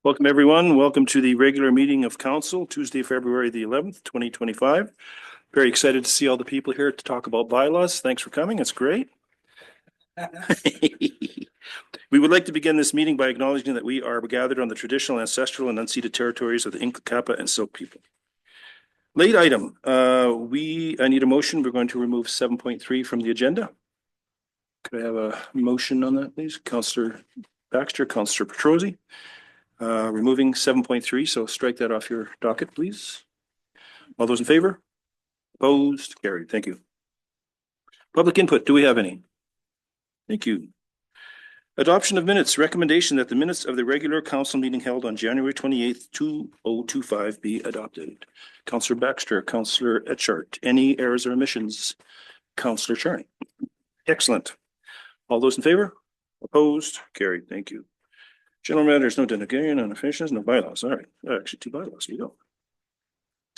Welcome, everyone. Welcome to the regular meeting of council, Tuesday, February the 11th, 2025. Very excited to see all the people here to talk about bylaws. Thanks for coming. It's great. We would like to begin this meeting by acknowledging that we are gathered on the traditional, ancestral, and unceded territories of the Inca, Kappa, and Silk people. Late item. I need a motion. We're going to remove 7.3 from the agenda. Could I have a motion on that, please? Councillor Baxter, Councillor Petrosi. Removing 7.3, so strike that off your docket, please. All those in favor? Opposed? Carried. Thank you. Public input. Do we have any? Thank you. Adoption of minutes. Recommendation that the minutes of the regular council meeting held on January 28th, 2025 be adopted. Councillor Baxter, Councillor Etchart. Any errors or omissions? Councillor Charney. Excellent. All those in favor? Opposed? Carried. Thank you. General matters, no denegation, no officials, no bylaws. All right. Actually, two bylaws. Here we go.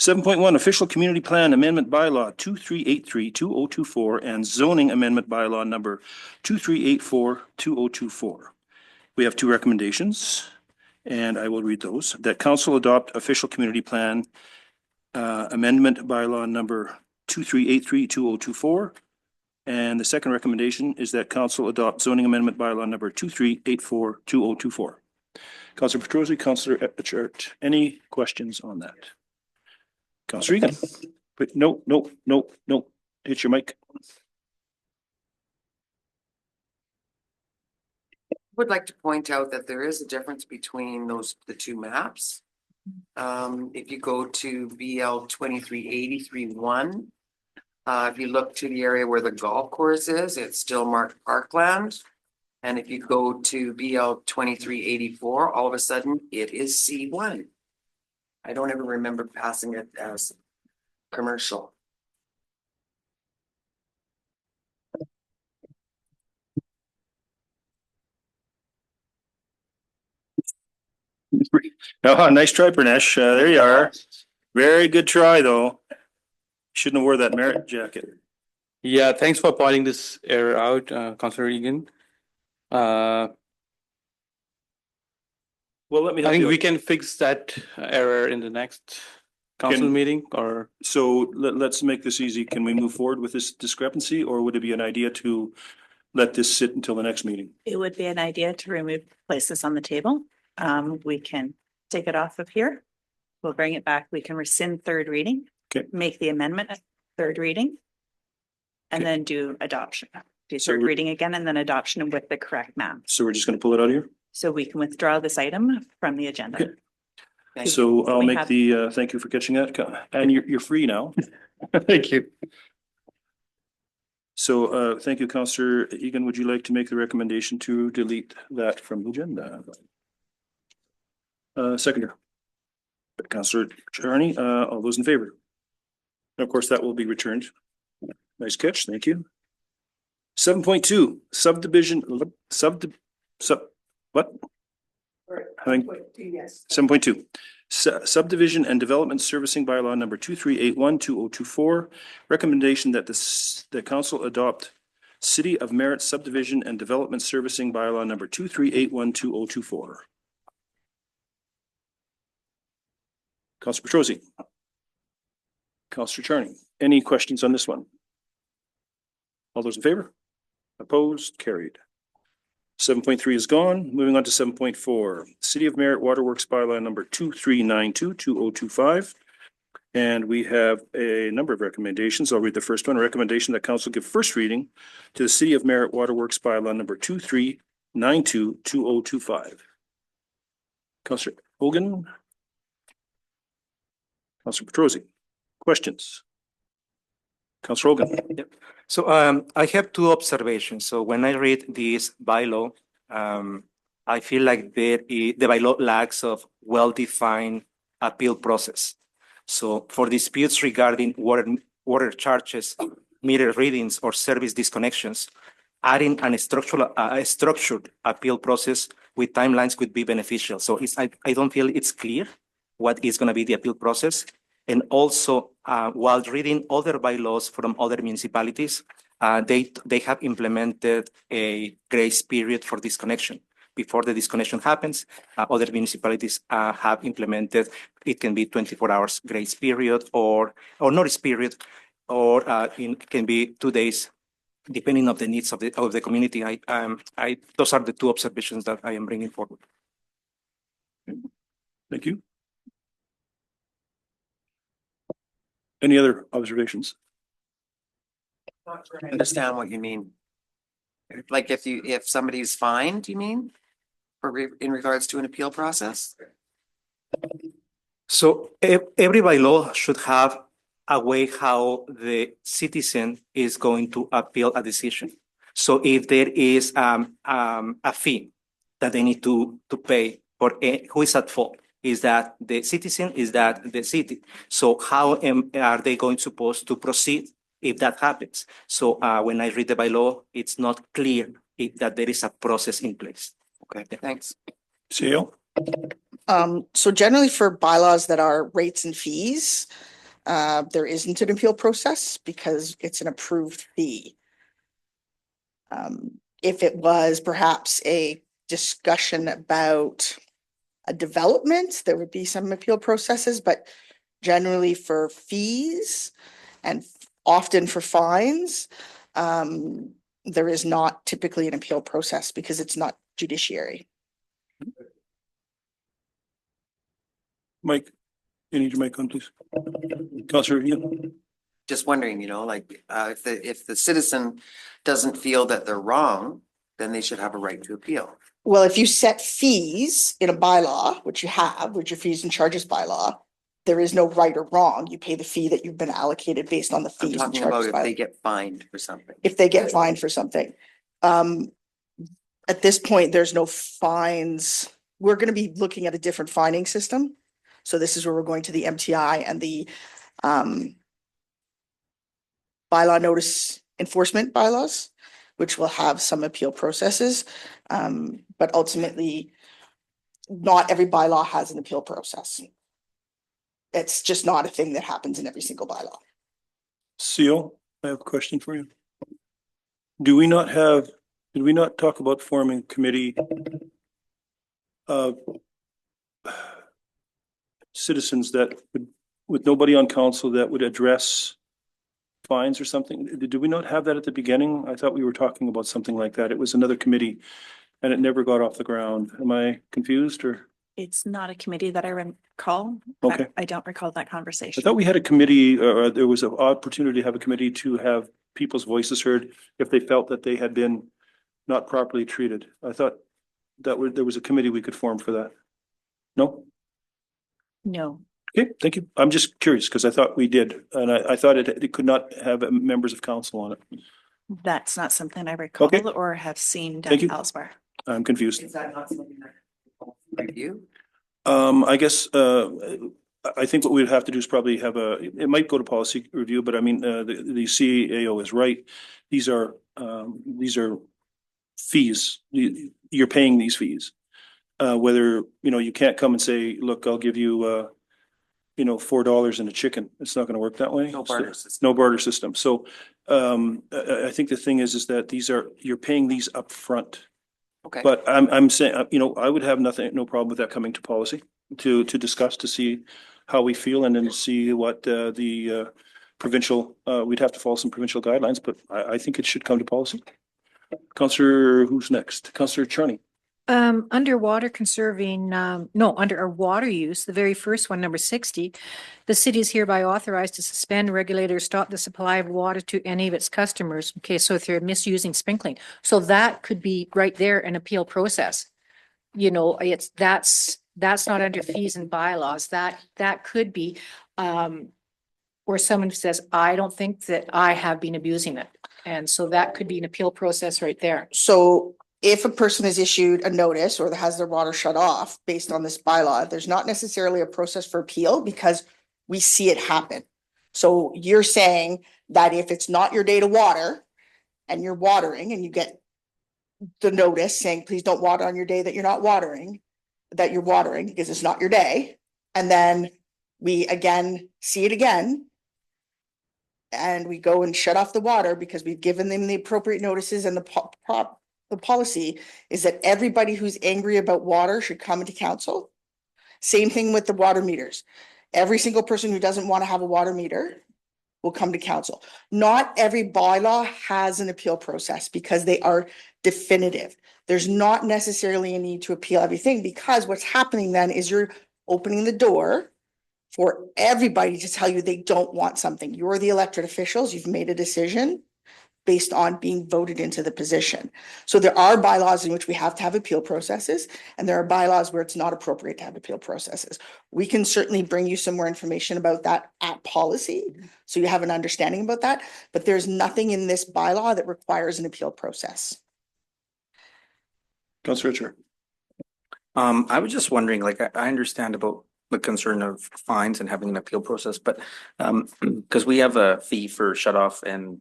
7.1 Official Community Plan Amendment Bylaw 2383-2024 and Zoning Amendment Bylaw number 2384-2024. We have two recommendations, and I will read those. That council adopt Official Community Plan Amendment Bylaw number 2383-2024. And the second recommendation is that council adopt zoning amendment bylaw number 2384-2024. Councillor Petrosi, Councillor Etchart, any questions on that? Councillor Egan. Wait, no. Hit your mic. Would like to point out that there is a difference between the two maps. If you go to BL 2383-1, if you look to the area where the golf course is, it's still marked parkland. And if you go to BL 2384, all of a sudden it is C1. I don't ever remember passing it as commercial. Oh, nice try, Pranesh. There you are. Very good try, though. Shouldn't have wore that merit jacket. Yeah, thanks for pointing this error out, Councillor Egan. Well, let me help I think you. we can fix that error in the next council meeting, or so let's make this easy. Can we move forward with this discrepancy, or would it be an idea to let this sit until the next meeting? It would be an idea to remove places on the table. We can take it off of here. We'll bring it back. We can rescind third reading. Okay. Make the amendment a third reading. And then do adoption. Do third reading again and then adoption with the correct map. So we're just going to pull it out of here? So we can withdraw this item from the agenda. Okay. So I'll make the, thank you for catching that. And you're free now. Thank you. So thank you, Councillor Egan. Would you like to make the recommendation to delete that from the agenda? Seconder. Councillor Charney, all those in favor? And of course, that will be returned. Nice catch. Thank you. 7.2 subdivision what? 7.2 subdivision and development servicing bylaw number 2381-2024. Recommendation that the council adopt City of Merritt subdivision and development servicing bylaw number 2381-2024. Councillor Petrosi. Councillor Charney. Any questions on this one? All those in favor? Opposed? Carried. 7.3 is gone. Moving on to 7.4. City of Merritt Waterworks bylaw number 2392-2025. And we have a number of recommendations. I'll read the first one. A recommendation that council give first reading to the City of Merritt Waterworks bylaw number 2392-2025. Councillor Hogan. Councillor Petrosi. Questions? Councillor Hogan. Yep. So I have two observations. So when I read this bylaw, I feel like the bylaw lacks of well-defined appeal process. So for disputes regarding water charges, meter readings, or service disconnections, adding a structured appeal process with timelines could be beneficial. So I don't feel it's clear what is going to be the appeal process. And also, while reading other bylaws from other municipalities, they have implemented a grace period for disconnection. before the disconnection happens. Other municipalities have implemented, it can be 24 hours grace period or notice period, or it can be 2 days, depending on the needs of the community. Those are the two observations that I am bringing forward. Thank you. Any other observations? Understand what you mean. Like if somebody's fined, you mean? In regards to an appeal process? So every bylaw should have a way how the citizen is going to appeal a decision. So if there is a fee that they need to pay for, who is at fault? Is that the citizen? Is that the city? So how are they going supposed to proceed if that happens? So when I read the bylaw, it's not clear that there is a process in place. Okay, thanks. CEO? So generally for bylaws that are rates and fees, there isn't an appeal process because it's an approved fee. If it was perhaps a discussion about a development, there would be some appeal processes, but generally for fees and often for fines, there is not typically an appeal process because it's not judiciary. Mike, you need your mic on, please. Councillor, Ian? Just wondering, like, if the citizen doesn't feel that they're wrong, then they should have a right to appeal. Well, if you set fees in a bylaw, which you have, which your fees and charges bylaw, there is no right or wrong. You pay the fee that you've been allocated based on the I'm fees and talking about charges if they bylaw. get fined for something. If they get fined for something. At this point, there's no fines. We're going to be looking at a different fining system. So this is where we're going to the MTI and the bylaw notice enforcement bylaws, which will have some appeal processes. But ultimately, not every bylaw has an appeal process. It's just not a thing that happens in every single bylaw. CEO, I have a question for you. Did we not talk about forming a committee of citizens that would, with nobody on council, that would address fines or something? Did we not have that at the beginning? I thought we were talking about something like that. It was another committee and it never got off the ground. Am I confused or? It's not a committee that I recall. Okay. I don't recall that I conversation. thought we had a committee, or there was an opportunity to have a committee to have people's voices heard if they felt that they had been not properly treated. I thought that there was a committee we could form for that. No? No, Okay, thank you. I'm just curious because I thought we did, and I thought it could not have members of council on it. that's not something I recall Okay. or have seen Thank done you. elsewhere. I'm confused. Is that not something that review? I guess, I think what we'd have to do is probably have it might go to policy review, but I mean, the CAO is right. These are fees. You're paying these fees. Whether, you can't come and say, look, I'll give you, $4 in a chicken. It's not going to work that way. No barter system. No barter system. So, I think the thing is that you're paying these up front. Okay. But I'm saying, I would have no problem with that coming to policy to discuss, to see how we feel and then see what the provincial, we'd have to follow some provincial guidelines, but I think it should come to policy. Councillor, who's next? Councillor Charney. Under water conserving, under our water use, the very first one, number 60, the city is hereby authorized to suspend, regulate, or stop the supply of water to any of its customers. Okay, so if they're misusing sprinkling, so that could be right there an appeal process. That's not under fees and bylaws. That could be where someone says, I don't think that I have been abusing it. And so that could be an appeal process right there. So if a person is issued a notice or has their water shut off based on this bylaw, there's not necessarily a process for appeal because we see it happen. So you're saying that if it's not your day to water and you're watering and you get the notice saying, please don't water on your day that you're watering because it's not your day. And then we again see it again. And we go and shut off the water because we've given them the appropriate notices and the the policy is that everybody who's angry about water should come into council. Same thing with the water meters. Every single person who doesn't want to have a water meter will come to council. Not every bylaw has an appeal process because they are definitive. There's not necessarily a need to appeal everything, because what's happening then is you're opening the door for everybody to tell you they don't want something. You're the elected officials. You've made a decision based on being voted into the position. So there are bylaws in which we have to have appeal processes, and there are bylaws where it's not appropriate to have appeal processes. We can certainly bring you some more information about that at policy, so you have an understanding about that, but there's nothing in this bylaw that requires an appeal process. Councillor Richard. I was just wondering, like, I understand about the concern of fines and having an appeal process, but because we have a fee for shut off and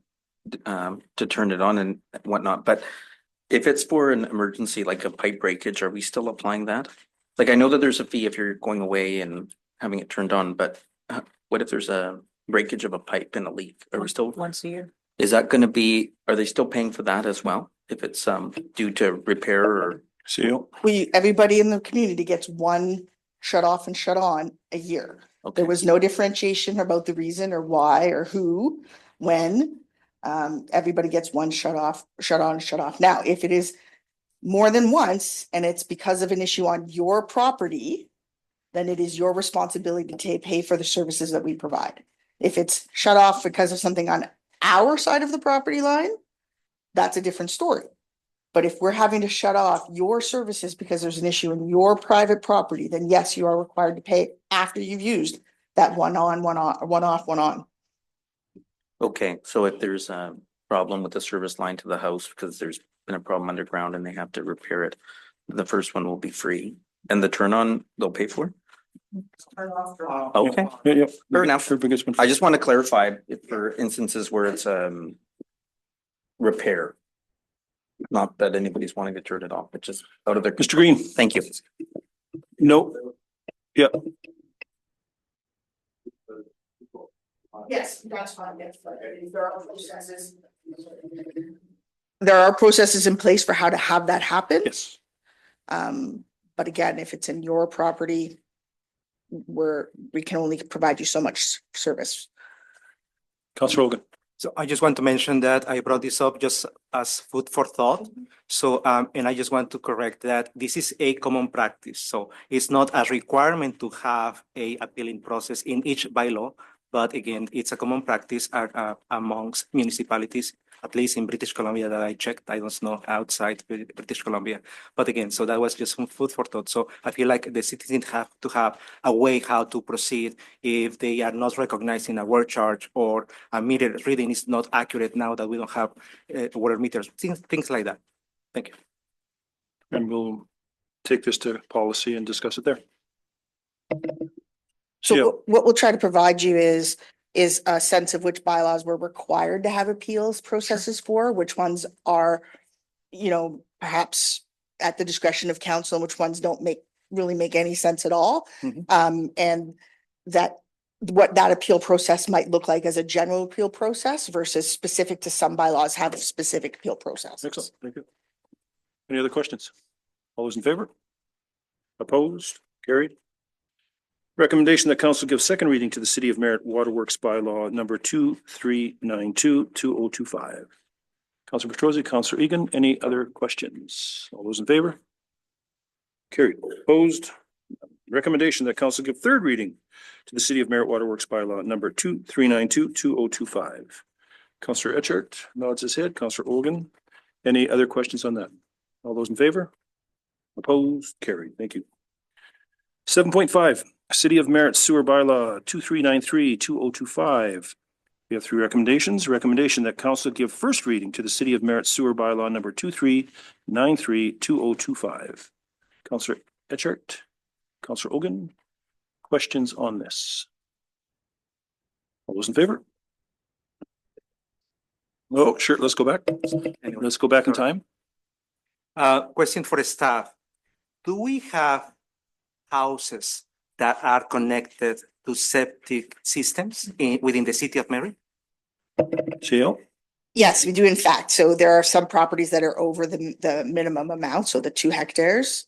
to turn it on and whatnot, but if it's for an emergency, like a pipe breakage, are we still applying that? Like, I know that there's a fee if you're going away and having it turned on, but what if there's a breakage of a pipe and a leak? Are we still, Once a year. is that gonna be, are they still paying for that as well? If it's due to repair or? CEO. Everybody in the community gets one shut off and shut on a year. Okay. There was no differentiation about the reason or why or who, when. Everybody gets one shut off, shut on, shut off. Now, if it is more than once and it's because of an issue on your property, then it is your responsibility to pay for the services that we provide. If it's shut off because of something on our side of the property line, that's a different story. But if we're having to shut off your services because there's an issue in your private property, then yes, you are required to pay after you've used that one on, one on, one off, one on. Okay, so if there's a problem with the service line to the house because there's been a problem underground and they have to repair it, the first one will be free, and the turn on they'll pay for? Okay, Yeah. fair enough. Everybody gets one. I just want to clarify if for instances where it's repair. Not that anybody's wanting to turn it off, but just out of their. Mr. Green. Thank you. No. Yeah. Yes, that's fine. Yes, but there are processes. There are processes in place for how to have that happen. Yes. But again, if it's in your property, we can only provide you so much service. Councillor Hogan. So I just want to mention that I brought this up just as food for thought. So, and I just want to correct that this is a common practice. So it's not a requirement to have a appealing process in each bylaw, but again, it's a common practice amongst municipalities, at least in British Columbia that I checked. I don't know outside British Columbia. But again, so that was just some food for thought. So I feel like the citizens have to have a way how to proceed if they are not recognizing a word charge or a meter reading is not accurate now that we don't have water meters, things like that. Thank you. And we'll take this to policy and discuss it there. So what we'll try to provide you is a sense of which bylaws we're required to have appeals processes for, which ones are, perhaps at the discretion of council, and which ones don't really make any sense at all. And that what that appeal process might look like as a general appeal process versus specific to some bylaws have specific appeal processes. Excellent. Thank you. Any other questions? All those in favor? Opposed? Carried. Recommendation that council give second reading to the City of Merritt Waterworks bylaw number 2392-2025. Councilor Petrosi, Councilor Egan, any other questions? All those in favor? Carried. Opposed? Recommendation that council give third reading to the City of Merritt Waterworks bylaw number 2392-2025. Councilor Etchart nods his head. Councilor Olgan, any other questions on that? All those in favor? Opposed? Carried. Thank you. 7.5, City of Merritt Sewer Bylaw 2393-2025. We have three recommendations. Recommendation that council give first reading to the City of Merritt Sewer Bylaw number 2393-2025. Councilor Etchart, Councilor Ogan, questions on this? All those in favor? Oh, sure. Let's go back. Let's go back in time. Question for the staff. Do we have houses that are connected to septic systems within the City of Merritt? CL? Yes, we do in fact. So there are some properties that are over the minimum amount, so the 2 hectares.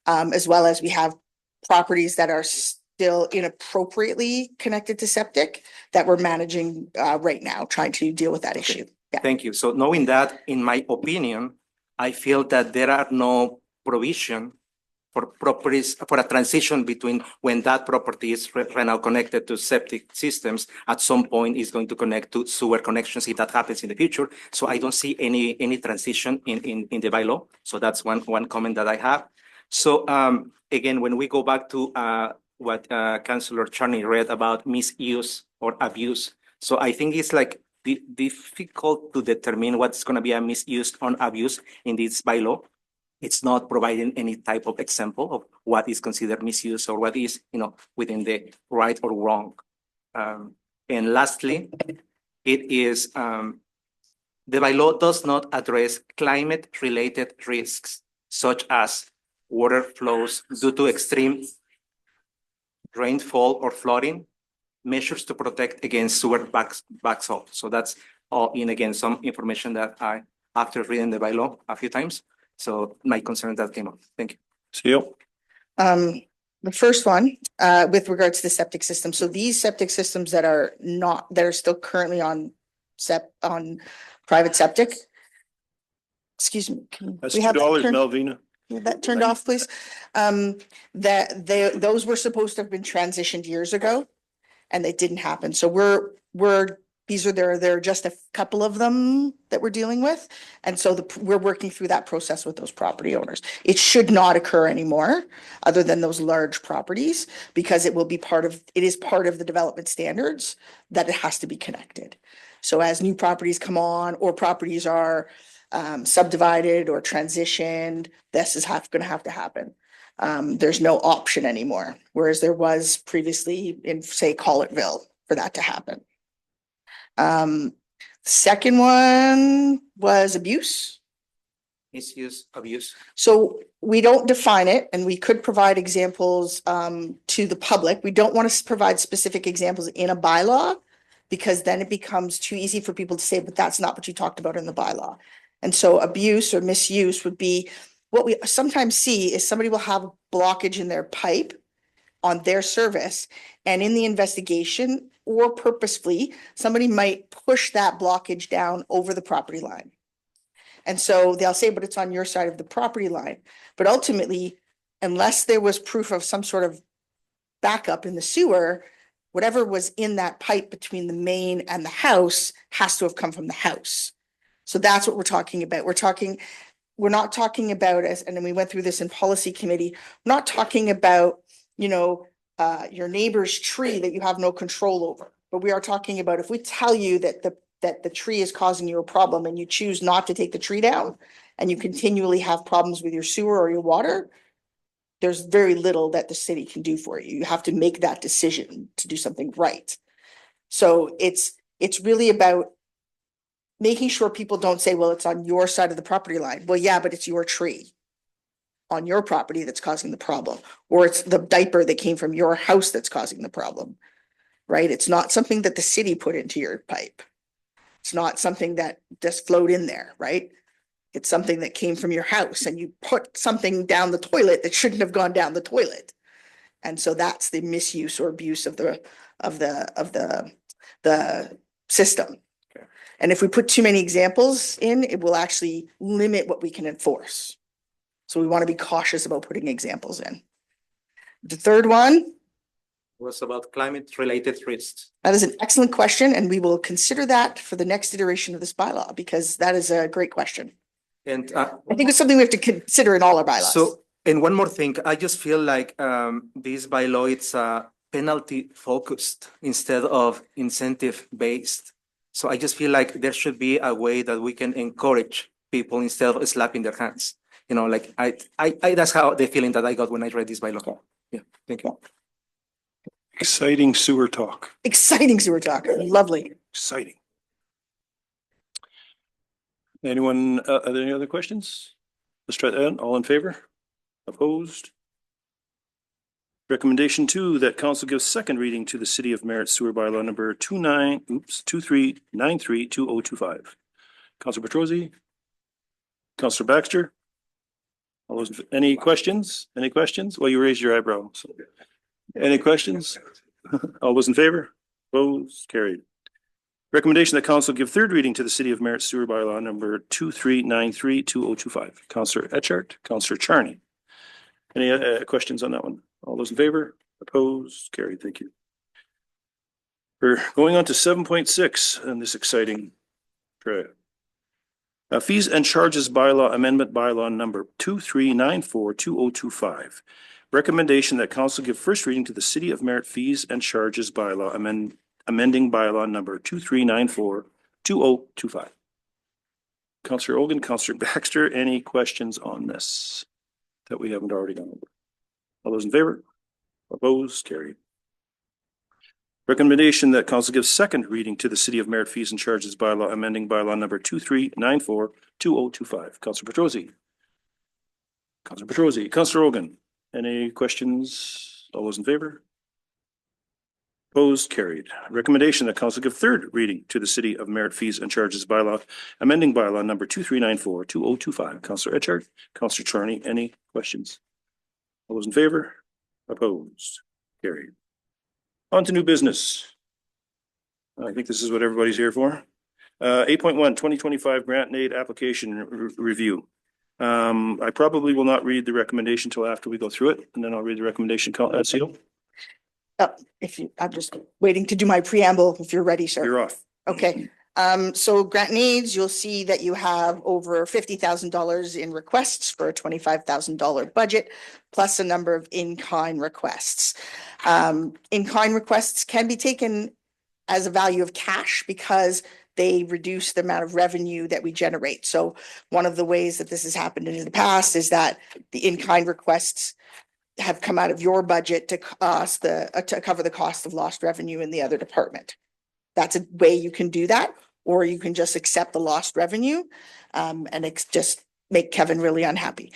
As well as we have properties that are still inappropriately connected to septic that we're managing right now, trying to deal with that issue. Yeah. Thank you. So knowing that, in my opinion, I feel that there are no provision for properties, for a transition between when that property is right now connected to septic systems, at some point is going to connect to sewer connections if that happens in the future. So I don't see any transition in the bylaw. So that's one comment that I have. So again, when we go back to what Councillor Charney read about misuse or abuse, so I think it's like difficult to determine what's going to be a misuse or abuse in this bylaw. It's not providing any type of example of what is considered misuse or what is, within the right or wrong. And lastly, it is the bylaw does not address climate-related risks such as water flows due to extreme rainfall or flooding, measures to protect against sewer backfall. So that's all in, again, some information that I, after reading the bylaw a few times, so my concern that came up. Thank you. Seal. The first one, with regards to the septic system. So these septic systems that are still currently on private septic. Excuse me. That's we have that $2, turned- Melvina. That turned off, please. Those were supposed to have been transitioned years ago and they didn't happen. So there are just a couple of them that we're dealing with. And so we're working through that process with those property owners. It should not occur anymore, other than those large properties, because it is part of the development standards that it has to be connected. So as new properties come on or properties are subdivided or transitioned, this is going to have to happen. There's no option anymore, whereas there was previously in, say, Collettville for that to happen. Second one was abuse. Misuse, abuse. So we don't define it, and we could provide examples to the public. We don't want to provide specific examples in a bylaw because then it becomes too easy for people to say, but that's not what you talked about in the bylaw. And so abuse or misuse would be what we sometimes see is somebody will have a blockage in their pipe on their service, and in the investigation or purposefully, somebody might push that blockage down over the property line. And so they'll say, but it's on your side of the property line. But ultimately, unless there was proof of some sort of backup in the sewer, whatever was in that pipe between the main and the house has to have come from the house. So that's what we're talking about. We're not talking about, and then we went through this in policy committee, we're not talking about, your neighbor's tree that you have no control over. But we are talking about if we tell you that the tree is causing you a problem and you choose not to take the tree down and you continually have problems with your sewer or your water, there's very little that the city can do for you. You have to make that decision to do something right. So it's really about making sure people don't say, well, it's on your side of the property line. Well, yeah, but it's your tree on your property that's causing the problem, or it's the diaper that came from your house that's causing the problem, right? It's not something that the city put into your pipe. It's not something that just flowed in there, right? It's something that came from your house and you put something down the toilet that shouldn't have gone down the toilet. And so that's the misuse or abuse of the system. Okay. And if we put too many examples in, it will actually limit what we can enforce. So we want to be cautious about putting examples in. The third one Was about climate-related risks. that is an excellent question, and we will consider that for the next iteration of this bylaw, because that is a great question. And I think it's something we have to consider in all our bylaws. so, and one more thing, I just feel like this bylaw, it's penalty focused instead of incentive based. So I just feel like there should be a way that we can encourage people instead of slapping their hands. Like I that's how the feeling that I got when I read this bylaw. Yeah, thank you. Exciting sewer talk. Exciting sewer talk. Lovely. Exciting. Anyone, are there any other questions? Let's try that. All in favor? Opposed? Recommendation 2, that council gives second reading to the City of Merritt Sewer Bylaw number 2393-2025. Counselor Petrosi? Counselor Baxter? All those, any questions? Any questions? Well, you raised your eyebrow. So. Any questions? All those in favor? Opposed? Carried. Recommendation that council give third reading to the City of Merritt Sewer Bylaw number 2393-2025. Counselor Etchart, Counselor Charney. Any questions on that one? All those in favor? Opposed? Carried. Thank you. We're going on to 7.6 and this exciting track. Fees and charges bylaw amendment bylaw number 2394-2025. Recommendation that council give first reading to the City of Merritt fees and charges bylaw amending bylaw number 2394-2025. Counselor Ogan, Counselor Baxter, any questions on this that we haven't already gone over? All those in favor? Opposed? Carried. Recommendation that council gives second reading to the City of Merritt fees and charges bylaw amending bylaw number 2394-2025. Counselor Petrosi. Counselor Petrosi. Counselor Ogan. Any questions? All those in favor? Opposed? Carried. Recommendation that council give third reading to the City of Merritt fees and charges bylaw amending bylaw number 2394-2025. Counselor Etchart. Counselor Charney. Any questions? All those in favor? Opposed? Carried. On to new business. I think this is what everybody's here for. 8.1, 2025 grant and aid application review. I probably will not read the recommendation till after we go through it, and then I'll read the recommendation. CEO. I'm just waiting to do my preamble if you're ready, sir. You're off. Okay. So grant needs, you'll see that you have over $50,000 in requests for a $25,000 budget, plus a number of in-kind requests. In-kind requests can be taken as a value of cash because they reduce the amount of revenue that we generate. So one of the ways that this has happened in the past is that the in-kind requests have come out of your budget to cover the cost of lost revenue in the other department. That's a way you can do that, or you can just accept the lost revenue and just make Kevin really unhappy.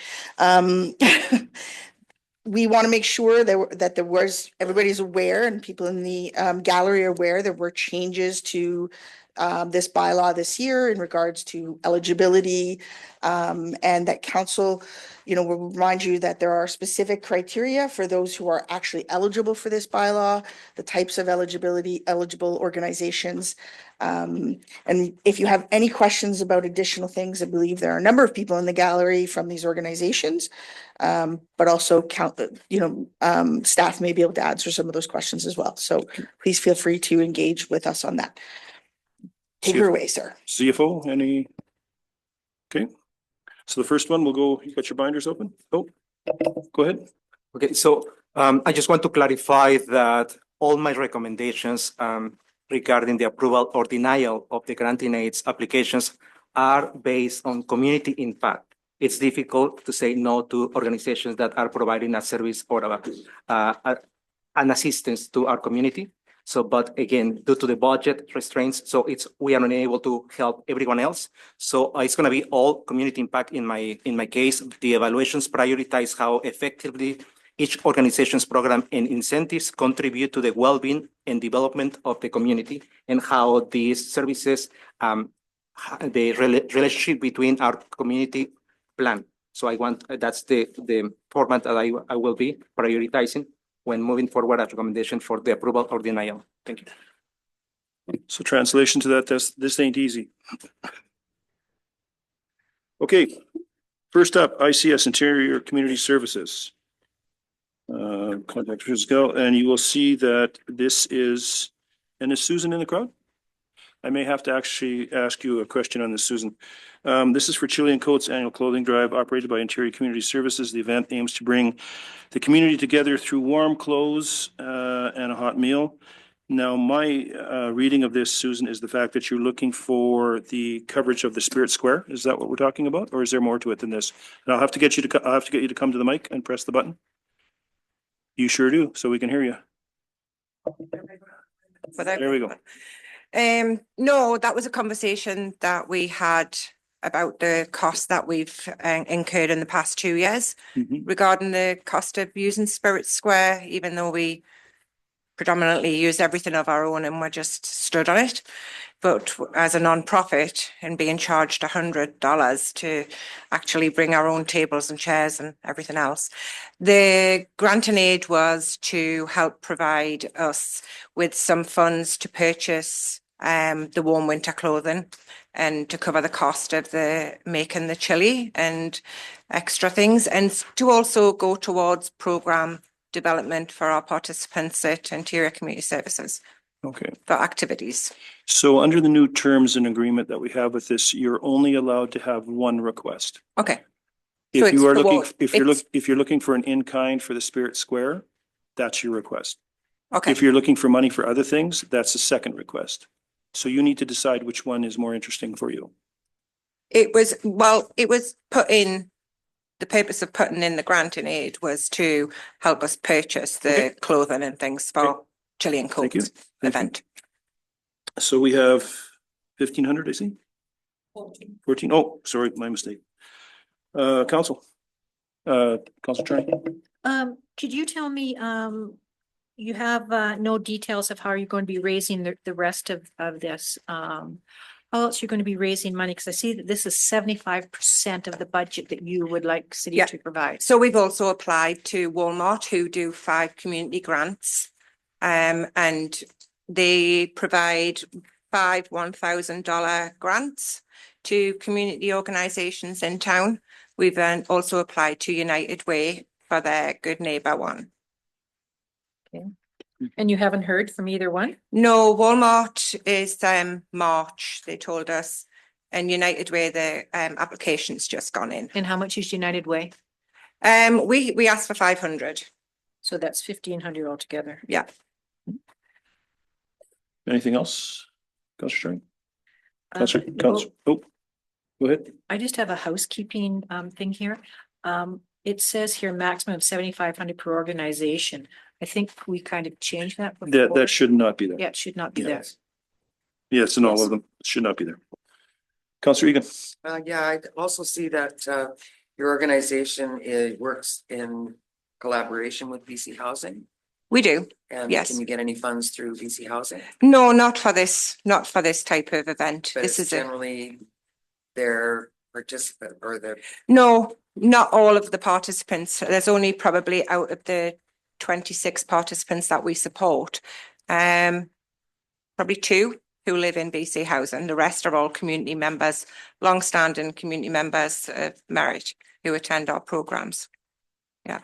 We want to make sure that everybody's aware and people in the gallery are aware there were changes to this bylaw this year in regards to eligibility, and that council, will remind you that there are specific criteria for those who are actually eligible for this bylaw, the types of eligible organizations. And if you have any questions about additional things, I believe there are a number of people in the gallery from these organizations, but also staff may be able to answer some of those questions as well. So please feel free to engage with us on that. Take her away, sir. CFO, any? Okay. So the first one, we'll go, you got your binders open? Oh, go ahead. Okay, so I just want to clarify that all my recommendations regarding the approval or denial of the granting aids applications are based on community impact. It's difficult to say no to organizations that are providing a service or an assistance to our community. So, but again, due to the budget restraints, so we are unable to help everyone else. So it's going to be all community impact in my case. The evaluations prioritize how effectively each organization's program and incentives contribute to the well-being and development of the community, and how these services, the relationship between our community plan. So that's the format that I will be prioritizing when moving forward a recommendation for the approval or denial. Thank you. So translation to that, this ain't easy. Okay, first up, ICS, Interior Community Services. Contact Giselle, and you will see that this is, and is Susan in the crowd? I may have to actually ask you a question on this, Susan. This is for Chilean Coats Annual Clothing Drive operated by Interior Community Services. The event aims to bring the community together through warm clothes and a hot meal. Now, my reading of this, Susan, is the fact that you're looking for the coverage of the Spirit Square. Is that what we're talking about, or is there more to it than this? And I'll have to get you to come to the mic and press the button. You sure do, so we can hear you. There we go. No, that was a conversation that we had about the cost that we've incurred in the past 2 years regarding the cost of using Spirit Square, even though we predominantly use everything of our own and we're just stood on it. But as a non-profit and being charged $100 to actually bring our own tables and chairs and everything else. The grant and aid was to help provide us with some funds to purchase the warm winter clothing and to cover the cost of the making the chili and extra things, and to also go towards program development for our participants at Interior Community Services Okay. for activities. So under the new terms and agreement that we have with this, you're only allowed to have one request. Okay. So If you it's are the looking, wa- if you're looking for an in-kind for the Spirit Square, that's your request. Okay, If you're looking for money for other things, that's the second request. So you need to decide which one is more interesting for you. it was put in, the purpose of putting in the grant and aid was to help us purchase the clothing and things for Chili and Thank you. Coke's Thank you. event. So we have 1,500, I see. 14. Oh, sorry, my mistake. Council. Council Attorney. Could you tell me, you have no details of how you're going to be raising the rest of this? How else you're going to be raising money? Because I see that this is 75% of the budget that you would like city Yeah. to provide. So we've also applied to Walmart, who do 5 community grants. And they provide 5 $1,000 grants to community organisations in town. We've then also applied to United Way for their Good Neighbour one. And you haven't heard from either one? No, Walmart is March, they told us, and United Way, the application's just gone in. And how much is United Way? We asked for 500. So that's 1,500 altogether. Yeah. Anything else? Councilor Attorney? Uh, Councilor, oh, go ahead. I just have a housekeeping thing here. It says here maximum of 7,500 per organization. I think we kind of changed that before. That should not be there. Yeah, it should not be there. Yes, and all of them should not be there. Councilor Egan. Yeah, I also see that your organization works in collaboration with BC Housing. We do. And Yes. can you get any funds through BC Housing? No, not for this type of event. But This it's is a, generally their participant or their, no, not all of the participants. There's only probably out of the 26 participants that we support, probably 2 who live in BC Housing. The rest are all community members, long-standing community members of Merit who attend our programs. Yeah.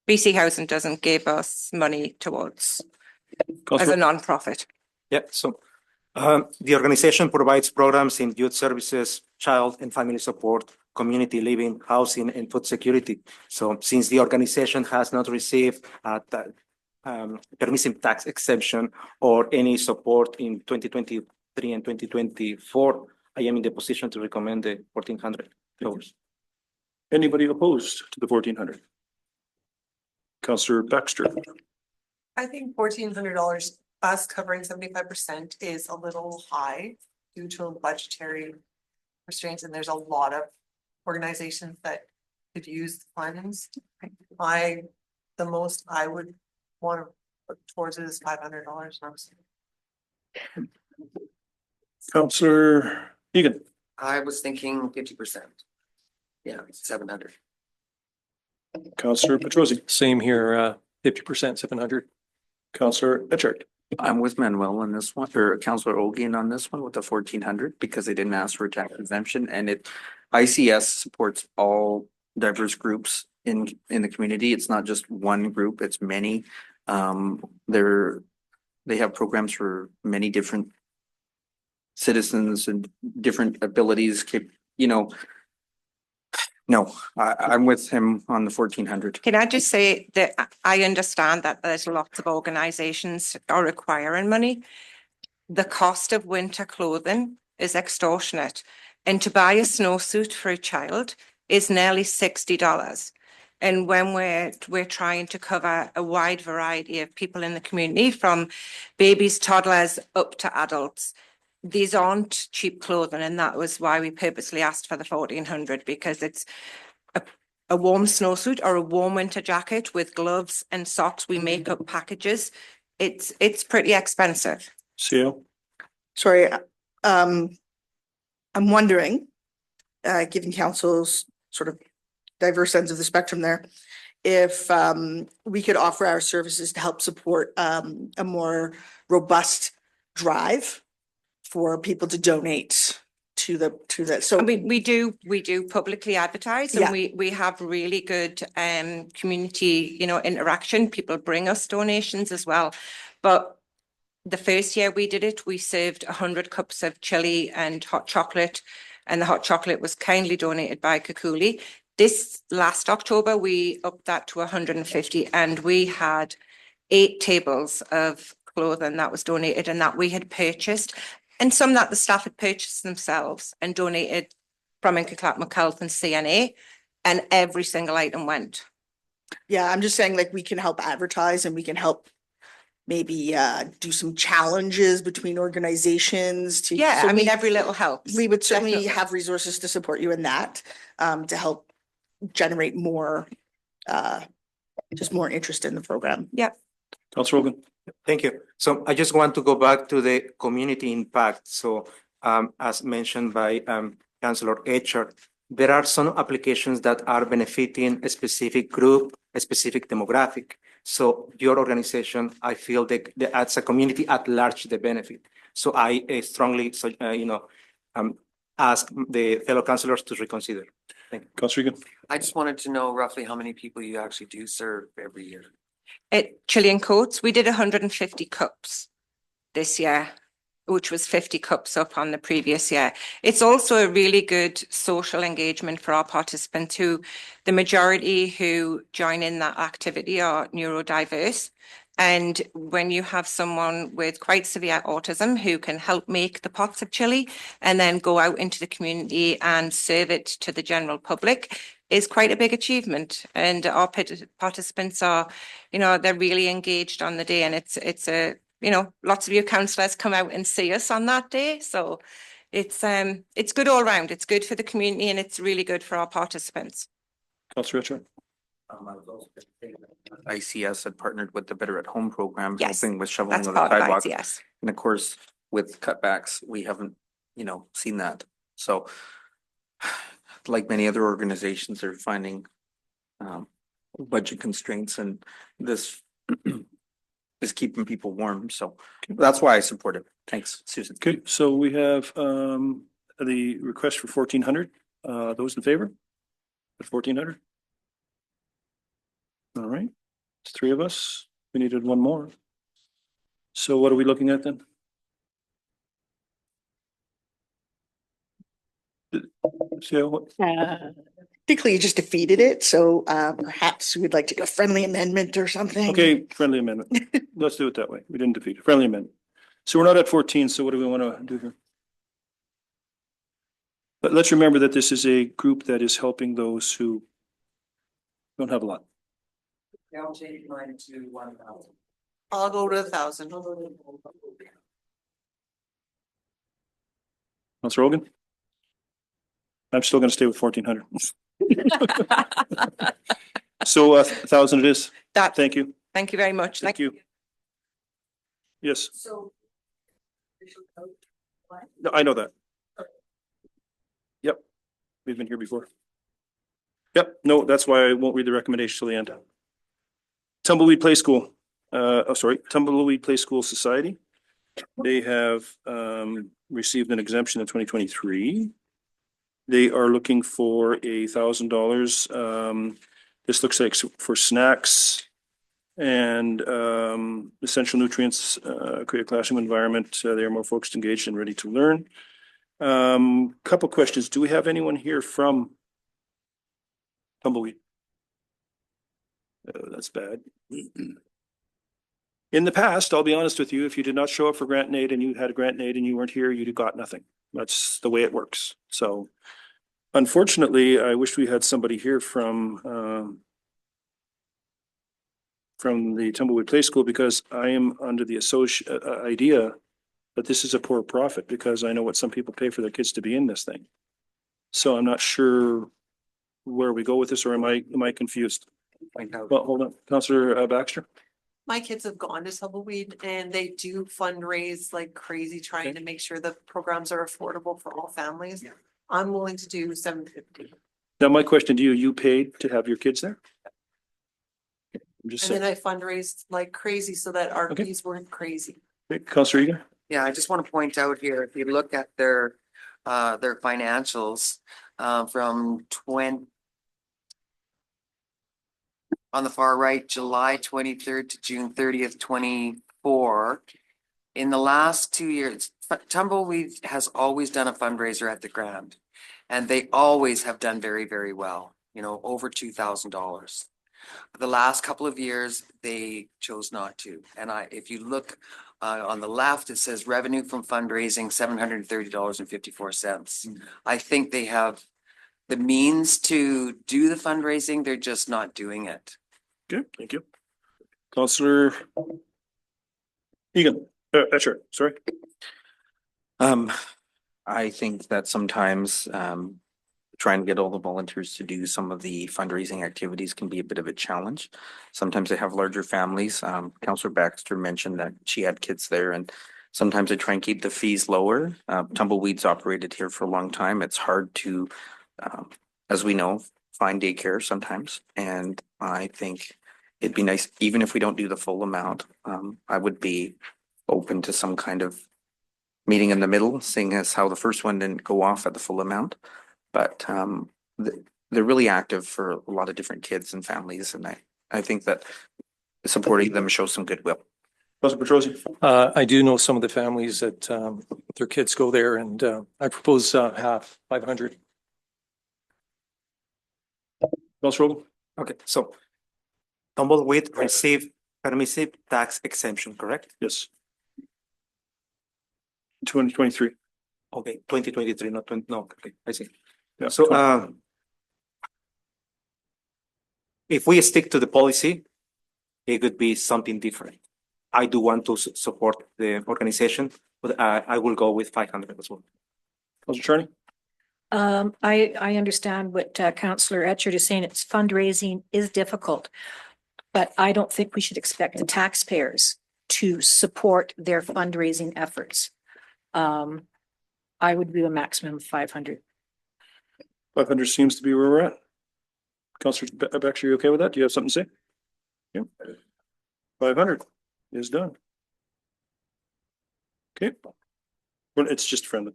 BC Housing doesn't give us money towards as a Councilor, non-profit. Yeah, so the organization provides programs in youth services, child and family support, community living, housing, and food security. So since the organization has not received permissive tax exemption or any support in 2023 and 2024, I am in the position to recommend the $1,400. anybody opposed to the 1,400? Councilor Baxter. I think $1,400, us covering 75% is a little high due to budgetary restraints, and there's a lot of organizations that could use the funds. The most I would want to put towards it is $500. Councilor Egan. I was thinking 50%. Yeah, 700. Councilor Petrosi. Same here, 50%, 700. Councilor Etchart. I'm with Manuel on this one, or Councillor Olgian on this one with the 1,400, because they didn't ask for tax exemption, and ICS supports all diverse groups in the community. It's not just one group, it's many. They have programs for many different citizens and different abilities, no, I'm with him on the 1,400. Can I just say that I understand that there's lots of organizations are requiring money. The cost of winter clothing is extortionate, and to buy a snowsuit for a child is nearly $60. And when we're trying to cover a wide variety of people in the community, from babies, toddlers, up to adults, these aren't cheap clothing, and that was why we purposely asked for the 1,400, because it's a warm snowsuit or a warm winter jacket with gloves and socks. We make up packages. It's pretty expensive. CO? Sorry, I'm wondering, given council's sort of diverse ends of the spectrum there, if we could offer our services to help support a more robust drive for people to donate to the, so. I mean, we do publicly advertise Yeah. and we have really good community, interaction. People bring us donations as well. But the first year we did it, we served 100 cups of chili and hot chocolate, and the hot chocolate was kindly donated by Kakuli. This last October, we upped that to 150, and we had 8 tables of clothing that was donated and that we had purchased, and some that the staff had purchased themselves and donated from Inverclack Health and CNA, and every single item went. Yeah, I'm just saying, like, we can help advertise and we can help maybe do some challenges between organizations to. Yeah, so I mean, we- every little helps. We would certainly Definitely. have resources to support you in that, to help generate more, just more interest in the program. Councillor Rogan? Thank you. So I just want to go back to the community impact. So as mentioned by Councillor Etcher, there are some applications that are benefiting a specific group, a specific demographic. So your organization, I feel that as a community at large, the benefit. So I strongly, ask the fellow councillors to reconsider. Councillor Egan? I just wanted to know roughly how many people you actually do serve every year. At Chilean Coats, we did 150 cups this year, which was 50 cups up on the previous year. It's also a really good social engagement for our participants, who the majority who join in that activity are neurodiverse. And when you have someone with quite severe autism who can help make the pots of chili and then go out into the community and serve it to the general public, is quite a big achievement. And our participants are, they're really engaged on the day, and it's a, lots of you councillors come out and see us on that day. So it's good all round. It's good for the community and it's really good for our participants. Councillor Etcher? ICS had partnered with the Better at Home program, Yes, helping with shoveling That's of the part of sidewalk. ICS. And of course, with cutbacks, we haven't, seen that. So like many other organizations, they're finding budget constraints, and this is keeping people warm. So that's why I support it. Thanks, Susan. Okay, so we have the request for 1,400. Those in favor? At 1,400? All right, it's 3 of us. We needed one more. So what are we looking at then? So Particularly, you just defeated it, so perhaps we'd like to do a friendly amendment or something. okay, friendly amendment. Let's do it that way. We didn't defeat it. Friendly amendment. So we're not at 14, so what do we want to do here? But let's remember that this is a group that is helping those who don't have a lot. I'll change mine to 1,000. I'll go to 1,000. Councillor Rogan? I'm still going to stay with 1,400. So 1,000 it is. Thank you. Thank you very much. Thank you. Yes, So. no, I know that. Yep, we've been here before. Yep, no, that's why I won't read the recommendation till the end. Tumbleweed Play School, Tumbleweed Play School Society. They have received an exemption in 2023. They are looking for $1,000. This looks like for snacks and essential nutrients, create a classroom environment. They are more focused, engaged, and ready to learn. Couple questions. Do we have anyone here from Tumbleweed? That's bad. In the past, I'll be honest with you, if you did not show up for grant and aid and you had a grant and aid and you weren't here, you'd have got nothing. That's the way it works. So unfortunately, I wish we had somebody here from the Tumbleweed Play School, because I am under the idea that this is a poor profit, because I know what some people pay for their kids to be in this thing. So I'm not sure where we go with this, or am I confused? Point out. Well, hold on, Counselor Baxter. My kids have gone to Tumbleweed and they do fundraise like crazy, trying to make sure the programs are affordable for all families. I'm willing to do $750. Now, my question to you, you paid to have your kids there? I'm just And then saying. I fundraised like crazy so that our Okay. fees weren't crazy. Okay, Counselor Egan? Yeah, I just want to point out here, if you look at their financials, from on the far right, July 23rd to June 30th, 24. In the last 2 years, Tumbleweed has always done a fundraiser at the Grand. And they always have done very, very well, you know, over $2,000. The last couple of years, they chose not to. And if you look on the left, it says revenue from fundraising, $730.54. I think they have the means to do the fundraising, they're just not doing it. Okay, thank you. Counselor Egan, sure, sorry. I think that sometimes trying to get all the volunteers to do some of the fundraising activities can be a bit of a challenge. Sometimes they have larger families. Councillor Baxter mentioned that she had kids there, and sometimes they try and keep the fees lower. Tumbleweed's operated here for a long time. It's hard to, as we know, find daycare sometimes. And I think it'd be nice, even if we don't do the full amount, I would be open to some kind of meeting in the middle, seeing as how the first one didn't go off at the full amount. But they're really active for a lot of different kids and families, and I think that supporting them shows some goodwill. Counselor Petrosi? I do know some of the families that their kids go there, and I propose half, 500. Counselor Rogan? Okay, so Tumbleweed receive permissive tax exemption, correct? Yes. 2023. Okay, 2023, not 20, no, okay, I see. Yeah. So, if we stick to the policy, it could be something different. I do want to support the organization, but I will go with 500 as well. Counselor Charney? I understand what Councillor Etchard is saying. It's fundraising is difficult. But I don't think we should expect the taxpayers to support their fundraising efforts. I would do a maximum of 500. 500 seems to be where we're at. Counselor Baxter, you okay with that? Do you have something to say? Yeah. 500 is done. Okay. Well, it's just friendly.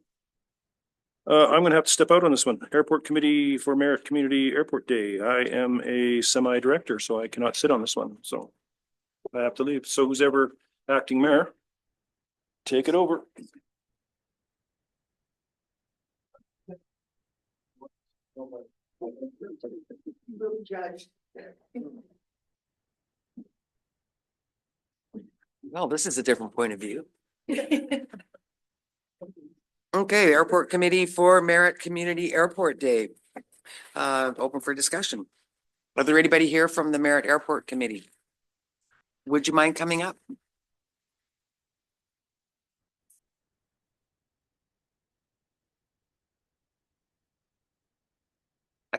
I'm gonna have to step out on this one. Airport Committee for Merritt Community Airport Day. I am a semi-director, so I cannot sit on this one, so I have to leave. So who's ever acting mayor, take it over. Well, this is a different point of view. Okay, Airport Committee for Merritt Community Airport Day. Open for discussion. Are there anybody here from the Merritt Airport Committee? Would you mind coming up?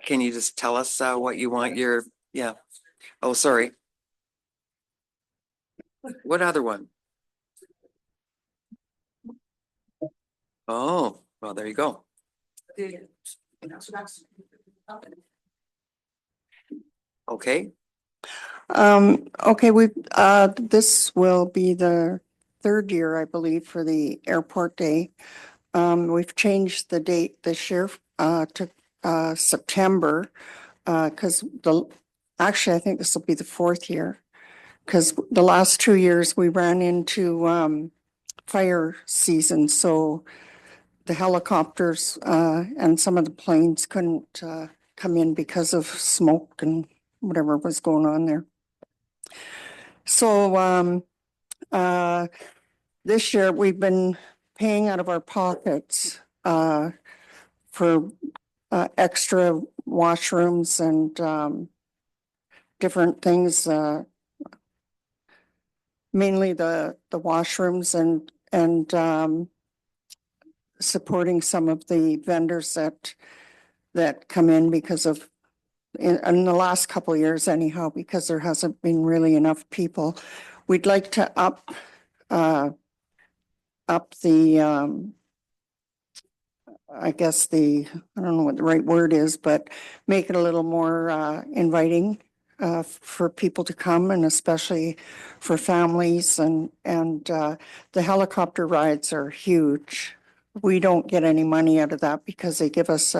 Can you just tell us what you want your, yeah. Oh, sorry. What other one? Oh, well, there you go. Okay, Okay, this will be the third year, I believe, for the airport day. We've changed the date this year, to, September, cause actually, I think this will be the fourth year. Cause the last 2 years we ran into, fire season, so the helicopters, and some of the planes couldn't, come in because of smoke and whatever was going on there. So, this year we've been paying out of our pockets, for, extra washrooms and, different things, mainly the washrooms and supporting some of the vendors that come in because of in the last couple of years anyhow, because there hasn't been really enough people. We'd like to up the, I guess I don't know what the right word is, but make it a little more inviting for people to come, and especially for families, and the helicopter rides are huge. We don't get any money out of that because they give us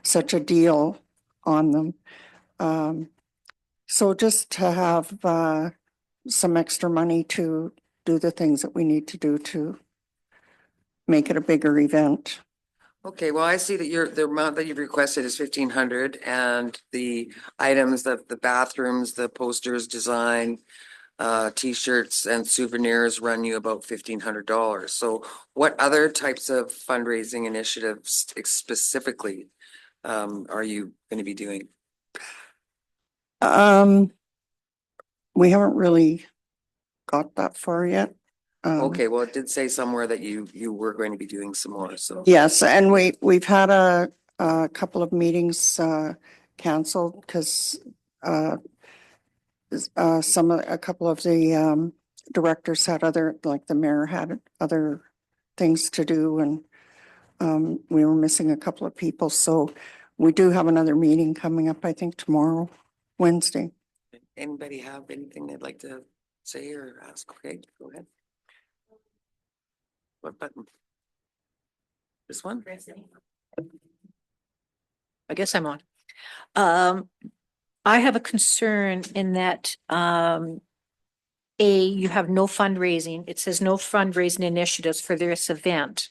such a deal on them. So just to have some extra money to do the things that we need to do to make it a bigger event. Okay, well, I see that the amount that you've requested is 1,500, and the items, the bathrooms, the posters, design, T-shirts and souvenirs run you about $1,500. So what other types of fundraising initiatives specifically are you going to be doing? We haven't really got that far yet. Okay, well, it did say somewhere that you were going to be doing some more, so. Yes, and we've had a couple of meetings canceled because a couple of the directors had like the mayor had other things to do, and we were missing a couple of people. So we do have another meeting coming up, I think tomorrow, Wednesday. Anybody have anything they'd like to say or ask? Okay, go ahead. What button? This one? I guess I'm on. I have a concern in that, you have no fundraising. It says no fundraising initiatives for this event.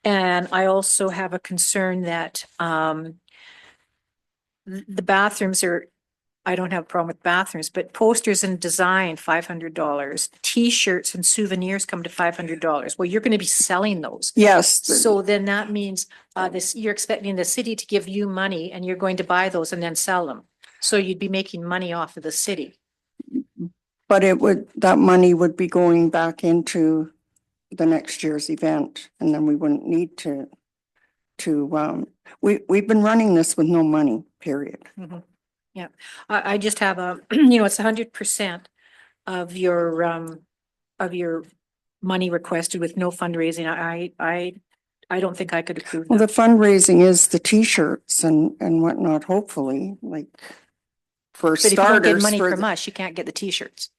And I also have a concern that, the bathrooms are, I don't have a problem with bathrooms, but posters and design, $500. T-shirts and souvenirs come to $500. Well, you're going to be selling those. Yes. So then that means you're expecting the city to give you money and you're going to buy those and then sell them. So you'd be making money off of the city. But that money would be going back into the next year's event, and then we wouldn't need to we've been running this with no money, period. Mm-hmm. Yeah, I just have it's 100% of your money requested with no fundraising. I don't think I could approve Well, that. the fundraising is the T-shirts and whatnot, hopefully, like for But if you don't get starters. money from us, you can't get the T-shirts.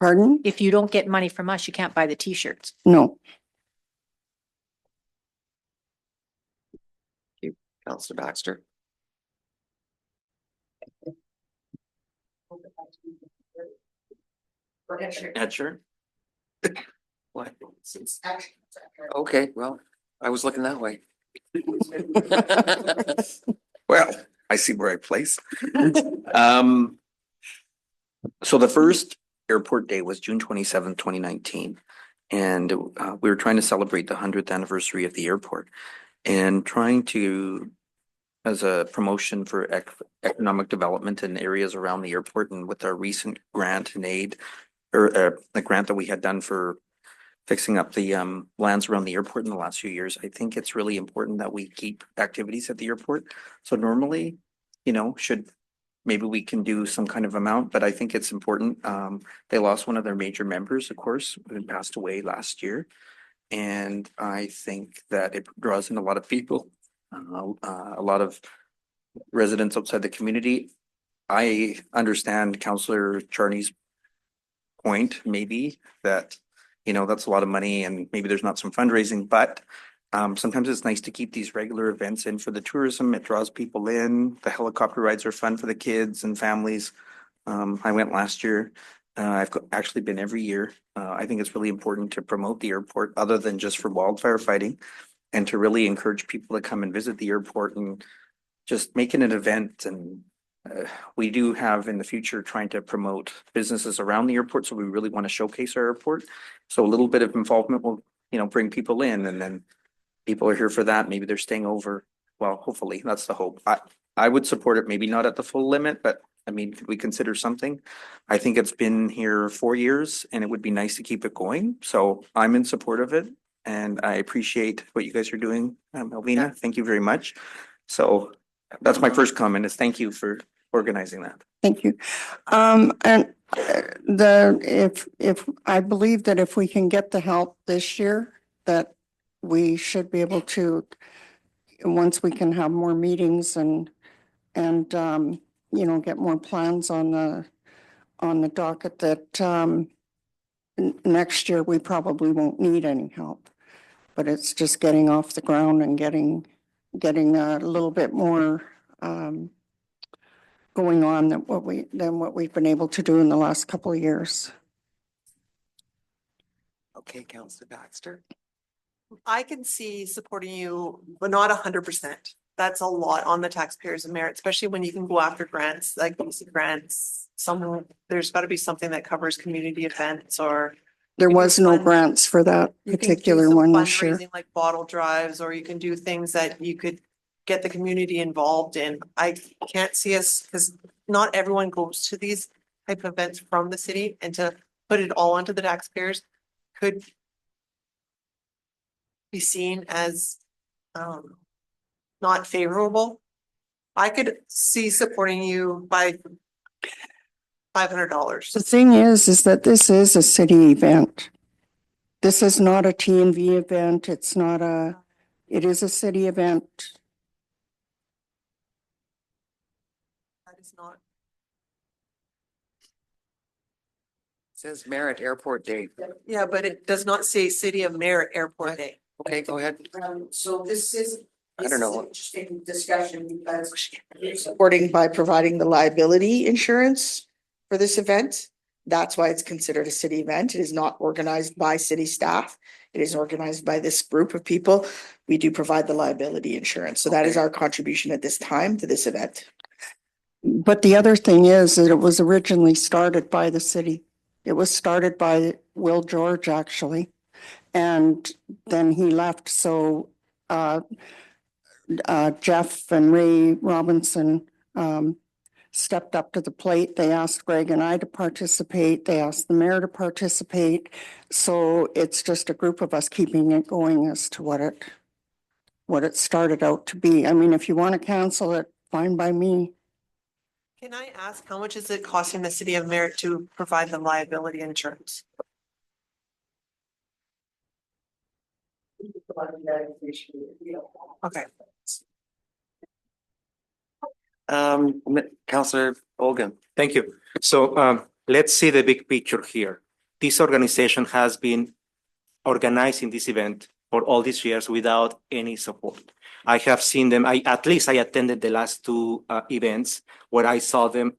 Pardon? If you don't get money from us, you can't buy the T-shirts. No. Councillor Baxter. Etcher? What? Okay, well, I was looking that way. Well, I see where I place. So the first airport day was June 27th, 2019. And we were trying to celebrate the 100th anniversary of the airport and trying to, as a promotion for economic development in areas around the airport, and with our recent grant and aid, or the grant that we had done for fixing up the lands around the airport in the last few years, I think it's really important that we keep activities at the airport. So normally, maybe we can do some kind of amount, but I think it's important. They lost one of their major members, of course, who passed away last year. And I think that it draws in a lot of people, a lot of residents outside the community. I understand Councillor Charney's point, maybe that, that's a lot of money and maybe there's not some fundraising, but sometimes it's nice to keep these regular events in for the tourism. It draws people in. The helicopter rides are fun for the kids and families. I went last year. I've actually been every year. I think it's really important to promote the airport other than just for wildfire fighting, and to really encourage people to come and visit the airport and just make it an event. And we do have in the future trying to promote businesses around the airport. So we really want to showcase our airport. So a little bit of involvement will, bring people in, and then people are here for that. Maybe they're staying over. Well, hopefully that's the hope. I would support it, maybe not at the full limit, but could we consider something? I think it's been here 4 years and it would be nice to keep it going. So I'm in support of it and I appreciate what you guys are doing, Melvina. Thank you very much. So that's my first comment, is thank you for organizing that. Thank you. And if I believe that if we can get the help this year, that we should be able to, once we can have more meetings and, you know, get more plans on the docket, that, next year we probably won't need any help. But it's just getting off the ground and getting a little bit more, going on than what we've been able to do in the last couple of years. Okay, Councillor Baxter. I can see supporting you, but not 100%. That's a lot on the taxpayers of merit, especially when you can go after grants, like basic grants. There's got to be something that covers community events or. There you can was no fund- grants for that you can do particular some one this year. fundraising Like bottle drives, or you can do things that you could get the community involved in. I can't see us, because not everyone goes to these type of events from the city, and to put it all onto the taxpayers could be seen as not favorable. I could see supporting you by $500. The thing is that this is a city event. This is not a TNV event. It is a city event. That is not. Says Merit Airport Day. Yeah, but it does not say City of Merit Airport Day. Okay, go ahead. So this is. I don't know. Interesting discussion because supporting by providing the liability insurance for this event. That's why it's considered a city event. It is not organized by city staff. It is organized by this group of people. We do provide the liability insurance. So that is our contribution at this time to this event. But the other thing is that it was originally started by the city. It was started by Will George, actually. And then he left. So Jeff and Ray Robinson stepped up to the plate. They asked Greg and I to participate. They asked the mayor to participate. So it's just a group of us keeping it going as to what it started out to be. I mean, if you want to cancel it, fine by me. Can I ask, how much is it costing the City of Merit to provide the liability insurance? Okay. Councillor Olgan. Thank you. So let's see the big picture here. This organization has been organizing this event for all these years without any support. I have seen them. At least I attended the last two events where I saw them,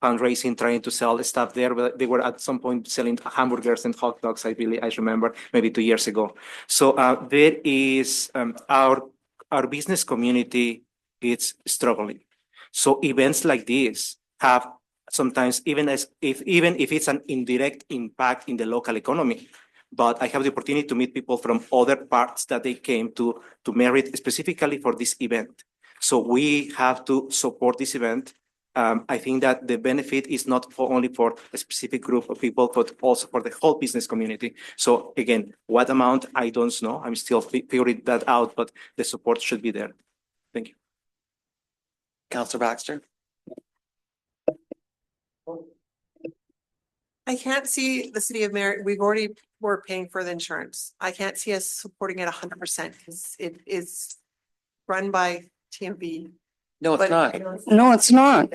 fundraising, trying to sell stuff there. But they were at some point selling hamburgers and hot dogs. I remember maybe 2 years ago. So there is our business community. It's struggling. So events like this have sometimes even if it's an indirect impact in the local economy. But I have the opportunity to meet people from other parts that they came to Merit specifically for this event. So we have to support this event. I think that the benefit is not only for a specific group of people, but also for the whole business community. So again, what amount, I don't know. I'm still figuring that out, but the support should be there. Thank you. Councillor Baxter. I can't see the City of Merit, we're paying for the insurance. I can't see us supporting it 100% because it is run by TMB. No, it's But- not. No, it's not.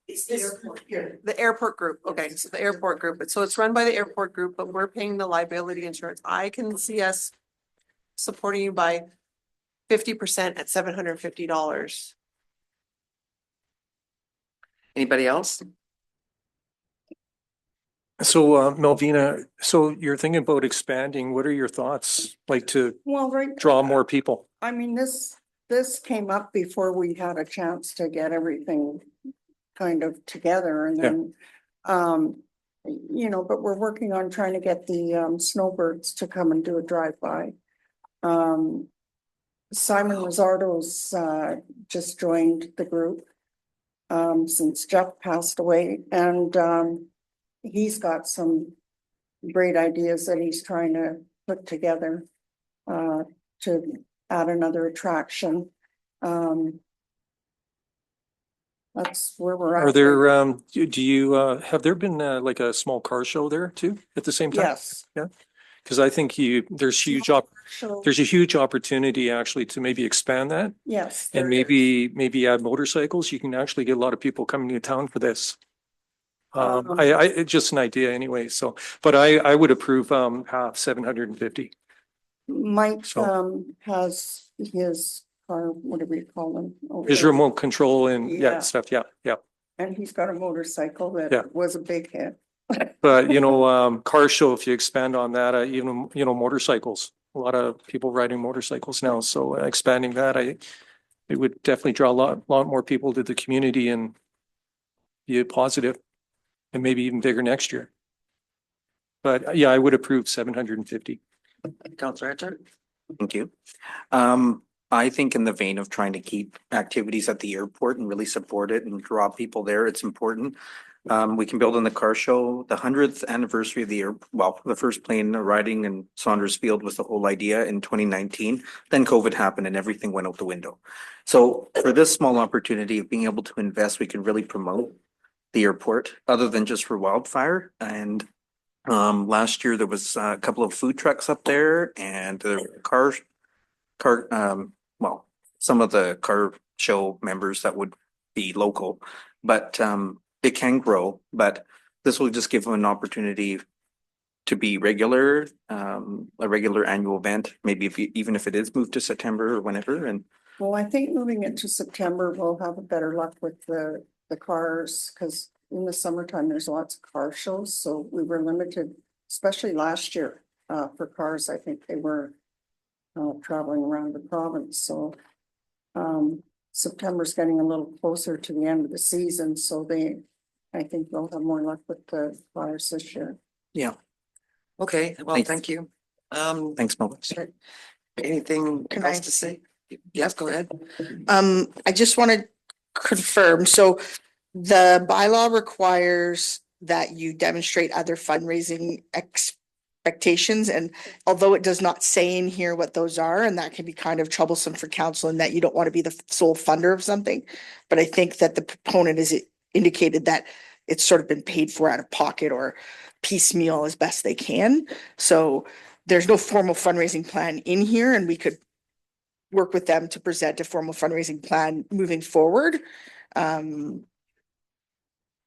It's the airport here. The airport group, okay, so the airport group, so it's run by the airport group, but we're paying the liability insurance. I can see us supporting you by 50% at $750. Anybody else? So Melvina, so you're thinking about expanding. What are your thoughts? Like to Well, right. draw more people? I mean, this came up before we had a chance to get everything kind of together and then, but we're working on trying to get the snowbirds to come and do a drive-by. Simon Rosardo's just joined the group since Jeff passed away, and he's got some great ideas that he's trying to put together to add another attraction. That's where we're at. Are there, do you, have there been like a small car show there too at the same time? Yes. Because I think there's So, there's a huge opportunity actually to maybe expand that yes. and there is. maybe add motorcycles. You can actually get a lot of people coming to town for this. It's just an idea anyway. So, but I would approve, half 750. Mike, So- has his car, whatever you call them. over His there. remote control and Yeah. stuff. Yeah. And he's got a motorcycle Yeah. that was a big hit. But car show, if you expand on that, even, motorcycles, a lot of people riding motorcycles now. So expanding that, it would definitely draw a lot more people to the community and be a positive and maybe even bigger next year. But yeah, I would approve 750. Councillor Hunter? Thank you. I think in the vein of trying to keep activities at the airport and really support it and draw people there, it's important. We can build on the car show. The 100th anniversary of the first plane arriving in Saunders Field was the whole idea in 2019. Then COVID happened and everything went out the window. So for this small opportunity of being able to invest, we can really promote the airport other than just for wildfire. And last year there was a couple of food trucks up there and there were some of the car show members that would be local, but it can grow, but this will just give them an opportunity to be regular, a regular annual event, maybe even if it is moved to September or whenever. And Well, I think moving it to September, we'll have a better luck with the cars, because in the summertime, there's lots of car shows, so we were limited, especially last year, for cars. I think they were traveling around the province, so September's getting a little closer to the end of the season, so I think they'll have more luck with the cars this year. yeah, Okay, well, Thanks. thank you. thanks, Mo. Anything Can I- else to say? Yes, go ahead. I just want to confirm, so the bylaw requires that you demonstrate other fundraising expectations, and although it does not say in here what those are, and that can be kind of troublesome for council in that you don't want to be the sole funder of something, but I think that the proponent has indicated that it's sort of been paid for out of pocket or piecemeal as best they can. So there's no formal fundraising plan in here, and we could work with them to present a formal fundraising plan moving forward.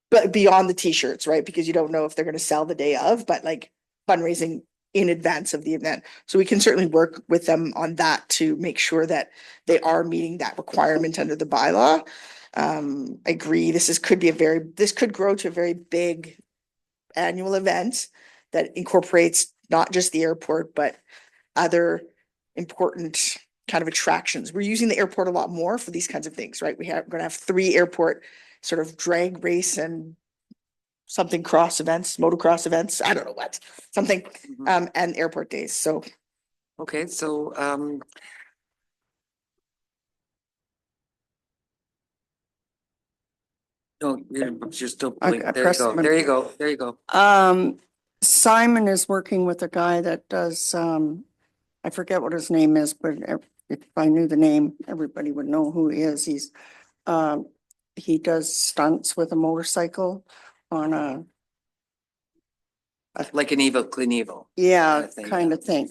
But beyond the t-shirts, right? Because you don't know if they're going to sell the day of, but like fundraising in advance of the event. So we can certainly work with them on that to make sure that they are meeting that requirement under the bylaw. I agree, this could grow to a very big annual event that incorporates not just the airport, but other important kind of attractions. We're using the airport a lot more for these kinds of things, right? We're going to have 3 airport sort of drag race and something cross events, motocross events, I don't know what, something, and airport days. So Okay, so no, you're still, I there you pressed go, my- there you go, there you go. Simon is working with a guy that does, I forget what his name is, but if I knew the name, everybody would know who he is. He does stunts with a motorcycle on a, Like an Evel Knievel. yeah, thing, kind of thing.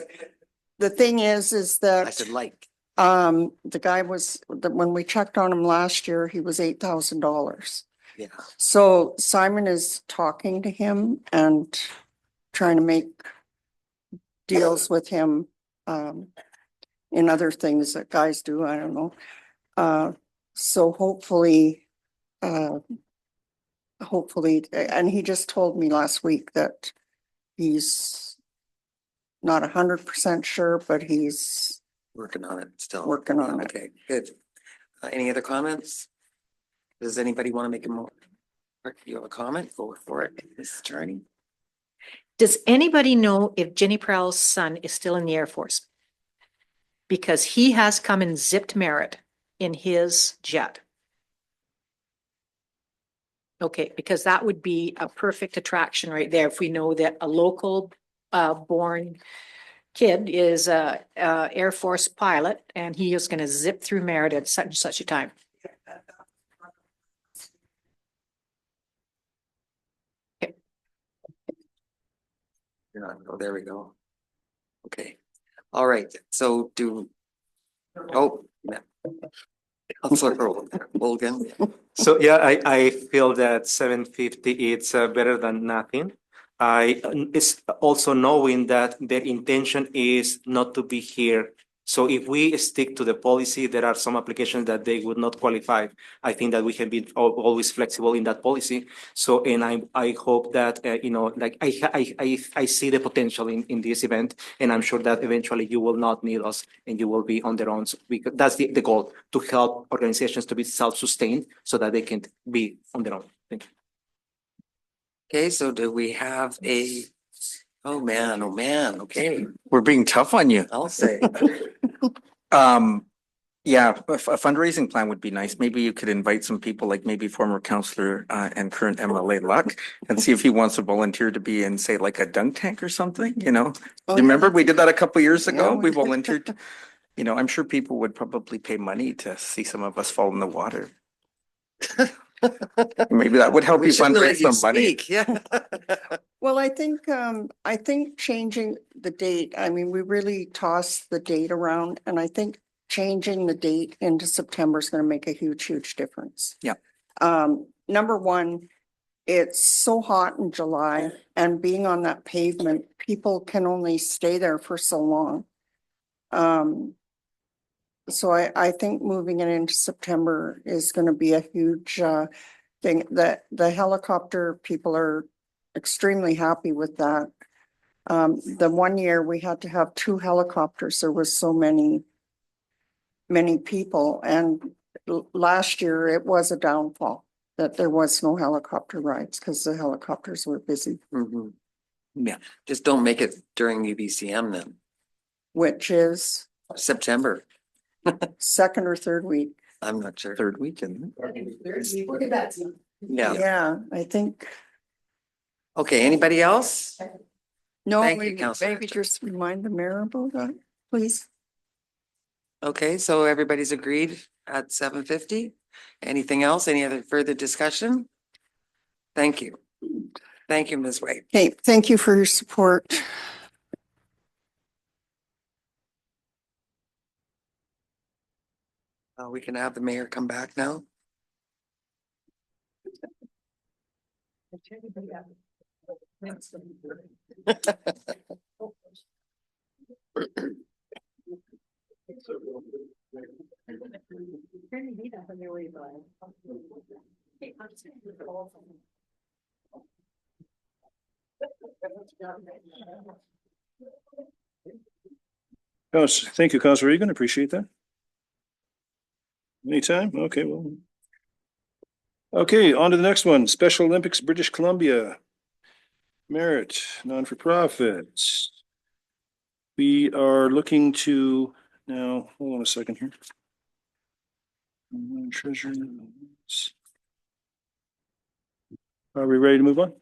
The thing is I that, said like, the guy when we checked on him last year, he was $8,000. yeah. So Simon is talking to him and trying to make deals with him in other things that guys do, I don't know. So hopefully, and he just told me last week that he's not 100% sure, but he's Working on it still. working on it. Okay, good. Any other comments? Does anybody want to make a more? You have a comment? Go for it, Mrs. Attorney. Does anybody know if Jenny Prowell's son is still in the Air Force? Because he has come and zipped Merritt in his jet. Okay, because that would be a perfect attraction right there if we know that a local born kid is a Air Force pilot and he is going to zip through Merritt at such and such a time. You're not, oh, there we go. Okay, all right, so oh. Yeah. Counselor Logan. So yeah, I feel that 750 it's better than nothing. It's also knowing that their intention is not to be here. So if we stick to the policy, there are some applications that they would not qualify. I think that we can be always flexible in that policy. So, and I hope that, like I see the potential in this event, and I'm sure that eventually you will not need us and you will be on their own. So because that's the goal, to help organizations to be self-sustained so that they can be on their own. Thank you. Okay, so do we have oh man, okay, We're being tough on you. I'll say. Yeah, a fundraising plan would be nice. Maybe you could invite some people, like maybe former counselor and current MLA Luck, and see if he wants to volunteer to be in, say, like a dunk tank or something, you know? Oh, Remember, we did that a couple years Yeah, ago? we We did. volunteered. You know, I'm sure people would probably pay money to see some of us fall in the water. Maybe that would help We you shouldn't let fundraise you some money. speak, yeah. Well, I think changing the date, I mean, we really tossed the date around, and I think changing the date into September is gonna make a huge difference. Yeah. Number one, it's so hot in July, and being on that pavement, people can only stay there for so long. So I think moving it into September is gonna be a huge thing. That the helicopter people are extremely happy with that. The one year we had to have 2 helicopters, there was so many people, and last year it was a downfall that there was no helicopter rides because the helicopters were busy, Mhm. Yeah, just don't make it during UBCM then, which is September, second or third week. I'm not sure. Third weekend. Yeah, Yeah, I think, okay, anybody else? no, Thank you, Councillor. maybe just remind the mayor about that, please. Okay, so everybody's agreed at 7:50. Anything else? Any other further discussion? Thank you. Thank you, Ms. White. Okay, thank you for your support. We can have the mayor come back now. Thank you, Councilor Regan. Appreciate that. Anytime. Okay, well. Okay, on to the next one. Special Olympics, British Columbia. Merit, non-for-profits. We are looking to, now, hold on a second here. Treasure. Are we ready to move on?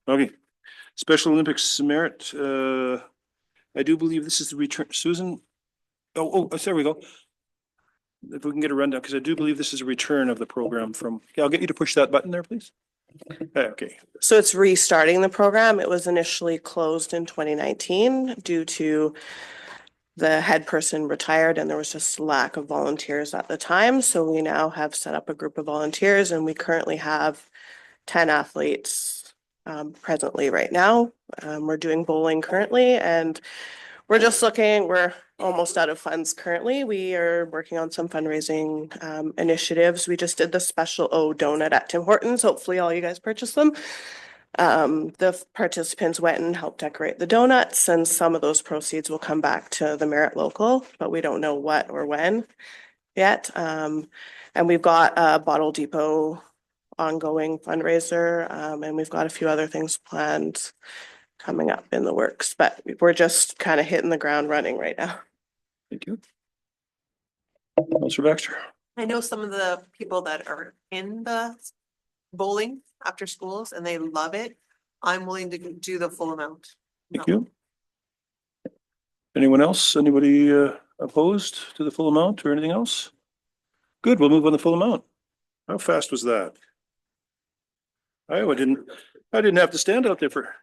Okay. Special Olympics merit, I do believe this is the return, Susan. Oh, there we go. If we can get a rundown, because I do believe this is a return of the program from, yeah, I'll get you to push that button there, please. Okay. So it's restarting the program. It was initially closed in 2019 due to the head person retired and there was just lack of volunteers at the time. So we now have set up a group of volunteers and we currently have 10 athletes presently right now. We're doing bowling currently and we're just looking, we're almost out of funds currently. We are working on some fundraising initiatives. We just did the special O donut at Tim Hortons. Hopefully all you guys purchased them. The participants went and helped decorate the donuts and some of those proceeds will come back to the Merit Local, but we don't know what or when yet. And we've got a Bottle Depot ongoing fundraiser and we've got a few other things planned coming up in the works, but we're just kind of hitting the ground running right now. Thank you. Councilor Baxter. I know some of the people that are in the bowling after schools and they love it. I'm willing to do the full amount. Thank you. Anyone else? Anybody opposed to the full amount or anything else? Good, we'll move on the full amount. How fast was that? I didn't have to stand out there for,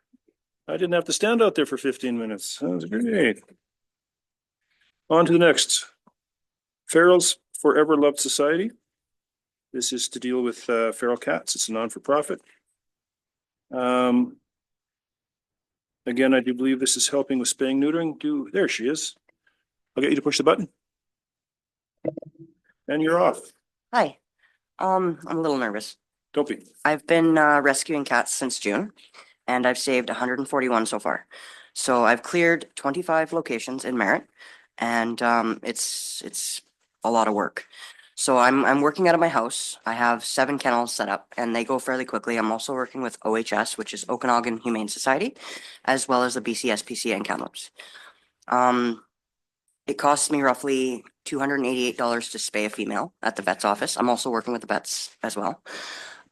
I didn't have to stand out there for 15 minutes. That was great. On to the next. Feral's Forever Loved Society. This is to deal with feral cats. It's a non-for-profit. Again, I do believe this is helping with spaying, neutering. There she is. I'll get you to push the button. And you're off. Hi, I'm a little nervous. Don't be. I've been rescuing cats since June, and I've saved 141 so far. So I've cleared 25 locations in Merritt, and it's a lot of work. So I'm working out of my house. I have 7 kennels set up, and they go fairly quickly. I'm also working with OHS, which is Okanagan Humane Society, as well as the BCSPCA in Kamloops. It costs me roughly $288 to spay a female at the vet's office. I'm also working with the vets as well.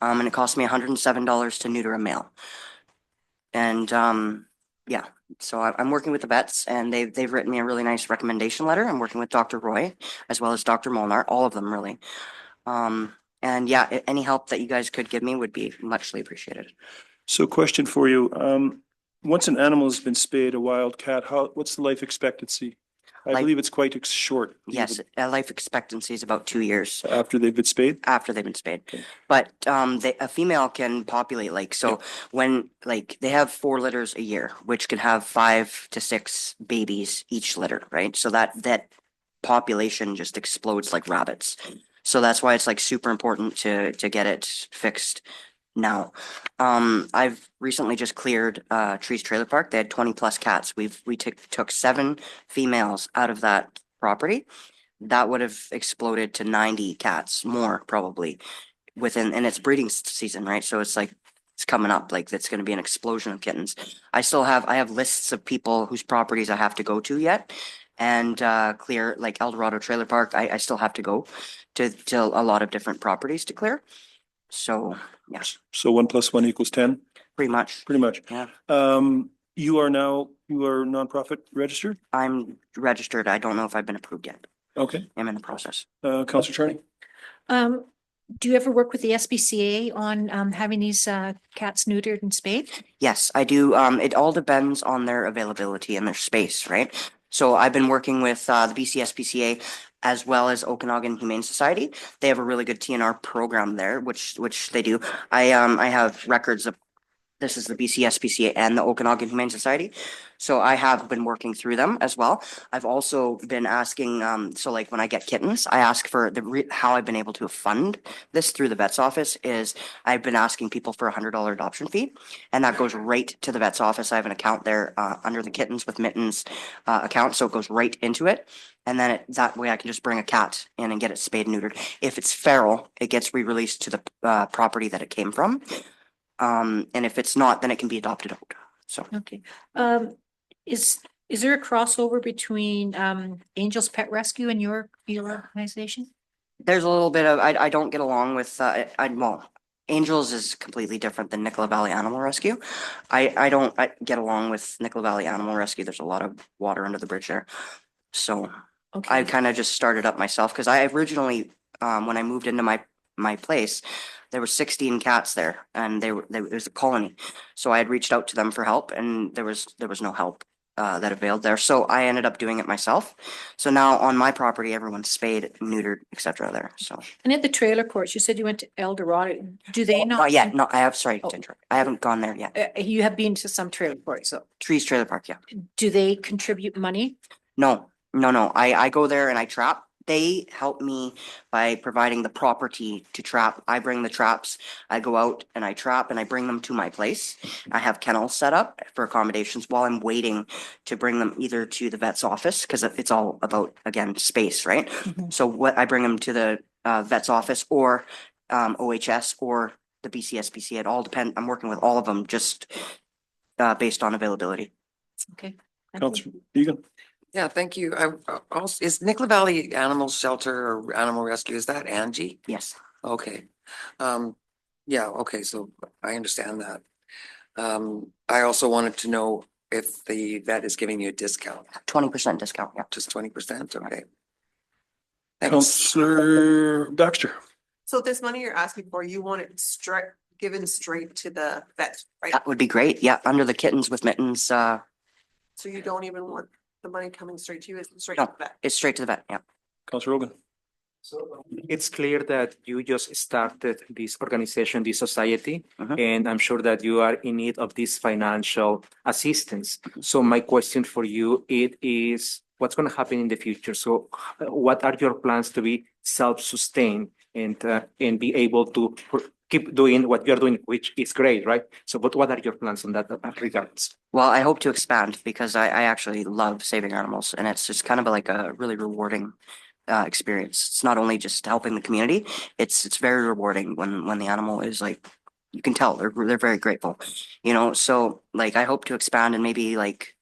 And it costs me $107 to neuter a male. And yeah, so I'm working with the vets, and they've written me a really nice recommendation letter. I'm working with Dr. Roy as well as Dr. Molnar, all of them really. And yeah, any help that you guys could give me would be muchly appreciated. So question for you. Once an animal has been spayed, a wild cat, what's the life expectancy? I believe it's quite short. Yes, life expectancy is about 2 years. After they've been spayed? After they've been spayed. But a female can populate when they have 4 litters a year, which can have 5 to 6 babies each litter, right? So that population just explodes like rabbits. So that's why it's like super important to get it fixed now. I've recently just cleared Trees Trailer Park. They had 20 plus cats. We took 7 females out of that property. That would have exploded to 90 cats more probably and it's breeding season, right? So it's like it's coming up, like it's going to be an explosion of kittens. I have lists of people whose properties I have to go to yet, and clear, like Eldorado Trailer Park. I still have to go to a lot of different properties to clear. So yeah. So 1 + 1 = 10? Pretty much. Pretty much. Yeah. You are nonprofit registered? I'm registered. I don't know if I've been approved yet. Okay. I'm in the process. Councillor Charney? Do you ever work with the SPCA on having these cats neutered and spayed? Yes, I do. It all depends on their availability and their space, right? So I've been working with the BCSPCA as well as Okanagan Humane Society. They have a really good TNR program there, which they do. I have records of this is the BCSPCA and the Okanagan Humane Society. So I have been working through them as well. I've also been asking, so like when I get kittens, I ask for how I've been able to fund this through the vet's office is I've been asking people for $100 adoption fee, and that goes right to the vet's office. I have an account there under the Kittens with Mittens account, so it goes right into it. And then that way I can just bring a cat in and get it spayed and neutered. If it's feral, it gets re-released to the property that it came from. And if it's not, then it can be adopted out. So okay. Is there a crossover between Angel's Pet Rescue and your organization? there's a little bit of I don't get along with Angels is completely different than Nicola Valley Animal Rescue. I don't get along with Nicola Valley Animal Rescue. There's a lot of water under the bridge there. So I kind of just started up myself because I originally when I moved into my place, there were 16 cats there, and there was a colony. So I had reached out to them for help, and there was no help that availed there. So I ended up doing it myself. So now on my property, everyone's spayed, neutered, etc. there. So And at the trailer courts, you said you went to El Dorado. Do they not? not yet. No, I have. Sorry, to interrupt. I haven't gone there yet. You have been to some trailer courts, so Trees Trailer Park, yeah. do they contribute money? No. I go there and I trap. They help me by providing the property to trap. I bring the traps. I go out and I trap and I bring them to my place. I have kennels set up for accommodations while I'm waiting to bring them either to the vet's office, because it's all about, again, space, right? So what I bring them to the vet's office or OHS or the BCSPC. It all depends. I'm working with all of them just based on availability. Okay. Councillor Egan. Yeah, thank you. Also, is Nicola Valley Animal Shelter or Animal Rescue, is that Angie? Yes. Okay. Yeah, okay, so I understand that. I also wanted to know if the vet is giving you a discount. 20% discount, yeah. Just 20%, okay. Thanks. Councillor Baxter. So this money you're asking for, you want it given straight to the vet, right? That would be great. Yeah, under the kittens with mittens, So you don't even want the money coming straight to you, it's straight to No. the vet. it's straight to the vet. Yeah. Councillor Rogan. So it's clear that you just started this organization, this society, and I'm sure that you are in need of this financial assistance. So my question for you, it is, what's going to happen in the future? So what are your plans to be self-sustained and be able to keep doing what you're doing, which is great, right? So but what are your plans on that regards? Well, I hope to expand because I actually love saving animals, and it's just kind of like a really rewarding experience. It's not only just helping the community; it's very rewarding when the animal is like, you can tell they're very grateful, you know. So like, I hope to expand and maybe like,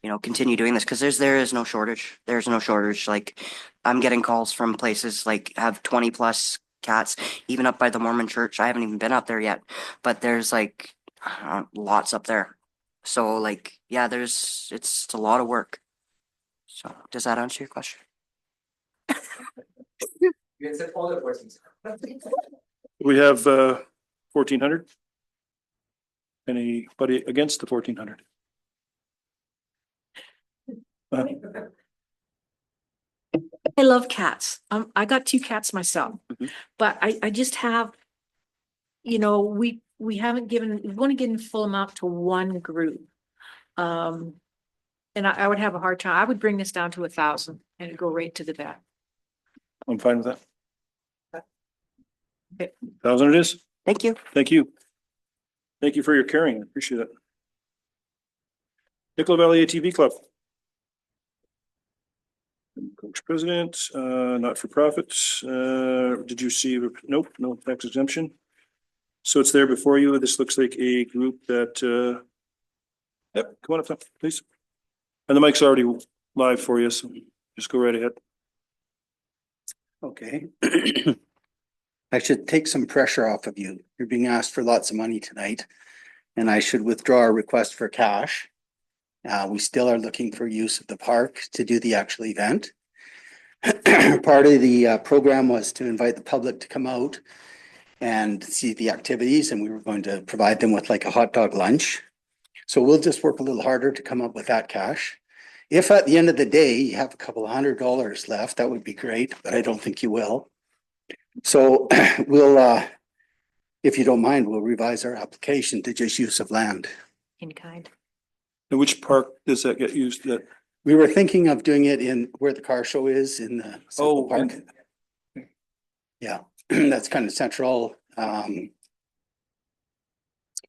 you know, continue doing this because there is no shortage. There's no shortage. Like, I'm getting calls from places like have 20 plus cats, even up by the Mormon church. I haven't even been up there yet, but there's like lots up there. So like, yeah, it's a lot of work. So does that answer your question? You answered all the questions. We have 1,400. Anybody against the 1,400? I love cats. I got 2 cats myself, but I just have, you know, we've only given full amount to one group. And I would have a hard time. I would bring this down to 1,000 and go right to the vet. I'm fine with that. Okay. 1,000 it is? Thank you. Thank you. Thank you for your caring. I appreciate it. Nicola Valley ATV Club. Coach President, not for profits. Did you see? Nope, no tax exemption. So it's there before you. This looks like a group that, yep, come on up, please. And the mic's already live for you, so just go right ahead. Okay. I should take some pressure off of you. You're being asked for lots of money tonight, and I should withdraw a request for cash. We still are looking for use of the park to do the actual event. Part of the program was to invite the public to come out and see the activities, and we were going to provide them with like a hot dog lunch. So we'll just work a little harder to come up with that cash. If at the end of the day you have a couple of $100 left, that would be great, but I don't think you will. So we'll, if you don't mind, we'll revise our application to just use of land. In kind. And which park does that get used? That We were thinking of doing it in where the car show is in the Circle Park. Yeah, that's kind of central. Find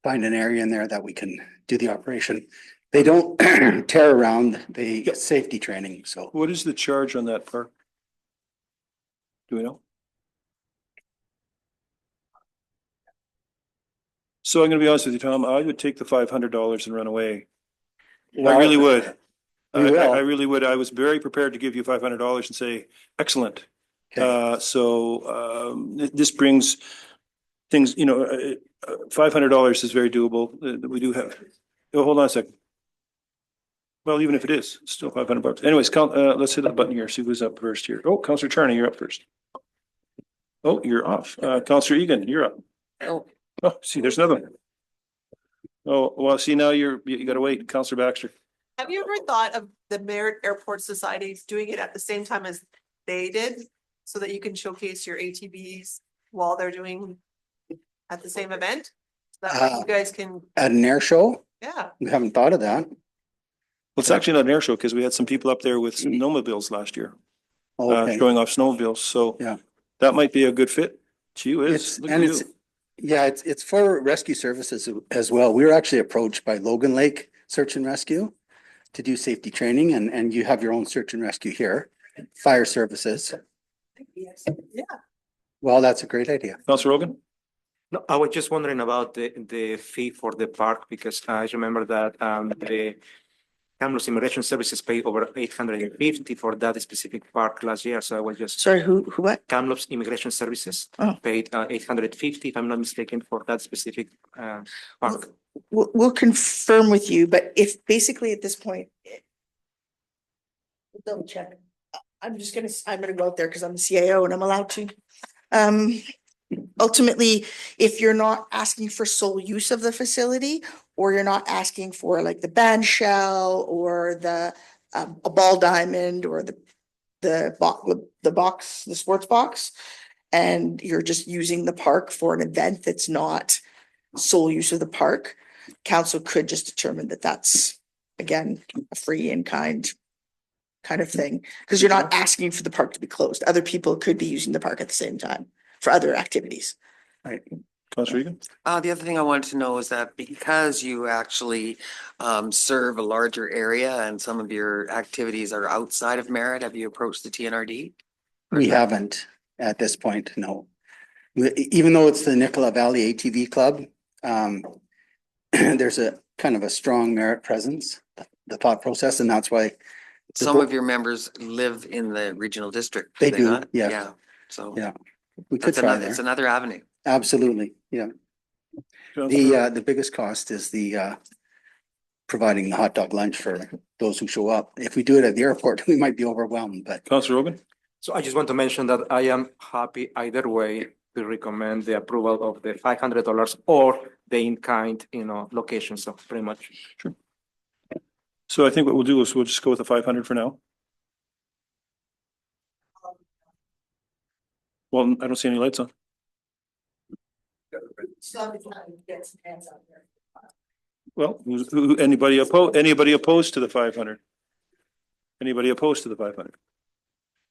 an area in there that we can do the operation. They don't tear around, they get safety training, so. what is the charge on that park? Do we know? So I'm gonna be honest with you, Tom, I would take the $500 and run away. I really would. We will. I really would. I was very prepared to give you $500 and say, excellent. This brings things, you know, $500 is very doable. We do have, oh, hold on a second. Well, even if it is, it's still $500. Anyways, let's hit that button here, see who's up first here. Oh, Councillor Charney, you're up first. Oh, you're off. Councillor Egan, you're up. Oh, see, there's another one. Oh, well, see, now you gotta wait. Councillor Baxter. Have you ever thought of the Merritt Airport Society doing it at the same time as they did? So that you can showcase your ATVs while they're doing at the same event? That way you guys can, At an air show? yeah. We haven't thought of that. Well, it's actually not an air show because we had some people up there with snowmobiles last year. Okay. Showing off snowmobiles, so Yeah. that might be a good fit. Gee whiz, It's, look and at it's, you. yeah, it's for rescue services as well. We were actually approached by Logan Lake Search and Rescue to do safety training, and you have your own search and rescue here, fire services. Yeah. Well, that's a great idea. Councillor Rogan? No, I was just wondering about the fee for the park because I remember that the Kamloops Immigration Services paid over $850 for that specific park last year. So I was just Sorry, who what? Kamloops Immigration Services paid $850, if I'm not mistaken, for that specific park. We'll confirm with you, but if basically at this point. Double check. I'm gonna go out there because I'm the CAO and I'm allowed to. ultimately, if you're not asking for sole use of the facility, or you're not asking for like the band shell or the a ball diamond or the sports box, and you're just using the park for an event that's not sole use of the park, council could just determine that that's, again, a free in kind of thing, because you're not asking for the park to be closed. Other people could be using the park at the same time for other activities. Right. Councillor Egan? The other thing I wanted to know is that because you actually serve a larger area and some of your activities are outside of Merritt, have you approached the TNRD? We haven't at this point, no. Even though it's the Nicola Valley ATV Club, there's a kind of a strong Merritt presence, the thought process, and that's why. Some of your members live in the regional district. They do, not? yeah. Yeah, so. Yeah. We could That's try another, it's there. another avenue. Absolutely, yeah. The biggest cost is the providing the hot dog lunch for those who show up. If we do it at the airport, we might be overwhelmed, but. Councillor Rogan? So I just want to mention that I am happy either way to recommend the approval of the $500 or the in-kind, location. So pretty much. Sure. So I think what we'll do is we'll just go with the 500 for now. Well, I don't see any lights on. Well, anybody opposed to the 500? Anybody opposed to the 500?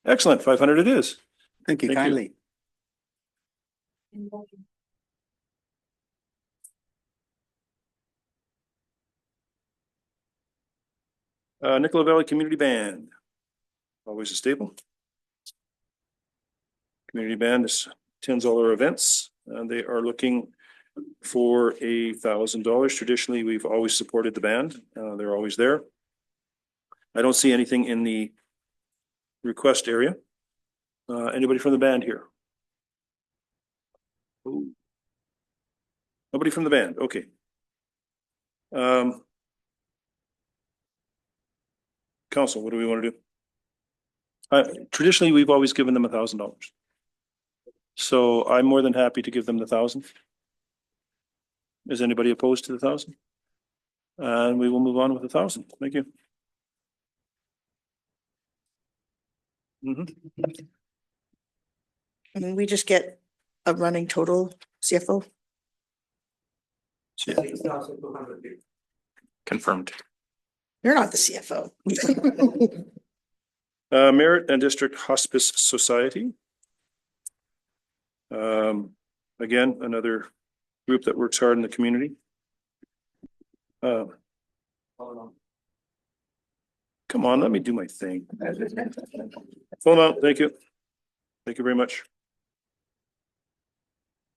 Excellent, 500 it is. Thank you Thank you. kindly. Nicola Valley Community Band. Always a staple. Community Band is attends all our events. They are looking for $1,000. Traditionally, we've always supported the band. They're always there. I don't see anything in the request area. Anybody from the band here? Ooh. Nobody from the band, okay. Council, what do we want to do? Traditionally, we've always given them $1,000. So I'm more than happy to give them the 1,000. Is anybody opposed to the 1,000? And we will move on with 1,000. Thank you. And we just get a running total, CFO? Confirmed. You're not the CFO. Merritt and District Hospice Society. Again, another group that works hard in the community. Come on, let me do my thing. Hold on, thank you. Thank you very much.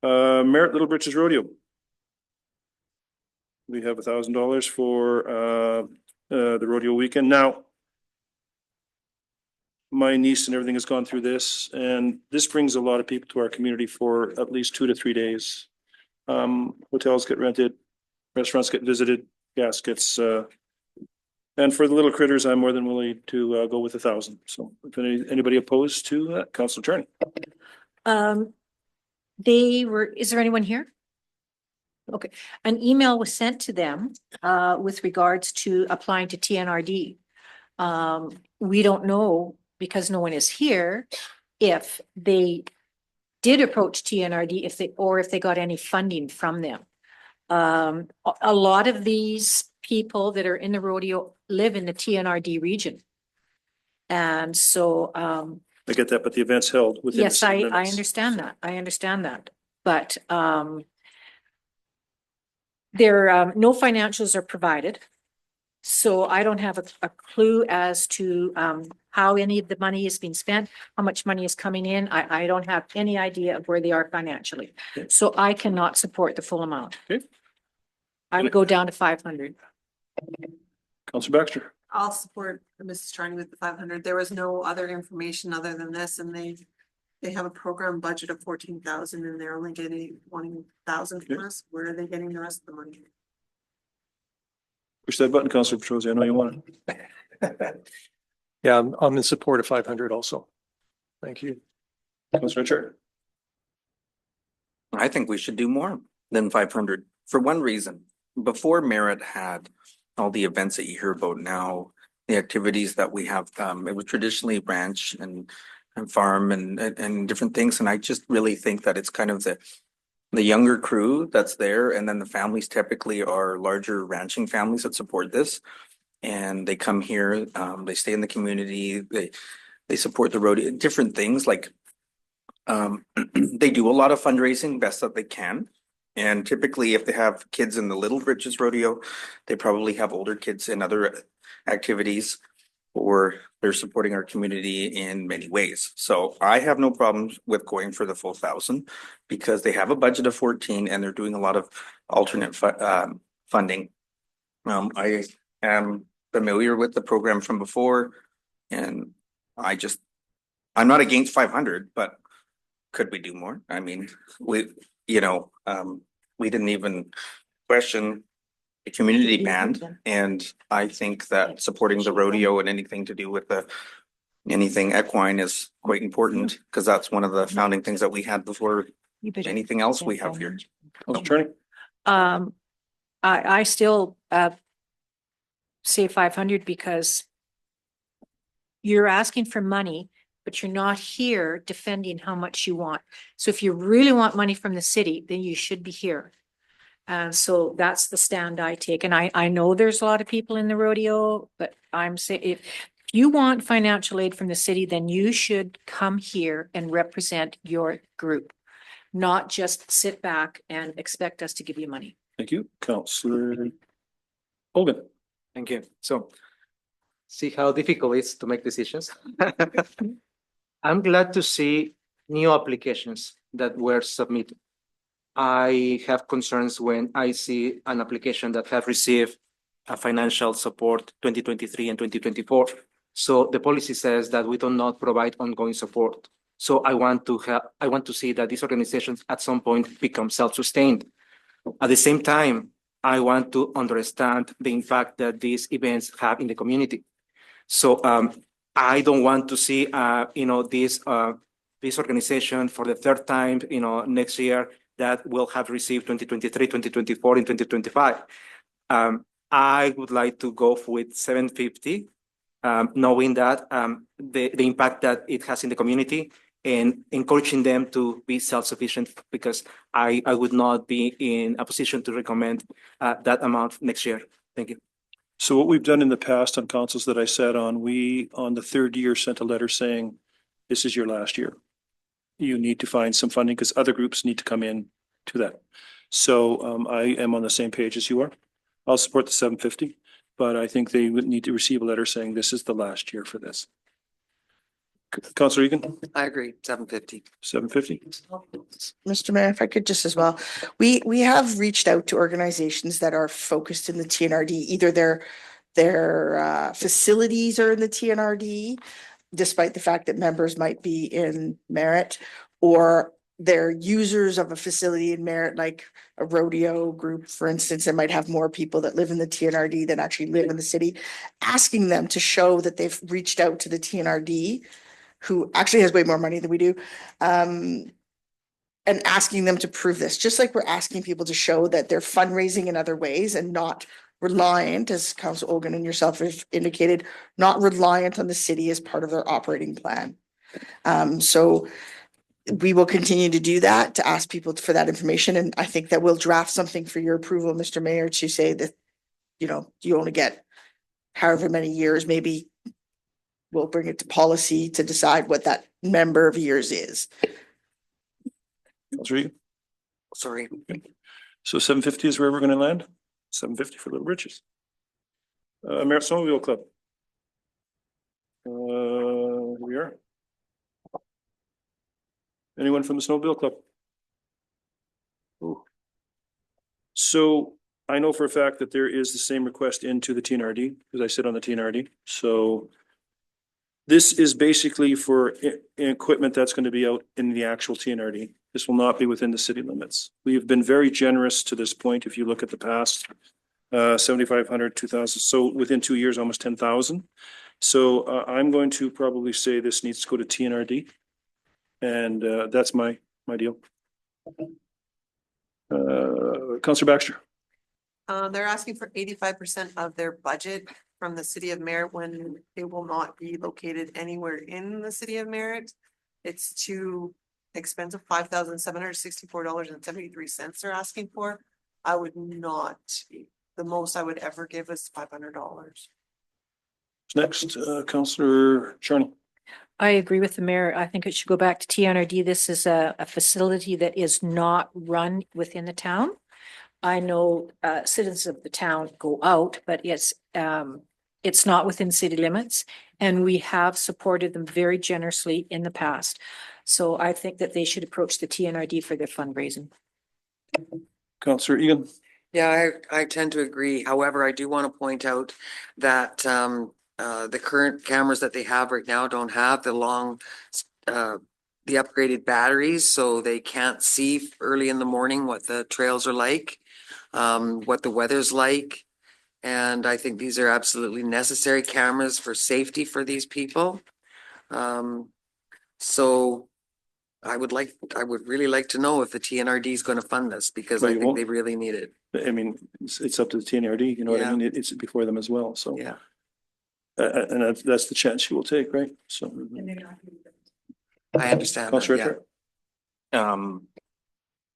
Merritt Little Britches Rodeo. We have $1,000 for the rodeo weekend. Now, my niece and everything has gone through this, and this brings a lot of people to our community for at least 2 to 3 days. Hotels get rented, restaurants get visited, gas gets, and for the little critters, I'm more than willing to go with 1,000. So if anybody opposed to that, Council Attorney. Is there anyone here? Okay, an email was sent to them with regards to applying to TNRD. We don't know, because no one is here, if they did approach TNRD, if they got any funding from them. A lot of these people that are in the rodeo live in the TNRD region. And so I get that, but the event's held within. yes, I understand that. I understand that. But there no financials are provided. So I don't have a clue as to how any of the money is being spent, how much money is coming in. I don't have any idea of where they are financially. Okay. So I cannot support the full amount. Okay. I would go down to 500. Councilor Baxter. I'll support Mrs. Charney with the 500. There was no other information other than this, and they have a program budget of 14,000 and they're only getting 1,000 from us. Where are they getting the rest of the money? Push that button, Councilor Petrosi. I know you want it. Yeah, I'm in support of 500 also. Thank you. Councilor Richard. I think we should do more than 500 for one reason. Before Merit had all the events that you hear about now, the activities that we have, it was traditionally ranch and farm and different things. And I just really think that it's kind of the younger crew that's there. And then the families typically are larger ranching families that support this. And they come here, they stay in the community, they support the rodeo, different things like they do a lot of fundraising best that they can. And typically, if they have kids in the Little Britches Rodeo, they probably have older kids in other activities, or they're supporting our community in many ways. So I have no problems with going for the full 1,000 because they have a budget of 14 and they're doing a lot of alternate funding. I am familiar with the program from before, and I'm not against 500, but could we do more? I mean, we didn't even question the community band. And I think that supporting the rodeo and anything to do with anything equine is quite important because that's one of the founding things that we had before anything else we have here. Attorney? I still say 500 because you're asking for money, but you're not here defending how much you want. So if you really want money from the city, then you should be here. And so that's the stand I take. And I know there's a lot of people in the rodeo, but I'm saying if you want financial aid from the city, then you should come here and represent your group, not just sit back and expect us to give you money. Thank you. Councillor Hogan. Thank you. So see how difficult it is to make decisions. I'm glad to see new applications that were submitted. I have concerns when I see an application that have received a financial support 2023 and 2024. So the policy says that we do not provide ongoing support. So I want to see that these organizations at some point become self-sustained. At the same time, I want to understand the impact that these events have in the community. So I don't want to see this organization for the third time next year that will have received 2023, 2024, and 2025. I would like to go with 750, knowing that the impact that it has in the community and encouraging them to be self-sufficient, because I would not be in a position to recommend that amount next year. Thank you. So what we've done in the past on councils that I sat on, we on the third year sent a letter saying, this is your last year. You need to find some funding because other groups need to come in to that. So I am on the same page as you are. I'll support the 750, but I think they would need to receive a letter saying this is the last year for this. Councillor Egan? I agree, 750. 750? Mr. Mayor, if I could just as well, we have reached out to organizations that are focused in the TNRD, either their facilities are in the TNRD, despite the fact that members might be in Merit, or they're users of a facility in Merit, like a rodeo group, for instance, that might have more people that live in the TNRD than actually live in the city, asking them to show that they've reached out to the TNRD, who actually has way more money than we do, and asking them to prove this, just like we're asking people to show that they're fundraising in other ways and not reliant, as Council Ogan and yourself have indicated, not reliant on the city as part of their operating plan. So we will continue to do that, to ask people for that information. And I think that we'll draft something for your approval, Mr. Mayor, to say that, you only get however many years, maybe we'll bring it to policy to decide what that number of years is. Councillor Egan? Sorry. So 750 is where we're going to land? 750 for Little Britches. Merit Snowmobile Club. Here we are. Anyone from the Snowmobile Club? Ooh. So I know for a fact that there is the same request into the TNRD, because I sit on the TNRD. So this is basically for equipment that's going to be out in the actual TNRD. This will not be within the city limits. We have been very generous to this point. If you look at the past, 7,500, 2,000. So within 2 years, almost 10,000. So I'm going to probably say this needs to go to TNRD. And that's my deal. Counselor Baxter. They're asking for 85% of their budget from the city of Merritt when it will not be located anywhere in the city of Merritt. It's too expensive, $5,764.73 they're asking for. I would not, the most I would ever give is $500. Next, Counselor Charney. I agree with the mayor. I think it should go back to TNRD. This is a facility that is not run within the town. I know citizens of the town go out, but it's not within city limits. And we have supported them very generously in the past. So I think that they should approach the TNRD for their fundraising. Counselor Egan. Yeah, I tend to agree. However, I do want to point out that the current cameras that they have right now don't have the the upgraded batteries, so they can't see early in the morning what the trails are like, what the weather's like. And I think these are absolutely necessary cameras for safety for these people. So I would really like to know if the TNRD is going to fund this, because Well, I you think won't. they really need it. I mean, it's up to the TNRD, you know what I Yeah. mean? It's before them as well, so. Yeah. And that's the chance you will take, right? So. I understand that, Counselor yeah. Ritter.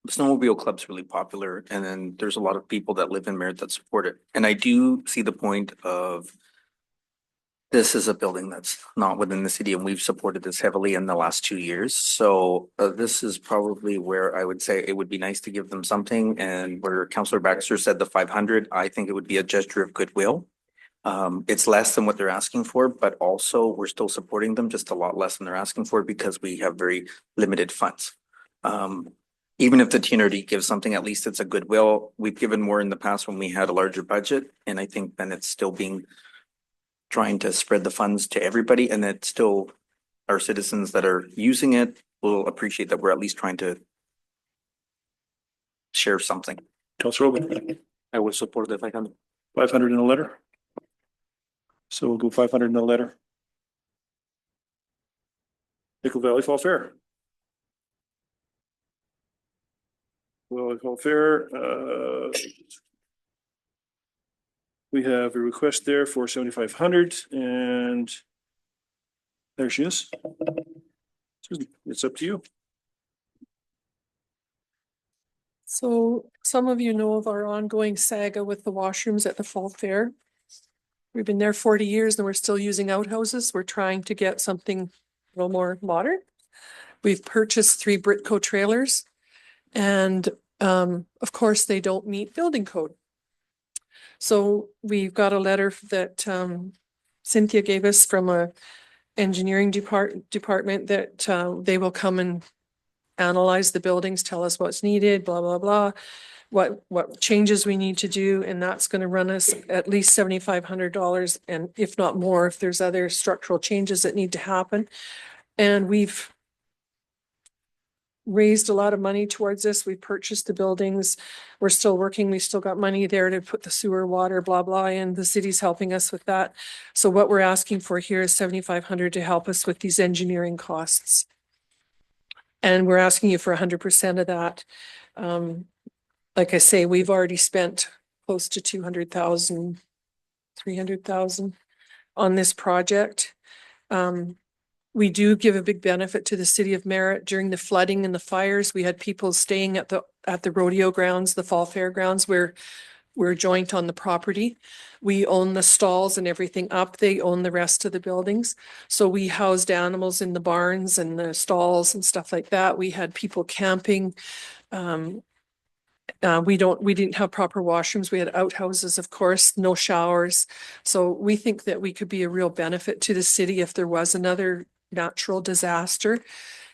The snowmobile club's really popular, and then there's a lot of people that live in Merritt that support it. And I do see the point of this is a building that's not within the city, and we've supported this heavily in the last 2 years. So this is probably where I would say it would be nice to give them something. And where Councillor Baxter said the 500, I think it would be a gesture of goodwill. It's less than what they're asking for, but also we're still supporting them just a lot less than they're asking for because we have very limited funds. Even if the TNRD gives something, at least it's a goodwill. We've given more in the past when we had a larger budget, and I think then it's still trying to spread the funds to everybody, and that still our citizens that are using it will appreciate that we're at least trying to share something. Counselor Hogan. I will support the 500. 500 in a letter. So we'll go 500 in a letter. Nickel Valley Fall Fair. Well, Fall Fair, we have a request there for 7,500 and there she is. Susan, it's up to you. So some of you know of our ongoing saga with the washrooms at the Fall Fair. We've been there 40 years and we're still using outhouses. We're trying to get something a little more modern. We've purchased 3 Britco trailers and of course they don't meet building code. So we've got a letter that Cynthia gave us from a engineering department that they will come and analyze the buildings, tell us what's needed, blah, blah, blah, what changes we need to do. And that's going to run us at least $7,500. And if not more, if there's other structural changes that need to happen. And we've raised a lot of money towards this. We purchased the buildings. We're still working. We still got money there to put the sewer, water, blah, blah, and the city's helping us with that. So what we're asking for here is $7,500 to help us with these engineering costs. And we're asking you for 100% of that. Like I say, we've already spent close to 200,000, 300,000 on this project. We do give a big benefit to the city of Merritt. During the flooding and the fires, we had people staying at the rodeo grounds, the fall fairgrounds, where we're joint on the property. We own the stalls and everything up. They own the rest of the buildings. So we housed animals in the barns and the stalls and stuff like that. We had people camping. We didn't have proper washrooms. We had outhouses, of course, no showers. So we think that we could be a real benefit to the city if there was another natural disaster.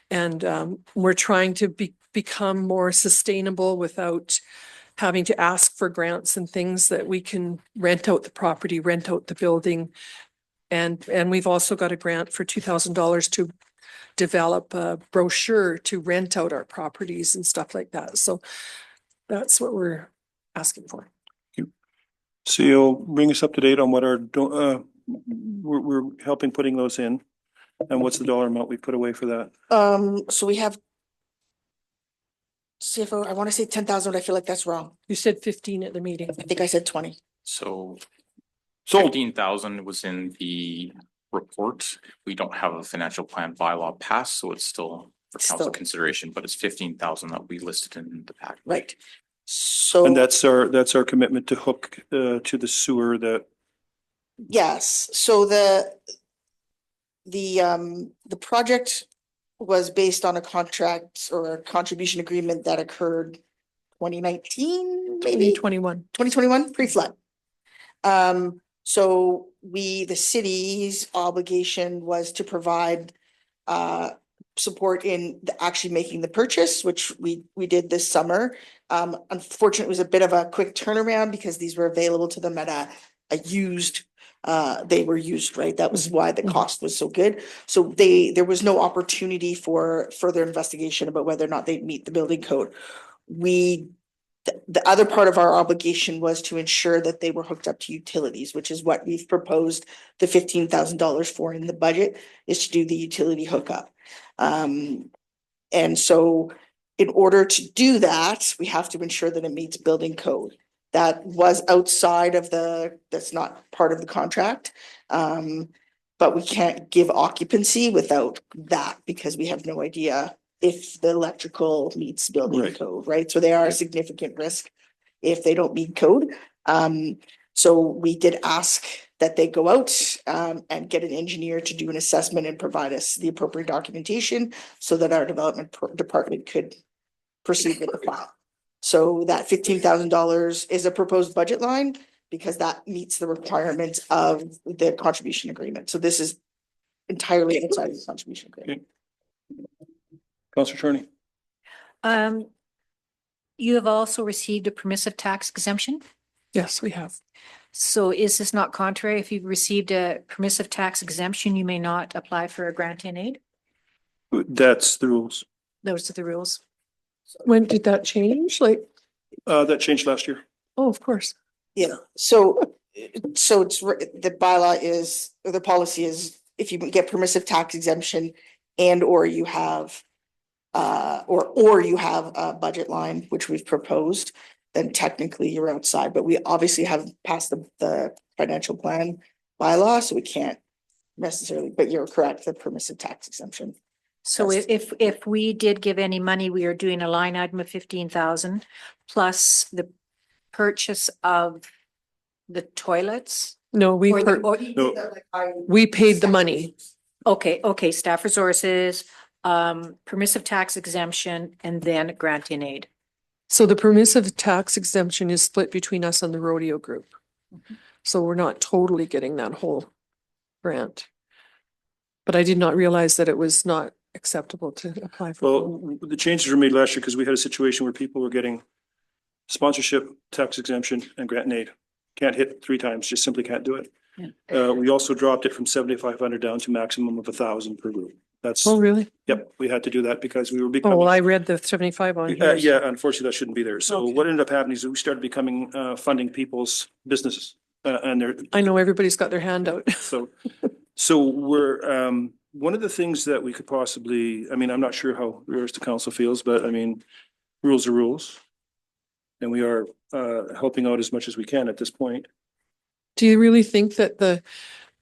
And we're trying to become more sustainable without having to ask for grants and things, that we can rent out the property, rent out the building. And we've also got a grant for $2,000 to develop a brochure to rent out our properties and stuff like that. So that's what we're asking for. So you'll bring us up to date on what we're helping putting those in. And what's the dollar amount we put away for that? So we have CFO, I want to say 10,000, I feel like that's wrong. You said 15 at the meeting. I think I said 20. So So 15,000 was in the report. We don't have a financial plan bylaw passed, so it's still for council Still. consideration, but it's 15,000 that we listed in the pack. Right. So. and that's our commitment to hook to the sewer that Yes, so the project was based on a contract or a contribution agreement that occurred 2019, maybe 2021. 2021, pre-flood. So the city's obligation was to provide support in actually making the purchase, which we did this summer. Unfortunately, it was a bit of a quick turnaround because these were available to them at a used, they were used, right? That was why the cost was so good. So there was no opportunity for further investigation about whether or not they'd meet the building code. The other part of our obligation was to ensure that they were hooked up to utilities, which is what we've proposed the $15,000 for in the budget, is to do the utility hookup. And so in order to do that, we have to ensure that it meets building code. That was outside of that's not part of the contract. But we can't give occupancy without that because we have no idea if the electrical meets building Right. code, right? So they are a significant risk if they don't meet code. So we did ask that they go out and get an engineer to do an assessment and provide us the appropriate documentation so that our development department could proceed with the file. So that $15,000 is a proposed budget line because that meets the requirements of the contribution agreement. So this is entirely outside of the contribution agreement. Councillor Charney. You have also received a permissive tax exemption. Yes, we have. So is this not contrary? If you've received a permissive tax exemption, you may not apply for a grant in aid? That's the rules. Those are the rules. When did that change? Like, That changed last year. oh, of course. Yeah, so it's the bylaw is, or the policy is, if you get permissive tax exemption and or you have or you have a budget line, which we've proposed, then technically you're outside, but we obviously haven't passed the financial plan bylaw, so we can't necessarily, but you're correct, the permissive tax exemption. So Yes. if we did give any money, we are doing a line item of 15,000 plus the purchase of the toilets. No, we paid the money. Okay, staff resources, permissive tax exemption, and then grant in aid. So the permissive tax exemption is split between us and the rodeo group. So we're not totally getting that whole grant. But I did not realize that it was not acceptable to apply for. Well, the changes were made last year because we had a situation where people were getting sponsorship, tax exemption, and grant and aid. Can't hit 3 times, just simply can't do it. We also dropped it from 7,500 down to maximum of 1,000 per group. That's, Oh, really? yep, we had to do that because we were Oh, becoming. well, I read the 75 on here. Yeah, unfortunately, that shouldn't be there. So Okay. what ended up happening is we started becoming funding people's businesses and their. I know everybody's got their hand out. So we're one of the things that we could possibly, I mean, I'm not sure how the rest of council feels, but I mean, rules are rules. And we are helping out as much as we can at this point. Do you really think that the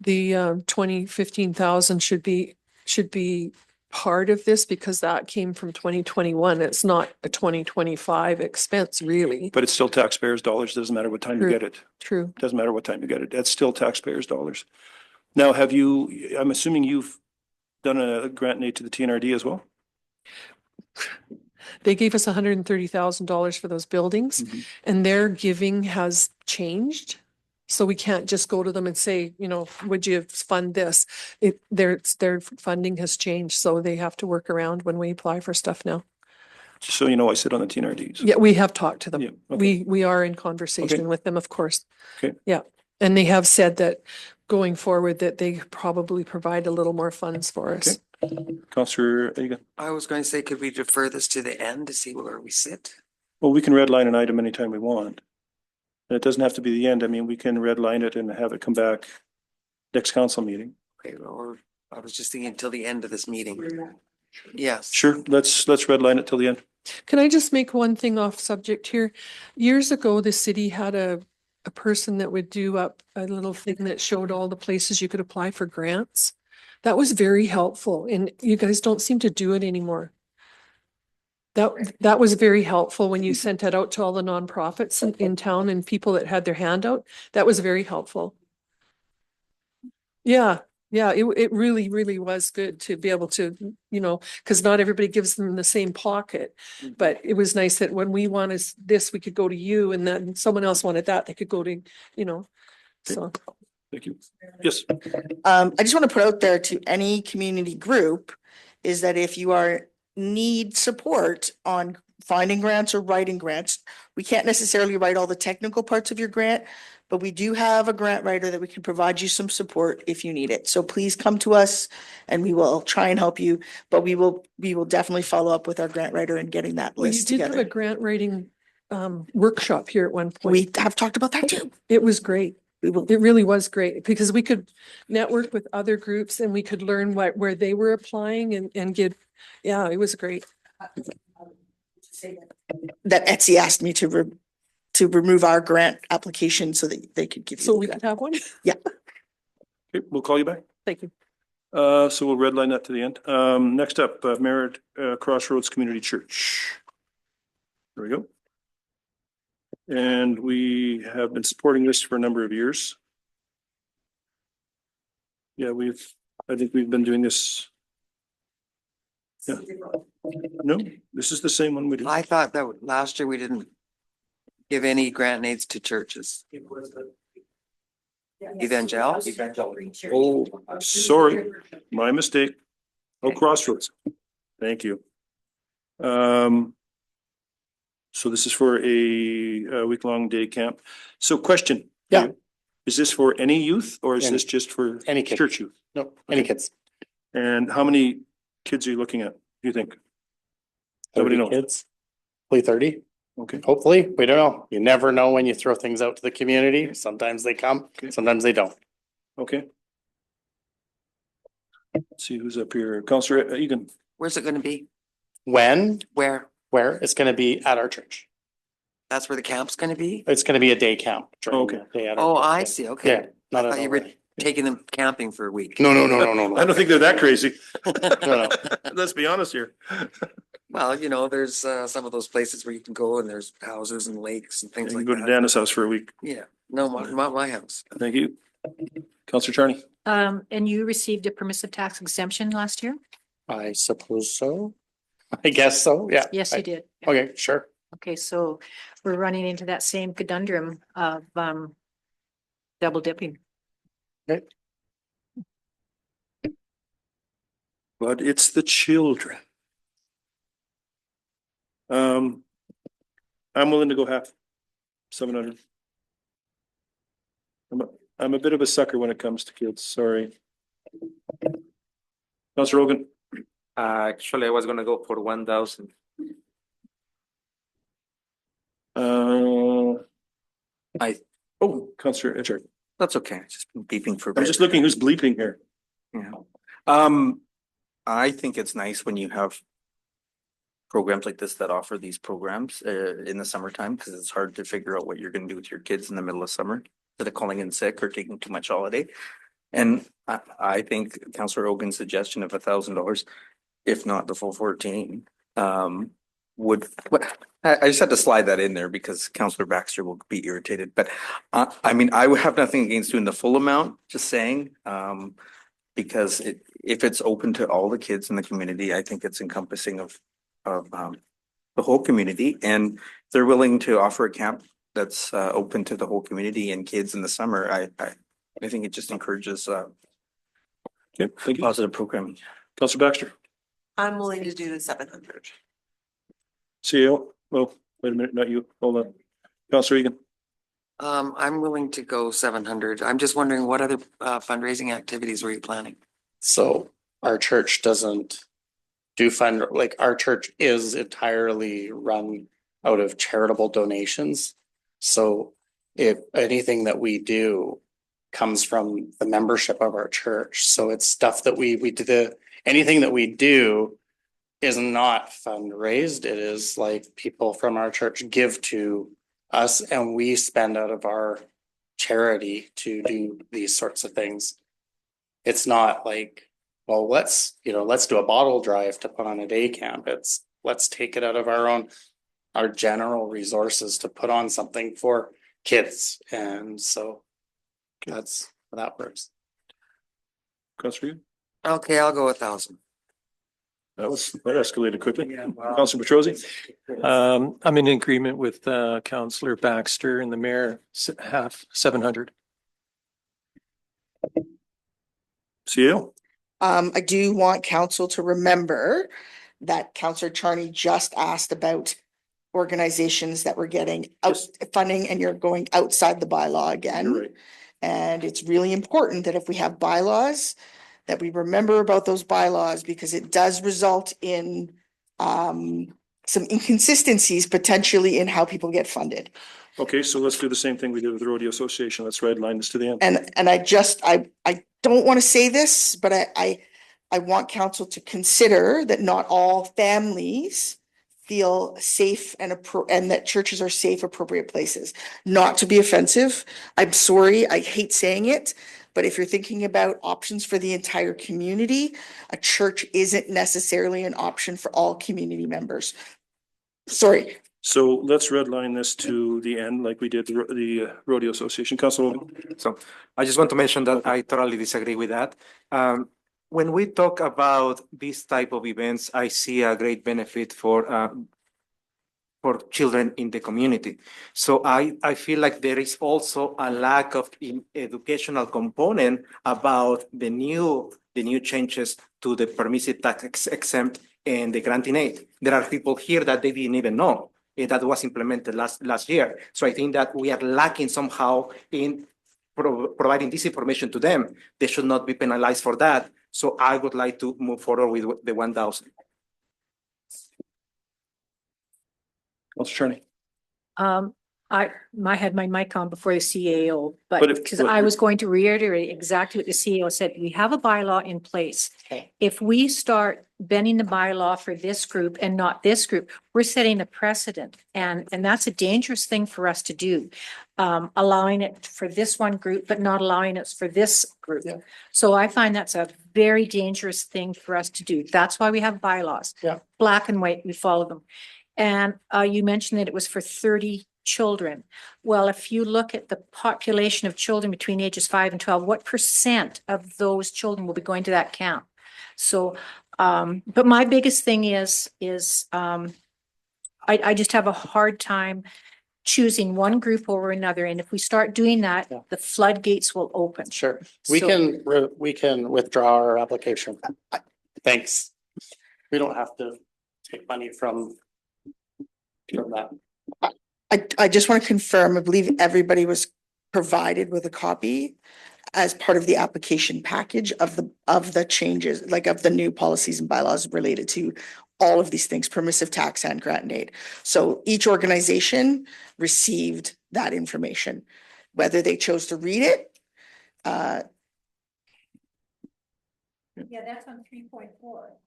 15,000 should be part of this because that came from 2021? It's not a 2025 expense, really. But it's still taxpayers' dollars. Doesn't matter what time you True. get it. True. Doesn't matter what time you get it. That's still taxpayers' dollars. Now, I'm assuming you've done a grant and aid to the TNRD as well? They gave us $130,000 for those buildings and their giving has changed. So we can't just go to them and say, would you fund this? Their funding has changed, so they have to work around when we apply for stuff now. Just so you know, I sit on the TNRDs. Yeah, we have talked to them. Yeah, okay. We are in conversation with them, of course. Okay. Yeah, and they have said that going forward that they probably provide a little more funds for us. Councillor Egan. I was going to say, could we defer this to the end to see where we sit? Well, we can redline an item anytime we want. And it doesn't have to be the end. I mean, we can redline it and have it come back next council meeting. Okay, or I was just thinking until the end of this meeting. Yes. Sure, let's redline it till the end. Can I just make one thing off subject here? Years ago, the city had a person that would do up a little thing that showed all the places you could apply for grants. That was very helpful, and you guys don't seem to do it anymore. That was very helpful when you sent that out to all the nonprofits in town and people that had their hand out. That was very helpful. Yeah, it really, really was good to be able to, because not everybody gives them the same pocket. But it was nice that when we wanted this, we could go to you, and then someone else wanted that, they could go to, so. Thank you. Yes. I just want to put out there to any community group is that if you need support on finding grants or writing grants, we can't necessarily write all the technical parts of your grant, but we do have a grant writer that we can provide you some support if you need it. So please come to us and we will try and help you, but we will definitely follow up with our grant writer and getting that Well, you list did have a together. grant writing workshop here at one point. We have talked about that too. It was great. It really was great because we could network with other groups and we could learn where they were applying and get, yeah, it was great. That Etsy asked me to remove our grant application so that they could give you. So the we grant. could have one? Yeah. Okay, we'll call you back. Thank you. So we'll redline that to the end. Next up, Merritt Crossroads Community Church. There we go. And we have been supporting this for a number of years. Yeah, I think we've been doing this. Yeah. No, this is the same one we did. I thought that last year we didn't give any grant aids to churches. Evangel? Oh, sorry, my mistake. Oh, Crossroads. Thank you. So this is for a week-long day camp. So question. Yeah. Is this for any youth or is Any- this just for Any kid. church youth? No, any kids. And how many kids are you looking at, do you think? Nobody 30 knows. kids. Hopefully 30. Okay. Hopefully, we don't know. You never know when you throw things out to the community. Sometimes they come, sometimes they don't. Okay. Let's see who's up here. Counselor Egan. Where's it gonna be? When, Where? where, it's gonna be at our church. That's where the camp's gonna be? It's gonna be a day camp. during Okay. the day at our Oh, church. I Yeah. see, okay. Yeah, not I at thought you all. were taking them camping for a week. No. I don't think they're that crazy. No. Let's be honest here. Well, there's some of those places where you can go and there's houses and lakes and You things can like go to that. Dana's house for a week. Yeah, no, not my house. Thank you. Counselor Charney. And you received a permissive tax exemption last year? I suppose so. I guess so, yeah. Yes, you did. Okay, sure. Okay, so we're running into that same conundrum of double dipping. But it's the children. I'm willing to go half, 700. I'm a bit of a sucker when it comes to kids, sorry. Counselor Rogan. Actually, I was gonna go for 1,000. Counselor Etchard. That's okay. It's just been beeping for a I'm bit. just looking who's bleeping here. Yeah. I think it's nice when you have programs like this that offer these programs in the summertime, because it's hard to figure out what you're gonna do with your kids in the middle of summer, instead of calling in sick or taking too much holiday. And I think Councillor Ogan's suggestion of $1,000, if not the full 14, I just had to slide that in there because Councillor Baxter will be irritated. But I mean, I would have nothing against doing the full amount, just saying, because if it's open to all the kids in the community, I think it's encompassing of the whole community. And if they're willing to offer a camp that's open to the whole community and kids in the summer, I think it just encourages Okay, thank you. positive programming. Counselor Baxter. I'm willing to do the 700. CEO. Oh, wait a minute, not you. Hold on. Counselor Egan. I'm willing to go 700. I'm just wondering what other fundraising activities were you planning? So our church doesn't do our church is entirely run out of charitable donations. So if anything that we do comes from the membership of our church, so it's stuff that we do anything that we do is not fundraised. It is like people from our church give to us and we spend out of our charity to do these sorts of things. It's not like, well, let's do a bottle drive to put on a day camp. It's let's take it out of our general resources to put on something for kids. And so that's how that works. Councillor, Yu? Okay, I'll go 1,000. That escalated quickly. Councillor Petrosi? I'm in agreement with Councillor Baxter and the mayor, half, 700. CAO? I do want council to remember that Councillor Charney just asked about organizations that were getting out funding and you're going outside the bylaw again. You're right. And it's really important that if we have bylaws, that we remember about those bylaws because it does result in some inconsistencies potentially in how people get funded. Okay, so let's do the same thing we did with the Rodeo Association. Let's redline this to the end. And I don't want to say this, but I want council to consider that not all families feel safe and that churches are safe, appropriate places. Not to be offensive. I'm sorry, I hate saying it, but if you're thinking about options for the entire community, a church isn't necessarily an option for all community members. Sorry. So let's redline this to the end like we did the Rodeo Association. Councilor Hogan? So I just want to mention that I totally disagree with that. When we talk about these type of events, I see a great benefit for children in the community. So I feel like there is also a lack of educational component about the new changes to the permissive tax exempt and the granting aid. There are people here that they didn't even know that was implemented last year. So I think that we are lacking somehow in providing this information to them. They should not be penalized for that. So I would like to move forward with the 1,000. Councilor Charney? I had my mic on before the CAO, But but if- because I was going to reiterate exactly what the CAO said. We have a bylaw in place. Okay. If we start bending the bylaw for this group and not this group, we're setting a precedent. And that's a dangerous thing for us to do. Allowing it for this one group, but not allowing it for this group. Yeah. So I find that's a very dangerous thing for us to do. That's why we have bylaws. Yeah. Black and white, we follow them. And you mentioned that it was for 30 children. Well, if you look at the population of children between ages 5 and 12, what % of those children will be going to that camp? So, but my biggest thing is I just have a hard time choosing one group over another. And if we start doing that, Yeah. the floodgates will open. Sure, So- we can withdraw our application. Thanks. We don't have to take money from that. I just want to confirm, I believe everybody was provided with a copy as part of the application package of the changes, like of the new policies and bylaws related to all of these things, permissive tax and grant and aid. So each organization received that information, whether they chose to read it. Yeah, that's on 3.4.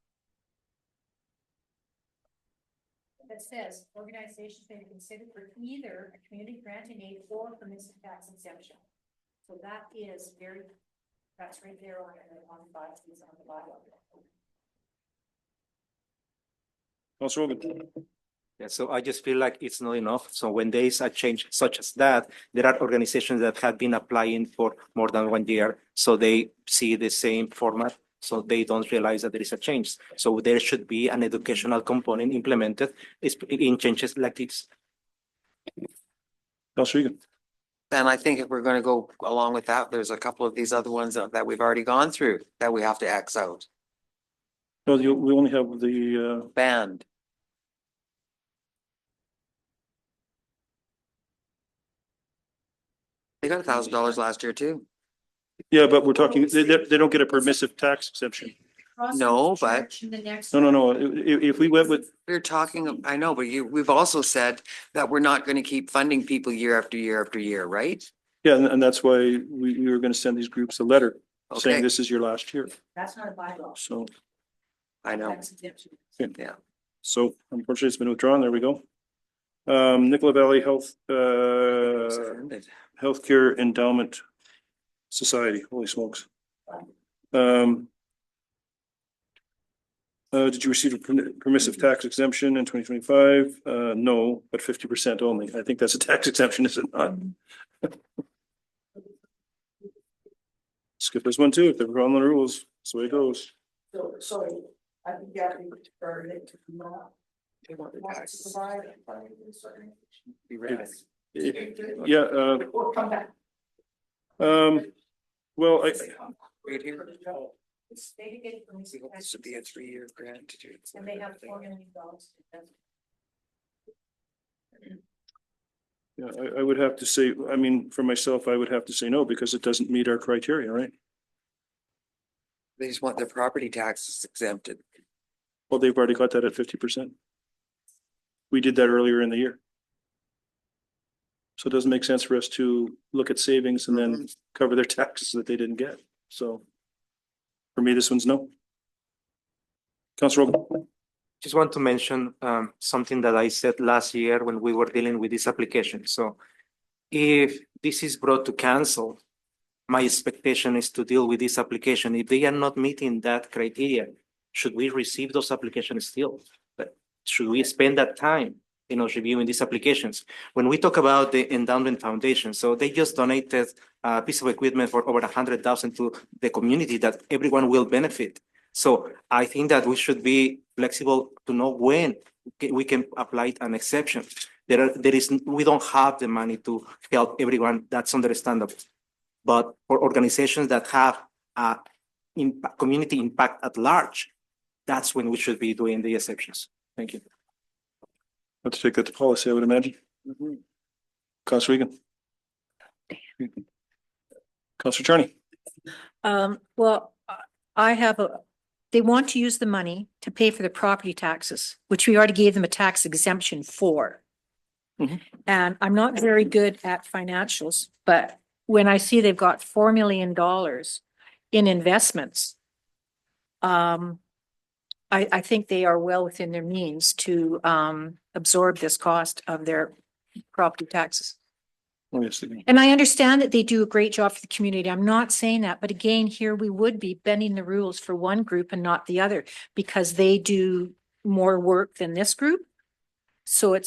That says organizations may be considered for either a community grant and aid or permissive tax exemption. So that's right there on the bylaw. Councilor Hogan? Yeah, so I just feel like it's not enough. So when there is a change such as that, there are organizations that have been applying for more than 1 year. So they see the same format. So they don't realize that there is a change. So there should be an educational component implemented in changes like this. Councilor Egan? And I think if we're gonna go along with that, there's a couple of these other ones that we've already gone through that we have to X out. No, we only have the, Band. They got $1,000 last year too. yeah, but we're talking, they don't get a permissive tax exemption. No, but- No. If we went with, We're talking, I know, but we've also said that we're not gonna keep funding people year after year after year, right? yeah, and that's why we were gonna send these groups a letter saying Okay. this is your last year. That's not a bylaw. So, I know. Tax exemption. Yeah. So unfortunately, it's been withdrawn. There we go. Nicola Valley Health, Healthcare Endowment Society, holy smokes. Did you receive a permissive tax exemption in 2025? No, but 50% only. I think that's a tax exemption, is it not? Skip this one too, if they're on the rules, that's the way it goes. So, sorry, I think you have to refer it to not. Yeah, well, This would be a 3-year grant to do it. And they have $4 million. yeah, I would have to say, I mean, for myself, I would have to say no, because it doesn't meet our criteria, right? They just want their property taxes exempted. Well, they've already got that at 50%. We did that earlier in the year. So it doesn't make sense for us to look at savings and then cover their taxes that they didn't get. So for me, this one's no. Councilor Rogan. Just want to mention something that I said last year when we were dealing with this application. So if this is brought to council, my expectation is to deal with this application. If they are not meeting that criteria, should we receive those applications still? But should we spend that time, reviewing these applications? When we talk about the endowment foundation, so they just donated a piece of equipment for over 100,000 to the community that everyone will benefit. So I think that we should be flexible to know when we can apply an exception. We don't have the money to help everyone. That's understandable. But for organizations that have community impact at large, that's when we should be doing the exceptions. Thank you. Let's take that to policy, I would imagine. Councilor Regan. Councilor Charney. Well, they want to use the money to pay for the property taxes, which we already gave them a tax exemption for. And I'm not very good at financials, but when I see they've got $4 million in investments, I think they are well within their means to absorb this cost of their property taxes. Oh, yes, they do. And I understand that they do a great job for the community. I'm not saying that, but again, here we would be bending the rules for one group and not the other because they do more work than this group. So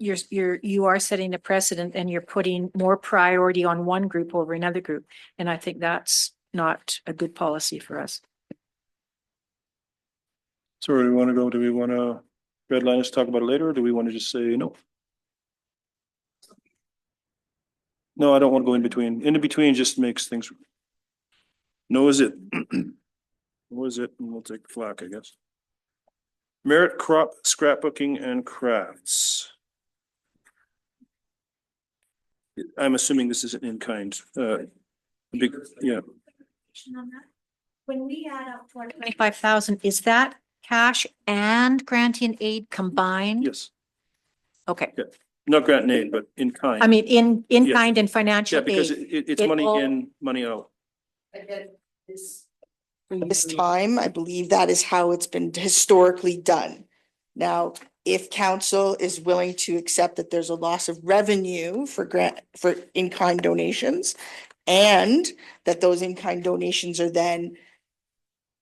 you are setting a precedent and you're putting more priority on one group over another group. And I think that's not a good policy for us. So where do we want to go? Do we want to red line us, talk about it later, or do we want to just say no? No, I don't want to go in between. In between just makes things. No is it. What is it? And we'll take flack, I guess. Merit crop scrapbooking and crafts. I'm assuming this is an in-kind. Yeah. When we add up to our 25,000, is that cash and grant and aid combined? Yes. Okay. Yeah. Not grant and aid, but in kind. I mean, in Yeah. kind and financial Yeah, because aid. it's money in, money out. This time, I believe that is how it's been historically done. Now, if council is willing to accept that there's a loss of revenue for in-kind donations and that those in-kind donations are then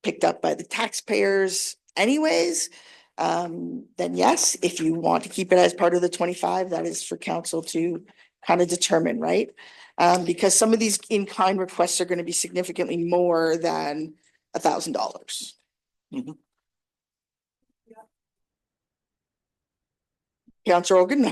picked up by the taxpayers anyways, then yes, if you want to keep it as part of the 25, that is for council to kind of determine, right? Because some of these in-kind requests are going to be significantly more than $1,000. Councilor Rogan.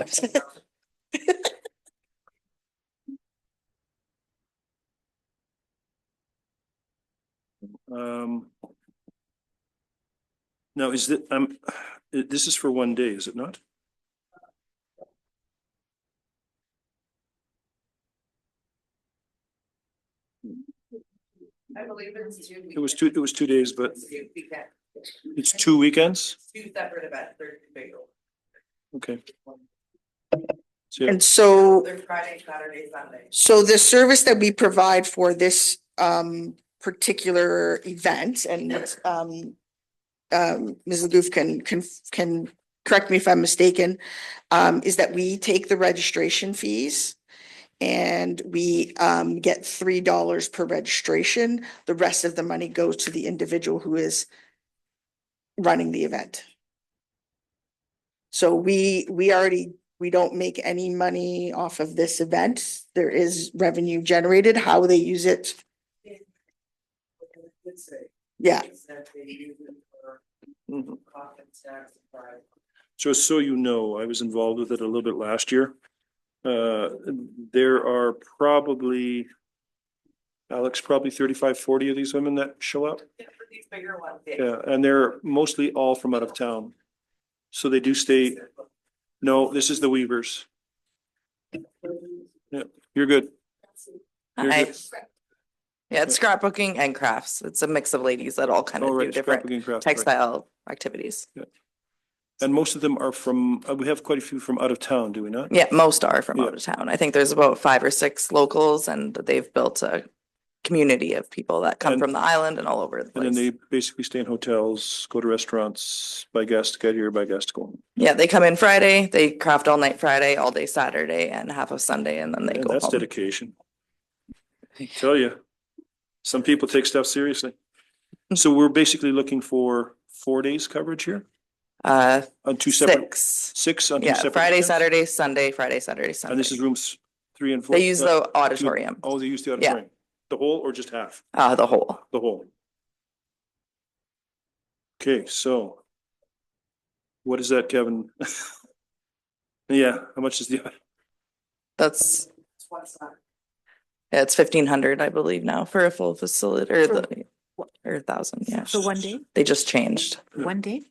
Now is that, this is for one day, is it not? I believe it's 2 weeks. It was 2 days, but it's 2 weekends? 2 separate events. They're big. Okay. And so, They're Friday, Saturday, Sunday. so the service that we provide for this particular event and Ms. Legoof can correct me if I'm mistaken, is that we take the registration fees and we get $3 per registration. The rest of the money goes to the individual who is running the event. So we don't make any money off of this event. There is revenue generated. How they use it. Yeah. Mhm. So you know, I was involved with it a little bit last year. There are probably, Alex, probably 35, 40 of these women that show up. Yeah, and they're mostly all from out of town. So they do stay. No, this is the Weavers. Yeah, you're good. You're Hi. good. Yeah, it's scrapbooking and crafts. It's a mix of ladies that all kind Oh, of right, do different scrapbooking and crafts, right. textile activities. Yeah. And most of them are from, we have quite a few from out of town, do we not? Yeah, most are from Yeah. out of town. I think there's about 5 or 6 locals, and they've built a community of people that come And- from the island and all over the And then place. they basically stay in hotels, go to restaurants, buy gas to get here, buy gas to go home. Yeah, they come in Friday, they craft all night Friday, all day Saturday, and half of Sunday, and then they And go that's home. dedication. I tell you, some people take stuff seriously. So we're basically looking for 4 days coverage here on two separate, 6. six on two Yeah, separate. Friday, weekends? Saturday, Sunday, Friday, Saturday, And Sunday. this is rooms 3 and 4? They use the auditorium, Oh, they use the Yeah. auditorium. The whole or just half? the whole. The whole. Okay, so what is that, Kevin? Yeah, how much is the, That's, yeah, it's 1,500, I believe now for a full facility or the, or 1,000, yeah. For one day, They just changed. one day?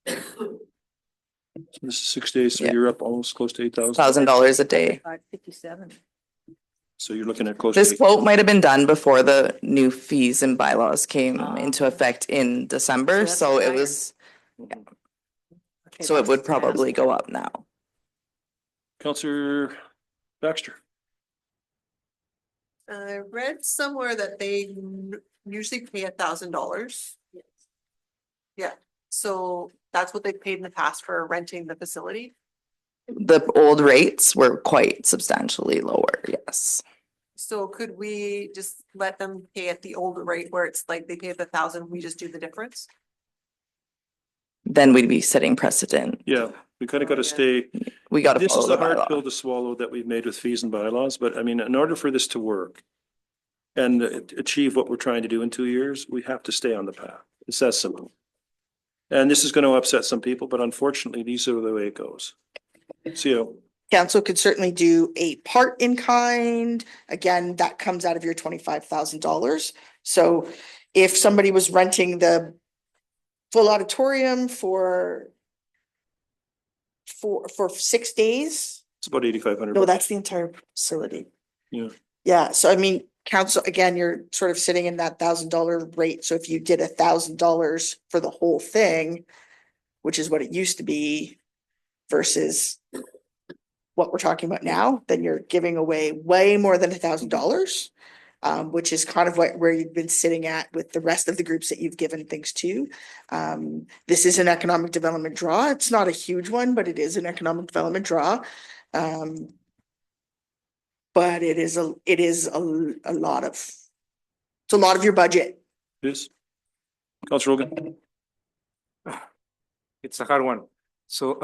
this is 6 days, so Yeah. you're up almost close to 8,000. $1,000 a day. 57. So you're looking at close to. This quote might have been done before the new fees and bylaws came into effect in December, that's so it higher. was, Okay, so it that's- would probably go up now. Counselor Baxter. I read somewhere that they usually pay $1,000. Yeah, so that's what they paid in the past for renting the facility. The old rates were quite substantially lower, yes. So could we just let them pay at the old rate where it's like they pay the 1,000, we just do the difference? Then we'd be setting precedent. Yeah, we kind of got to stay. We got to This follow is the a hard bylaw. pill to swallow that we've made with fees and bylaws, but I mean, in order for this to work and achieve what we're trying to do in 2 years, we have to stay on the path. It's that simple. And this is going to upset some people, but unfortunately, these are the way it goes. So, Council could certainly do a part in kind. Again, that comes out of your $25,000. So if somebody was renting the full auditorium for 6 days, it's about 8,500. no, that's the entire facility. Yeah. Yeah, so I mean, council, again, you're sort of sitting in that $1,000 rate. So if you did $1,000 for the whole thing, which is what it used to be versus what we're talking about now, then you're giving away way more than $1,000. Which is kind of where you've been sitting at with the rest of the groups that you've given things to. This is an economic development draw. It's not a huge one, but it is an economic development draw. But it is a lot of, it's a lot of your budget. Yes. Counselor Rogan. It's a hard one. So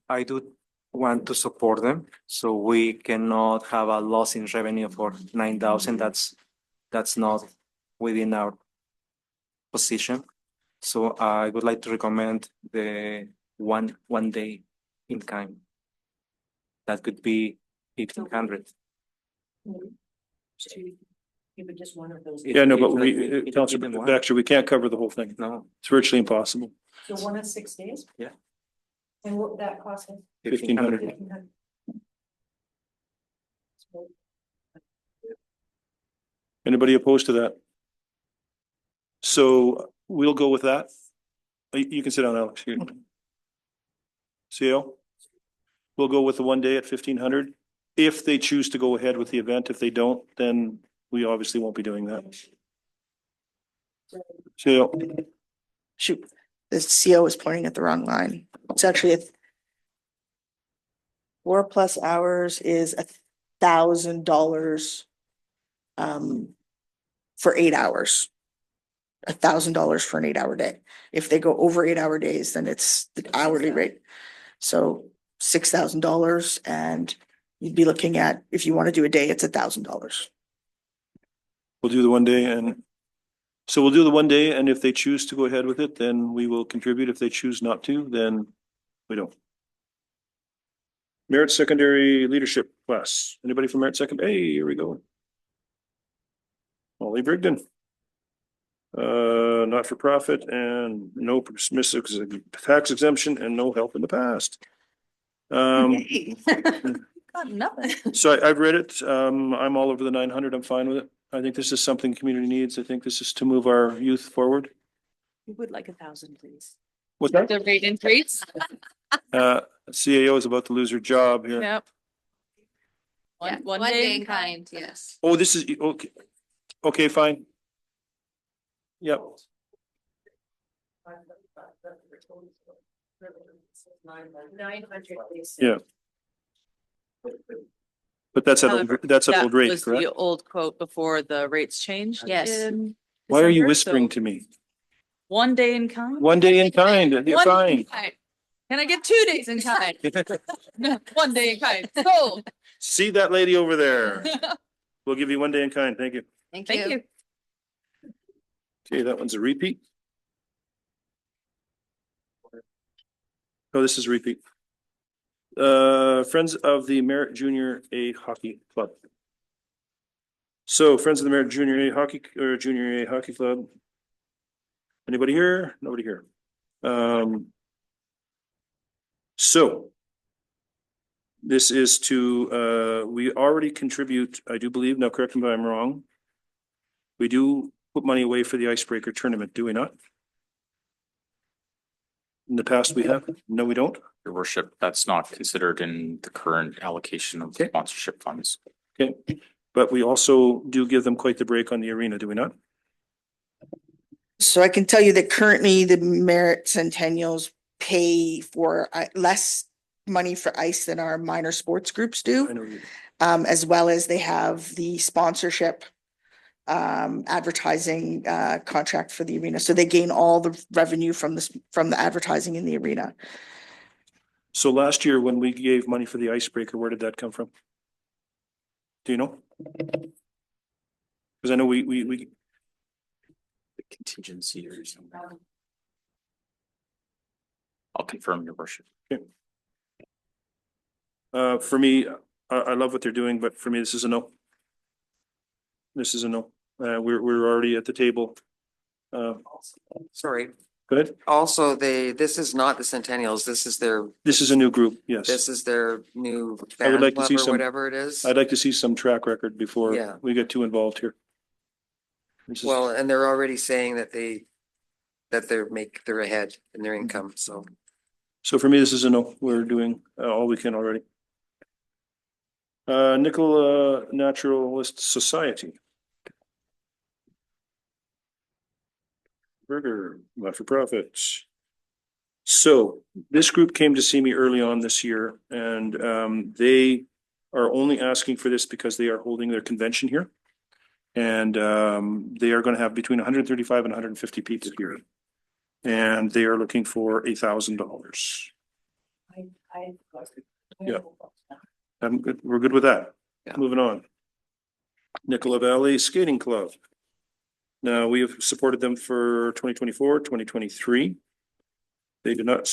I do want to support them. So we cannot have a loss in revenue for 9,000. That's not within our position. So I would like to recommend the one day in kind. That could be 1,500. Yeah, no, but we, Counselor Baxter, we can't cover the whole thing. No. It's virtually impossible. So one of 6 days? Yeah. And what that cost us? 1,500. Anybody opposed to that? So we'll go with that. You can sit down, Alex. CO? We'll go with the one day at 1,500. If they choose to go ahead with the event, if they don't, then we obviously won't be doing that. CO? shoot, the CO is pointing at the wrong line. It's actually 4+ hours is $1,000 for 8 hours. $1,000 for an 8-hour day. If they go over 8-hour days, then it's the hourly rate. So $6,000, and you'd be looking at, if you want to do a day, it's $1,000. We'll do the one day and so we'll do the one day, and if they choose to go ahead with it, then we will contribute. If they choose not to, then we don't. Merit Secondary Leadership class. Anybody from Merit Second? Hey, here we go. Molly Brigden. Not for profit and no permissive tax exemption and no help in the past. Got nothing. So I've read it. I'm all over the 900. I'm fine with it. I think this is something the community needs. I think this is to move our youth forward. We would like 1,000, please. What's that? The rate increase. CAO is about to lose her job here. Yep. One day in kind, yes. Oh, this is, okay. Okay, fine. Yep. Yeah. But that's at old rate, was correct? the old quote before the rates changed. Yes. in Why are you December, whispering so to me? 1 day in kind? One day in kind, you're One day fine. in kind. Can I get 2 days in kind? 1 day in kind. So. See that lady over there? We'll give you 1 day in kind. Thank you. Thank Thank you. Okay, that one's a repeat. Oh, this is a repeat. Friends of the Merit Junior A Hockey Club. So Friends of the Merit Junior A Hockey or Junior A Hockey Club. Anybody here? Nobody here. So this is to, we already contribute, I do believe, now correct me if I'm wrong. We do put money away for the icebreaker tournament, do we not? In the past we have? No, we don't. Your worship, that's not considered in the current allocation of sponsorship funds. Okay, but we also do give them quite the break on the arena, do we not? So I can tell you that currently the Merit Centennials pay for less money for ice than our minor sports groups do. I know you. As well as they have the sponsorship advertising contract for the arena. So they gain all the revenue from the advertising in the arena. So last year when we gave money for the icebreaker, where did that come from? Do you know? Because I know we The contingency or something. I'll confirm, your worship. okay. For me, I love what they're doing, but for me, this is a no. This is a no. We're already at the table. Sorry. Go ahead. Also, this is not the Centennials. This is their, This is a new group, yes. this is their new I would fan like to club see or some- whatever it is. I'd like to see some track record before Yeah. we get too involved here. This is- Well, and they're already saying that they're ahead in their income, so. So for me, this is a no. We're doing all we can already. Nicola Naturalist Society. Burger, not for profit. So this group came to see me early on this year, and they are only asking for this because they are holding their convention here. And they are going to have between 135 and 150 people here. And they are looking for $1,000. Yeah. I'm good. We're good with that. Yeah. Moving on. Nicola Valley Skating Club. Now, we have supported them for 2024, 2023. They did not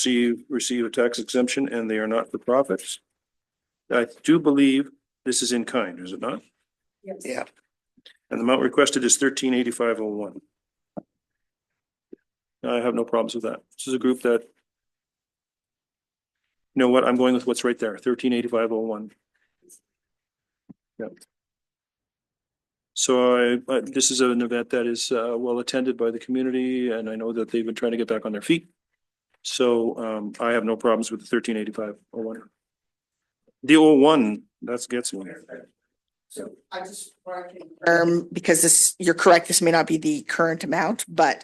receive a tax exemption and they are not for profits. I do believe this is in kind, is it not? Yeah. And the amount requested is 1385.01. I have no problems with that. This is a group that, you know what, I'm going with what's right there, 1385.01. Yeah. So this is an event that is well attended by the community, and I know that they've been trying to get back on their feet. So I have no problems with the 1385.01. The 01, that gets me. So I just want to confirm, because you're correct, this may not be the current amount, but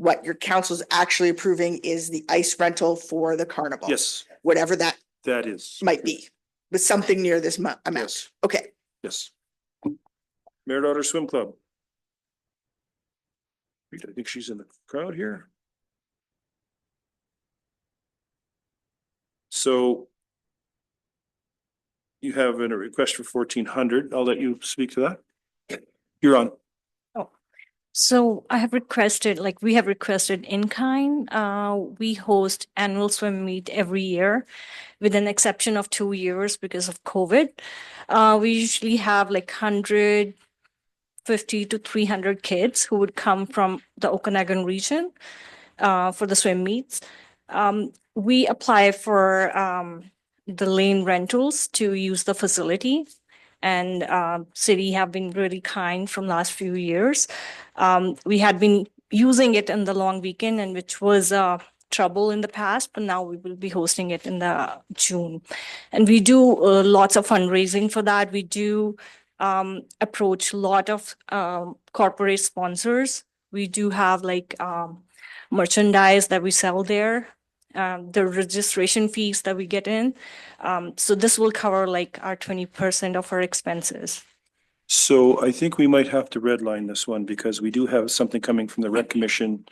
What your council's actually approving is the ice rental for the carnival. Yes, Whatever that that is. might be, but something near this amount. Yes. Okay. Yes. Mayor Daughter Swim Club. I think she's in the crowd here. So you have a request for 1,400. I'll let you speak to that. You're on. So I have requested, like we have requested in kind. We host annual swim meet every year, with an exception of 2 years because of COVID. We usually have like 150 to 300 kids who would come from the Okanagan region for the swim meets. We apply for the lane rentals to use the facility. And city have been really kind from last few years. We had been using it in the long weekend, and which was trouble in the past, but now we will be hosting it in the June. And we do lots of fundraising for that. We do approach a lot of corporate sponsors. We do have like merchandise that we sell there. The registration fees that we get in. So this will cover like our 20% of our expenses. So I think we might have to redline this one because we do have something coming from the Rec Commission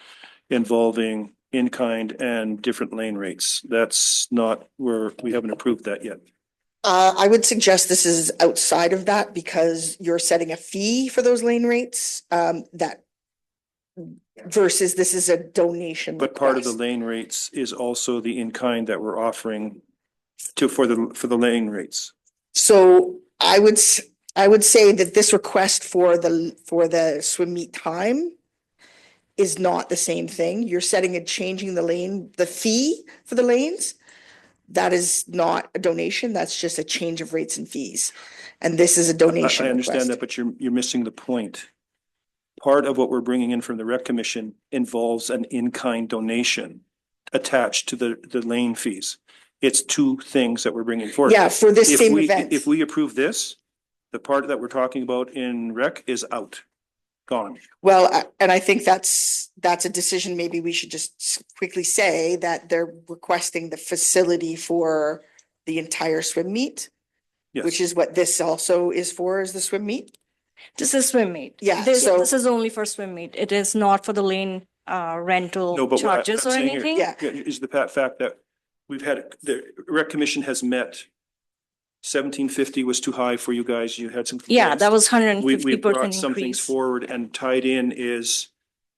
involving in-kind and different lane rates. That's not where we haven't approved that yet. I would suggest this is outside of that because you're setting a fee for those lane rates, that versus this is a donation. But part of the request. lane rates is also the in-kind that we're offering for the lane rates. So I would say that this request for the swim meet time is not the same thing. You're setting and changing the fee for the lanes. That is not a donation. That's just a change of rates and fees. And this is a donation I understand request. that, but you're missing the point. Part of what we're bringing in from the Rec Commission involves an in-kind donation attached to the lane fees. It's two things that we're bringing forward. Yeah, for this same event. If we approve this, the part that we're talking about in Rec is out, gone. Well, and I think that's a decision. Maybe we should just quickly say that they're requesting the facility for the entire swim meet, Yes. which is what this also is for, is the swim meet. This is swim meet. Yeah, This so- is only for swim meet. It is not for the lane rental No, but what I'm charges or saying here anything. Yeah. is the fact that we've had, the Rec Commission has met. 1,750 was too high for you guys. You had some. Yeah, complaints. that was 150% We brought some things increase. forward and tied in is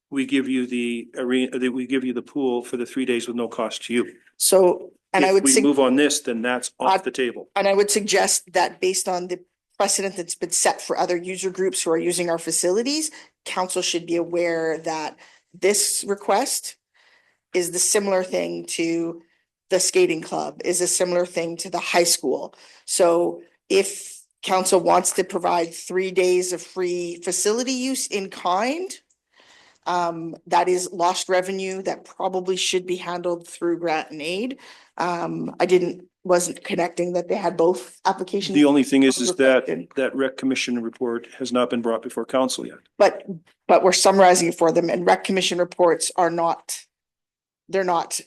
we give you the arena, we give you the pool for the 3 days with no cost to you. So, and I would If we move on this, then that's off the table. And I would suggest that based on the precedent that's been set for other user groups who are using our facilities, council should be aware that this request is the similar thing to the skating club, is a similar thing to the high school. So if council wants to provide 3 days of free facility use in kind, that is lost revenue that probably should be handled through grant and aid. Wasn't connecting that they had both applications. The only thing is that requested. that Rec Commission report has not been brought before council yet. But we're summarizing it for them, and Rec Commission reports are not, they're not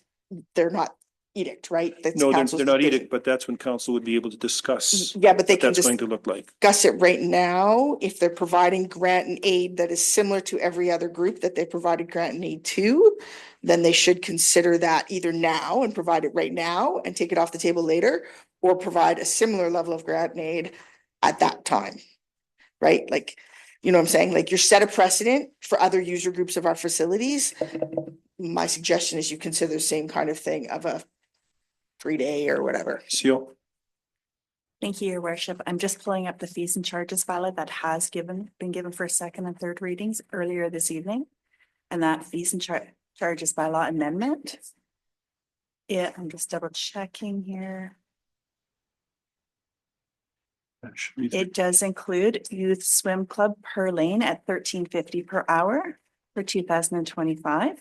edict, right? That's No, council's they're not decision. edict, but that's when council would be able to discuss Yeah, but they what can that's going to look like. discuss it right now. If they're providing grant and aid that is similar to every other group that they provided grant and aid to, then they should consider that either now and provide it right now and take it off the table later, or provide a similar level of grant and aid at that time. Right? Like, you know what I'm saying? Like, you're set a precedent for other user groups of our facilities. My suggestion is you consider the same kind of thing of a 3 day or whatever. Seal. Thank you, Your Worship. I'm just pulling up the fees and charges ballot that has been given for second and third readings earlier this evening. And that fees and charges by law amendment. Yeah, I'm just double checking here. It does include youth swim club per lane at $13.50 per hour for 2025.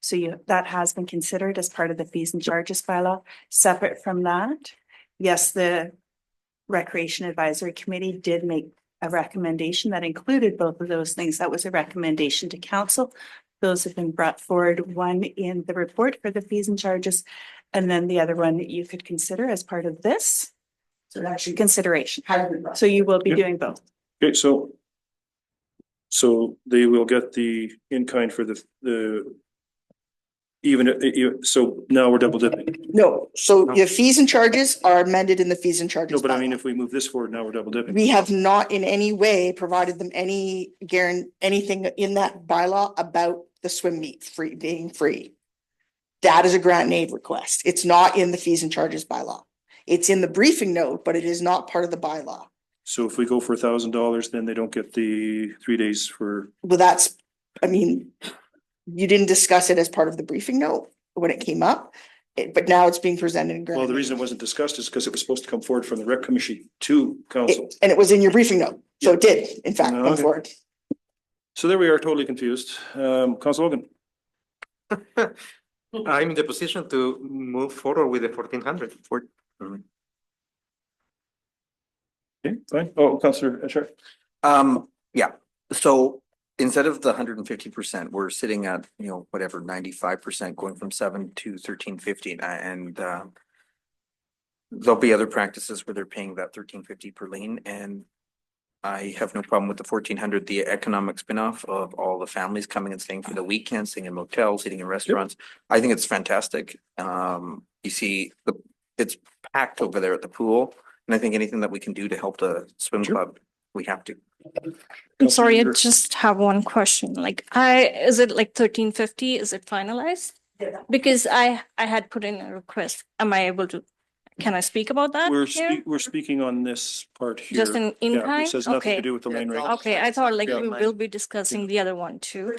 So that has been considered as part of the fees and charges bylaw. Separate from that, yes, the Recreation Advisory Committee did make a recommendation that included both of those things. That was a recommendation to council. Those have been brought forward, one in the report for the fees and charges, and then the other one that you could consider as part of this. So that's your consideration. So you will be Yeah. doing both. Okay, so they will get the in-kind for the so now we're double dipping. No, so your fees and charges are amended in the fees and charges. No, but I mean, bylaw. if we move this forward, now we're double dipping. We have not in any way provided them any anything in that bylaw about the swim meet being free. That is a grant and aid request. It's not in the fees and charges bylaw. It's in the briefing note, but it is not part of the bylaw. So if we go for $1,000, then they don't get the 3 days for, Well, that's, I mean, you didn't discuss it as part of the briefing note when it came up, but now it's being presented in grant. well, the and aid. reason it wasn't discussed is because it was supposed to come forward from the rec commission to council. And it was in your briefing note, so it did, in fact, come Okay. forward. So there we are, totally confused. Council Hogan. I'm in the position to move forward with the 1,400. Okay, fine. Oh, Councillor Sharp. Yeah, so instead of the 150%, we're sitting at, whatever, 95% going from 7 to 1350 and there'll be other practices where they're paying that 1350 per lane, and I have no problem with the 1,400, the economic spinoff of all the families coming and staying for the weekend, staying in motels, eating in restaurants. I think it's fantastic. You see, it's packed over there at the pool, and I think anything that we can do to help the swim club, we have to. I'm sorry, I just have one question. Like, is it like 1350? Is it finalized? Because I had put in a request. Am I able to, can I speak about that here? We're speaking on this part here. Just an Yeah, in-kind? This has nothing to Okay. do with the lane rate. Okay, I thought like Yeah. we will be discussing the other one too.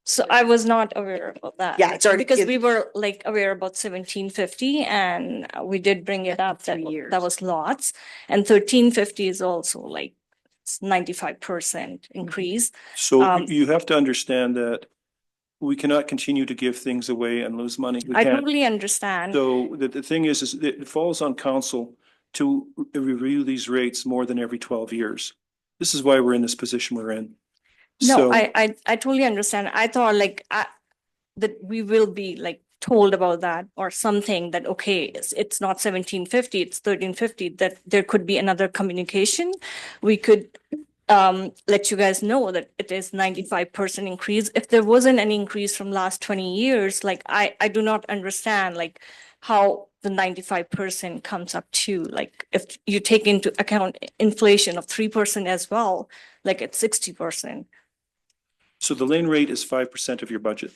So I was not aware of that. Yeah, it's already- Because we were like aware about 1750 and we did bring it up that that was lots. And 1350 is also like 95% increase. So Um, you have to understand that we cannot continue to give things away and lose money. We I can't. totally understand. So the thing is it falls on council to review these rates more than every 12 years. This is why we're in this position we're in. No, So- I totally understand. I thought like that we will be like told about that or something that, okay, it's not 1750, it's 1350, that there could be another communication. We could let you guys know that it is 95% increase. If there wasn't any increase from last 20 years, like I do not understand like how the 95% comes up to, like if you take into account inflation of 3% as well, like it's 60%. So the lane rate is 5% of your budget.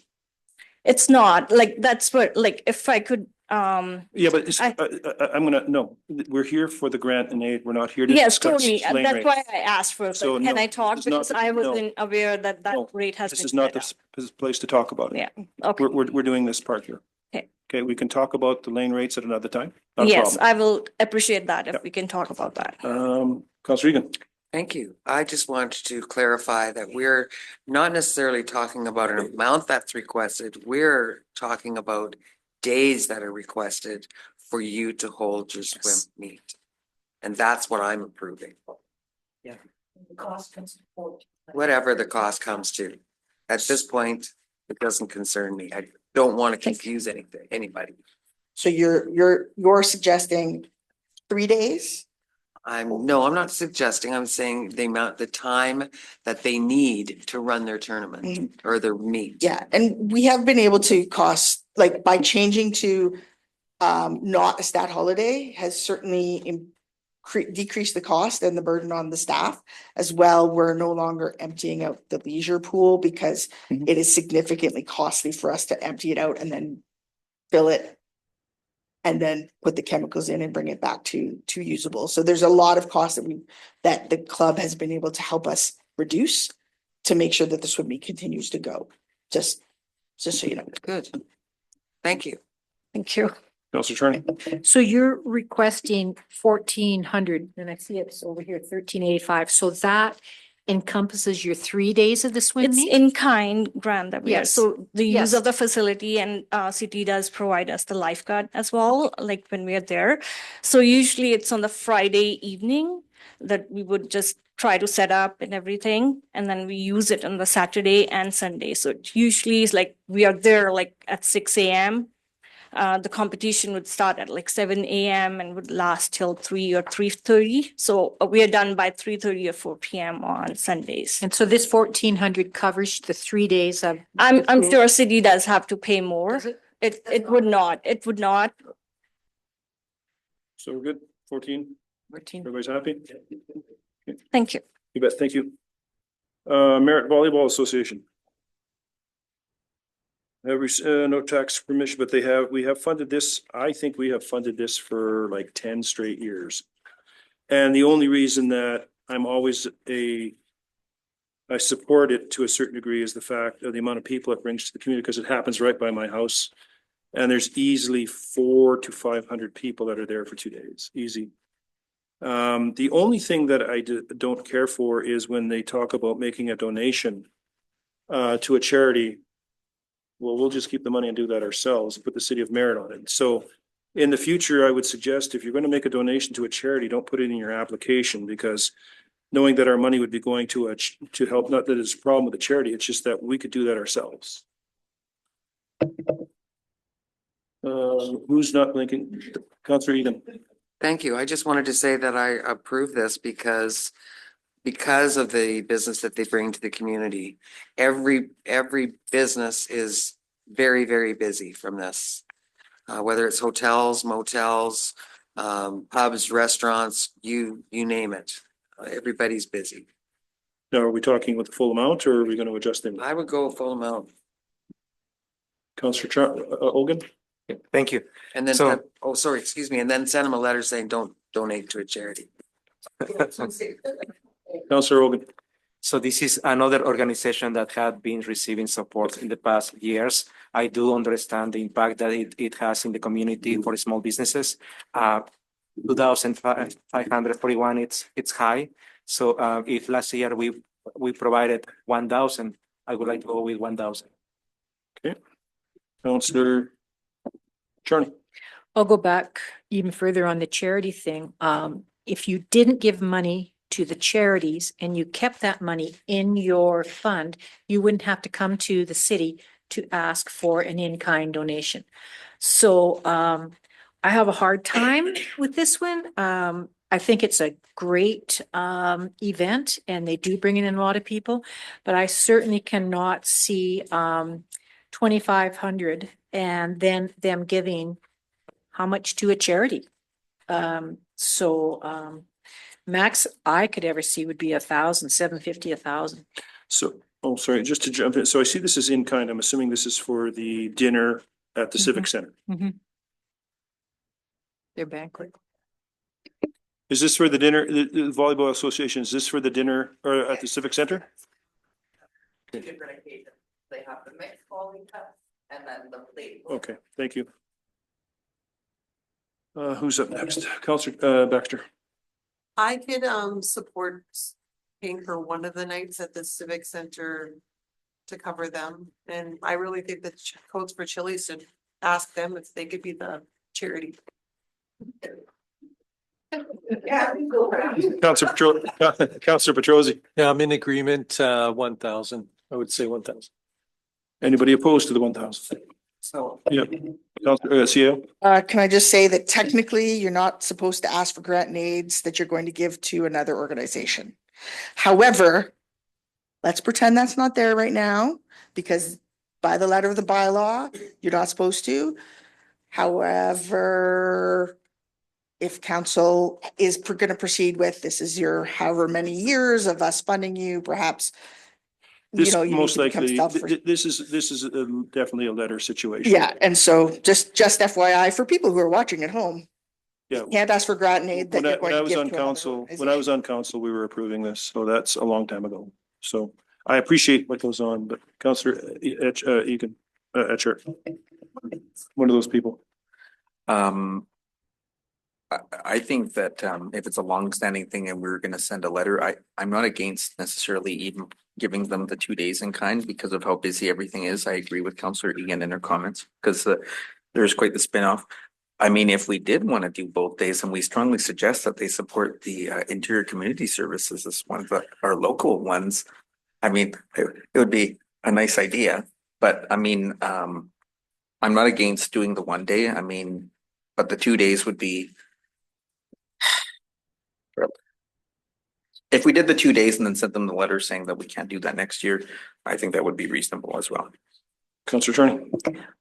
It's not like, that's what, like, if I could, Yeah, but it's, I'm gonna, no, we're here for the grant and aid. We're not here to yes, discuss totally. lane That's rate. why I asked for, So can no, I talk? this is not Because the- I no. wasn't aware that that No, rate has This been is not set the up. place to talk about it. Yeah, okay. We're doing this part here. Okay. Okay, we can talk about the lane rates at another time. Not a Yes, problem. I will appreciate that if we can talk about that. Councilor Egan. Thank you. I just wanted to clarify that we're not necessarily talking about an amount that's requested. We're talking about days that are requested for you to hold your swim meet. And that's what I'm approving. Yeah. Whatever the cost comes to. At this point, it doesn't concern me. I don't want to confuse anybody. So you're suggesting 3 days? I'm not suggesting, I'm saying the time that they need to run their tournament or their meet. Yeah, and we have been able to cost, like by changing to not a stat holiday has certainly decreased the cost and the burden on the staff. As well, we're no longer emptying out the leisure pool because it is significantly costly for us to empty it out and then fill it and then put the chemicals in and bring it back to usable. So there's a lot of costs that the club has been able to help us reduce to make sure that the swim meet continues to go. Just so you know. Good. Thank you. Thank you. Councilor Charney. So you're requesting 1,400, and I see it's over here, 1385. So that encompasses your 3 days of the swim It's meet? in kind grant that we are. Yes. So the use Yes. of the facility and city does provide us the lifeguard as well, like when we are there. So usually it's on the Friday evening that we would just try to set up and everything. And then we use it on the Saturday and Sunday. So it usually is like we are there like at 6 a.m. The competition would start at like 7 a.m. and would last till 3 or 3:30. So we are done by 3:30 or 4 p.m. on Sundays. And so this 1,400 covers the 3 days of. I'm sure city does have to pay more. It would not. It would not. So we're good, 14? 14. Everybody's happy? Thank you. You bet, thank you. Merit Volleyball Association. Every, no tax permission, but we have funded this, I think we have funded this for like 10 straight years. And the only reason that I'm always I support it to a certain degree is the fact of the amount of people it brings to the community, because it happens right by my house. And there's easily 400 to 500 people that are there for 2 days, easy. The only thing that I don't care for is when they talk about making a donation to a charity. Well, we'll just keep the money and do that ourselves, put the city of Merritt on it. So in the future, I would suggest if you're going to make a donation to a charity, don't put it in your application, because knowing that our money would be going to help, not that it's a problem with the charity, it's just that we could do that ourselves. Who's not blinking? Councillor Egan. Thank you. I just wanted to say that I approve this because of the business that they bring to the community. Every business is very, very busy from this. Whether it's hotels, motels, pubs, restaurants, you name it. Everybody's busy. Now, are we talking with the full amount, or are we going to adjust them? I would go full amount. Councillor Hogan? Thank you. And then, So- sorry, excuse me, and then send them a letter saying don't donate to a charity. Councillor Hogan. So this is another organization that had been receiving support in the past years. I do understand the impact that it has in the community for small businesses. 2,541, it's high. So if last year we provided 1,000, I would like to go with 1,000. Okay. Councillor Charney. I'll go back even further on the charity thing. If you didn't give money to the charities and you kept that money in your fund, you wouldn't have to come to the city to ask for an in-kind donation. So I have a hard time with this one. I think it's a great event and they do bring in a lot of people, but I certainly cannot see 2,500 and then them giving how much to a charity. Max I could ever see would be 1,000, 750, 1,000. So, oh, sorry, just to jump in. So I see this is in kind. I'm assuming this is for the dinner at the Civic Center. Their banquet. Is this for the dinner, the Volleyball Association, is this for the dinner or at the Civic Center? Different occasions. They have the mixed quality cups and then the plate. Okay, thank you. Who's up next? Councillor Baxter. I could support paying for one of the nights at the Civic Center to cover them. And I really think that Codes for Chili's should ask them if they could be the charity. Councillor Petrosi. Yeah, I'm in agreement, 1,000. I would say 1,000. Anybody opposed to the 1,000? So. Yeah. Councillor CEO. Can I just say that technically you're not supposed to ask for grant and aids that you're going to give to another organization. However, let's pretend that's not there right now, because by the letter of the bylaw, you're not supposed to. However, if council is going to proceed with, this is your however many years of us funding you, perhaps, you This know, you need most to become likely, self- this is definitely a letter situation. Yeah, and so just FYI for people who are watching at home, Yeah. you can't ask for grant and aid that When you're I going to was give on to another council, when I organization. was on council, we were approving this, so that's a long time ago. So I appreciate what goes on, but Councillor Egan, Etcher, one of those people. I think that if it's a long-standing thing and we're gonna send a letter, I'm not against necessarily even giving them the 2 days in kind because of how busy everything is. I agree with Councillor Egan in her comments, because there's quite the spin-off. I mean, if we did want to do both days, and we strongly suggest that they support the Interior Community Services as one of our local ones, I mean, it would be a nice idea, but I mean, I'm not against doing the 1 day. I mean, but the 2 days would be. If we did the 2 days and then sent them the letter saying that we can't do that next year, I think that would be reasonable as well. Councillor Attorney.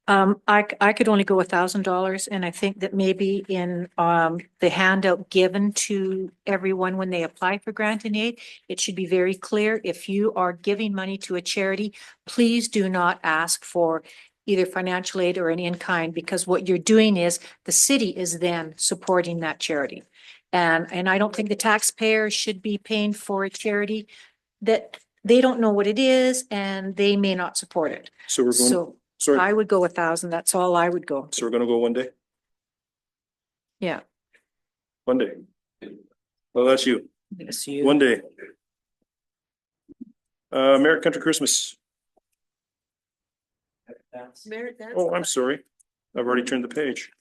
I could only go $1,000, and I think that maybe in the handout given to everyone when they apply for grant and aid, it should be very clear, if you are giving money to a charity, please do not ask for either financial aid or an in-kind, because what you're doing is the city is then supporting that charity. And I don't think the taxpayer should be paying for a charity that they don't know what it is and they may not support it. So we're going, So sorry, I would go 1,000. That's all I would go. so we're gonna go 1 day? Yeah. 1 day. Well, that's you. Yes, you. 1 day. Merritt Country Christmas. Merit dance. Oh, I'm sorry. I've already turned the page.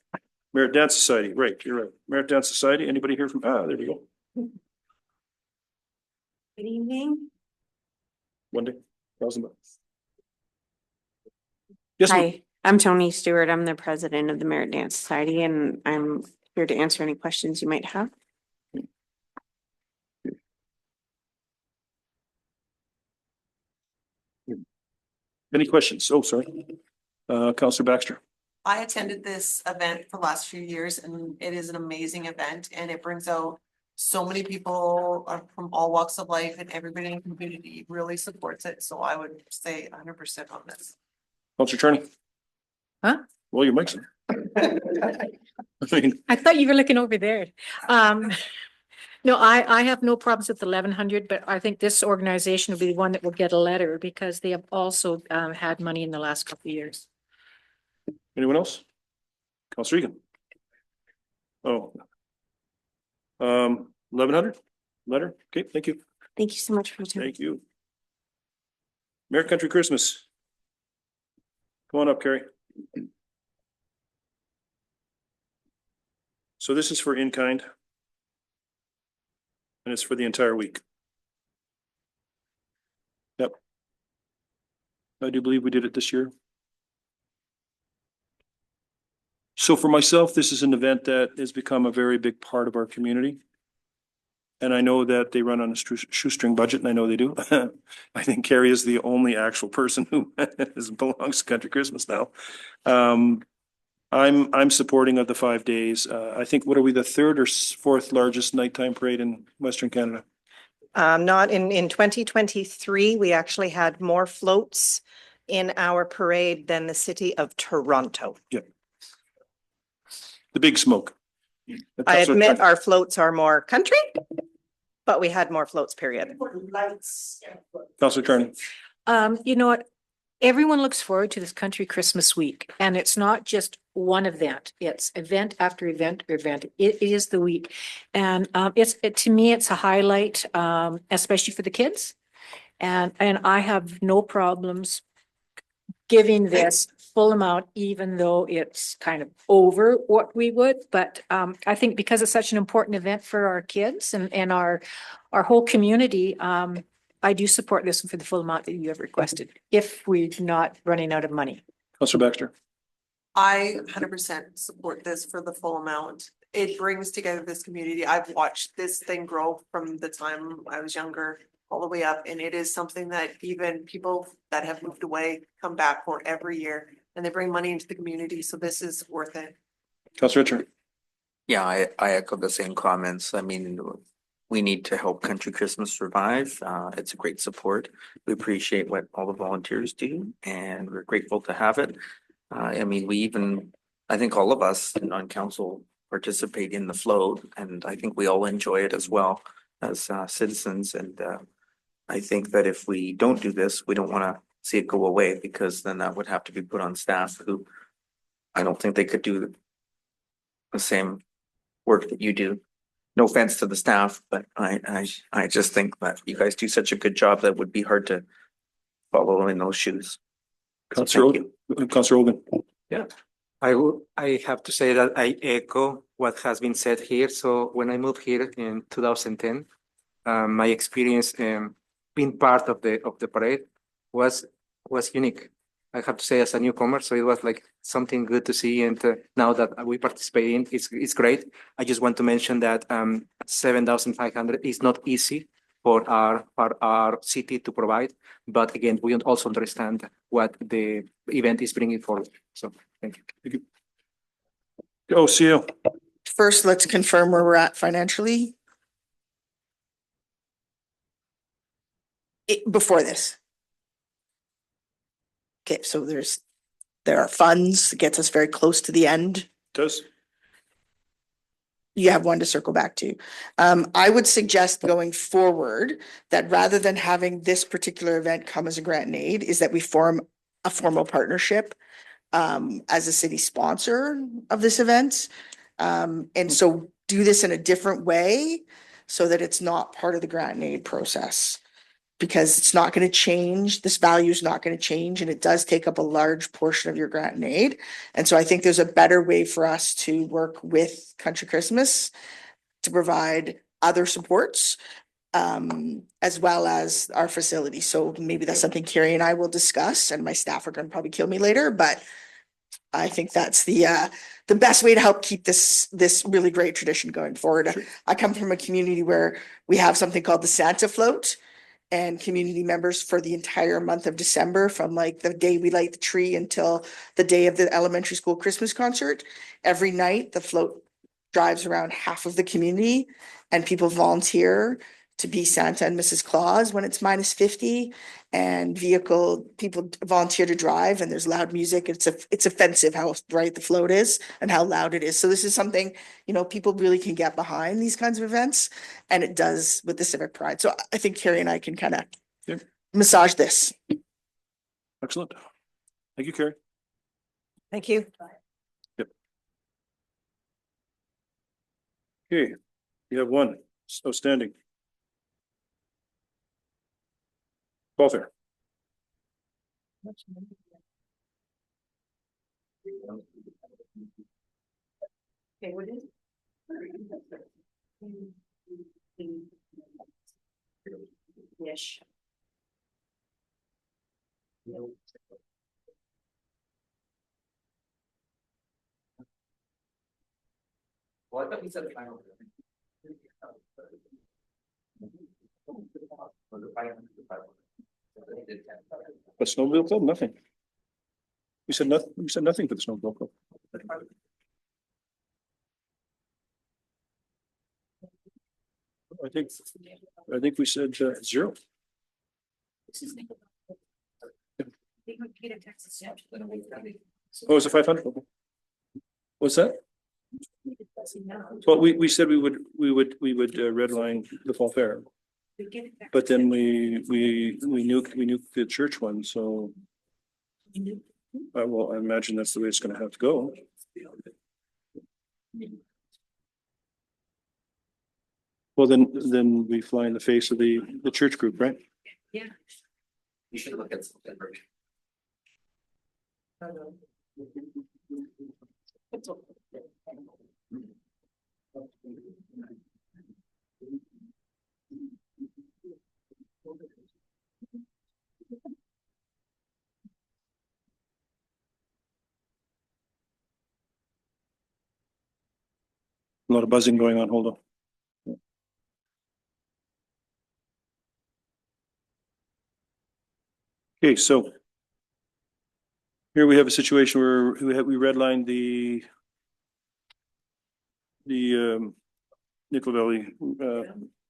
Merritt Dance Society, right, you're right. Merritt Dance Society, anybody here from, there we go. Good evening. 1 day, $1,000. Yes, ma'am. Hi, I'm Tony Stewart. I'm the president of the Merit Dance Society, and I'm here to answer any questions you might have. Any questions? Oh, sorry. Councillor Baxter. I attended this event for the last few years and it is an amazing event and it brings out so many people from all walks of life, and everybody in the community really supports it. So I would say 100% on this. Councillor Attorney. Huh? Well, your mic's on. I mean, I thought you were looking over there. No, I have no problems with 1,100, but I think this organization will be the one that will get a letter because they have also had money in the last couple of years. anyone else? Councillor Egan. Oh. 1,100 letter. Okay, thank you. Thank you so much for your time. Thank you. Merritt Country Christmas. Come on up, Carrie. So this is for in-kind. And it's for the entire week. Yep. I do believe we did it this year. So for myself, this is an event that has become a very big part of our community. And I know that they run on a shoestring budget, and I know they do. I think Carrie is the only actual person who belongs to Country Christmas now. I'm supporting of the 5 days. I think, what are we, the third or fourth largest nighttime parade in Western Canada? Not in 2023, we actually had more floats in our parade than the city of Toronto. Yep. The big smoke. I admit our floats are more country, but we had more floats, period. Councillor Carney. You know what? Everyone looks forward to this Country Christmas week, and it's not just one event. It's event after event or event. It is the week. And to me, it's a highlight, especially for the kids. And I have no problems giving this full amount, even though it's kind of over what we would. But I think because it's such an important event for our kids and our whole community, I do support this for the full amount that you have requested, if we're not running out of money. Councillor Baxter. I 100% support this for the full amount. It brings together this community. I've watched this thing grow from the time I was younger all the way up. And it is something that even people that have moved away come back for every year, and they bring money into the community. So this is worth it. Councillor Richard. Yeah, I echo the same comments. I mean, we need to help Country Christmas survive. It's a great support. We appreciate what all the volunteers do, and we're grateful to have it. I mean, I think all of us on council participate in the float, and I think we all enjoy it as well as citizens. And I think that if we don't do this, we don't want to see it go away, because then that would have to be put on staff who I don't think they could do the same work that you do. No offense to the staff, but I just think that you guys do such a good job that would be hard to follow in those shoes. So Councillor, thank you. Councillor Hogan. Yeah, I have to say that I echo what has been said here. So when I moved here in 2010, my experience being part of the parade was unique. I have to say, as a newcomer, so it was like something good to see. And now that we participate in, it's great. I just want to mention that 7,500 is not easy for our city to provide. But again, we also understand what the event is bringing forward. So thank you. Thank you. Go, CEO. First, let's confirm where we're at financially. Before this. Okay, so there are funds that gets us very close to the end. Does. You have one to circle back to. I would suggest going forward that rather than having this particular event come as a grant and aid, is that we form a formal partnership as a city sponsor of this event. And so do this in a different way so that it's not part of the grant and aid process. Because it's not going to change, this value is not going to change, and it does take up a large portion of your grant and aid. And so I think there's a better way for us to work with Country Christmas to provide other supports, as well as our facility. So maybe that's something Carrie and I will discuss, and my staff are going to probably kill me later, but I think that's the best way to help keep this really great tradition going forward. Sure. I come from a community where we have something called the Santa Float, and community members for the entire month of December, from like the day we light the tree until the day of the elementary school Christmas concert. Every night, the float drives around half of the community, and people volunteer to be Santa and Mrs. Claus when it's -50, and people volunteer to drive, and there's loud music. It's offensive how bright the float is and how loud it is. So this is something, people really can get behind these kinds of events, and it does with the civic pride. So I think Carrie and I can kind of massage this. Excellent. Thank you, Carrie. Thank you. Yep. Okay, you have one outstanding. Welfare. Okay, what is? Yes. Well, I thought we said final. The snowmobile club, nothing. We said nothing. We said nothing for the snowmobile club. I think we said zero. Oh, is it 500? What's that? Well, we said we would redline the fall fair. But then we nuked the church one, so. Well, I imagine that's the way it's gonna have to go. Well, then we fly in the face of the church group, right? Yeah. You should look at something. A lot of buzzing going on, hold on. Okay, so here we have a situation where we redlined the Nickel Valley,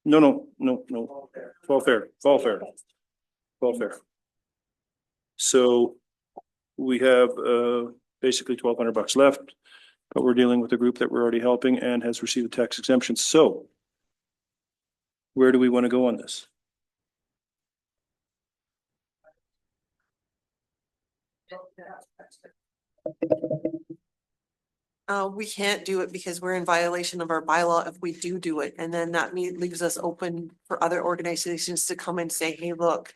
no, fall fair. So we have basically $1,200 left, but we're dealing with a group that we're already helping and has received a tax exemption. So where do we want to go on this? we can't do it because we're in violation of our bylaw if we do it. And then that leaves us open for other organizations to come and say, hey, look,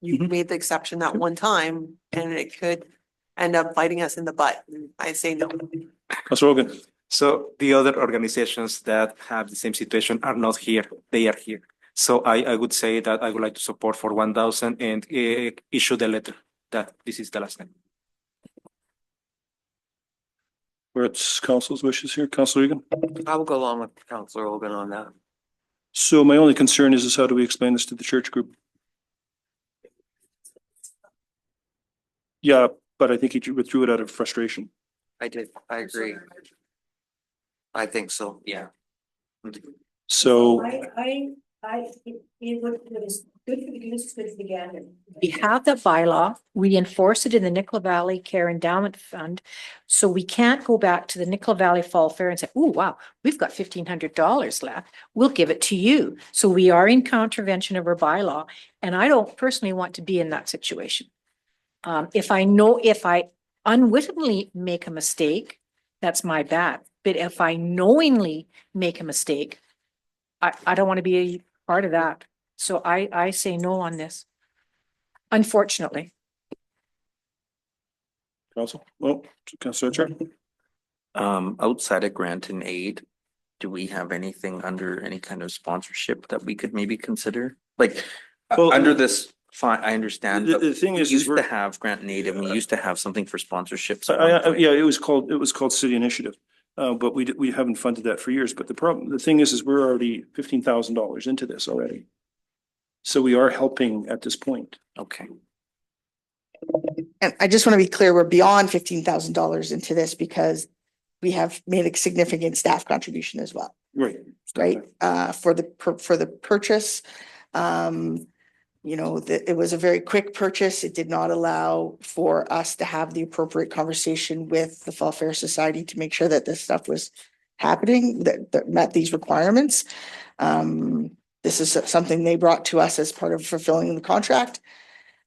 you made the exception that one time and it could end up biting us in the butt. And I say no. Councilor Rogan. So the other organizations that have the same situation are not here, they are here. So I would say that I would like to support for 1,000 and issue the letter that this is the last time. Where it's council's wishes here, Councilor Egan. I will go along with Councilor Hogan on that. So my only concern is how do we explain this to the church group? Yeah, but I think he withdrew it out of frustration. I did, I agree. I think so, yeah. So We have the bylaw, we enforce it in the Nicola Valley Care Endowment Fund. So we can't go back to the Nicola Valley Fall Fair and say, oh, wow, we've got $1,500 left. We'll give it to you. So we are in contravention of our bylaw. And I don't personally want to be in that situation. If I unwittingly make a mistake, that's my bad. But if I knowingly make a mistake, I don't want to be a part of that. So I say no on this. Unfortunately. Council, well, Councilor Chair. Outside of grant and aid, do we have anything under any kind of sponsorship that we could maybe consider? Like, Well, under this, fine, I understand. The- but the thing we is used to we're- have grant and aid and we used to have something for sponsorships. Yeah, it was called City Initiative. But we haven't funded that for years. But the thing is we're already $15,000 into this already. So we are helping at this point. Okay. And I just want to be clear, we're beyond $15,000 into this because we have made a significant staff contribution as well, Right. right? For the purchase. It was a very quick purchase. It did not allow for us to have the appropriate conversation with the Fall Fair Society to make sure that this stuff was happening, that met these requirements. This is something they brought to us as part of fulfilling the contract.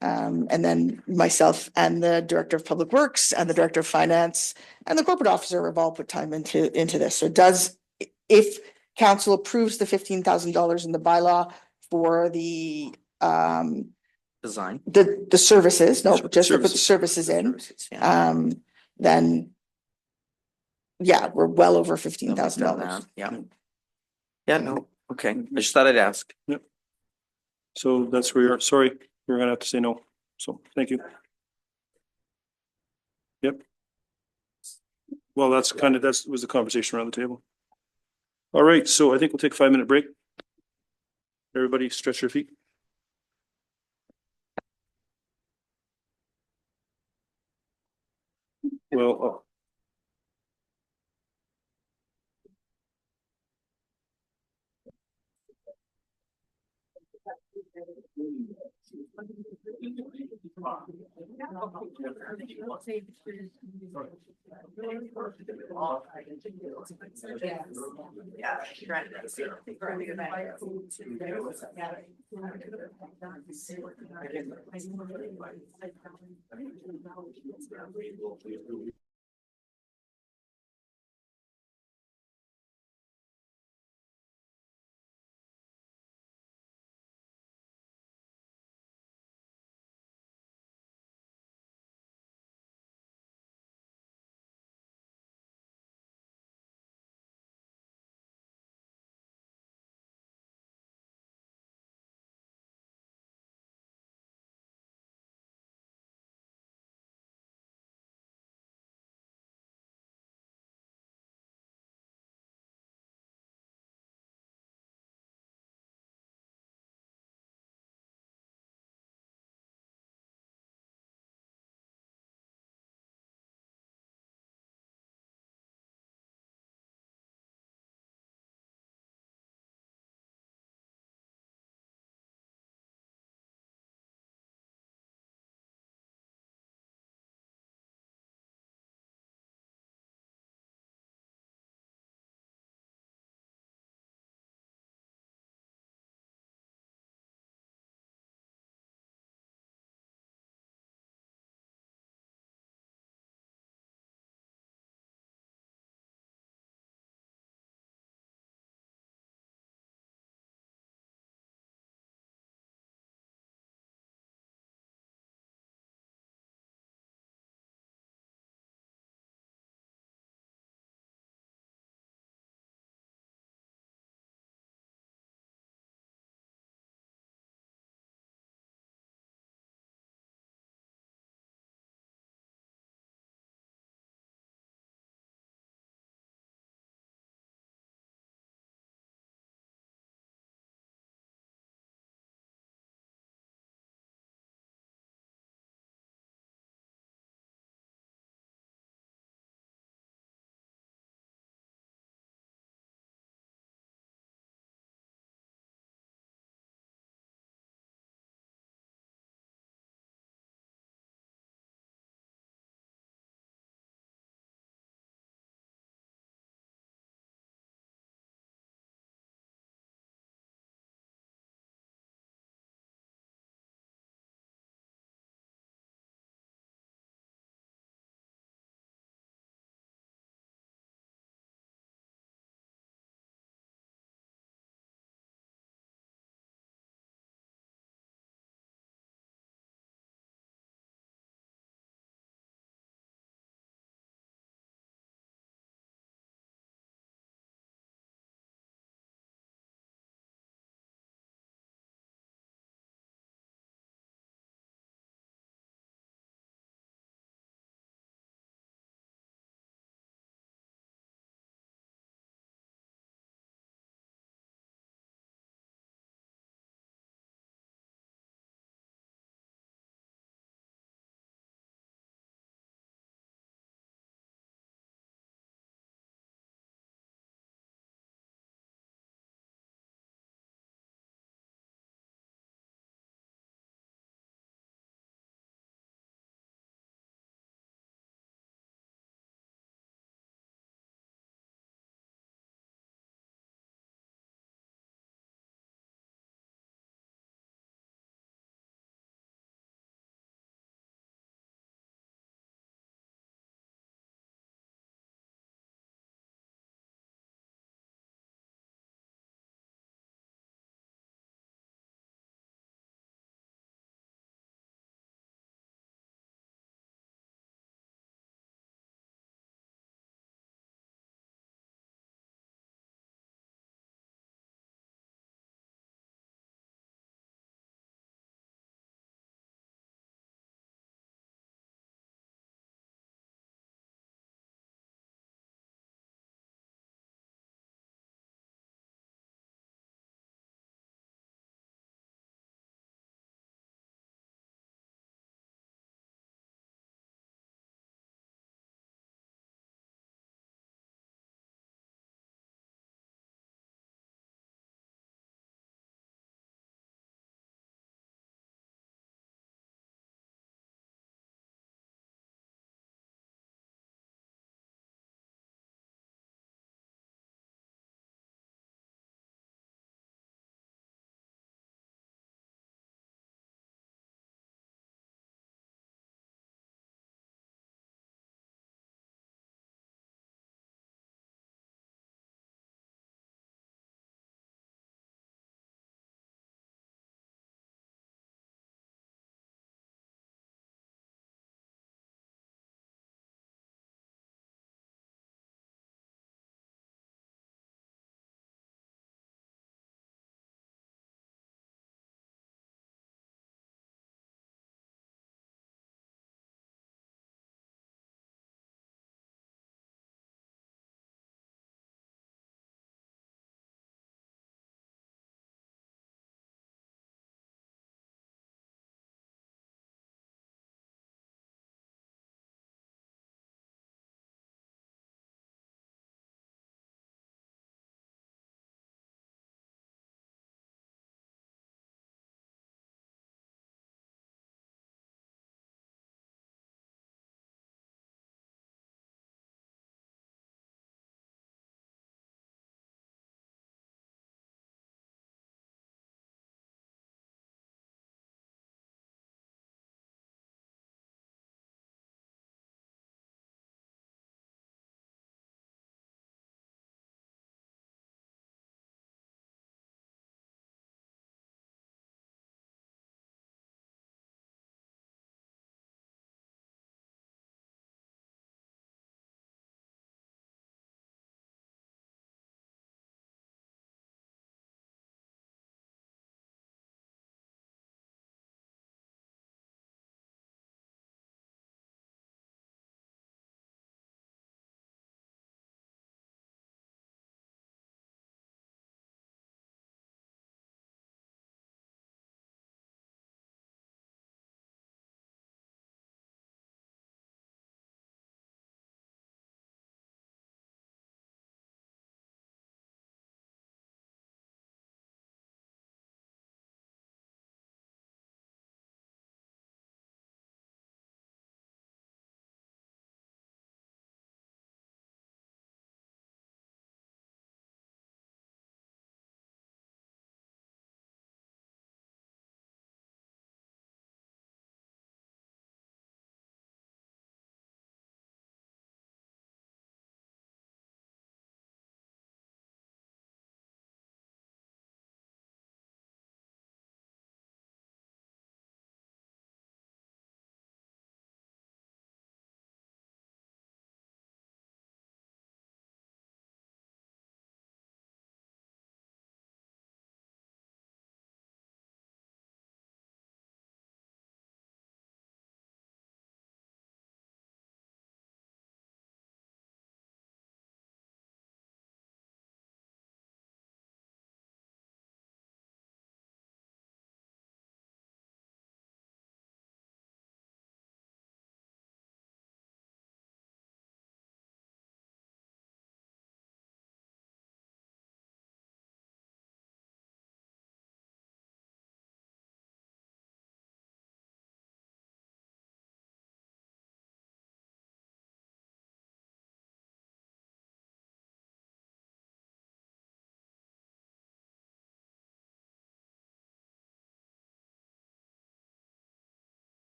And then myself and the Director of Public Works and the Director of Finance and the Corporate Officer have all put time into this. So if council approves the $15,000 in the bylaw for the Design. the services, no, just to put the Services. services in, Services, yeah. then yeah, we're well over $15,000. Yeah. Yeah, no, okay. I just thought I'd ask. Yep. So that's where you're, sorry, we're gonna have to say no. So thank you. Yep. Well, that was the conversation around the table. All right, so I think we'll take a 5-minute break. Everybody stretch your feet. Well,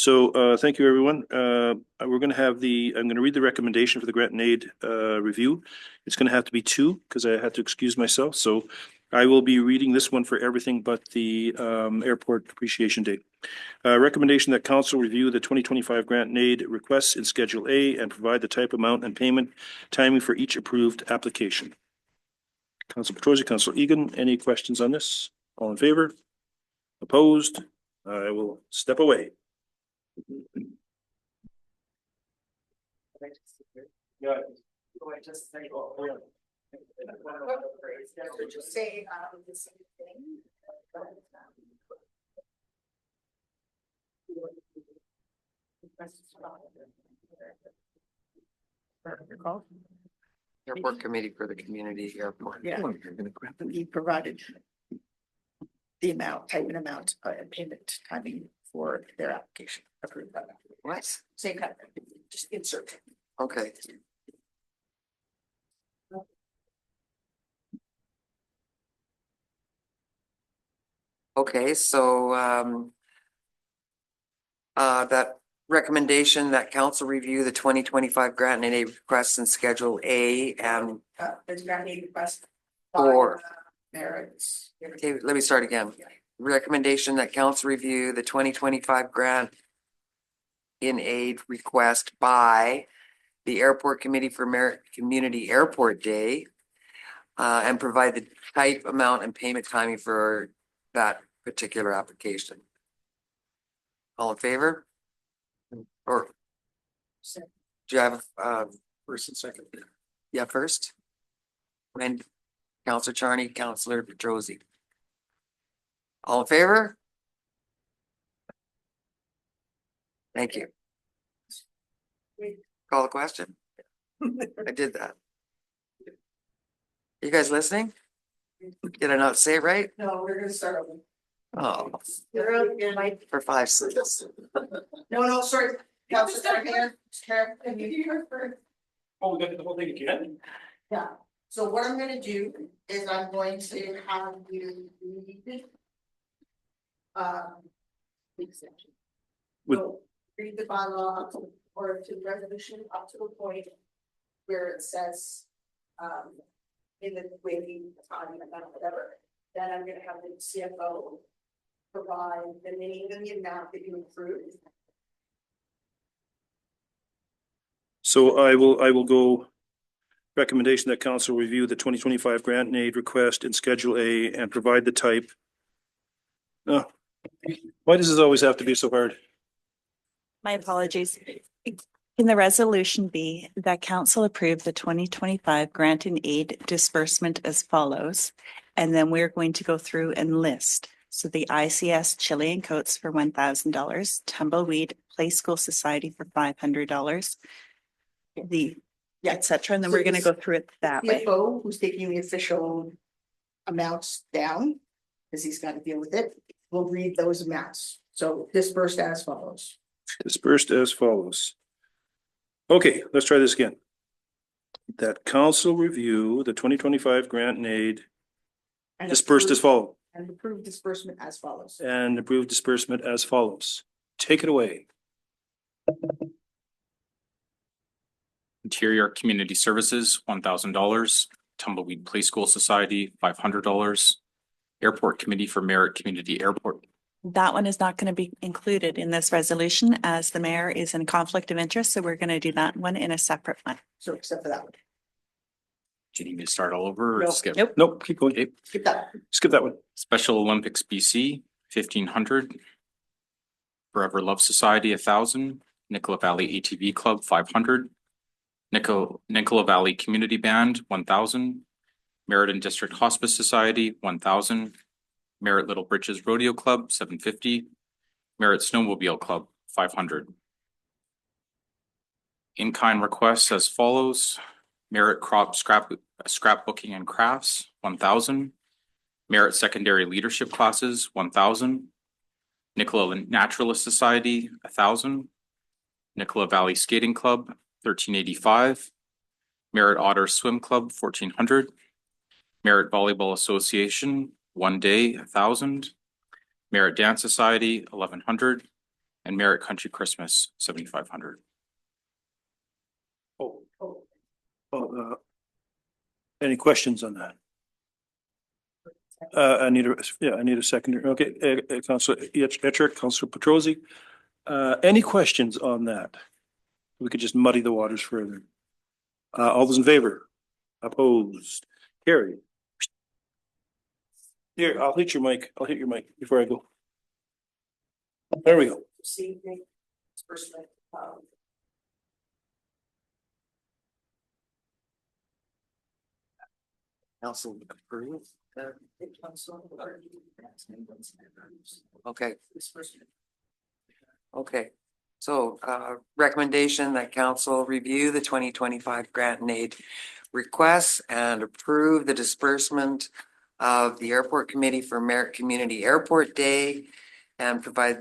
So thank you, everyone. We're going to have I'm going to read the recommendation for the grant and aid review. It's going to have to be two because I had to excuse myself. So I will be reading this one for everything but the Airport Appreciation Day. Recommendation that council review the 2025 grant and aid requests in Schedule A and provide the type, amount, and payment timing for each approved application. Council Petrosi, Council Egan, any questions on this? All in favor? Opposed? I will step away. Yeah. Just say the same thing. Airport Committee for the Community Airport. Yeah. He provided the amount, type and amount, and payment timing for their application approved by that. What? Same kind of, thing, just insert. Okay. Okay, so that recommendation that council review the 2025 grant and aid requests in Schedule A and There's grant aid request. for Merits. okay, let me start again. Recommendation that council review the 2025 grant in aid request by the Airport Committee for Merit Community Airport Day and provide the type, amount, and payment timing for that particular application. All in favor? Or do you have First and second? yeah, first? When Councilor Charney, Councilor Petrosi. All in favor? Thank you. Call the question. I did that. You guys listening? Did I not say it right? No, we're gonna start over. Oh, You're out, you're like, for 5 seconds. no, sorry. Councilor here, Chair, can you hear first? Oh, we got the whole thing again? Yeah, so what I'm gonna do is I'm going to have you read. The exception. With- So read the bylaw up to, or to the resolution up to the point where it says, in the way we, whatever, then I'm gonna have the CFO provide the name and the amount that you approved. So I will go recommendation that council review the 2025 grant and aid request in Schedule A and provide the type. Oh, why does this always have to be so hard? My apologies. Can the resolution be that council approve the 2025 grant and aid disbursement as follows? And then we're going to go through and list. So the ICS Chilean Coats for $1,000, Tumbleweed Play School Society for $500. Et cetera. And then we're going to go through it that way. CFO, who's taking the official amounts down, because he's got to deal with it, will read those amounts. So dispersed as follows. Dispersed as follows. Okay, let's try this again. That council review the 2025 grant and aid And dispersed as follows. And approve disbursement as follows. And approve disbursement as follows. Take it away. Interior Community Services, $1,000. Tumbleweed Play School Society, $500. Airport Committee for Merit Community Airport. That one is not going to be included in this resolution as the mayor is in conflict of interest. So we're going to do that one in a separate one. So except for that one. Do you need me to start all over or No. skip? Nope, keep going. Okay. Skip that. Skip that one. Special Olympics BC, 1,500. Forever Love Society, 1,000. Nicola Valley ATV Club, 500. Nicola Valley Community Band, 1,000. Meriden District Hospice Society, 1,000. Merritt Little Britches Rodeo Club, 750. Merritt Snowmobile Club, 500. In-kind requests as follows. Merritt Crop Scrapbooking and Crafts, 1,000. Merritt Secondary Leadership Classes, 1,000. Nicola Naturalist Society, 1,000. Nicola Valley Skating Club, 1,385. Merritt Otter Swim Club, 1,400. Merritt Volleyball Association, 1 day, 1,000. Merritt Dance Society, 1,100. and Merritt Country Christmas, 7,500. Any questions on that? I need a seconder. Okay, Councilor Etcher, Councilor Petrosi. Any questions on that? We could just muddy the waters further. All those in favor? Opposed? Carried. Here, I'll hit your mic. I'll hit your mic before I go. There we go. Council approve. Okay. Okay, so recommendation that council review the 2025 grant and aid requests and approve the disbursement of the airport committee for Merritt Community Airport Day and provide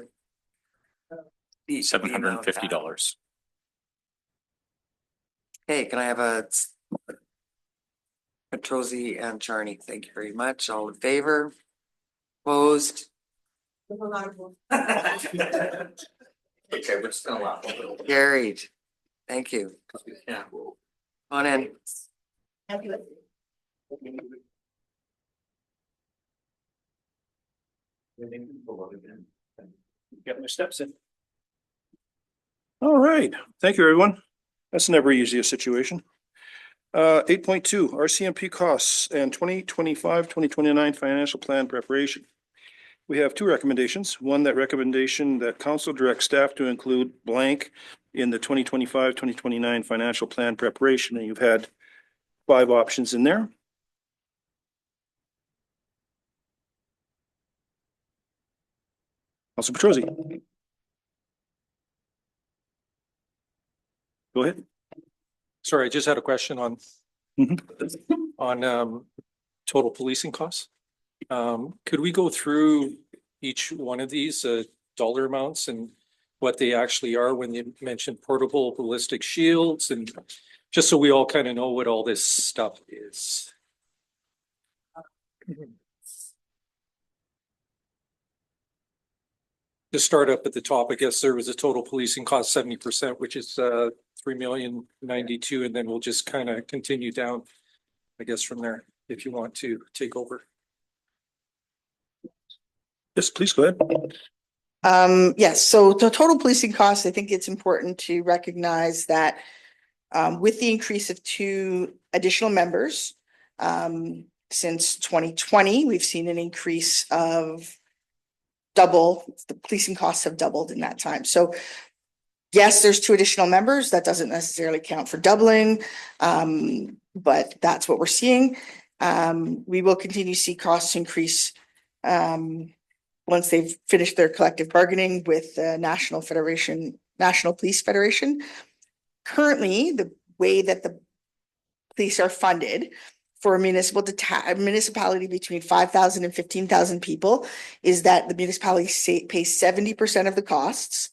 $750. Okay, can I have a Petrosi and Charney? Thank you very much. All in favor? Opposed? Okay, we're still out. Carried. Thank you. Yeah. On in. Get my steps in. All right, thank you, everyone. That's never easy a situation. 8.2 RCMP costs and 2025-2029 financial plan preparation. We have two recommendations. One, that recommendation that council direct staff to include blank in the 2025-2029 financial plan preparation, and you've had 5 options in there. Councilor Petrosi. Go ahead. Sorry, I just had a question on total policing costs. Could we go through each one of these dollar amounts and what they actually are when you mentioned portable ballistic shields, and just so we all kind of know what all this stuff is? To start up at the top, I guess there was a total policing cost 70%, which is $3,092,092, and then we'll just kind of continue down, I guess, from there, if you want to take over. Yes, please go ahead. Yes, so the total policing costs, I think it's important to recognize that with the increase of 2 additional members since 2020, we've seen an increase of double. The policing costs have doubled in that time. So yes, there's 2 additional members. That doesn't necessarily count for doubling, but that's what we're seeing. We will continue to see costs increase once they've finished their collective bargaining with the National Police Federation. Currently, the way that the police are funded for a municipality between 5,000 and 15,000 people is that the municipality pays 70% of the costs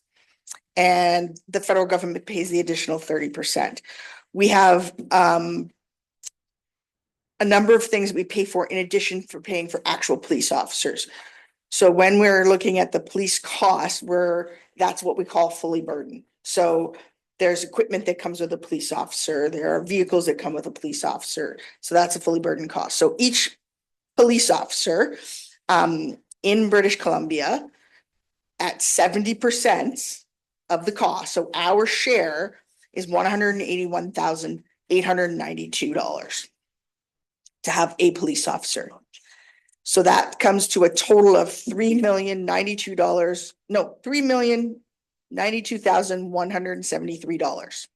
and the federal government pays the additional 30%. We have a number of things we pay for in addition for paying for actual police officers. So when we're looking at the police costs, that's what we call fully burdened. So there's equipment that comes with a police officer. There are vehicles that come with a police officer. So that's a fully burdened cost. So each police officer in British Columbia at 70% of the cost. So our share is $181,892 to have a police officer. So that comes to a total of $3,092,173.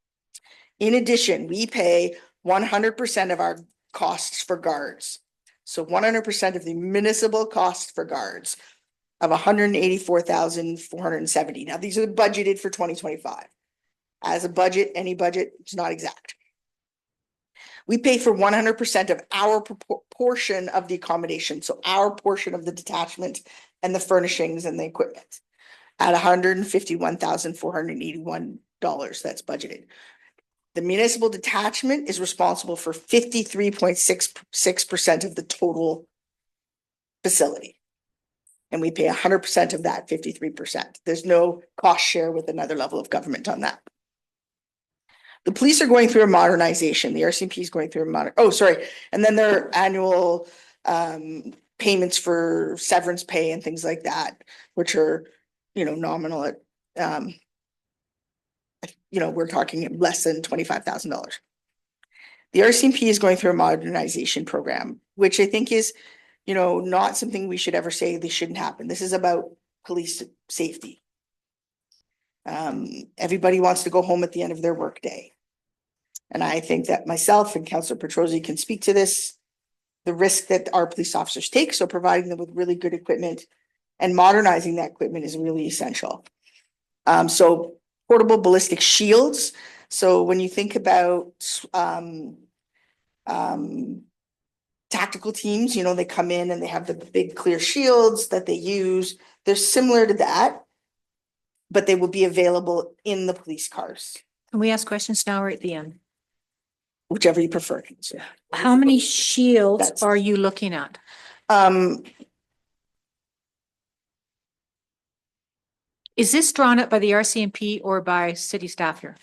In addition, we pay 100% of our costs for guards. So 100% of the municipal costs for guards of $184,470. Now, these are budgeted for 2025. As a budget, any budget is not exact. We pay for 100% of our portion of the accommodation. So our portion of the detachment and the furnishings and the equipment at $151,481. That's budgeted. The municipal detachment is responsible for 53.66% of the total facility. And we pay 100% of that 53%. There's no cost share with another level of government on that. The police are going through a modernization. The RCMP is going through and then their annual payments for severance pay and things like that, which are, nominal at, we're talking less than $25,000. The RCMP is going through a modernization program, which I think is, not something we should ever say this shouldn't happen. This is about police safety. Everybody wants to go home at the end of their workday. And I think that myself and Councillor Petrosi can speak to this, the risk that our police officers take. So providing them with really good equipment and modernizing that equipment is really essential. So portable ballistic shields. So when you think about tactical teams, they come in and they have the big clear shields that they use. They're similar to that, but they will be available in the police cars. Can we ask questions now or at the end? Whichever you prefer. How many shields are you looking at? Is this drawn up by the RCMP or by city staff here?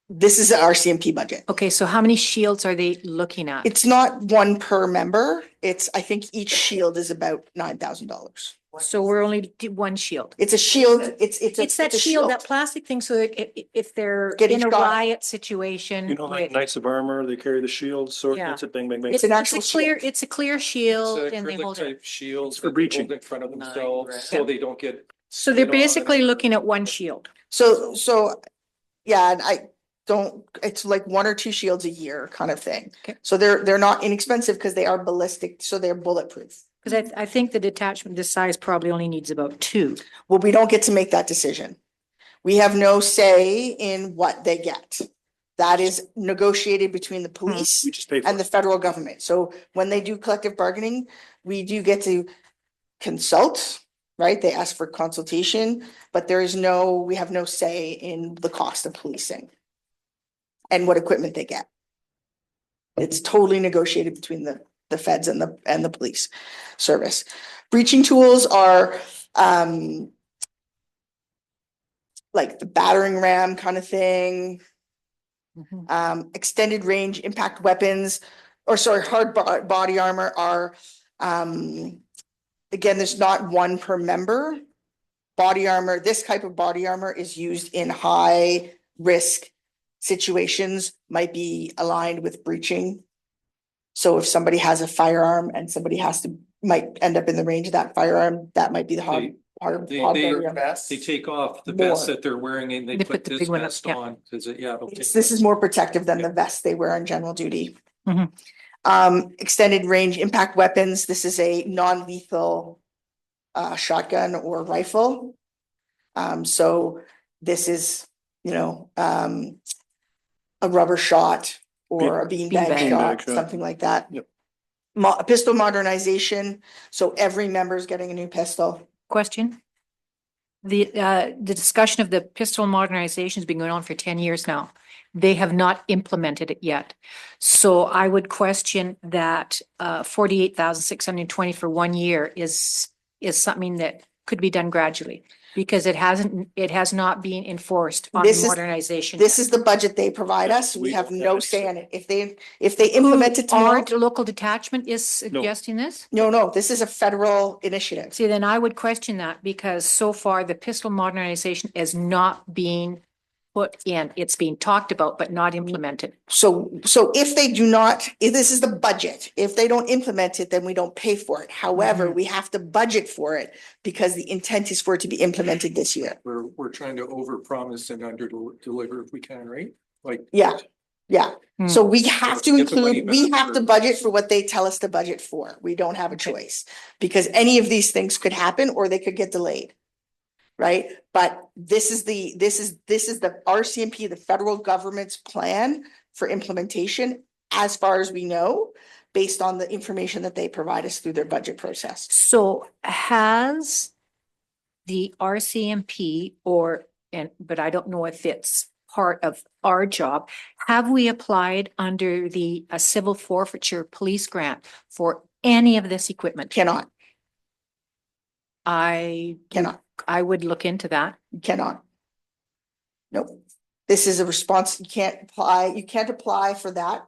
This is the RCMP budget. Okay, so how many shields are they looking at? It's not one per member. I think each shield is about $9,000. So we're only one shield. It's a shield. It's that a shield, that plastic thing, so if they're Getting in a shot. riot situation. Like Knights of Armor, they carry the shield, sword, Yeah. it's a bang, bang, bang. It's an actual It's a clear shield and they hold it. Shields for breaching. in front of themselves, so they don't get. So they're basically looking at one shield. So, yeah, and it's like 1 or 2 shields a year kind of thing. Okay. So they're not inexpensive because they are ballistic, so they're bulletproof. Because I think the detachment this size probably only needs about 2. Well, we don't get to make that decision. We have no say in what they get. That is negotiated between the police We just pay for and the it. federal government. So when they do collective bargaining, we do get to consult, right? They ask for consultation, but we have no say in the cost of policing and what equipment they get. It's totally negotiated between the feds and the police service. Breaching tools are like the battering ram kind of thing. Extended range impact weapons, hard body armor are, again, there's not one per member. Body armor, this type of body armor is used in high risk situations, might be aligned with breaching. So if somebody has a firearm and somebody might end up in the range of that firearm, that might be the hard They body armor. take off the More. vest that they're wearing and they They put put the this big one up, vest yeah. on, cause it'll take. This is more protective than the vest they wear on general duty. Mhm. Extended range impact weapons. This is a non-lethal shotgun or rifle. So this is, a rubber shot or a beanbag Beanbag. shot, Beanbag shot. something like that. Yep. Pistol modernization. So every member is getting a new pistol. Question? The discussion of the pistol modernization has been going on for 10 years now. They have not implemented it yet. So I would question that 48,620 for 1 year is something that could be done gradually because it has not been enforced on This is- modernization. This is the budget they provide us. We have no say in it. If they implement it tomorrow. Our local detachment is suggesting this? No, this is a federal initiative. See, then I would question that because so far the pistol modernization is not being put in. It's being talked about, but not implemented. So if they do not, if this is the budget, if they don't implement it, then we don't pay for it. However, we have to budget for it because the intent is for it to be implemented this year. We're trying to overpromise and under deliver if we can, right? Like. Yeah. So we have to Get the money include, we back have to for- budget for what they tell us to budget for. We don't have a choice. Because any of these things could happen or they could get delayed. Right? But this is the RCMP, the federal government's plan for implementation, as far as we know, based on the information that they provide us through their budget process. So has the RCMP but I don't know if it's part of our job, have we applied under the civil forfeiture police grant for any of this equipment? Cannot. I would look into that. You cannot. Nope. This is a response. You can't apply for that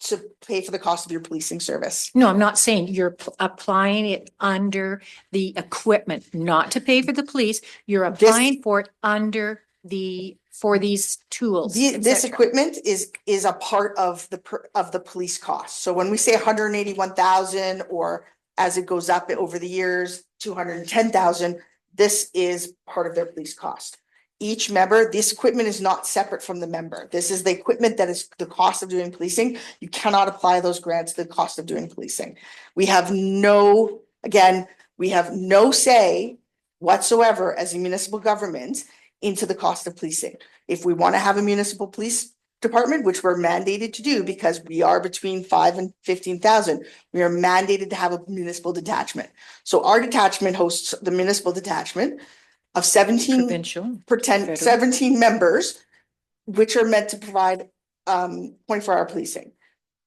to pay for the cost of your policing service. No, I'm not saying you're applying it under the equipment, not to pay for the police. You're applying for it under for these tools. et This cetera. equipment is a part of the police cost. So when we say 181,000, or as it goes up over the years, 210,000, this is part of their police cost. Each member, this equipment is not separate from the member. This is the equipment that is the cost of doing policing. You cannot apply those grants to the cost of doing policing. We have no say whatsoever as a municipal government into the cost of policing. If we want to have a municipal police department, which we're mandated to do because we are between 5 and 15,000, we are mandated to have a municipal detachment. So our detachment hosts the municipal detachment of 17 members, which are meant to provide 24-hour policing.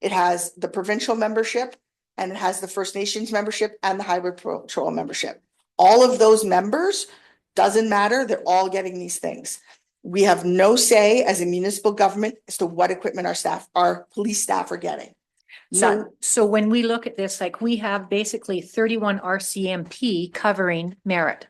It has the provincial membership, and it has the First Nations membership and the Highway Patrol membership. All of those members, doesn't matter, they're all getting these things. We have no say as a municipal government as to what equipment our police staff are getting. So when we look at this, like we have basically 31 RCMP covering merit.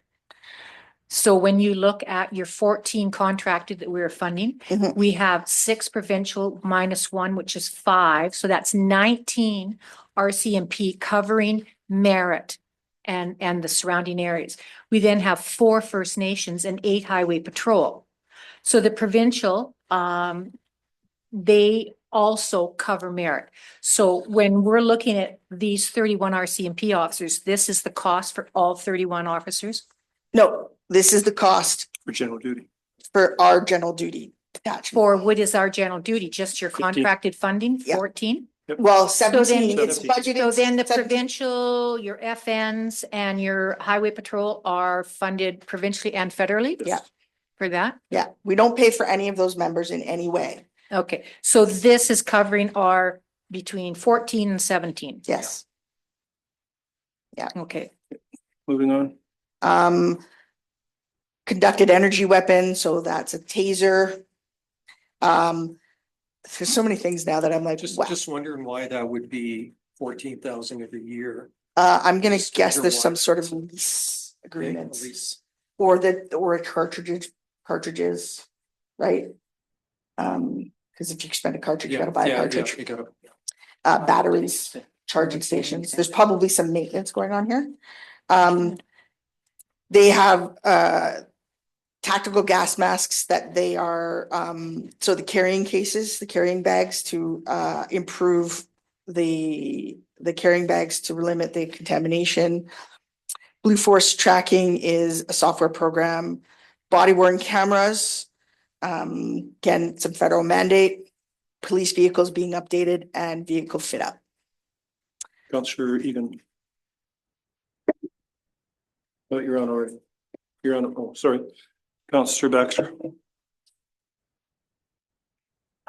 So when you look at your 14 contracted that we're funding, we have 6 provincial minus 1, which is 5. So that's 19 RCMP covering merit and the surrounding areas. We then have 4 First Nations and 8 Highway Patrol. So the provincial, they also cover merit. So when we're looking at these 31 RCMP officers, this is the cost for all 31 officers? No, this is the cost For general duty. for our general duty detachment. For what is our general duty? Just your contracted funding, 14? Well, So then 17, it's budgeted. So then the 17. provincial, your FNs and your highway patrol are funded provincially and federally? Yeah. For that? Yeah, we don't pay for any of those members in any way. Okay, so this is covering our between 14 and 17? Yes. Yeah. Okay. Moving on. Conducted energy weapon, so that's a taser. There's so many things now that I'm like, wow. Just wondering why that would be 14,000 every year. I'm gonna Just guess wonder there's why. some sort of lease Okay, agreements. lease. Or cartridges, right? Because if you spend a cartridge, you gotta buy a cartridge. You gotta. Batteries, charging stations. There's probably some maintenance going on here. They have tactical gas masks that they are, so the carrying cases, the carrying bags to improve the carrying bags to limit the contamination. Blue Force tracking is a software program. Body worn cameras, again, some federal mandate, police vehicles being updated and vehicle fit up. Councillor Egan. Oh, you're on already. You're on, oh, sorry. Councillor Baxter.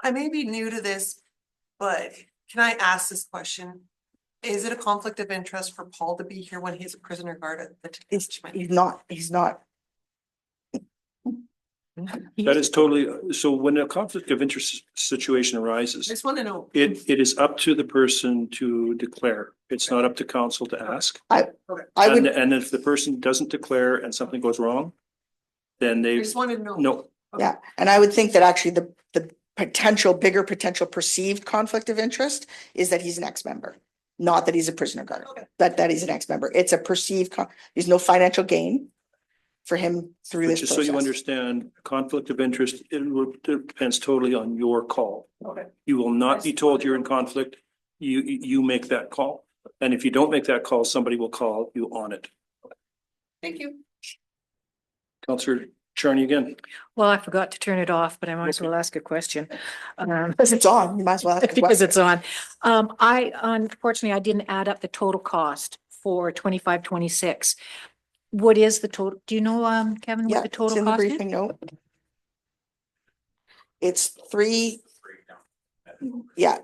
I may be new to this, but can I ask this question? Is it a conflict of interest for Paul to be here when he's a prisoner guard at the detachment? He's not. That is totally, so when a conflict of interest situation arises, I just want to know. it is up to the person to declare. It's not up to council to ask. I would, And if the person doesn't declare and something goes wrong, then I they, just wanted to know. no, yeah, and I would think that actually the bigger potential perceived conflict of interest is that he's an ex-member, not that he's a prisoner guard, that he's an ex-member. It's a perceived, there's no financial gain for him through but this just so you process. understand, conflict of interest, it depends totally on your call. Okay. You will not be told you're in conflict. You make that call. And if you don't make that call, somebody will call you on it. Thank you. Councillor Charney again. Well, I forgot to turn it off, but I might as well ask a question. Because it's on, you might as well ask a Because question. it's on. Unfortunately, I didn't add up the total cost for 25-26. What is the total? Do you know, Kevin, Yeah, what the it's total in the cost is? briefing note. It's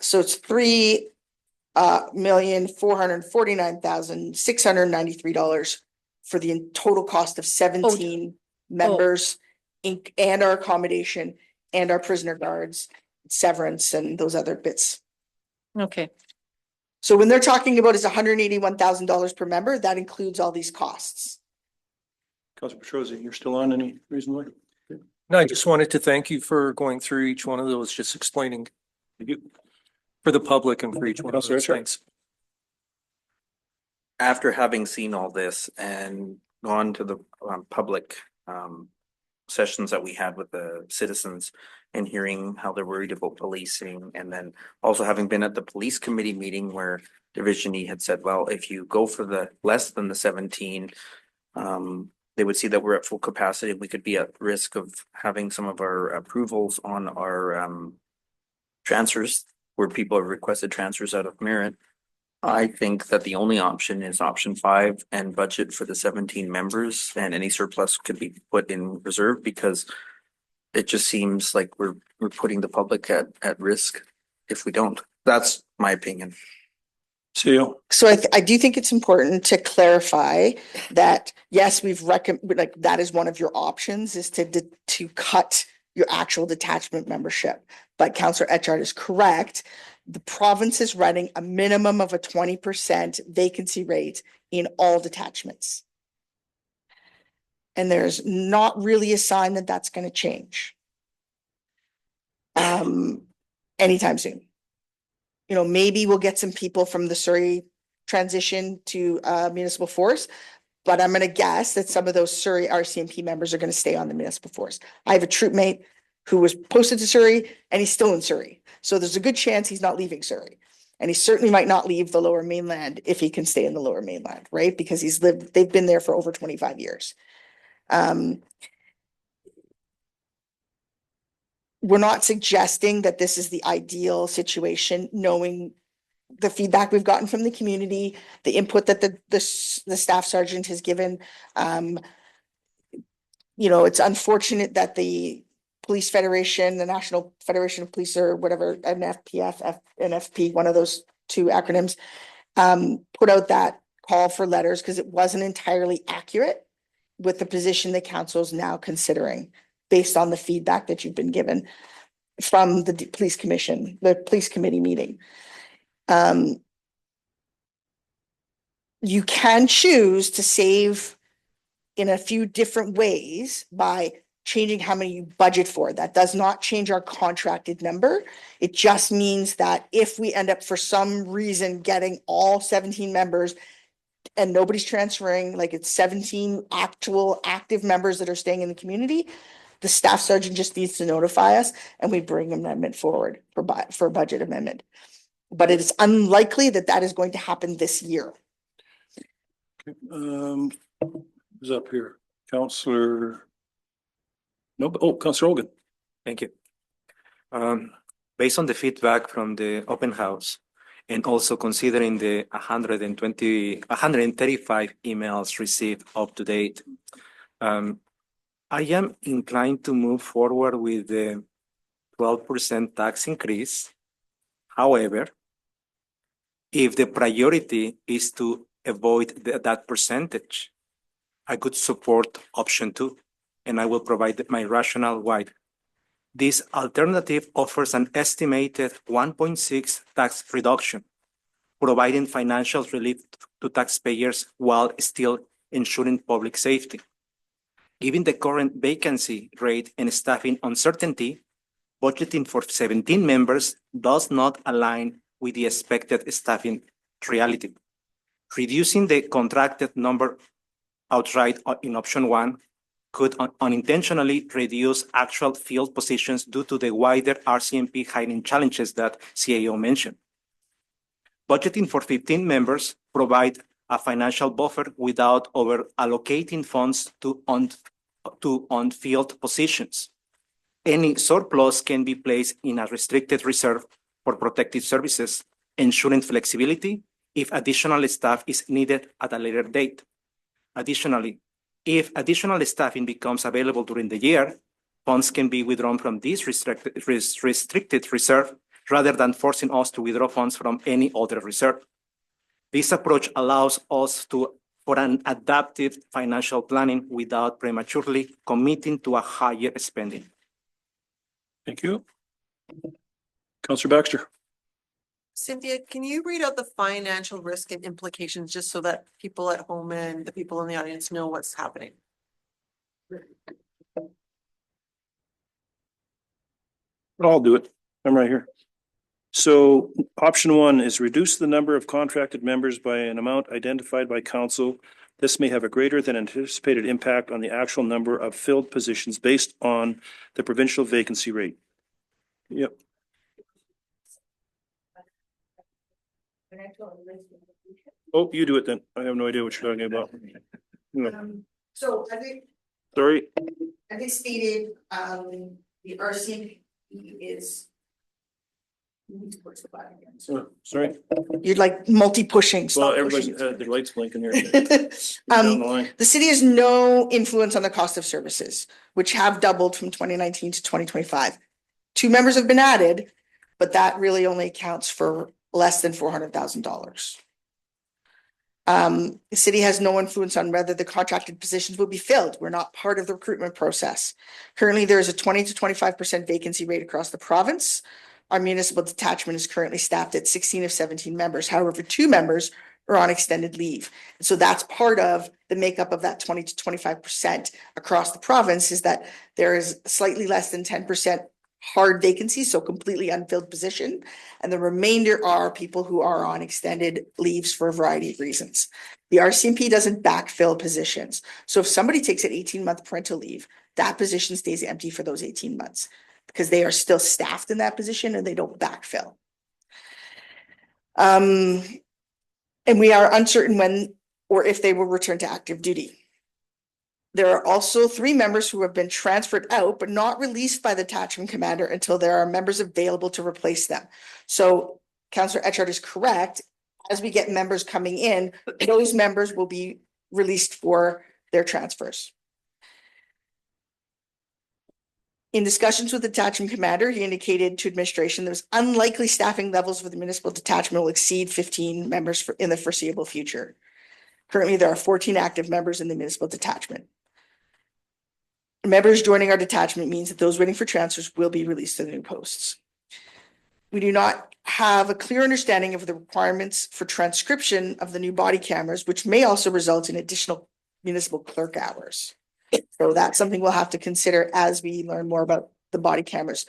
so it's $3,449,693 for the total cost of 17 members and our accommodation and our prisoner guards, severance and those other bits. Okay. So when they're talking about is $181,000 per member, that includes all these costs. Councilor Petrosi, you're still on, any reason why? No, I just wanted to thank you for going through each one of those, just explaining for the public and for each one of Councilor those Richard? things. After having seen all this and gone to the public sessions that we had with the citizens and hearing how they're worried about policing, and then also having been at the police committee meeting where Division E had said, well, if you go for the less than the 17, they would see that we're at full capacity. We could be at risk of having some of our approvals on our transfers where people have requested transfers out of merit. I think that the only option is option 5 and budget for the 17 members, and any surplus could be put in reserve, because it just seems like we're putting the public at risk if we don't. That's my opinion. So I do think it's important to clarify that, yes, we've like that is one of your options, is to cut your actual detachment membership. But Councillor Etchart is correct. The province is running a minimum of a 20% vacancy rate in all detachments. And there's not really a sign that that's going to change anytime soon. You know, maybe we'll get some people from the Surrey transition to municipal force, but I'm going to guess that some of those Surrey RCMP members are going to stay on the municipal force. I have a troop mate who was posted to Surrey and he's still in Surrey. So there's a good chance he's not leaving Surrey. And he certainly might not leave the Lower Mainland if he can stay in the Lower Mainland, right? Because they've been there for over 25 years. We're not suggesting that this is the ideal situation, knowing the feedback we've gotten from the community, the input that the staff sergeant has given. You know, it's unfortunate that the Police Federation, the National Federation of Police, or whatever, NFP, one of those two acronyms, put out that call for letters because it wasn't entirely accurate with the position the council is now considering, based on the feedback that you've been given from the police commission, the police committee meeting. You can choose to save in a few different ways by changing how many you budget for. That does not change our contracted number. It just means that if we end up for some reason getting all 17 members and nobody's transferring, like it's 17 actual active members that are staying in the community, the staff sergeant just needs to notify us and we bring an amendment forward for a budget amendment. But it is unlikely that that is going to happen this year. Who's up here? Councillor. No, Councillor Hogan. Thank you. Based on the feedback from the open house and also considering the 135 emails received up to date, I am inclined to move forward with the 12% tax increase. However, if the priority is to avoid that percentage, I could support option 2. And I will provide my rationale why. This alternative offers an estimated 1.6 tax reduction, providing financial relief to taxpayers while still ensuring public safety. Given the current vacancy rate and staffing uncertainty, budgeting for 17 members does not align with the expected staffing reality. Reducing the contracted number outright in option 1 could unintentionally reduce actual field positions due to the wider RCMP hiring challenges that CAO mentioned. Budgeting for 15 members provide a financial buffer without over allocating funds to on-field positions. Any surplus can be placed in a restricted reserve for protective services, ensuring flexibility if additional staff is needed at a later date. Additionally, if additional staffing becomes available during the year, funds can be withdrawn from this restricted reserve rather than forcing us to withdraw funds from any other reserve. This approach allows us to for an adaptive financial planning without prematurely committing to a higher spending. Thank you. Counselor Baxter. Cynthia, can you read out the financial risk and implications just so that people at home and the people in the audience know what's happening? I'll do it. I'm right here. So option one is reduce the number of contracted members by an amount identified by council. This may have a greater than anticipated impact on the actual number of filled positions based on the provincial vacancy rate. Yep. Oh, you do it then. I have no idea what you're talking about. No. So I think, Sorry. I think stated, the RCMP is. Sorry. You'd like multi-pushing. Well, stop everybody's pushing. their lights blinking here. Down the line. The city has no influence on the cost of services, which have doubled from 2019 to 2025. 2 members have been added, but that really only accounts for less than $400,000. The city has no influence on whether the contracted positions will be filled. We're not part of the recruitment process. Currently, there is a 20 to 25% vacancy rate across the province. Our municipal detachment is currently staffed at 16 of 17 members. However, 2 members are on extended leave. So that's part of the makeup of that 20 to 25% across the province, is that there is slightly less than 10% hard vacancies, so completely unfilled position. And the remainder are people who are on extended leaves for a variety of reasons. The RCMP doesn't backfill positions. So if somebody takes an 18-month parental leave, that position stays empty for those 18 months because they are still staffed in that position and they don't backfill. And we are uncertain when or if they will return to active duty. There are also 3 members who have been transferred out, but not released by the detachment commander until there are members available to replace them. So Councillor Etchart is correct. As we get members coming in, those members will be released for their transfers. In discussions with the detachment commander, he indicated to administration there's unlikely staffing levels for the municipal detachment will exceed 15 members in the foreseeable future. Currently, there are 14 active members in the municipal detachment. Members joining our detachment means that those waiting for transfers will be released to the new posts. We do not have a clear understanding of the requirements for transcription of the new body cameras, which may also result in additional municipal clerk hours. So that's something we'll have to consider as we learn more about the body cameras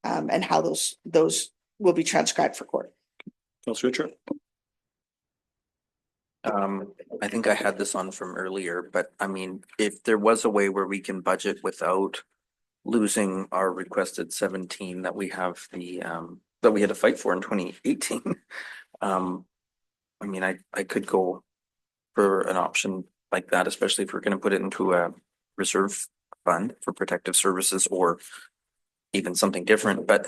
and how those will be transcribed for court. Councillor Richard. I think I had this on from earlier, but I mean, if there was a way where we can budget without losing our requested 17 that we have that we had to fight for in 2018. I mean, I could go for an option like that, especially if we're going to put it into a reserve fund for protective services or even something different. But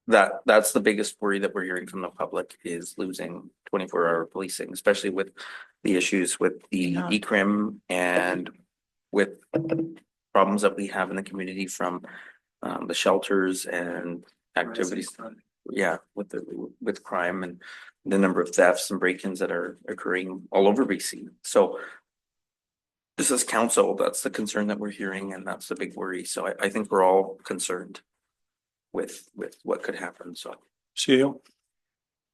that's the biggest worry that we're hearing from the public is losing 24-hour policing, especially with the issues with the ECRIM and with problems that we have in the community from the shelters and activities. Yeah, with crime and the number of thefts and break-ins that are occurring all over BC. So this is council, that's the concern that we're hearing, and that's the big worry. So I think we're all concerned with what could happen. So CEO.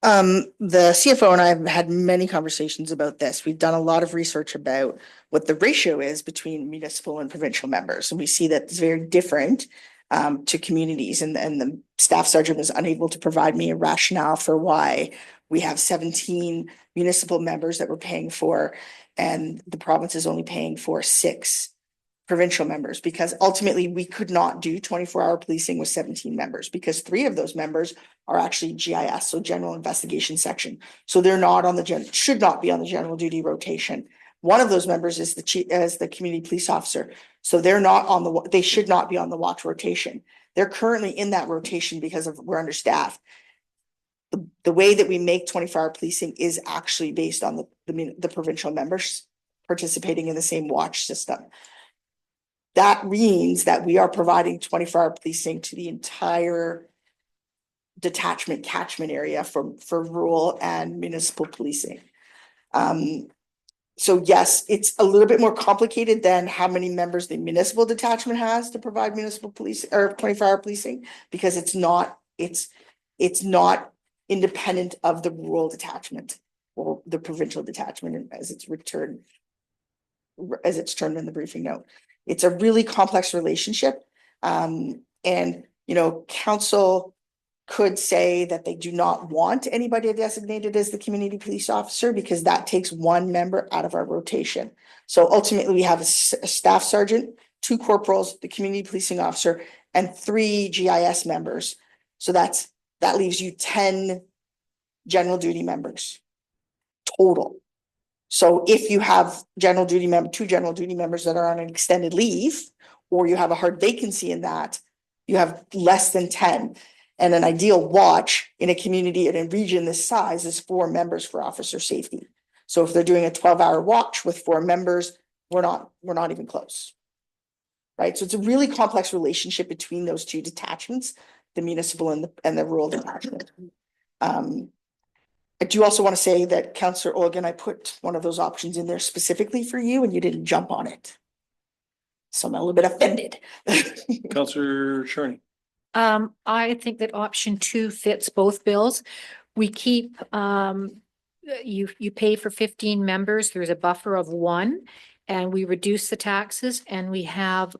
The CFO and I have had many conversations about this. We've done a lot of research about what the ratio is between municipal and provincial members, and we see that it's very different to communities. And the staff sergeant was unable to provide me a rationale for why we have 17 municipal members that we're paying for, and the province is only paying for 6 provincial members, because ultimately we could not do 24-hour policing with 17 members because 3 of those members are actually GIS, so general investigation section. So they're not on the should not be on the general duty rotation. One of those members is the community police officer. So they're not on they should not be on the watch rotation. They're currently in that rotation because we're understaffed. The way that we make 24-hour policing is actually based on the provincial members participating in the same watch system. That means that we are providing 24-hour policing to the entire detachment catchment area for rural and municipal policing. So yes, it's a little bit more complicated than how many members the municipal detachment has to provide municipal police or 24-hour policing, because it's not independent of the rural detachment or the provincial detachment as it's termed in the briefing note. It's a really complex relationship. And, you know, council could say that they do not want anybody designated as the community police officer because that takes one member out of our rotation. So ultimately we have a staff sergeant, 2 corporals, the community policing officer, and 3 GIS members. So that leaves you 10 general duty members total. So if you have 2 general duty members that are on an extended leave, or you have a hard vacancy in that, you have less than 10. And an ideal watch in a community in a region this size is 4 members for officer safety. So if they're doing a 12-hour watch with 4 members, we're not even close. Right? So it's a really complex relationship between those 2 detachments, the municipal and the rural detachment. I do also want to say that Councillor Olgan, I put one of those options in there specifically for you and you didn't jump on it. So I'm a little bit offended. Councillor Sharney. I think that option 2 fits both bills. We keep, you pay for 15 members, there's a buffer of 1, and we reduce the taxes, and we have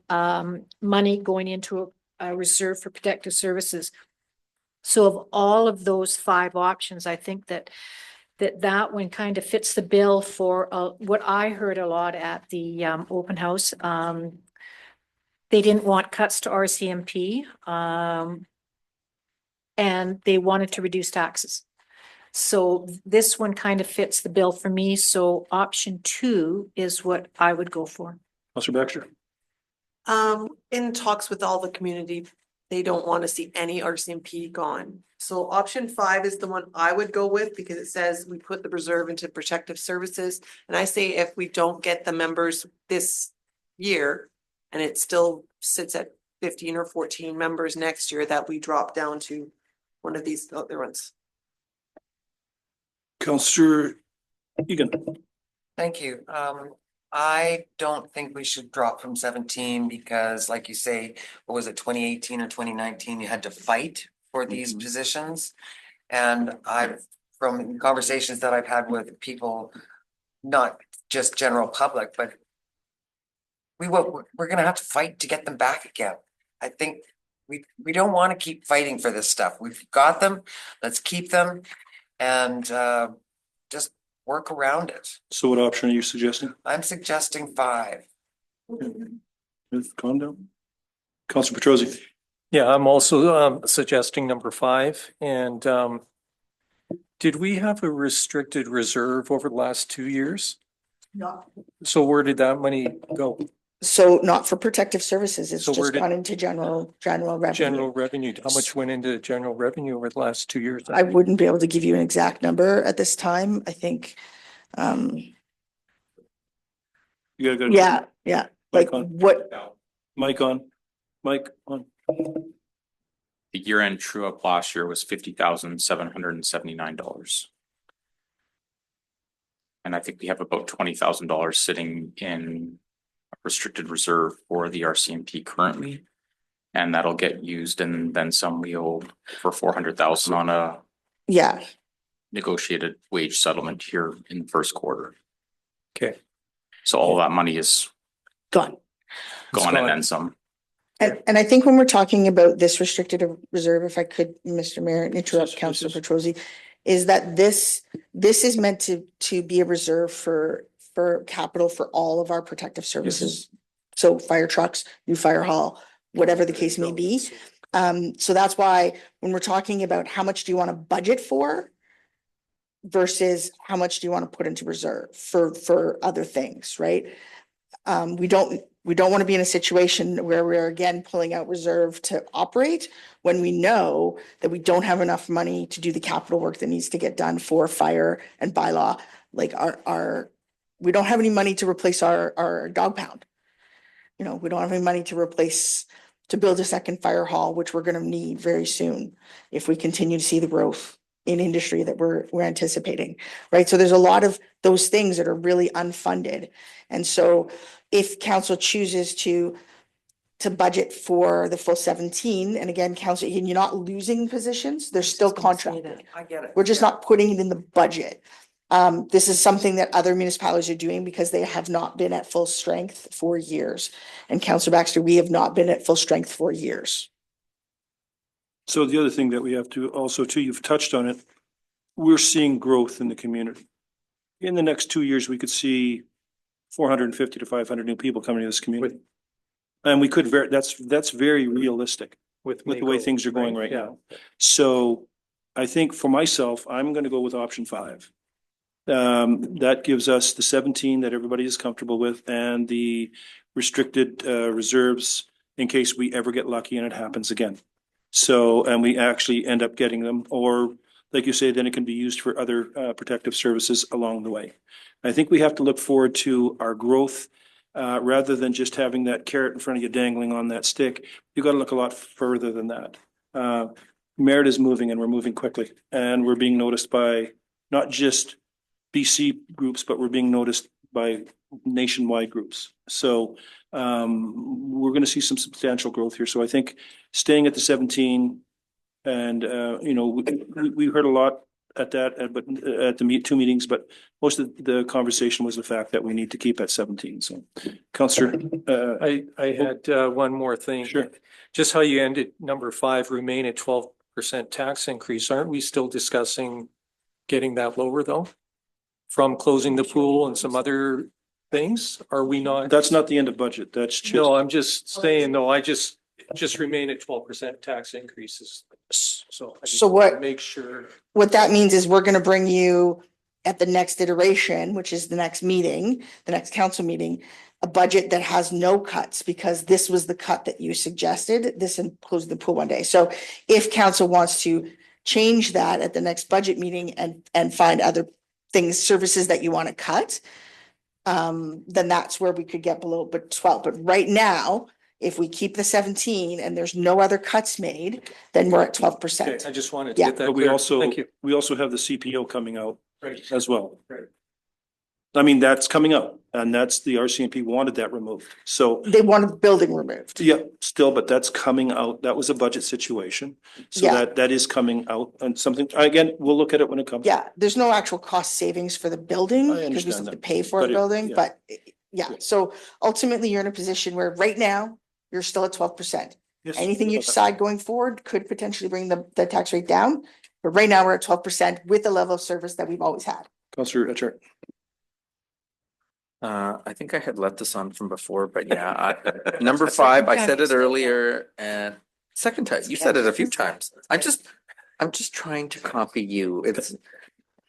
money going into a reserve for protective services. So of all of those 5 options, I think that one kind of fits the bill for what I heard a lot at the open house. They didn't want cuts to RCMP, and they wanted to reduce taxes. So this one kind of fits the bill for me. So option 2 is what I would go for. Councillor Baxter. In talks with all the community, they don't want to see any RCMP gone. So option 5 is the one I would go with because it says we put the reserve into protective services. And I say if we don't get the members this year, and it still sits at 15 or 14 members next year, that we drop down to one of these other ones. Councillor Egan. Thank you. I don't think we should drop from 17 because like you say, what was it, 2018 or 2019, you had to fight for these positions. And from conversations that I've had with people, not just general public, but we're gonna have to fight to get them back again. I think we don't want to keep fighting for this stuff. We've got them, let's keep them and just work around it. So what option are you suggesting? I'm suggesting 5. With condo? Councillor Petrosi. Yeah, I'm also suggesting number 5. And did we have a restricted reserve over the last 2 years? No. So where did that money go? So not for protective services, it's So where just did- gone into general revenue. General revenue, how much went into general revenue over the last 2 years? I wouldn't be able to give you an exact number at this time. I think, You gotta go. yeah, like Mic on. what, Mic on. Mic on. The year-end true-up last year was $50,779. And I think we have about $20,000 sitting in a restricted reserve for the RCMP currently. And that'll get used and then some we owe for 400,000 on a yeah, negotiated wage settlement here in the first quarter. Okay. So all that money is gone. gone and then some. And I think when we're talking about this restricted reserve, if I could, Mr. Mayor, interrupt Yes, Councillor yes. Petrosi, is that this is meant to be a reserve for capital for all of our protective services. So fire trucks, new fire hall, whatever the case may be. So that's why when we're talking about how much do you want to budget for versus how much do you want to put into reserve for other things, right? We don't want to be in a situation where we're again pulling out reserve to operate when we know that we don't have enough money to do the capital work that needs to get done for fire and bylaw. Like we don't have any money to replace our dog pound. You know, we don't have any money to build a second fire hall, which we're going to need very soon if we continue to see the growth in industry that we're anticipating, right? So there's a lot of those things that are really unfunded. And so if council chooses to budget for the full 17, and again, council, you're not losing positions, they're still contracted. I get it. We're just not putting it in the budget. This is something that other municipalities are doing because they have not been at full strength for years. And Councillor Baxter, we have not been at full strength for years. So the other thing that we have to also too, you've touched on it, we're seeing growth in the community. In the next 2 years, we could see 450 to 500 new people coming to this community. And we could that's very realistic with the way things are going right now. So I think for myself, I'm going to go with option 5. That gives us the 17 that everybody is comfortable with and the restricted reserves in case we ever get lucky and it happens again. So, and we actually end up getting them, or like you say, then it can be used for other protective services along the way. I think we have to look forward to our growth rather than just having that carrot in front of you dangling on that stick. You got to look a lot further than that. Merit is moving and we're moving quickly, and we're being noticed by not just BC groups, but we're being noticed by nationwide groups. So we're going to see some substantial growth here. So I think staying at the 17 and, you know, we heard a lot at that, but at the 2 meetings, but most of the conversation was the fact that we need to keep at 17. So Councillor, I had one more thing. Sure. Just how you ended number 5, remain at 12% tax increase. Aren't we still discussing getting that lower though? From closing the pool and some other things? Are we not? that's not the end of budget. That's just. No, I'm just saying, no, I just remain at 12% tax increases. So I just So want to what- make sure. What that means is we're gonna bring you at the next iteration, which is the next meeting, the next council meeting, a budget that has no cuts, because this was the cut that you suggested. This includes the pool one day. So if council wants to change that at the next budget meeting and find other things, services that you want to cut, then that's where we could get below but 12. But right now, if we keep the 17 and there's no other cuts made, then we're at 12%. Okay, I just wanted to Yeah. get that But we clear. also, Thank you. we also have the CPO coming out Right. as well. Right. I mean, that's coming out, and that's the RCMP wanted that removed. So, They wanted the building removed. yeah, still, but that's coming out. That was a budget situation. So Yeah. that is coming out, and something, again, we'll look at it when it comes. Yeah, there's no actual cost savings for the building I because we understand still have to that, pay for but a it- building, yeah. but yeah, so ultimately you're in a position where right now you're still at 12%. Yes. Anything you decide going forward could potentially bring the tax rate down, but right now we're at 12% with the level of service that we've always had. Councillor Etcher. I think I had let this on from before, but yeah, number 5, I said it earlier and second time, you said it a few times. I'm just trying to copy you. It's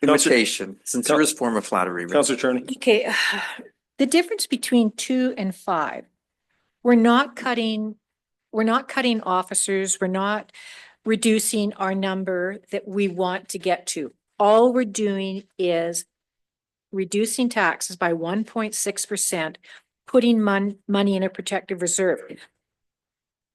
imitation, sincerest form of flattery. really. Councillor Charney. Okay, the difference between 2 and 5, we're not cutting officers, we're not reducing our number that we want to get to. All we're doing is reducing taxes by 1.6%, putting money in a protective reserve.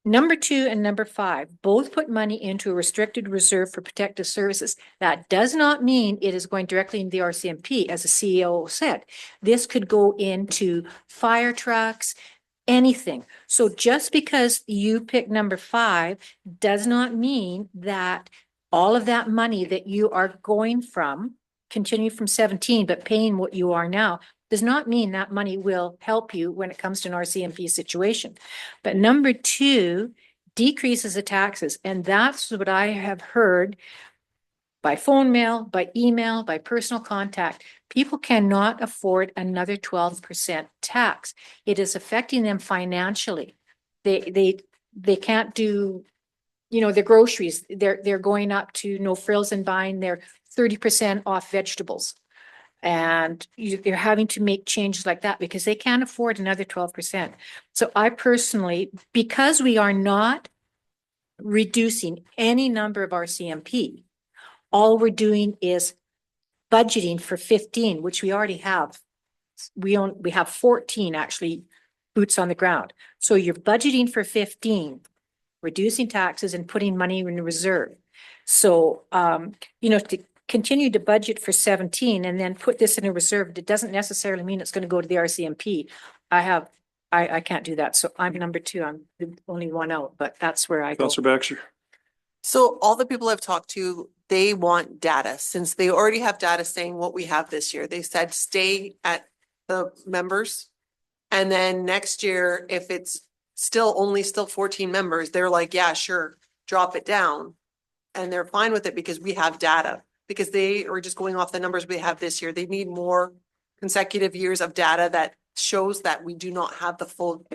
Number 2 and number 5 both put money into a restricted reserve for protective services. That does not mean it is going directly into the RCMP, as the CEO said. This could go into fire trucks, anything. So just because you pick number 5 does not mean that all of that money that you are going from, continue from 17, but paying what you are now, does not mean that money will help you when it comes to an RCMP situation. But number 2 decreases the taxes. And that's what I have heard by phone mail, by email, by personal contact. People cannot afford another 12% tax. It is affecting them financially. They can't do, you know, their groceries. They're going up to No Frills and buying their 30% off vegetables. And they're having to make changes like that because they can't afford another 12%. So I personally, because we are not reducing any number of RCMP, all we're doing is budgeting for 15, which we already have. We have 14 actually boots on the ground. So you're budgeting for 15, reducing taxes and putting money in reserve. So, you know, continue to budget for 17 and then put this in a reserve, it doesn't necessarily mean it's going to go to the RCMP. I can't do that. So I'm number 2. I'm the only one out, but that's where I go. Councillor Baxter. So all the people I've talked to, they want data, since they already have data saying what we have this year. They said stay at the members. And then next year, if it's still 14 members, they're like, yeah, sure, drop it down. And they're fine with it because we have data, because they are just going off the numbers we have this year. They need more consecutive years of data that shows that we do not have the full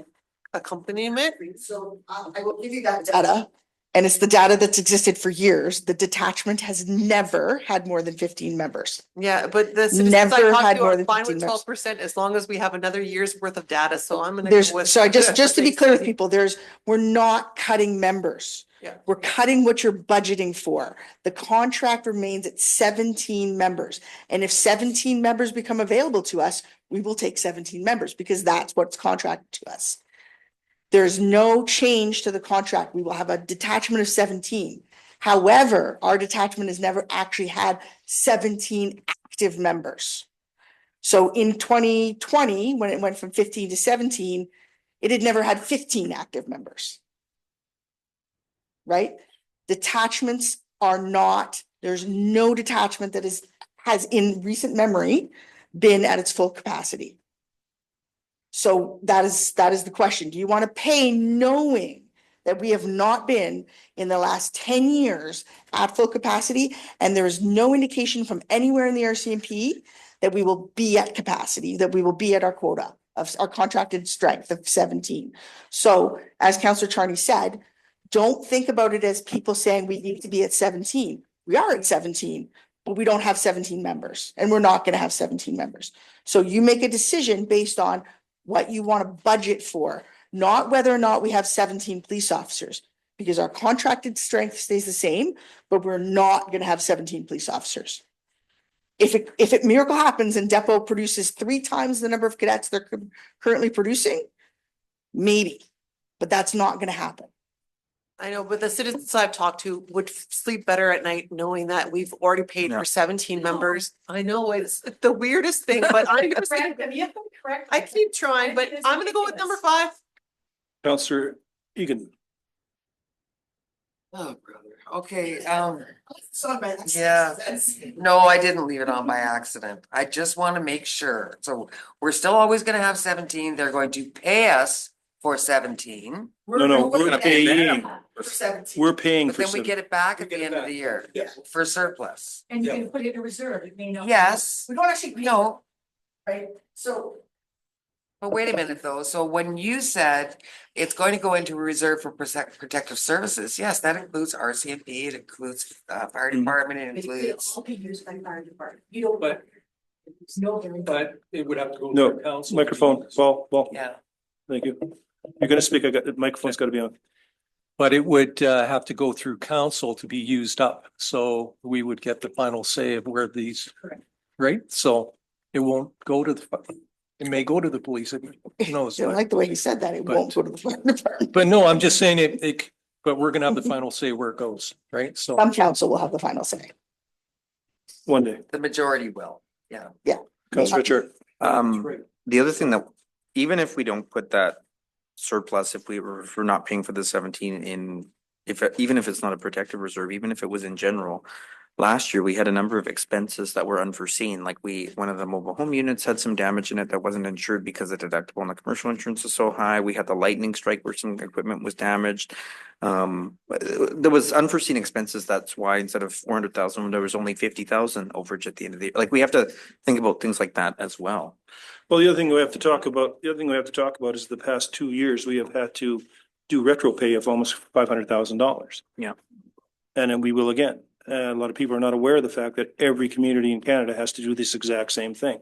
accompaniment. So I will give you that data. And it's the data that's existed for years. The detachment has never had more than 15 members. Yeah, but the citizens Never I talked had to more are than fine 15 with members. 12% as long as we have another year's worth of data. So I'm gonna. There's, go with- so just to be clear with say. people, we're not cutting members. Yeah. We're cutting what you're budgeting for. The contract remains at 17 members. And if 17 members become available to us, we will take 17 members because that's what's contracted to us. There's no change to the contract. We will have a detachment of 17. However, our detachment has never actually had 17 active members. So in 2020, when it went from 15 to 17, it had never had 15 active members. Right? Detachments are not, there's no detachment that has in recent memory been at its full capacity. So that is the question. Do you want to pay knowing that we have not been in the last 10 years at full capacity? And there is no indication from anywhere in the RCMP that we will be at capacity, that we will be at our quota of our contracted strength of 17. So as Councillor Charney said, don't think about it as people saying we need to be at 17. We are at 17, but we don't have 17 members and we're not going to have 17 members. So you make a decision based on what you want to budget for, not whether or not we have 17 police officers, because our contracted strength stays the same, but we're not going to have 17 police officers. If it miracle happens and Depot produces 3 times the number of cadets they're currently producing, maybe, but that's not going to happen. I know, but the citizens I've talked to would sleep better at night knowing that we've already paid for 17 members. I know it's the weirdest thing, but I'm gonna say, I keep trying, but I'm gonna go with number 5. Councillor Egan. Oh, brother. Okay, yeah, no, I didn't leave it on by accident. I just want to make sure. So we're still always gonna have 17. They're going to pay us for 17. No, we're paying. We're paying But for then we get it back at the end of the year for surplus. And you can put it in a reserve. It may not. Yes, We don't actually pay, no, right? So but wait a minute though. So when you said it's going to go into a reserve for protective services, yes, that includes RCMP, it includes fire department, it includes. All be used by fire department. You don't. But- No. But it would have to go. No, through council. microphone, Paul. Yeah. Thank you. You're gonna speak, the microphone's gotta be on. But it would have to go through council to be used up. So we would get the final say of where these, right? So it won't go to it may go to the police. Who knows? I don't like the way he said that. It won't go to the fire department. But no, I'm just saying but we're gonna have the final say where it goes, right? So. Some council will have the final say. One day. The majority will, yeah. Yeah. Councillor Richard. The other thing that, even if we don't put that surplus, if we're not paying for the 17 in, even if it's not a protective reserve, even if it was in general, last year we had a number of expenses that were unforeseen. Like one of the mobile home units had some damage in it that wasn't insured because the deductible on the commercial insurance is so high. We had the lightning strike where some equipment was damaged. There was unforeseen expenses. That's why instead of 400,000, there was only 50,000 overage at the end of the year. Like we have to think about things like that as well. Well, the other thing we have to talk about is the past 2 years, we have had to do retro pay of almost $500,000. Yeah. And then we will again. A lot of people are not aware of the fact that every community in Canada has to do this exact same thing.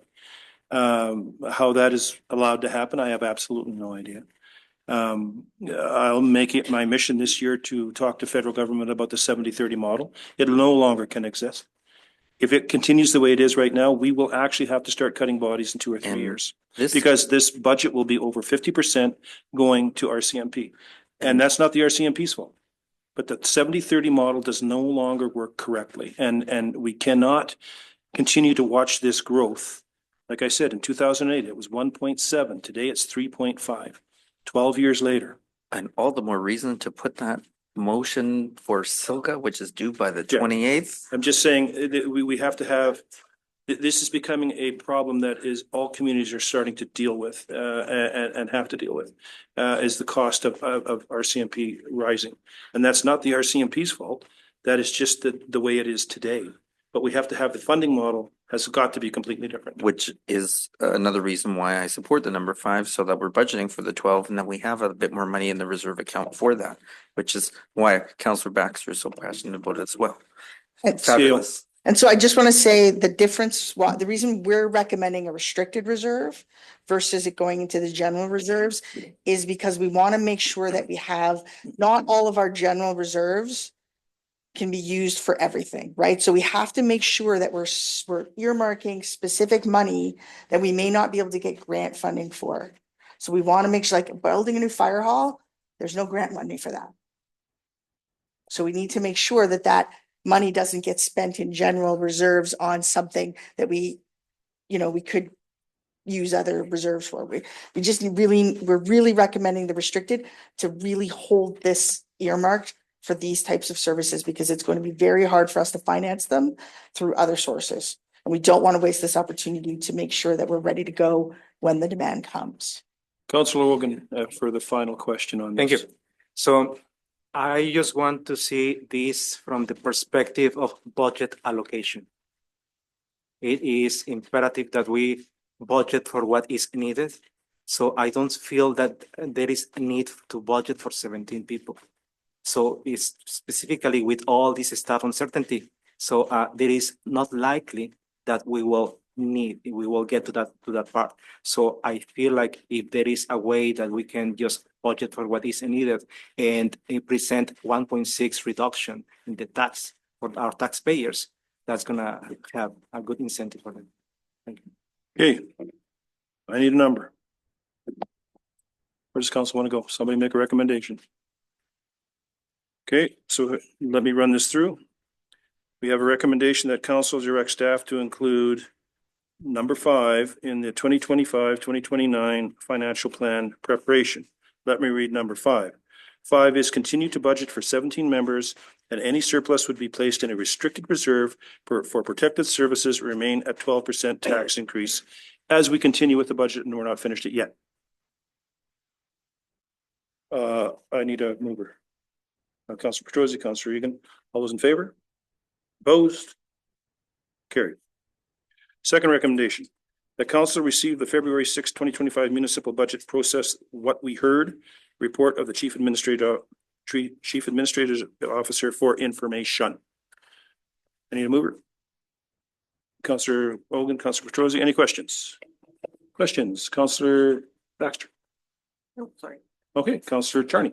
How that is allowed to happen, I have absolutely no idea. I'll make it my mission this year to talk to federal government about the 70-30 model. It no longer can exist. If it continues the way it is right now, we will actually have to start cutting bodies in 2 or 3 years. Because this budget will be over 50% going to RCMP. And that's not the RCMP's fault. but the 70-30 model does no longer work correctly. And we cannot continue to watch this growth. Like I said, in 2008, it was 1.7. Today it's 3.5. 12 years later. And all the more reason to put that motion for Silga, which is due by the Yeah. 28th. I'm just saying that we have to have, this is becoming a problem that is all communities are starting to deal with and have to deal with is the cost of RCMP rising. And that's not the RCMP's fault. That is just the way it is today. But we have to have the funding model has got to be completely different. Which is another reason why I support the number 5, so that we're budgeting for the 12 and that we have a bit more money in the reserve account for that, which is why Councillor Baxter is so passionate about it as well. And Fabulous. And so I just want to say the difference, the reason we're recommending a restricted reserve versus it going into the general reserves is because we want to make sure that we have, not all of our general reserves can be used for everything, right? So we have to make sure that we're earmarking specific money that we may not be able to get grant funding for. So we want to make sure, like building a new fire hall, there's no grant money for that. So we need to make sure that that money doesn't get spent in general reserves on something that we could use other reserves for. We just we're really recommending the restricted to really hold this earmarked for these types of services, because it's going to be very hard for us to finance them through other sources. And we don't want to waste this opportunity to make sure that we're ready to go when the demand comes. Councillor Hogan, for the final question on this. Thank you. So I just want to see this from the perspective of budget allocation. It is imperative that we budget for what is needed. So I don't feel that there is a need to budget for 17 people. So it's specifically with all this staff uncertainty. So there is not likely that we will get to that part. So I feel like if there is a way that we can just budget for what is needed and present 1.6 reduction in the tax for our taxpayers, that's gonna have a good incentive for them. Thank you. Okay, I need a number. Where does council want to go? Somebody make a recommendation. Okay, so let me run this through. We have a recommendation that council direct staff to include number 5 in the 2025-2029 financial plan preparation. Let me read number 5. 5 is continue to budget for 17 members, and any surplus would be placed in a restricted reserve for protected services, remain at 12% tax increase as we continue with the budget, and we're not finished it yet. I need a mover. Councillor Petrosi, Councillor Egan, all those in favor? Opposed? Carried. Second recommendation, that council receive the February 6, 2025 municipal budget process what we heard report of the Chief Administrator's Officer for information. I need a mover. Councillor Hogan, Councillor Petrosi, any questions? Questions? Councillor Baxter? No, sorry. Okay, Councillor Charney.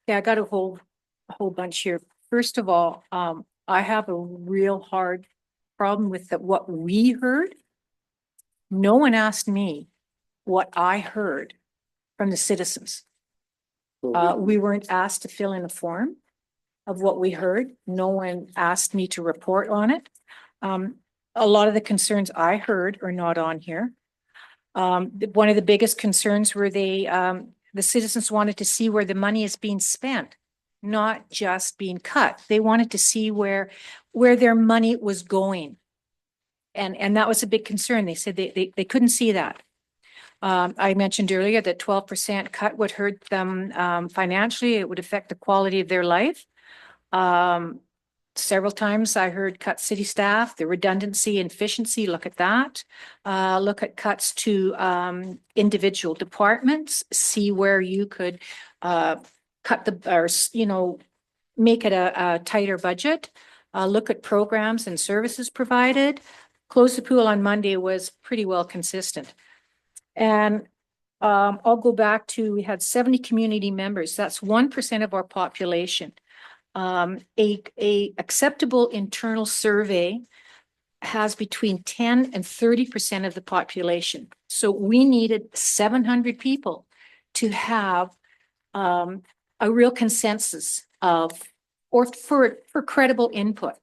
Yeah, I got a whole bunch here. First of all, I have a real hard problem with what we heard. No one asked me what I heard from the citizens. We weren't asked to fill in a form of what we heard. No one asked me to report on it. A lot of the concerns I heard are not on here. One of the biggest concerns were the citizens wanted to see where the money is being spent, not just being cut. They wanted to see where their money was going. And that was a big concern. They said they couldn't see that. I mentioned earlier that 12% cut would hurt them financially. It would affect the quality of their life. Several times I heard cut city staff, the redundancy and efficiency, look at that. Look at cuts to individual departments, see where you could cut make it a tighter budget. Look at programs and services provided. Close the pool on Monday was pretty well consistent. And I'll go back to, we had 70 community members. That's 1% of our population. A acceptable internal survey has between 10 and 30% of the population. So we needed 700 people to have a real consensus of or for credible input.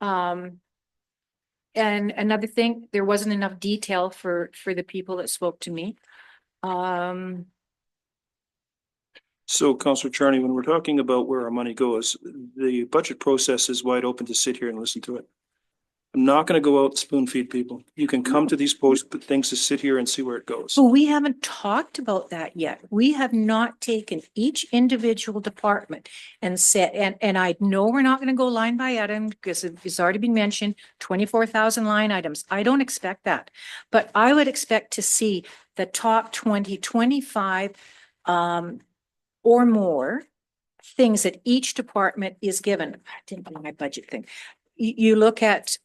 And another thing, there wasn't enough detail for the people that spoke to me. So Councillor Charney, when we're talking about where our money goes, the budget process is wide open to sit here and listen to it. I'm not going to go out and spoon feed people. You can come to these things to sit here and see where it goes. So we haven't talked about that yet. We have not taken each individual department and said, and I know we're not going to go line by item because it's already been mentioned, 24,000 line items. I don't expect that, but I would expect to see the top 20, 25 or more things that each department is given. I didn't bring my budget thing. You look at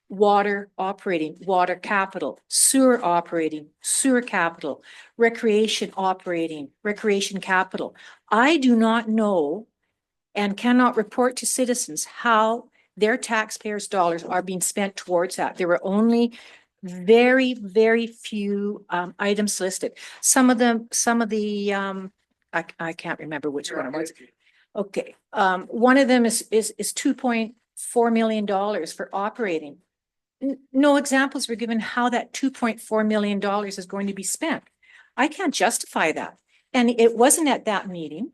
water operating, water capital, sewer operating, sewer capital, recreation operating, recreation capital. I do not know and cannot report to citizens how their taxpayers' dollars are being spent towards that. There were only very, very few items listed. Some of the I can't remember which one it was. Okay, one of them is $2.4 million for operating. No examples were given how that $2.4 million is going to be spent. I can't justify that. And it wasn't at that meeting.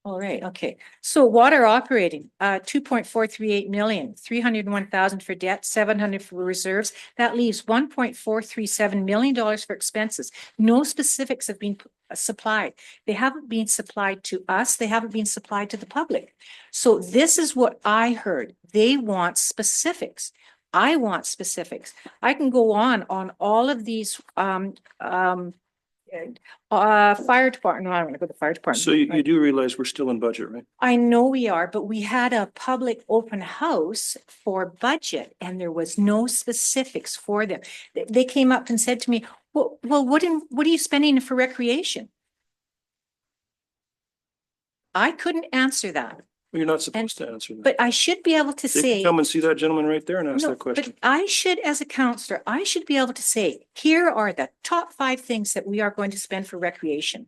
All right, okay. So water operating, 2.438 million, 301,000 for debt, 700 for reserves. That leaves $1.437 million for expenses. No specifics have been supplied. They haven't been supplied to us. They haven't been supplied to the public. So this is what I heard. They want specifics. I want specifics. I can go on all of these fire department. No, I'm going to go to the fire department. So you do realize we're still in budget, right? I know we are, but we had a public open house for budget and there was no specifics for them. They came up and said to me, well, what are you spending for recreation? I couldn't answer that. Well, you're not supposed to answer that. But I should be able to They say. can come and see that gentleman right there and ask No, that question. but I should, as a counselor, I should be able to say, here are the top 5 things that we are going to spend for recreation.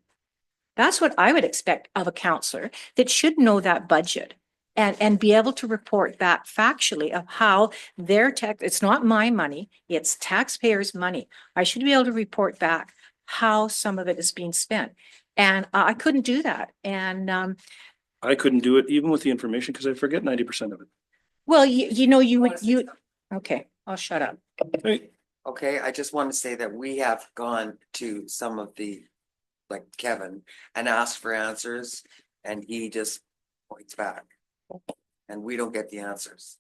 That's what I would expect of a counselor that should know that budget and be able to report that factually of how their tax, it's not my money, it's taxpayers' money. I should be able to report back how some of it is being spent. And I couldn't do that. And I couldn't do it even with the information because I forget 90% of it. well, okay, I'll shut up. Hey, Okay, I just want to say that we have gone to some of the, like Kevin, and asked for answers, and he just points back. And we don't get the answers.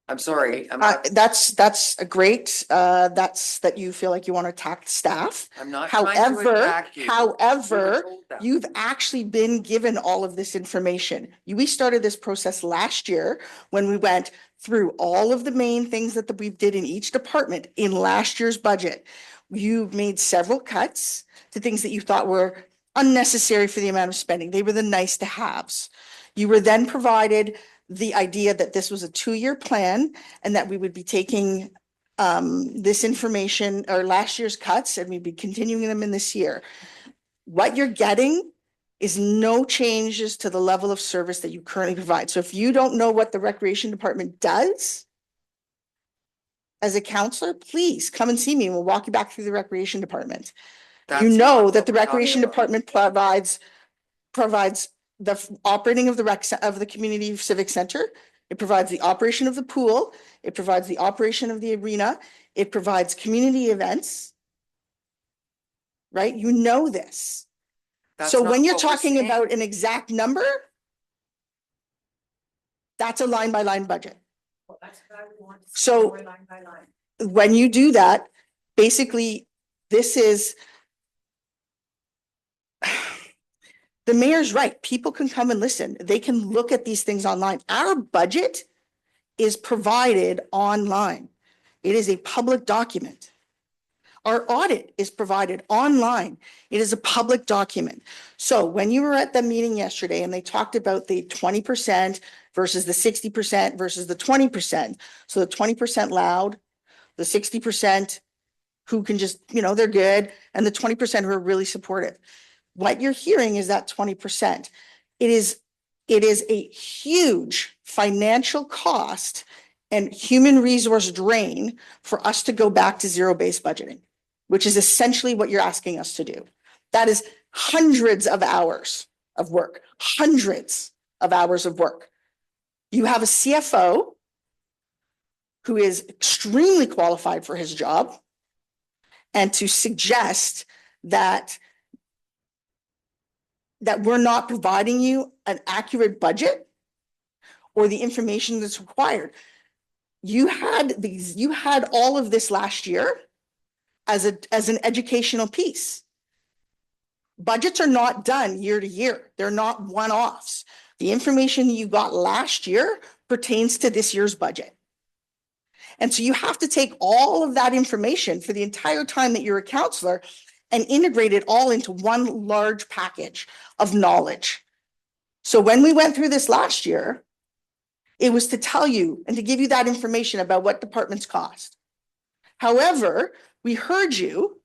I'm sorry, That's a great, that's that you feel like you want to attack the staff. I'm not trying to However, attack you. We were told that. you've actually been given all of this information. We started this process last year when we went through all of the main things that we did in each department in last year's budget. You made several cuts to things that you thought were unnecessary for the amount of spending. They were the nice to haves. You were then provided the idea that this was a 2-year plan and that we would be taking this information or last year's cuts and we'd be continuing them in this year. What you're getting is no changes to the level of service that you currently provide. So if you don't know what the recreation department does as a counselor, please come and see me and we'll walk you back through the recreation department. You know that the recreation department provides the operating of the community civic center. It provides the operation of the pool. It provides the operation of the arena. It provides community events. Right? You know this. So when you're talking about an exact number, that's a line by line budget. So when you do that, basically this is the mayor's right. People can come and listen. They can look at these things online. Our budget is provided online. It is a public document. Our audit is provided online. It is a public document. So when you were at the meeting yesterday and they talked about the 20% versus the 60% versus the 20%. So the 20% loud, the 60% who can just, they're good, and the 20% who are really supportive. What you're hearing is that 20%. It is It is a huge financial cost and human resource drain for us to go back to zero-based budgeting, which is essentially what you're asking us to do. That is hundreds of hours of work, hundreds of hours of work. You have a CFO who is extremely qualified for his job, and to suggest that we're not providing you an accurate budget or the information that's required. You had all of this last year as an educational piece. Budgets are not done year to year. They're not one-offs. The information you got last year pertains to this year's budget. And so you have to take all of that information for the entire time that you're a counselor and integrate it all into one large package of knowledge. So when we went through this last year, it was to tell you and to give you that information about what departments cost. However, we heard you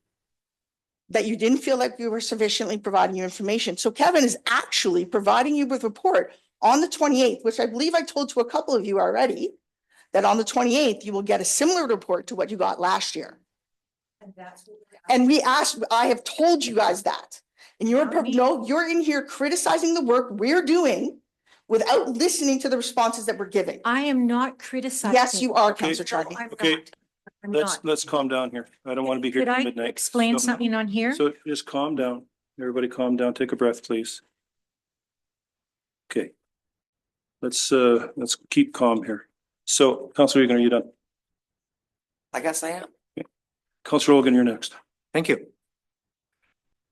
that you didn't feel like we were sufficiently providing you information. So Kevin is actually providing you with a report on the 28th, which I believe I told to a couple of you already, that on the 28th, you will get a similar report to what you got last year. And we asked, I have told you guys that. And you're in here criticizing the work we're doing without listening to the responses that we're giving. I am not criticizing. Yes, you are, Okay. Councillor Charney. Okay, I'm not. let's calm down here. I don't want to be here Could till I midnight. explain No. something on here? So just calm down. Everybody calm down. Take a breath, please. Okay. Let's keep calm here. So, Councillor Egan, are you done? I guess I am. Councillor Hogan, you're next. Thank you.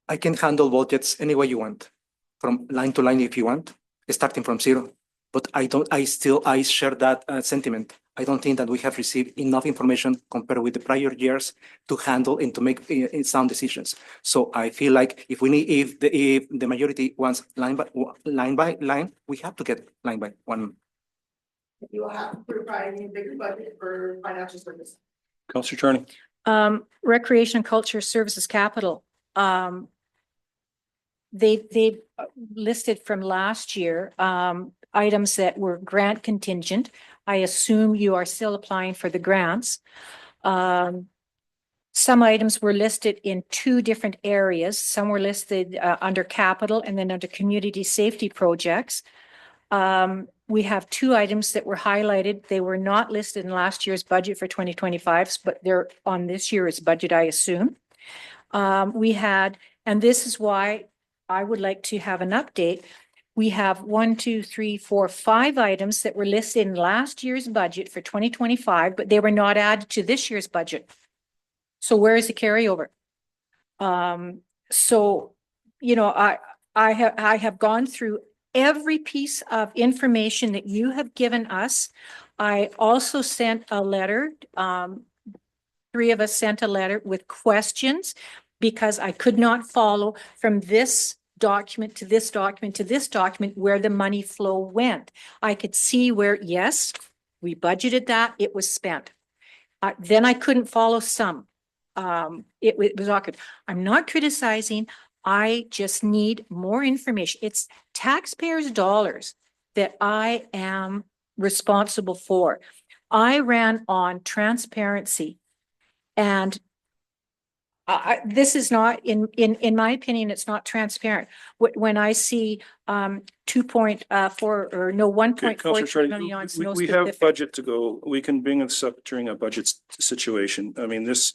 I can handle budgets any way you want, from line to line if you want, starting from zero. But I share that sentiment. I don't think that we have received enough information compared with the prior years to handle and to make sound decisions. So I feel like if the majority wants line by line, we have to get line by one. You will have to provide a bigger budget for financial services. Councillor Charney. Recreation, Culture, Services, Capital. They listed from last year, items that were grant contingent. I assume you are still applying for the grants. Some items were listed in two different areas. Some were listed under capital and then under community safety projects. We have two items that were highlighted. They were not listed in last year's budget for 2025, but they're on this year's budget, I assume. And this is why I would like to have an update. We have 5 items that were listed in last year's budget for 2025, but they were not added to this year's budget. So where is the carryover? So, you know, I have gone through every piece of information that you have given us. I also sent a letter. 3 of us sent a letter with questions because I could not follow from this document to this document to this document where the money flow went. I could see where, yes, we budgeted that, it was spent. Then I couldn't follow some. It was awkward. I'm not criticizing. I just need more information. It's taxpayers' dollars that I am responsible for. I ran on transparency, and this is not, in my opinion, it's not transparent. When I see 2.4 or no 1.4 million on no We have specific. budget to go. We can bring this up during a budget situation. I mean, this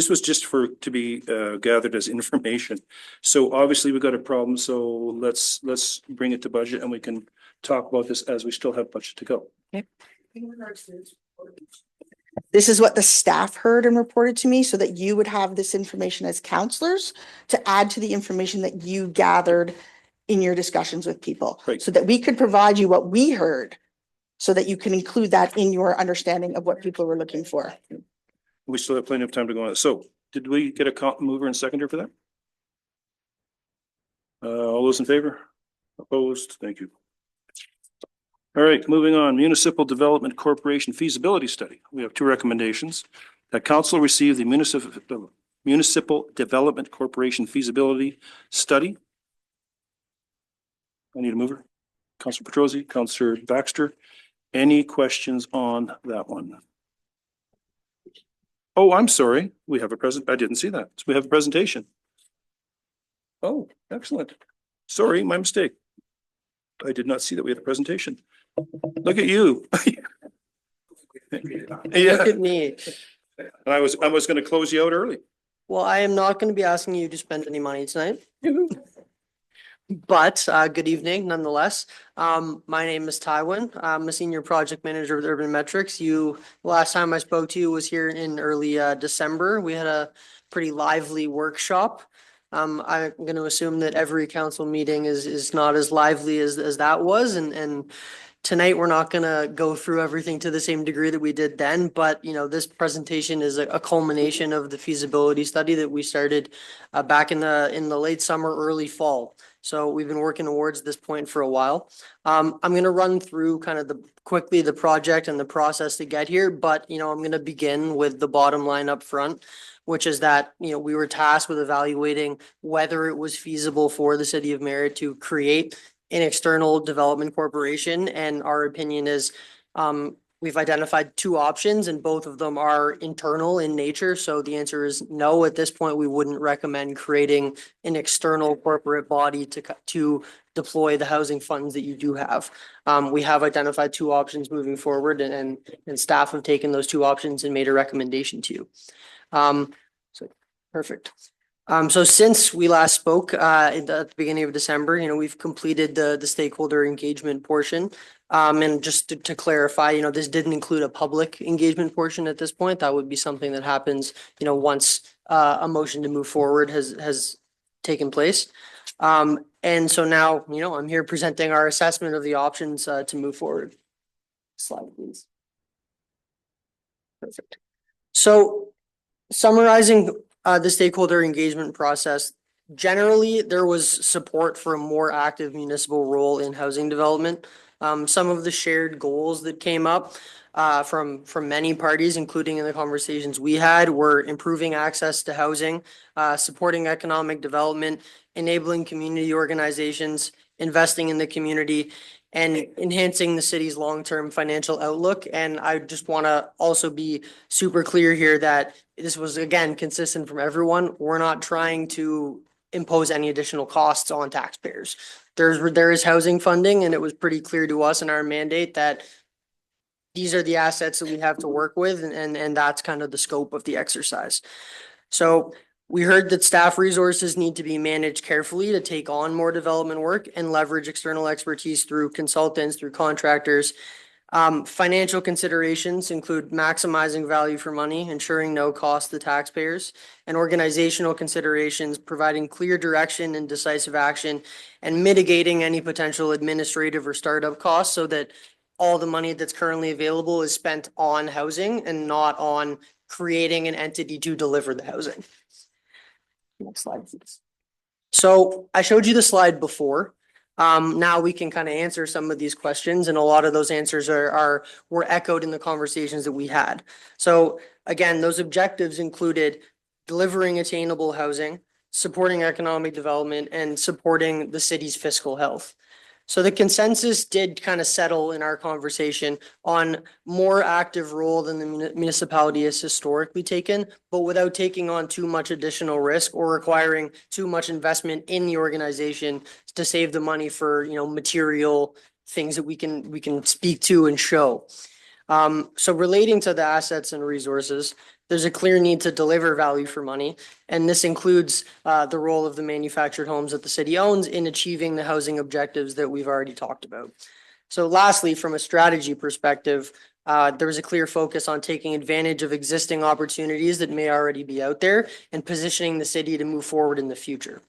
was just to be gathered as information. So obviously we've got a problem. So let's bring it to budget and we can talk about this as we still have budget to go. Okay. This is what the staff heard and reported to me so that you would have this information as counselors to add to the information that you gathered in your discussions with people. Right. So that we could provide you what we heard so that you can include that in your understanding of what people were looking for. We still have plenty of time to go on. So did we get a mover and seconder for that? All those in favor? Opposed? Thank you. All right, moving on. Municipal Development Corporation feasibility study. We have 2 recommendations. That council receive the Municipal Development Corporation feasibility study. I need a mover. Councillor Petrosi, Councillor Baxter. Any questions on that one? Oh, I'm sorry. We have a I didn't see that. We have a presentation. Oh, excellent. Sorry, my mistake. I did not see that we had a presentation. Look at you. Yeah. Look at me. And I was going to close you out early. Well, I am not going to be asking you to spend any money tonight. But good evening nonetheless. My name is Tywin. I'm a senior project manager with Urban Metrics. Last time I spoke to you was here in early December. We had a pretty lively workshop. I'm going to assume that every council meeting is not as lively as that was, and tonight we're not going to go through everything to the same degree that we did then, but this presentation is a culmination of the feasibility study that we started back in the late summer, early fall. So we've been working towards this point for a while. I'm going to run through kind of quickly the project and the process to get here, but I'm going to begin with the bottom line up front, which is that we were tasked with evaluating whether it was feasible for the city of Merritt to create an external development corporation, and our opinion is we've identified two options and both of them are internal in nature. So the answer is no. At this point, we wouldn't recommend creating an external corporate body to deploy the housing funds that you do have. We have identified two options moving forward, and staff have taken those two options and made a recommendation to you. So perfect. So since we last spoke at the beginning of December, we've completed the stakeholder engagement portion. And just to clarify, this didn't include a public engagement portion at this point. That would be something that happens, once a motion to move forward has taken place. And so now, I'm here presenting our assessment of the options to move forward. Slide, please. Perfect. So summarizing the stakeholder engagement process, generally, there was support for a more active municipal role in housing development. Some of the shared goals that came up from many parties, including in the conversations we had, were improving access to housing, supporting economic development, enabling community organizations, investing in the community, and enhancing the city's long-term financial outlook. And I just want to also be super clear here that this was, again, consistent from everyone. We're not trying to impose any additional costs on taxpayers. There is housing funding, and it was pretty clear to us in our mandate that these are the assets that we have to work with, and that's kind of the scope of the exercise. So we heard that staff resources need to be managed carefully to take on more development work and leverage external expertise through consultants, through contractors. Financial considerations include maximizing value for money, ensuring no cost to taxpayers, and organizational considerations, providing clear direction and decisive action, and mitigating any potential administrative or startup costs so that all the money that's currently available is spent on housing and not on creating an entity to deliver the housing. Next slide, please. So I showed you the slide before. Now we can kind of answer some of these questions, and a lot of those answers were echoed in the conversations that we had. So again, those objectives included delivering attainable housing, supporting economic development, and supporting the city's fiscal health. So the consensus did kind of settle in our conversation on more active role than the municipality has historically taken, but without taking on too much additional risk or requiring too much investment in the organization to save the money for, material things that we can speak to and show. So relating to the assets and resources, there's a clear need to deliver value for money, and this includes the role of the manufactured homes that the city owns in achieving the housing objectives that we've already talked about. So lastly, from a strategy perspective, there was a clear focus on taking advantage of existing opportunities that may already be out there and positioning the city to move forward in the future.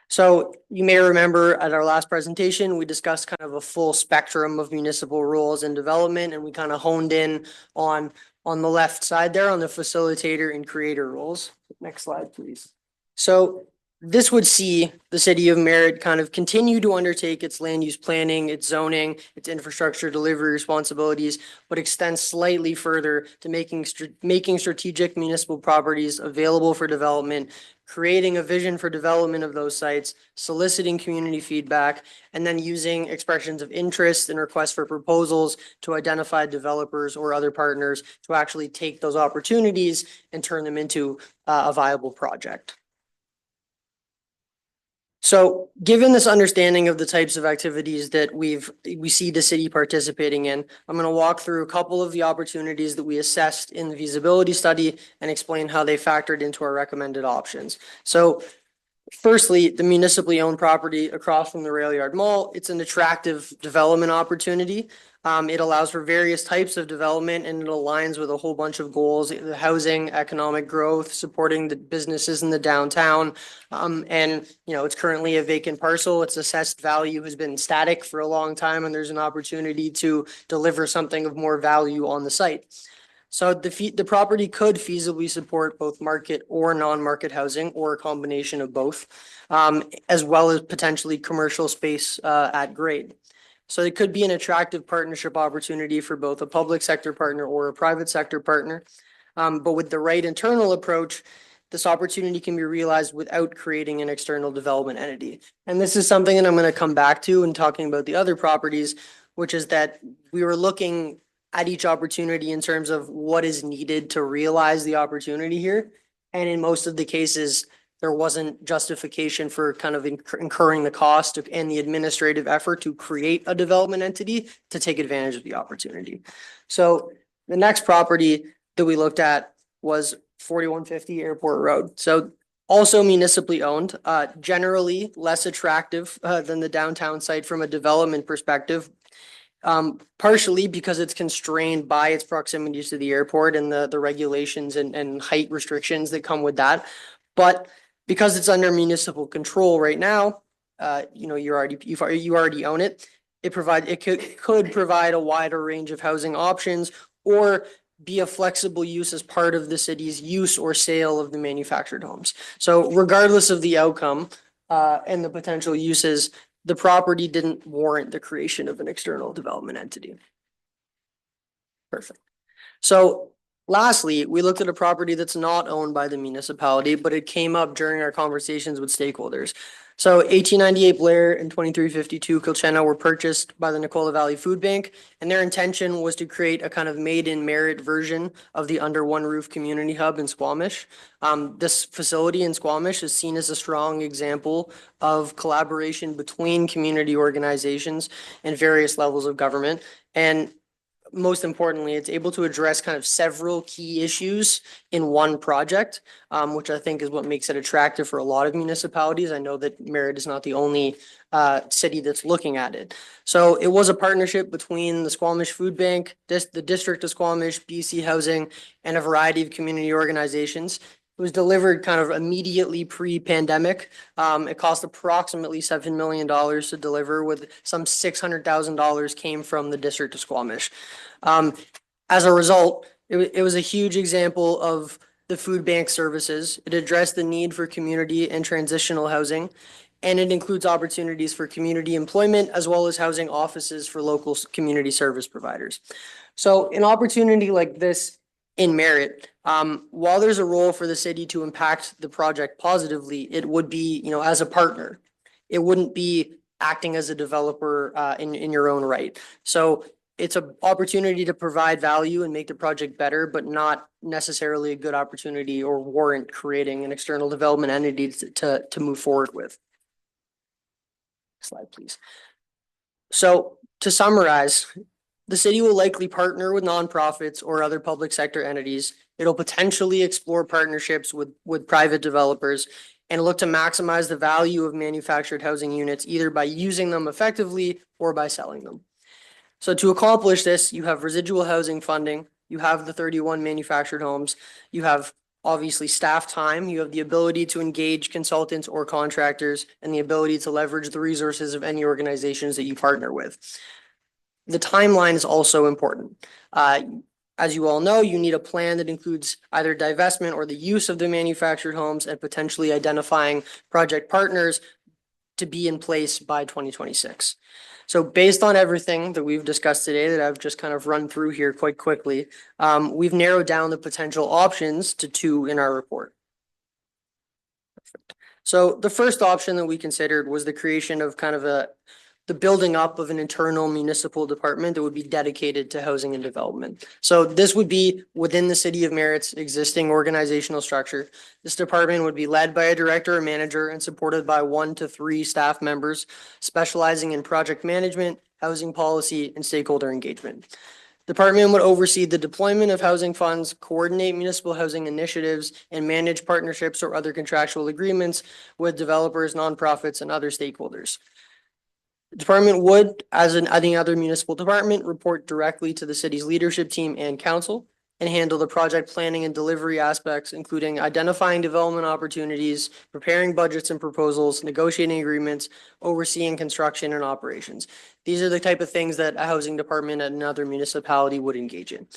So you may remember at our last presentation, we discussed kind of a full spectrum of municipal roles in development, and we kind of honed in on the left side there on the facilitator and creator roles. Next slide, please. So this would see the city of Merritt kind of continue to undertake its land use planning, its zoning, its infrastructure delivery responsibilities, but extend slightly further to making strategic municipal properties available for development, creating a vision for development of those sites, soliciting community feedback, and then using expressions of interest and requests for proposals to identify developers or other partners to actually take those opportunities and turn them into a viable project. So given this understanding of the types of activities that we see the city participating in, I'm going to walk through a couple of the opportunities that we assessed in the feasibility study and explain how they factored into our recommended options. So firstly, the municipally owned property across from the Rail Yard Mall, it's an attractive development opportunity. It allows for various types of development and it aligns with a whole bunch of goals, the housing, economic growth, supporting the businesses in the downtown. And, you know, it's currently a vacant parcel. Its assessed value has been static for a long time and there's an opportunity to deliver something of more value on the site. So the property could feasibly support both market or non-market housing or a combination of both, as well as potentially commercial space at grade. So it could be an attractive partnership opportunity for both a public sector partner or a private sector partner. But with the right internal approach, this opportunity can be realized without creating an external development entity. And this is something that I'm going to come back to in talking about the other properties, which is that we were looking at each opportunity in terms of what is needed to realize the opportunity here. And in most of the cases, there wasn't justification for kind of incurring the cost and the administrative effort to create a development entity to take advantage of the opportunity. So the next property that we looked at was 4150 Airport Road. So also municipally owned, generally less attractive than the downtown site from a development perspective. Partially because it's constrained by its proximity to the airport and the regulations and height restrictions that come with that. But because it's under municipal control right now, you know, you already own it. It could provide a wider range of housing options or be a flexible use as part of the city's use or sale of the manufactured homes. So regardless of the outcome and the potential uses, the property didn't warrant the creation of an external development entity. Perfect. So lastly, we looked at a property that's not owned by the municipality, but it came up during our conversations with stakeholders. So 1898 Blair and 2352 Kilchenna were purchased by the Nicola Valley Food Bank, and their intention was to create a kind of made in Merritt version of the Under One Roof Community Hub in Squamish. This facility in Squamish is seen as a strong example of collaboration between community organizations and various levels of government. And most importantly, it's able to address kind of several key issues in one project, which I think is what makes it attractive for a lot of municipalities. I know that Merritt is not the only city that's looking at it. So it was a partnership between the Squamish Food Bank, the District of Squamish, BC Housing, and a variety of community organizations. It was delivered kind of immediately pre-pandemic. It cost approximately $7 million to deliver, with some $600,000 came from the District of Squamish. As a result, it was a huge example of the food bank services. It addressed the need for community and transitional housing, and it includes opportunities for community employment as well as housing offices for local community service providers. So an opportunity like this in Merritt, while there's a role for the city to impact the project positively, it would be, you know, as a partner. It wouldn't be acting as a developer in your own right. So it's an opportunity to provide value and make the project better, but not necessarily a good opportunity or warrant creating an external development entity to move forward with. Slide, please. So to summarize, the city will likely partner with nonprofits or other public sector entities. It'll potentially explore partnerships with private developers and look to maximize the value of manufactured housing units, either by using them effectively or by selling them. So to accomplish this, you have residual housing funding, you have the 31 manufactured homes, you have obviously staff time, you have the ability to engage consultants or contractors, and the ability to leverage the resources of any organizations that you partner with. The timeline is also important. As you all know, you need a plan that includes either divestment or the use of the manufactured homes and potentially identifying project partners to be in place by 2026. So based on everything that we've discussed today that I've just kind of run through here quite quickly, we've narrowed down the potential options to 2 in our report. So the first option that we considered was the creation of kind of the building up of an internal municipal department that would be dedicated to housing and development. So this would be within the City of Merritt's existing organizational structure. This department would be led by a director or manager and supported by 1 to 3 staff members specializing in project management, housing policy, and stakeholder engagement. The department would oversee the deployment of housing funds, coordinate municipal housing initiatives, and manage partnerships or other contractual agreements with developers, nonprofits, and other stakeholders. The department would, as in any other municipal department, report directly to the city's leadership team and council and handle the project planning and delivery aspects, including identifying development opportunities, preparing budgets and proposals, negotiating agreements, overseeing construction and operations. These are the type of things that a housing department at another municipality would engage in.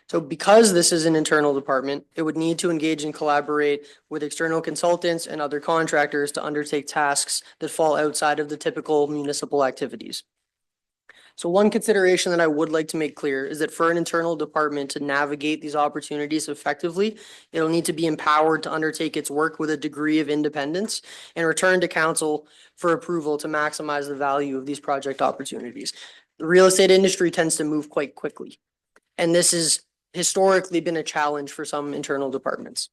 So because this is an internal department, it would need to engage and collaborate with external consultants and other contractors to undertake tasks that fall outside of the typical municipal activities. So one consideration that I would like to make clear is that for an internal department to navigate these opportunities effectively, it'll need to be empowered to undertake its work with a degree of independence and return to council for approval to maximize the value of these project opportunities. The real estate industry tends to move quite quickly, and this has historically been a challenge for some internal departments.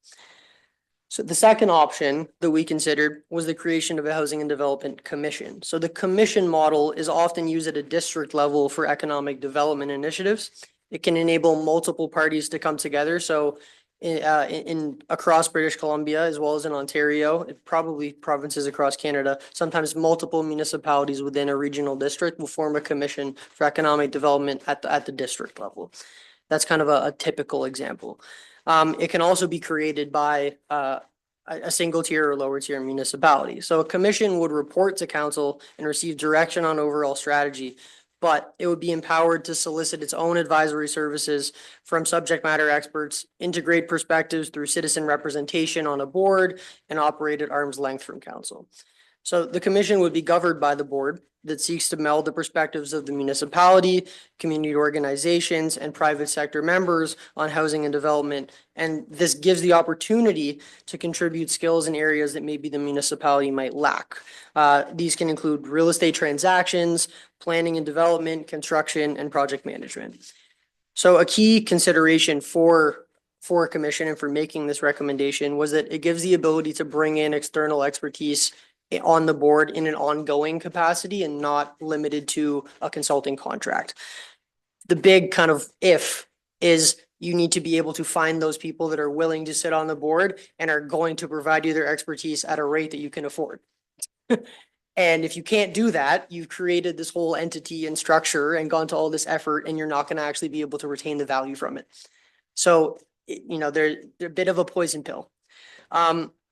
So the second option that we considered was the creation of a housing and development commission. So the commission model is often used at a district level for economic development initiatives. It can enable multiple parties to come together. So in across British Columbia, as well as in Ontario, probably provinces across Canada, sometimes multiple municipalities within a regional district will form a commission for economic development at the district level. That's kind of a typical example. It can also be created by a single tier or lower tier municipality. So a commission would report to council and receive direction on overall strategy, but it would be empowered to solicit its own advisory services from subject matter experts, integrate perspectives through citizen representation on a board, and operate at arm's length from council. So the commission would be governed by the board that seeks to meld the perspectives of the municipality, community organizations, and private sector members on housing and development. And this gives the opportunity to contribute skills in areas that maybe the municipality might lack. These can include real estate transactions, planning and development, construction, and project management. So a key consideration for a commission and for making this recommendation was that it gives the ability to bring in external expertise on the board in an ongoing capacity and not limited to a consulting contract. The big kind of if is you need to be able to find those people that are willing to sit on the board and are going to provide you their expertise at a rate that you can afford. And if you can't do that, you've created this whole entity and structure and gone to all this effort, and you're not going to actually be able to retain the value from it. So, they're a bit of a poison pill.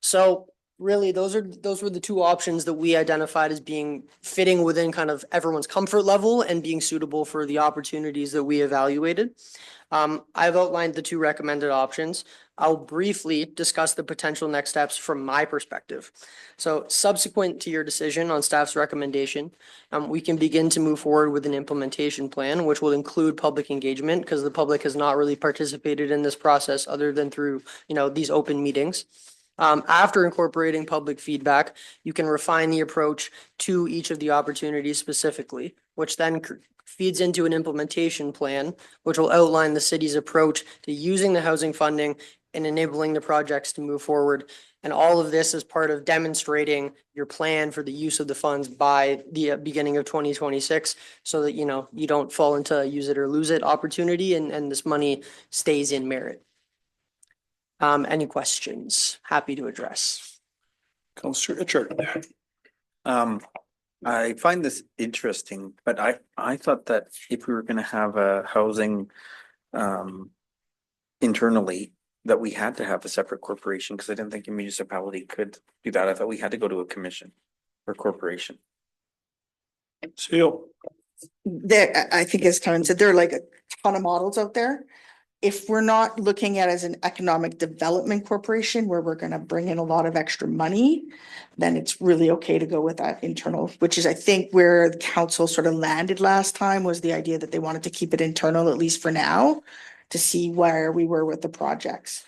So really, those were the 2 options that we identified as being fitting within kind of everyone's comfort level and being suitable for the opportunities that we evaluated. I've outlined the 2 recommended options. I'll briefly discuss the potential next steps from my perspective. So subsequent to your decision on staff's recommendation, we can begin to move forward with an implementation plan, which will include public engagement because the public has not really participated in this process other than through, these open meetings. After incorporating public feedback, you can refine the approach to each of the opportunities specifically, which then feeds into an implementation plan, which will outline the city's approach to using the housing funding and enabling the projects to move forward. And all of this is part of demonstrating your plan for the use of the funds by the beginning of 2026 so that, you don't fall into a use it or lose it opportunity and this money stays in Merritt. Any questions? Happy to address. Councillor Richard. I find this interesting, but I thought that if we were gonna have a housing internally, that we had to have a separate corporation, because I didn't think a municipality could do that. I thought we had to go to a commission or corporation. So I think as Karen said, there are like a ton of models out there. if we're not looking at it as an economic development corporation where we're gonna bring in a lot of extra money, then it's really okay to go with that internal, which is, I think, where the council sort of landed last time, was the idea that they wanted to keep it internal, at least for now, to see where we were with the projects.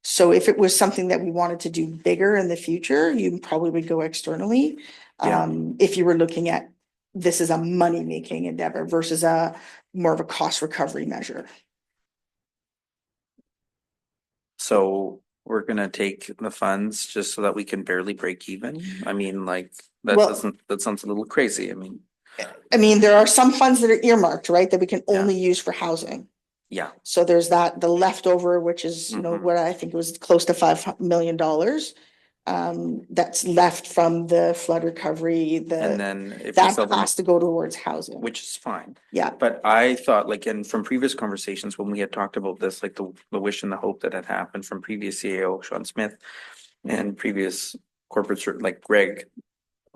So if it was something that we wanted to do bigger in the future, you probably would go externally. Yeah. If you were looking at this as a money-making endeavor versus a more of a cost recovery measure. So we're gonna take the funds just so that we can barely break even? I mean, like, that Well- that sounds a little crazy. I mean, I mean, there are some funds that are earmarked, right, that we can only use for housing. yeah, So there's that, the leftover, which is, you know, Mhm. what I think was close to $5 million. That's left from the flood recovery, and the, then if we that sell them, has to go towards housing. which is fine. Yeah, But I thought, like, and from previous conversations, when we had talked about this, like the wish and the hope that had happened from previous CAO Sean Smith and previous corporate, like Greg,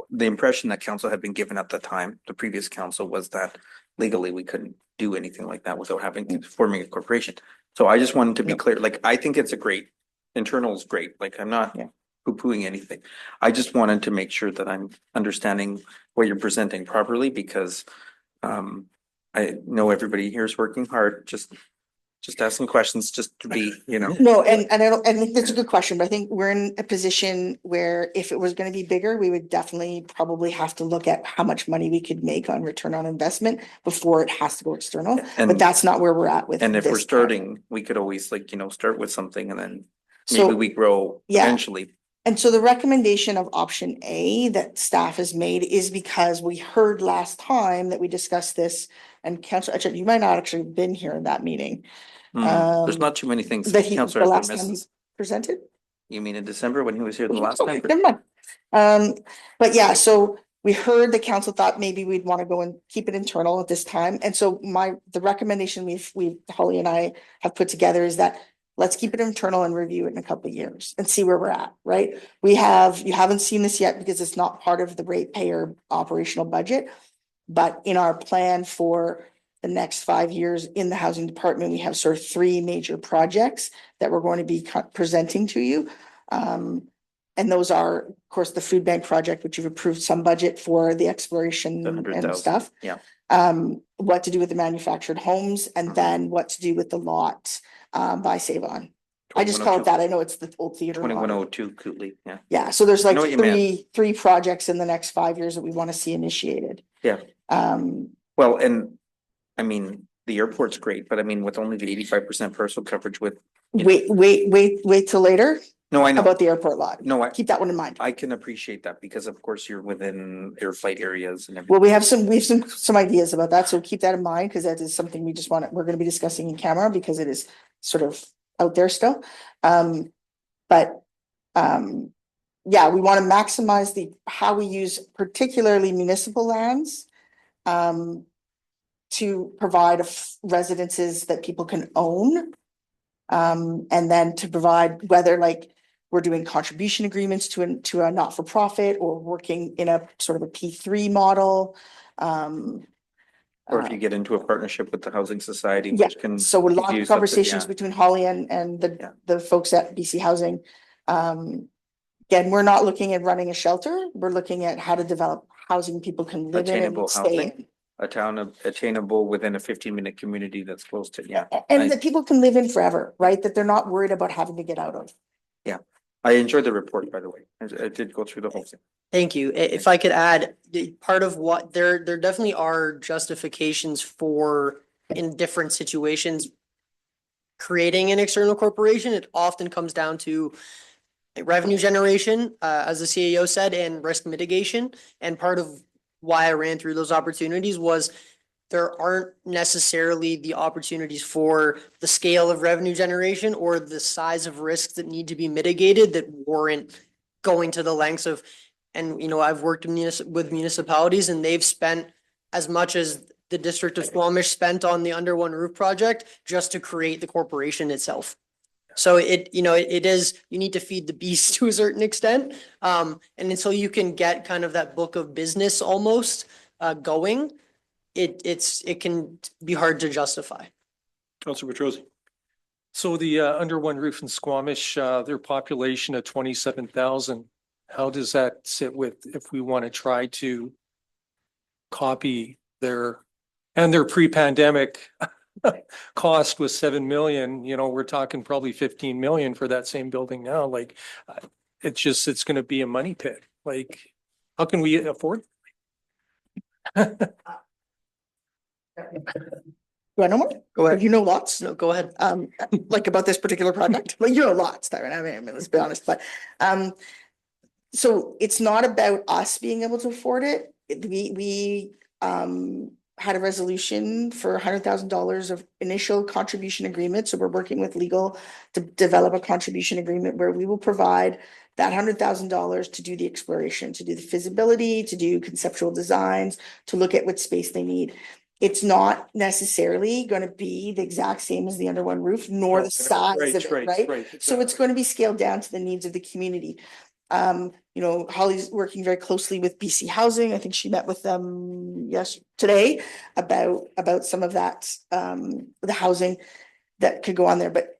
the impression that council had been given at the time, the previous council, was that legally we couldn't do anything like that without having forming a corporation. So I just wanted to be clear, like, I think it's a great, internal is great, like, I'm not poo-pooing anything. I just wanted to make sure that I'm understanding what you're presenting properly, because I know everybody here is working hard, just asking questions, just to be, you know. no, and I don't, and that's a good question, but I think we're in a position where if it was gonna be bigger, we would definitely probably have to look at how much money we could make on return on investment before it has to go external, but And- that's not where we're at with And if we're this. starting, we could always, like, you know, start with something and then So- maybe we grow Yeah. eventually. And so the recommendation of option A that staff has made is because we heard last time that we discussed this, and Councilor, actually, you might not actually have been here in that meeting. There's not too many things That he, Councillor the Esper last time he misses. presented. You mean in December when he was here the last Okay, time? never mind. But yeah, so we heard the council thought maybe we'd want to go and keep it internal at this time. And so the recommendation Holly and I have put together is that let's keep it internal and review it in a couple of years and see where we're at, right? You haven't seen this yet because it's not part of the ratepayer operational budget. But in our plan for the next 5 years in the housing department, we have sort of 3 major projects that we're going to be presenting to you. And those are, of course, the food bank project, which you've approved some budget for the exploration The and 100,000, stuff. yeah. What to do with the manufactured homes, and then what to do with the lot by Save On. I just call it that. I know it's the old theater. lot. 2102 Cooley, yeah. Yeah, so there's like know what you meant. three projects in the next 5 years that we want to see initiated. Yeah. Um, Well, and I mean, the airport's great, but I mean, with only the 85% parcel coverage with, wait till later no, I know. about the airport lot. No, Keep that one in mind. I can appreciate that because of course you're within air flight areas and everything. Well, we have some ideas about that, so keep that in mind, because that is something we just we're gonna be discussing in camera because it is sort of out there still. But yeah, we want to maximize how we use particularly municipal lands to provide residences that people can own. And then to provide, whether like we're doing contribution agreements to a not-for-profit or working in a sort of a P3 model. Or if you get into a partnership with the Housing Society, Yeah, which can. so a be lot of used up to- conversations yeah. between Holly and the folks at BC Housing. Again, we're not looking at running a shelter. We're looking at how to develop housing people can live in Attainable and stay in. housing, a town of attainable within a 15-minute community that's close to, yeah. And that people can live in forever, right? That they're not worried about having to get out of. Yeah, I enjoyed the report, by the way. I did go through the whole thing. Thank you. If I could add, part of what there definitely are justifications for in different situations. Creating an external corporation, it often comes down to revenue generation, as the CEO said, and risk mitigation. And part of why I ran through those opportunities was there aren't necessarily the opportunities for the scale of revenue generation or the size of risks that need to be mitigated that warrant going to the lengths of, and I've worked with municipalities and they've spent as much as the district of Squamish spent on the Under One Roof project just to create the corporation itself. So it is, you need to feed the beast to a certain extent. And until you can get kind of that book of business almost going, it can be hard to justify. Councilor Petrosi. So the under one roof in Squamish, their population of 27,000, how does that sit with if we want to try to copy their, and their pre-pandemic cost was 7 million, you know, we're talking probably 15 million for that same building now, like it's going to be a money pit. Like, how can we afford? Do I know more? Go ahead. You know lots. No, go ahead. Like about this particular project, well, you know lots, Tyron. I mean, let's be honest, but, so it's not about us being able to afford it. We had a resolution for $100,000 of initial contribution agreement. So we're working with legal to develop a contribution agreement where we will provide that $100,000 to do the exploration, to do the feasibility, to do conceptual designs, to look at what space they need. It's not necessarily going to be the exact same as the under one roof, nor the size of it, right? So it's going to be scaled down to the needs of the community. You know, Holly's working very closely with BC Housing. I think she met with them today about some of that, the housing that could go on there. But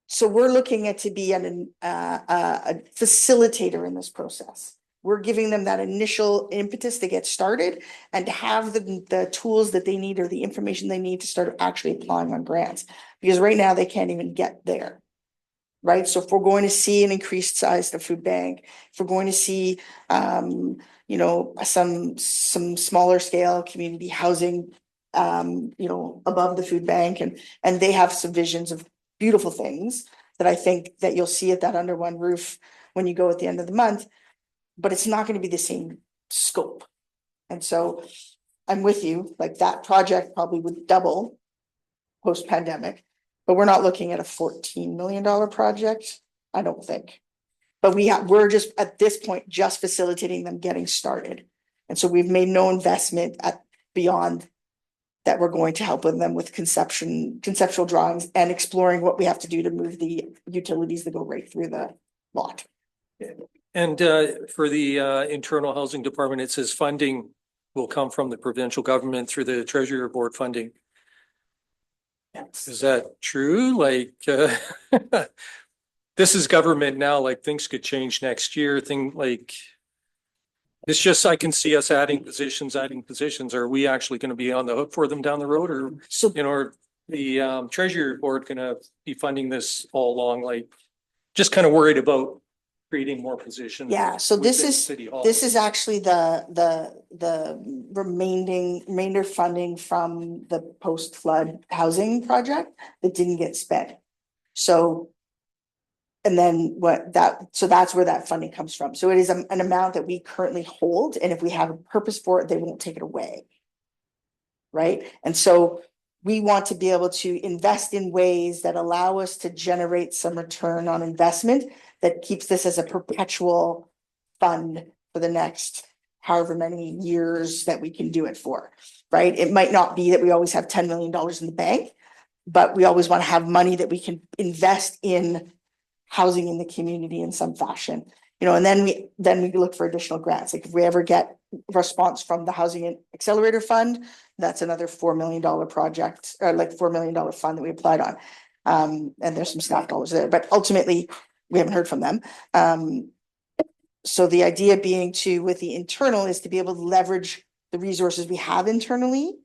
so we're looking at to be a facilitator in this process. We're giving them that initial impetus to get started and to have the tools that they need or the information they need to start actually applying on grants. Because right now they can't even get there. Right. So if we're going to see an increased size of food bank, if we're going to see, you know, some smaller scale community housing, you know, above the food bank, and they have some visions of beautiful things that I think that you'll see at that under one roof when you go at the end of the month, but it's not going to be the same scope. And so I'm with you, like that project probably would double post-pandemic. But we're not looking at a $14 million project, I don't think. But we're just at this point just facilitating them getting started. And so we've made no investment beyond that. We're going to help them with conceptual drawings and exploring what we have to do to move the utilities that go right through the lot. And for the internal housing department, it says funding will come from the provincial government through the Treasury Board funding. Is that true? Like, this is government now, like things could change next year, it's just, I can see us adding positions. Are we actually going to be on the hook for them down the road, or, so, you know, are the Treasury Board going to be funding this all along? Like, just kind of worried about creating more positions. Yeah, so this is actually the remainder funding from the post-flood housing project that didn't get spent. So, and then so that's where that funding comes from. So it is an amount that we currently hold, and if we have a purpose for it, they won't take it away. Right? And so we want to be able to invest in ways that allow us to generate some return on investment that keeps this as a perpetual fund for the next however many years that we can do it for, right? It might not be that we always have $10 million in the bank, but we always want to have money that we can invest in housing in the community in some fashion, you know, and then we look for additional grants. Like if we ever get response from the Housing Accelerator Fund, that's another $4 million project, or like $4 million fund that we applied on. And there's some staff dollars there, but ultimately we haven't heard from them. So the idea being with the internal is to be able to leverage the resources we have internally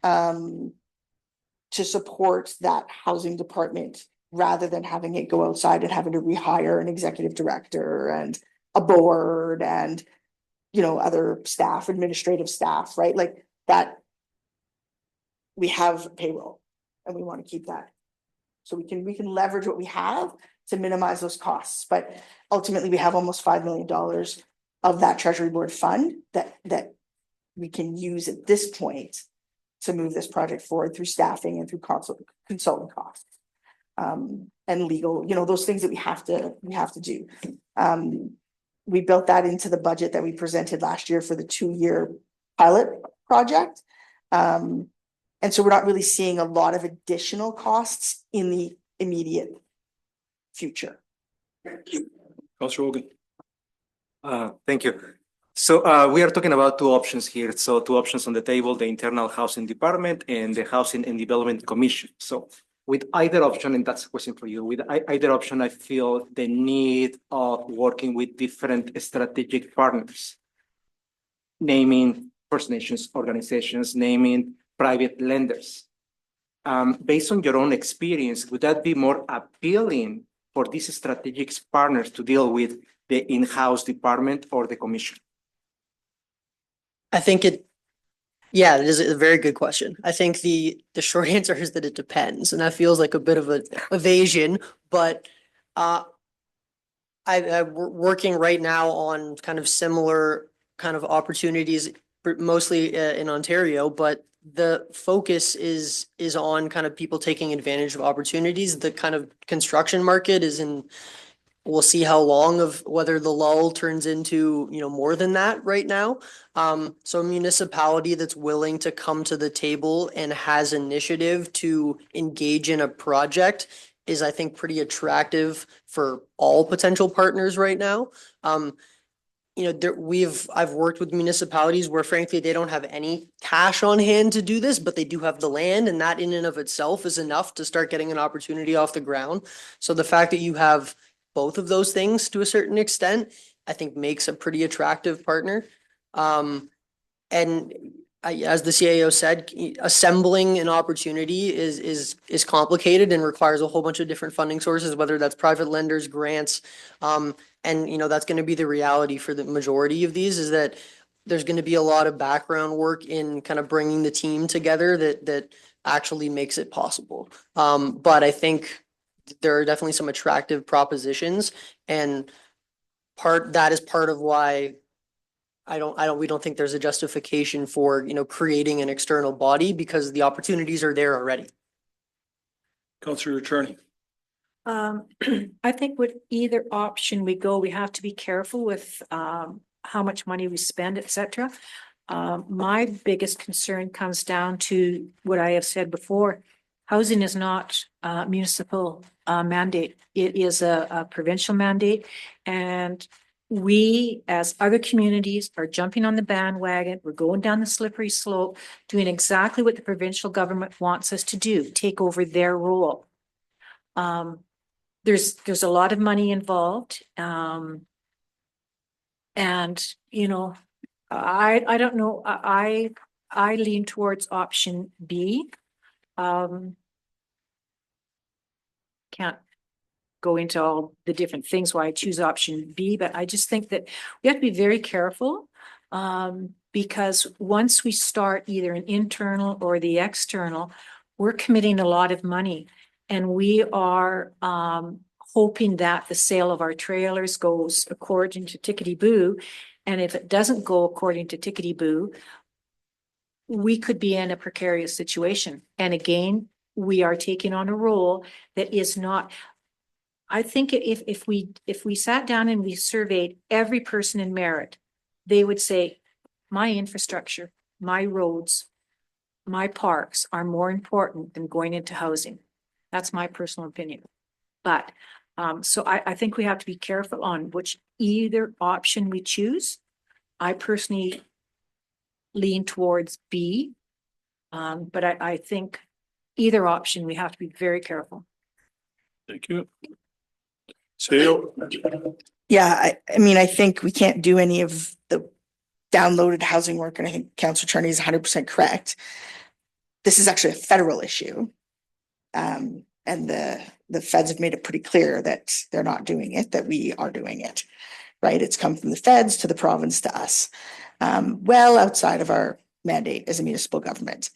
to support that housing department rather than having it go outside and having to rehire an executive director and a board and, you know, other staff, administrative staff, right? Like that, we have payroll and we want to keep that. So we can leverage what we have to minimize those costs. But ultimately we have almost $5 million of that Treasury Board fund that we can use at this point to move this project forward through staffing and through consultant costs. And legal, you know, those things that we have to do. We built that into the budget that we presented last year for the 2-year pilot project. And so we're not really seeing a lot of additional costs in the immediate future. Councilor Hogan. Thank you. So we are talking about two options here. So two options on the table, the Internal Housing Department and the Housing and Development Commission. So with either option, and that's a question for you, with either option, I feel the need of working with different strategic partners, naming First Nations organizations, naming private lenders. Based on your own experience, would that be more appealing for these strategic partners to deal with the in-house department or the commission? I think yeah, it is a very good question. I think the short answer is that it depends, and that feels like a bit of an evasion, but I'm working right now on kind of similar kind of opportunities, mostly in Ontario, but the focus is on kind of people taking advantage of opportunities. The kind of construction market is in, we'll see how long of whether the lull turns into, more than that right now. So a municipality that's willing to come to the table and has initiative to engage in a project is, I think, pretty attractive for all potential partners right now. I've worked with municipalities where frankly, they don't have any cash on hand to do this, but they do have the land, and that in and of itself is enough to start getting an opportunity off the ground. So the fact that you have both of those things to a certain extent, I think makes a pretty attractive partner. As the CAO said, assembling an opportunity is complicated and requires a whole bunch of different funding sources, whether that's private lenders, grants. That's going to be the reality for the majority of these, is that there's going to be a lot of background work in kind of bringing the team together that actually makes it possible. But I think there are definitely some attractive propositions, and that is part of why we don't think there's a justification for, creating an external body, because the opportunities are there already. Councillor Attorney. I think with either option we go, we have to be careful with how much money we spend, et cetera. My biggest concern comes down to what I have said before. Housing is not a municipal mandate. It is a provincial mandate, and we, as other communities, are jumping on the bandwagon. We're going down the slippery slope, doing exactly what the provincial government wants us to do, take over their role. There's a lot of money involved. I don't know, I lean towards option B. Can't go into all the different things why I choose option B, but I just think that we have to be very careful, because once we start either an internal or the external, we're committing a lot of money, and we are hoping that the sale of our trailers goes according to tickety-boo, and if it doesn't go according to tickety-boo, we could be in a precarious situation. And again, we are taking on a role that is not. I think if we sat down and we surveyed every person in Merritt, they would say, my infrastructure, my roads, my parks are more important than going into housing. That's my personal opinion. But so I think we have to be careful on which either option we choose. I personally lean towards B, but I think either option, we have to be very careful. Thank you. So, Yeah, I think we can't do any of the downloaded housing work, and I think Councillor Charney is 100% correct. This is actually a federal issue. And the feds have made it pretty clear that they're not doing it, that we are doing it, right? It's come from the feds to the province to us, well outside of our mandate as a municipal government.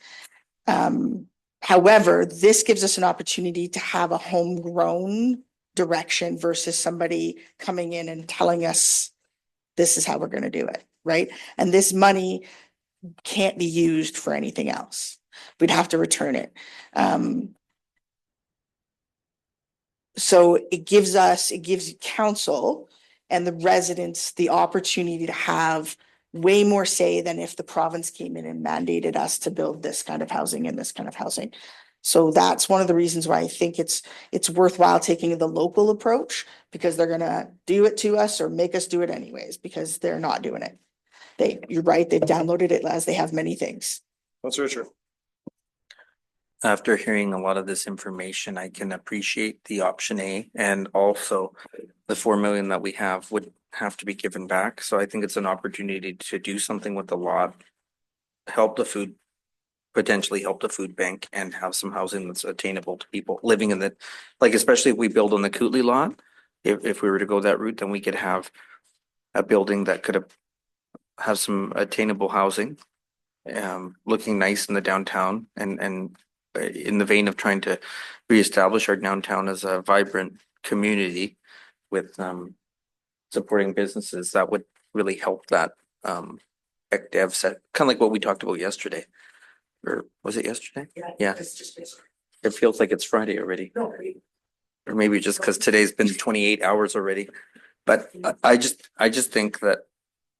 However, this gives us an opportunity to have a homegrown direction versus somebody coming in and telling us this is how we're going to do it, right? And this money can't be used for anything else. We'd have to return it. So it gives council and the residents the opportunity to have way more say than if the province came in and mandated us to build this kind of housing and this kind of housing. So that's one of the reasons why I think it's worthwhile taking the local approach, because they're gonna do it to us or make us do it anyways, because they're not doing it. You're right, they've downloaded it as they have many things. Councillor Richard. After hearing a lot of this information, I can appreciate the option A, and also the 4 million that we have would have to be given back. So I think it's an opportunity to do something with the lot, help the food, potentially help the food bank, and have some housing that's attainable to people living in the, like, especially if we build on the Kootley lot. If we were to go that route, then we could have a building that could have some attainable housing, looking nice in the downtown, and in the vein of trying to reestablish our downtown as a vibrant community with supporting businesses that would really help that ec dev set, kind of like what we talked about yesterday. Or was it yesterday? Yeah. It feels like it's Friday already. Or maybe just because today's been 28 hours already. But I just think that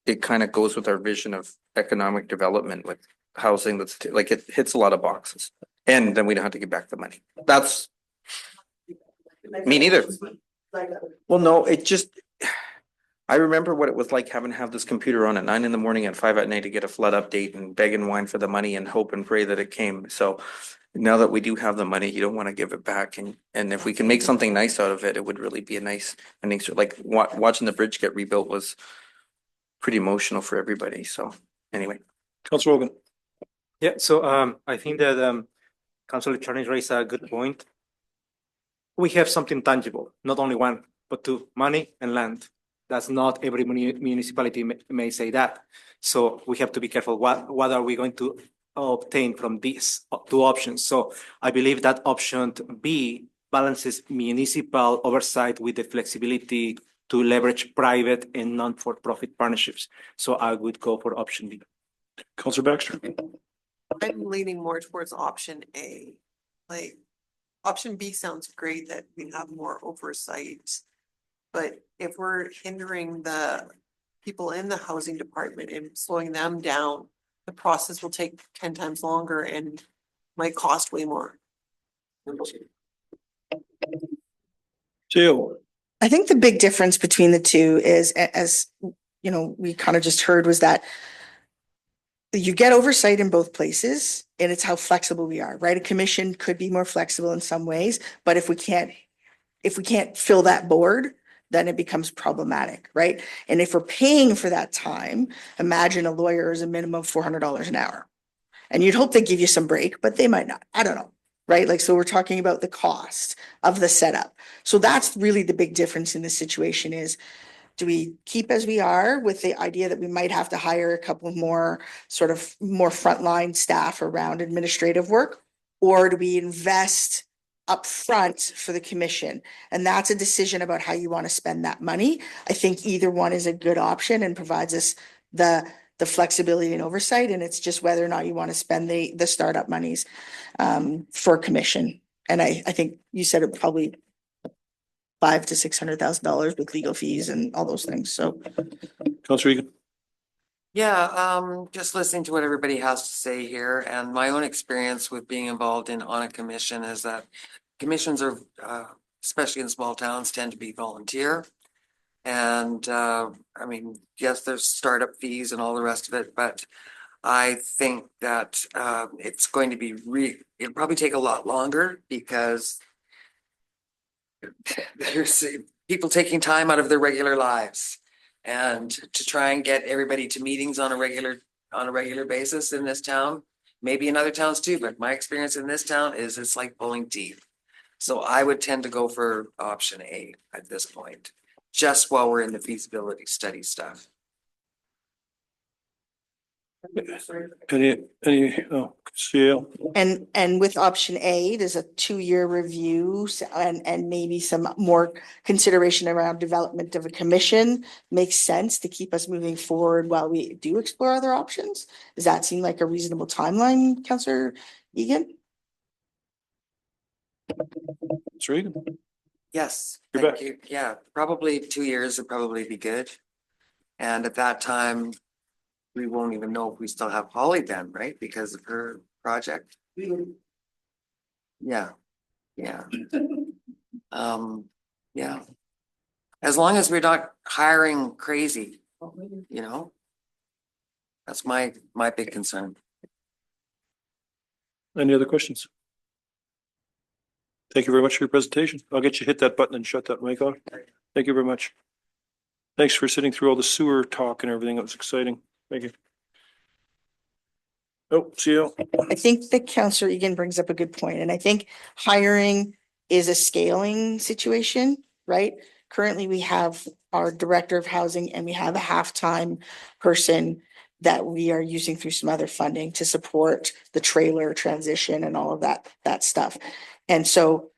it kind of goes with our vision of economic development with housing that's like it hits a lot of boxes. And then we don't have to give back the money. That's me neither. Well, no, it just, I remember what it was like having to have this computer on at 9 a.m. and 5 p.m. to get a flood update and beg and whine for the money and hope and pray that it came. So now that we do have the money, you don't want to give it back. And if we can make something nice out of it, it would really be a nice, like watching the bridge get rebuilt was pretty emotional for everybody. So anyway. Councilor Rogan. Yeah, so I think that Councilor Charney raised a good point. We have something tangible, not only one, but two: money and land. That's not every municipality may say that. So we have to be careful. What are we going to obtain from these two options? So I believe that option B balances municipal oversight with the flexibility to leverage private and non-for-profit partnerships. So I would go for option B. Councilor Baxter. I'm leaning more towards option A. Like, option B sounds great that we have more oversight. But if we're hindering the people in the housing department and slowing them down, the process will take 10 times longer and might cost way more. Jill. I think the big difference between the two is, as you know, we kind of just heard, was that you get oversight in both places, and it's how flexible we are, right? A commission could be more flexible in some ways, but if we can't fill that board, then it becomes problematic, right? And if we're paying for that time, imagine a lawyer is a minimum of $400 an hour. And you'd hope they give you some break, but they might not. I don't know, right? Like, so we're talking about the cost of the setup. So that's really the big difference in this situation is, do we keep as we are with the idea that we might have to hire a couple more sort of more frontline staff around administrative work? Or do we invest upfront for the commission? And that's a decision about how you want to spend that money. I think either one is a good option and provides us the flexibility and oversight. And it's just whether or not you want to spend the startup monies for commission. And I think you said it probably $500,000 to $600,000 with legal fees and all those things. So, Councilor Egan. Yeah, just listening to what everybody has to say here, and my own experience with being involved on a commission is that commissions are, especially in small towns, tend to be volunteer. And I mean, yes, there's startup fees and all the rest of it, but I think that it's going to be it'll probably take a lot longer because there's people taking time out of their regular lives and to try and get everybody to meetings on a regular basis in this town, maybe in other towns too, but my experience in this town is it's like pulling teeth. So I would tend to go for option A at this point, just while we're in the feasibility study stuff. CL. and with option A, there's a 2-year review and maybe some more consideration around development of a commission makes sense to keep us moving forward while we do explore other options. Does that seem like a reasonable timeline, Councillor Egan? Councilor Egan. Yes, You're thank back. you. Yeah, probably 2 years would probably be good. And at that time, we won't even know if we still have Holly then, right? Because of her project. Yeah, yeah. Yeah. As long as we're not hiring crazy, you know? That's my big concern. Any other questions? Thank you very much for your presentation. I'll get you hit that button and shut that mic off. Thank you very much. Thanks for sitting through all the sewer talk and everything. It was exciting. Thank you. Oh, see you. I think that Councillor Egan brings up a good point, and I think hiring is a scaling situation, right? Currently, we have our Director of Housing and we have a half-time person that we are using through some other funding to support the trailer transition and all of that stuff. And so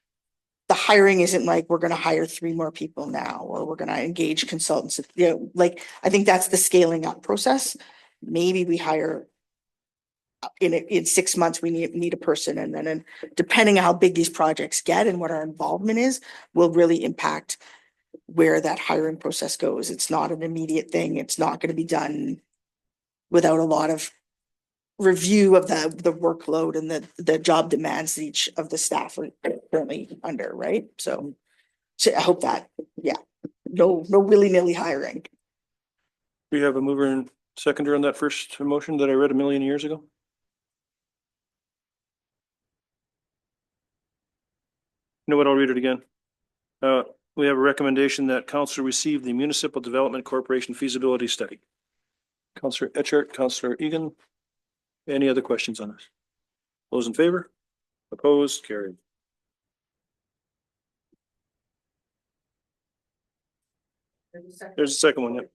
the hiring isn't like we're gonna hire 3 more people now, or we're gonna engage consultants, you know, like, I think that's the scaling up process. Maybe we hire in 6 months, we need a person, and then depending on how big these projects get and what our involvement is, will really impact where that hiring process goes. It's not an immediate thing. It's not gonna be done without a lot of review of the workload and the job demands that each of the staff are currently under, right? So I hope that, yeah, no willy-nilly hiring. We have a mover and seconder on that first motion that I read a million years ago. You know what? I'll read it again. We have a recommendation that council receive the Municipal Development Corporation feasibility study. Councillor Etchart, Councillor Egan. Any other questions on this? Those in favor? Opposed? Carried. There's a second one. Yep.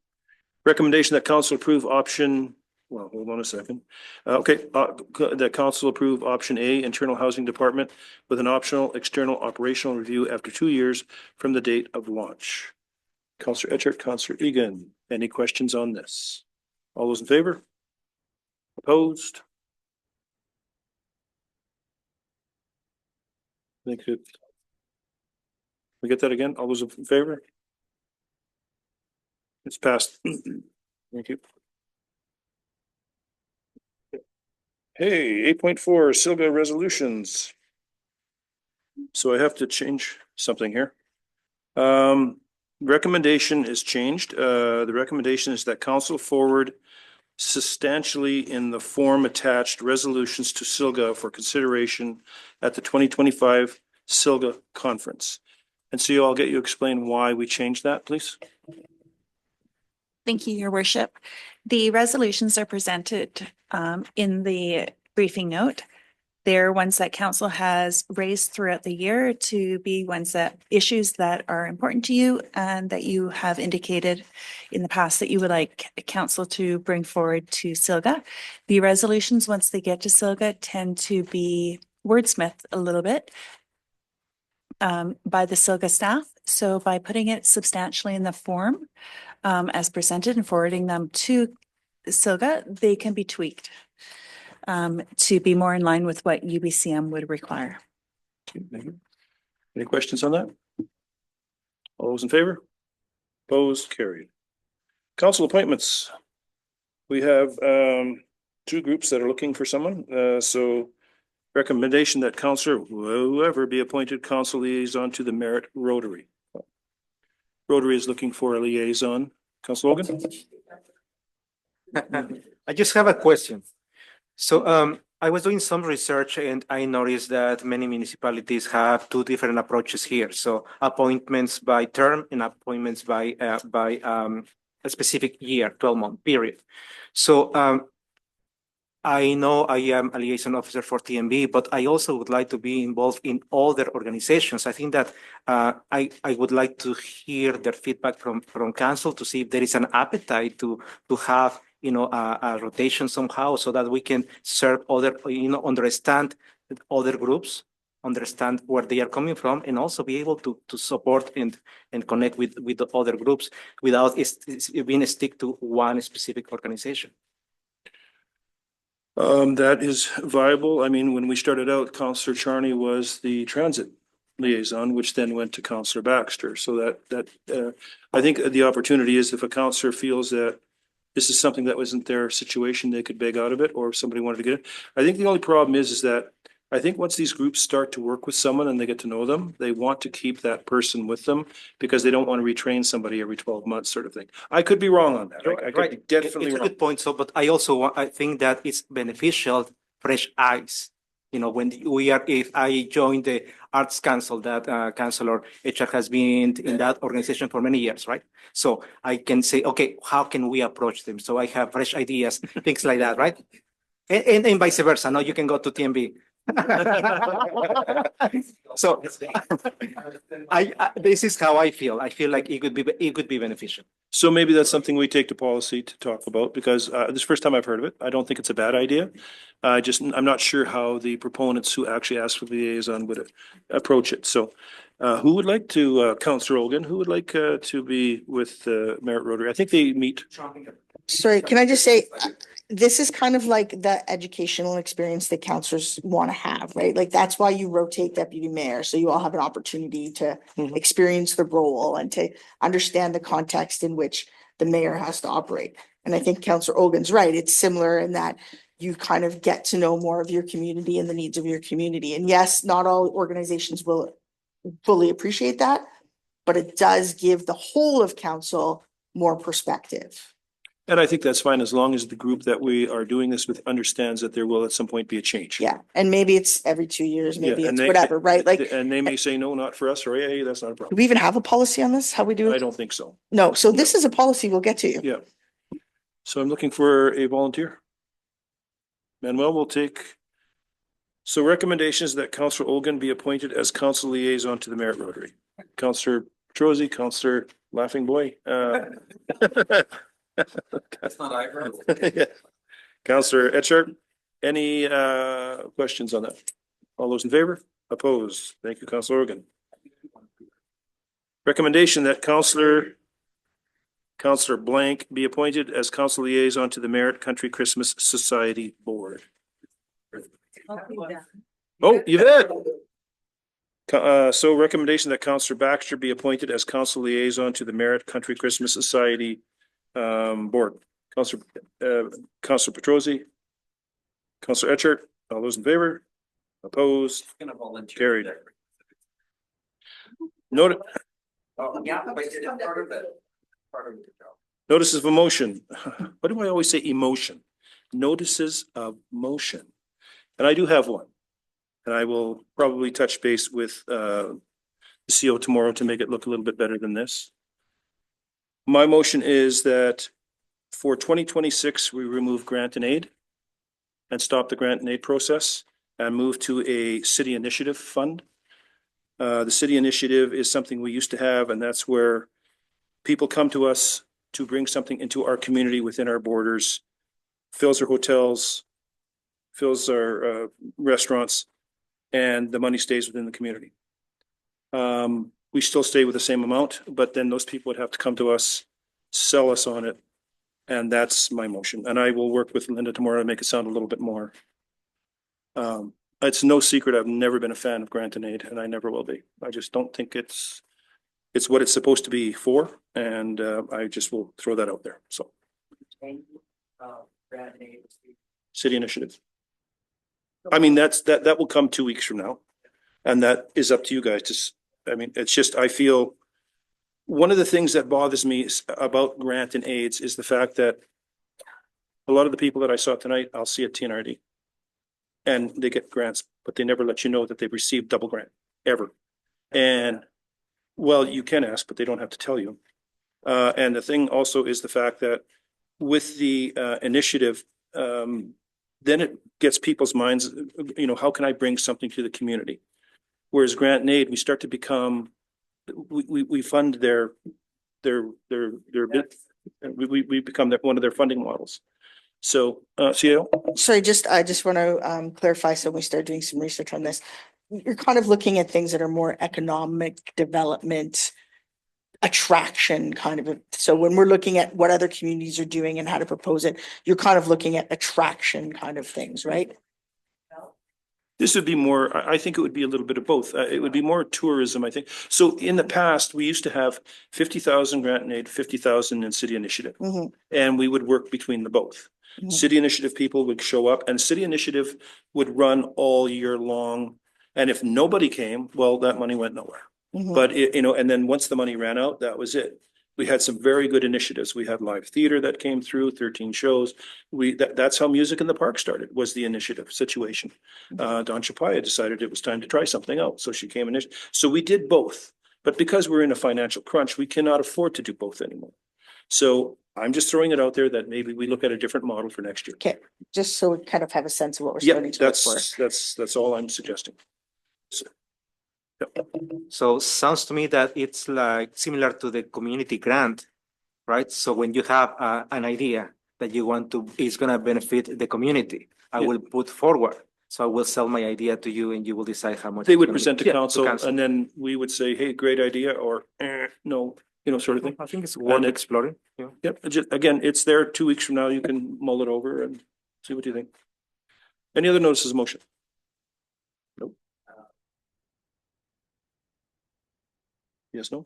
Recommendation that council approve option, well, hold on a second. That council approve option A, internal housing department with an optional external operational review after 2 years from the date of launch. Councillor Etchart, Councillor Egan, any questions on this? All those in favor? Opposed? Thank you. We get that again? All those in favor? It's passed. Thank you. Hey, 8.4 Silga resolutions. So I have to change something here. Recommendation is changed. The recommendation is that council forward substantially in the form attached resolutions to Silga for consideration at the 2025 Silga conference. And so I'll get you explain why we changed that, please. Thank you, Your Worship. The resolutions are presented in the briefing note. They're ones that council has raised throughout the year to be ones that issues that are important to you and that you have indicated in the past that you would like council to bring forward to Silga. The resolutions, once they get to Silga, tend to be wordsmithed a little bit by the Silga staff. So by putting it substantially in the form as presented and forwarding them to Silga, they can be tweaked to be more in line with what UBCM would require. Any questions on that? All those in favor? Opposed? Carried. Council appointments. We have 2 groups that are looking for someone. So recommendation that councillor, whoever, be appointed council liaison to the Merit Rotary. Rotary is looking for a liaison. Councillor Logan? I just have a question. So I was doing some research and I noticed that many municipalities have 2 different approaches here. So appointments by term and appointments by a specific year, 12-month period. So I know I am a liaison officer for TMB, but I also would like to be involved in other organizations. I think that I would like to hear their feedback from council to see if there is an appetite to have a rotation somehow so that we can serve other, understand other groups, understand where they are coming from, and also be able to support and connect with the other groups without being stick to one specific organization. That is viable. I mean, when we started out, Councillor Charney was the transit liaison, which then went to Councillor Baxter. So that I think the opportunity is if a councillor feels that this is something that wasn't their situation, they could beg out of it, or if somebody wanted to get it. I think the only problem is that I think once these groups start to work with someone and they get to know them, they want to keep that person with them because they don't want to retrain somebody every 12 months sort of thing. I could be wrong on that. I could be definitely It's wrong. a good point. So, but I also I think that it's beneficial, fresh eyes You know, when if I joined the Arts Council, that Councilor HR has been in that organization for many years, right? So I can say, okay, how can we approach them? So I have fresh ideas, things like that, right? And vice versa. Now you can go to TMB. So this is how I feel. I feel like it could be beneficial. So maybe that's something we take to policy to talk about, because this is the first time I've heard of it. I don't think it's a bad idea. I'm not sure how the proponents who actually asked for the liaison would approach it. So who would like to, Councillor Olgan, who would like to be with Merit Rotary? I think they meet. Sorry, can I just say, this is kind of like the educational experience that counselors want to have, right? Like, that's why you rotate deputy mayor. So you all have an opportunity to experience the role and to understand the context in which the mayor has to operate. And I think Councillor Olgan's right. It's similar in that you kind of get to know more of your community and the needs of your community. And yes, not all organizations will fully appreciate that, but it does give the whole of council more perspective. And I think that's fine, as long as the group that we are doing this with understands that there will at some point be a change. Yeah, and maybe it's every 2 years, maybe Yeah, and it's they- whatever, right? Like, And they may say, no, not for us, or hey, that's not a do problem. we even have a policy on this? How we do I it? don't think so. No, so this is a policy we'll get to you. Yeah. So I'm looking for a volunteer. Manuel will take. So recommendations that Councillor Olgan be appointed as council liaison to the Merit Rotary. Councillor Petrosi, Councillor Laughing Boy. That's not eyebrow. Yeah. Councillor Etchart, any questions on that? All those in favor? Opposed? Thank you, Councillor Organ. Recommendation that Councillor Blank be appointed as council liaison to the Merit Country Christmas Society Board. Oh, Yvette. So recommendation that Councillor Baxter be appointed as council liaison to the Merit Country Christmas Society Board. Councillor Petrosi. Councillor Etchart, all those in favor? Opposed? Carried. Note. Notices of motion. What do I always say? Emotion. Notices of motion. And I do have one. And I will probably touch base with the CO tomorrow to make it look a little bit better than this. My motion is that for 2026, we remove grant and aid and stop the grant and aid process and move to a city initiative fund. The city initiative is something we used to have, and that's where people come to us to bring something into our community within our borders, fills our hotels, fills our restaurants, and the money stays within the community. We still stay with the same amount, but then those people would have to come to us, sell us on it. And that's my motion. And I will work with Linda tomorrow to make it sound a little bit more. It's no secret, I've never been a fan of grant and aid, and I never will be. I just don't think it's what it's supposed to be for. And I just will throw that out there. So. City initiative. I mean, that will come 2 weeks from now. And that is up to you guys to, I mean, it's just, I feel one of the things that bothers me about grant and aids is the fact that a lot of the people that I saw tonight, I'll see at TNRD. And they get grants, but they never let you know that they've received double grant, ever. And, well, you can ask, but they don't have to tell you. And the thing also is the fact that with the initiative, then it gets people's minds, you know, how can I bring something to the community? Whereas grant and aid, we start to become, we fund their bit, we become one of their funding models. So, CEO? Sorry, I just want to clarify, so when we start doing some research on this, you're kind of looking at things that are more economic development, attraction kind of. So when we're looking at what other communities are doing and how to propose it, you're kind of looking at attraction kind of things, right? This would be more, I think it would be a little bit of both. It would be more tourism, I think. So in the past, we used to have 50,000 grant and aid, 50,000 in city initiative. And we would work between the both. City initiative people would show up and city initiative would run all year long. And if nobody came, well, that money went nowhere. But it, you know, and then once the money ran out, that was it. We had some very good initiatives. We had live theater that came through, 13 shows. That's how Music in the Park started, was the initiative situation. Don Chapaya decided it was time to try something else, so she came in. So we did both, but because we're in a financial crunch, we cannot afford to do both anymore. So I'm just throwing it out there that maybe we look at a different model for next year. Okay, just so we kind of have a sense of what we're Yeah, starting to look for. that's all I'm suggesting. So, yep. So sounds to me that it's like similar to the community grant, right? So when you have an idea that you want to, it's gonna benefit the community, I Yeah. will put forward. So I will sell my idea to you and you will decide how much. They it's would gonna be. present to Yeah, council and then we would say, hey, great idea, or no, sort of thing. I think it's worth it- exploring. Yeah. Yep, again, it's there 2 weeks from now. You can mull it over and see what you think. Any other notices of motion? Nope. Yes, no?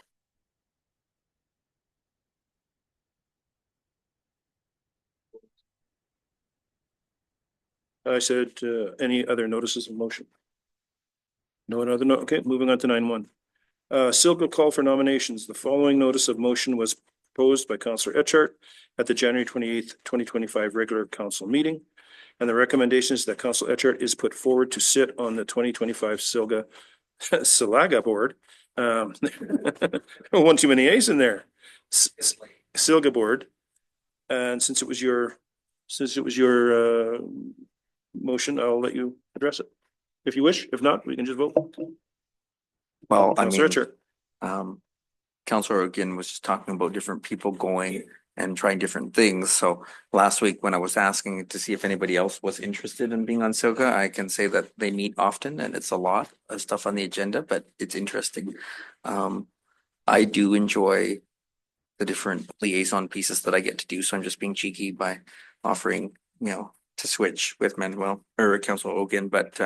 I said, any other notices of motion? No other, no, okay, moving on to 9.1. Silga call for nominations. The following notice of motion was proposed by Councillor Etchart at the January 28th, 2025 regular council meeting. And the recommendation is that Councillor Etchart is put forward to sit on the 2025 Silaga board. One too many A's in there. Silga board. And since it was your motion, I'll let you address it. If you wish, if not, we can just vote. Well, I Councillor mean, Etchart. Counselor again was just talking about different people going and trying different things. So last week when I was asking to see if anybody else was interested in being on Silga, I can say that they meet often and it's a lot of stuff on the agenda, but it's interesting. I do enjoy the different liaison pieces that I get to do. So I'm just being cheeky by offering, to switch with Manuel or Councilor Ogan, but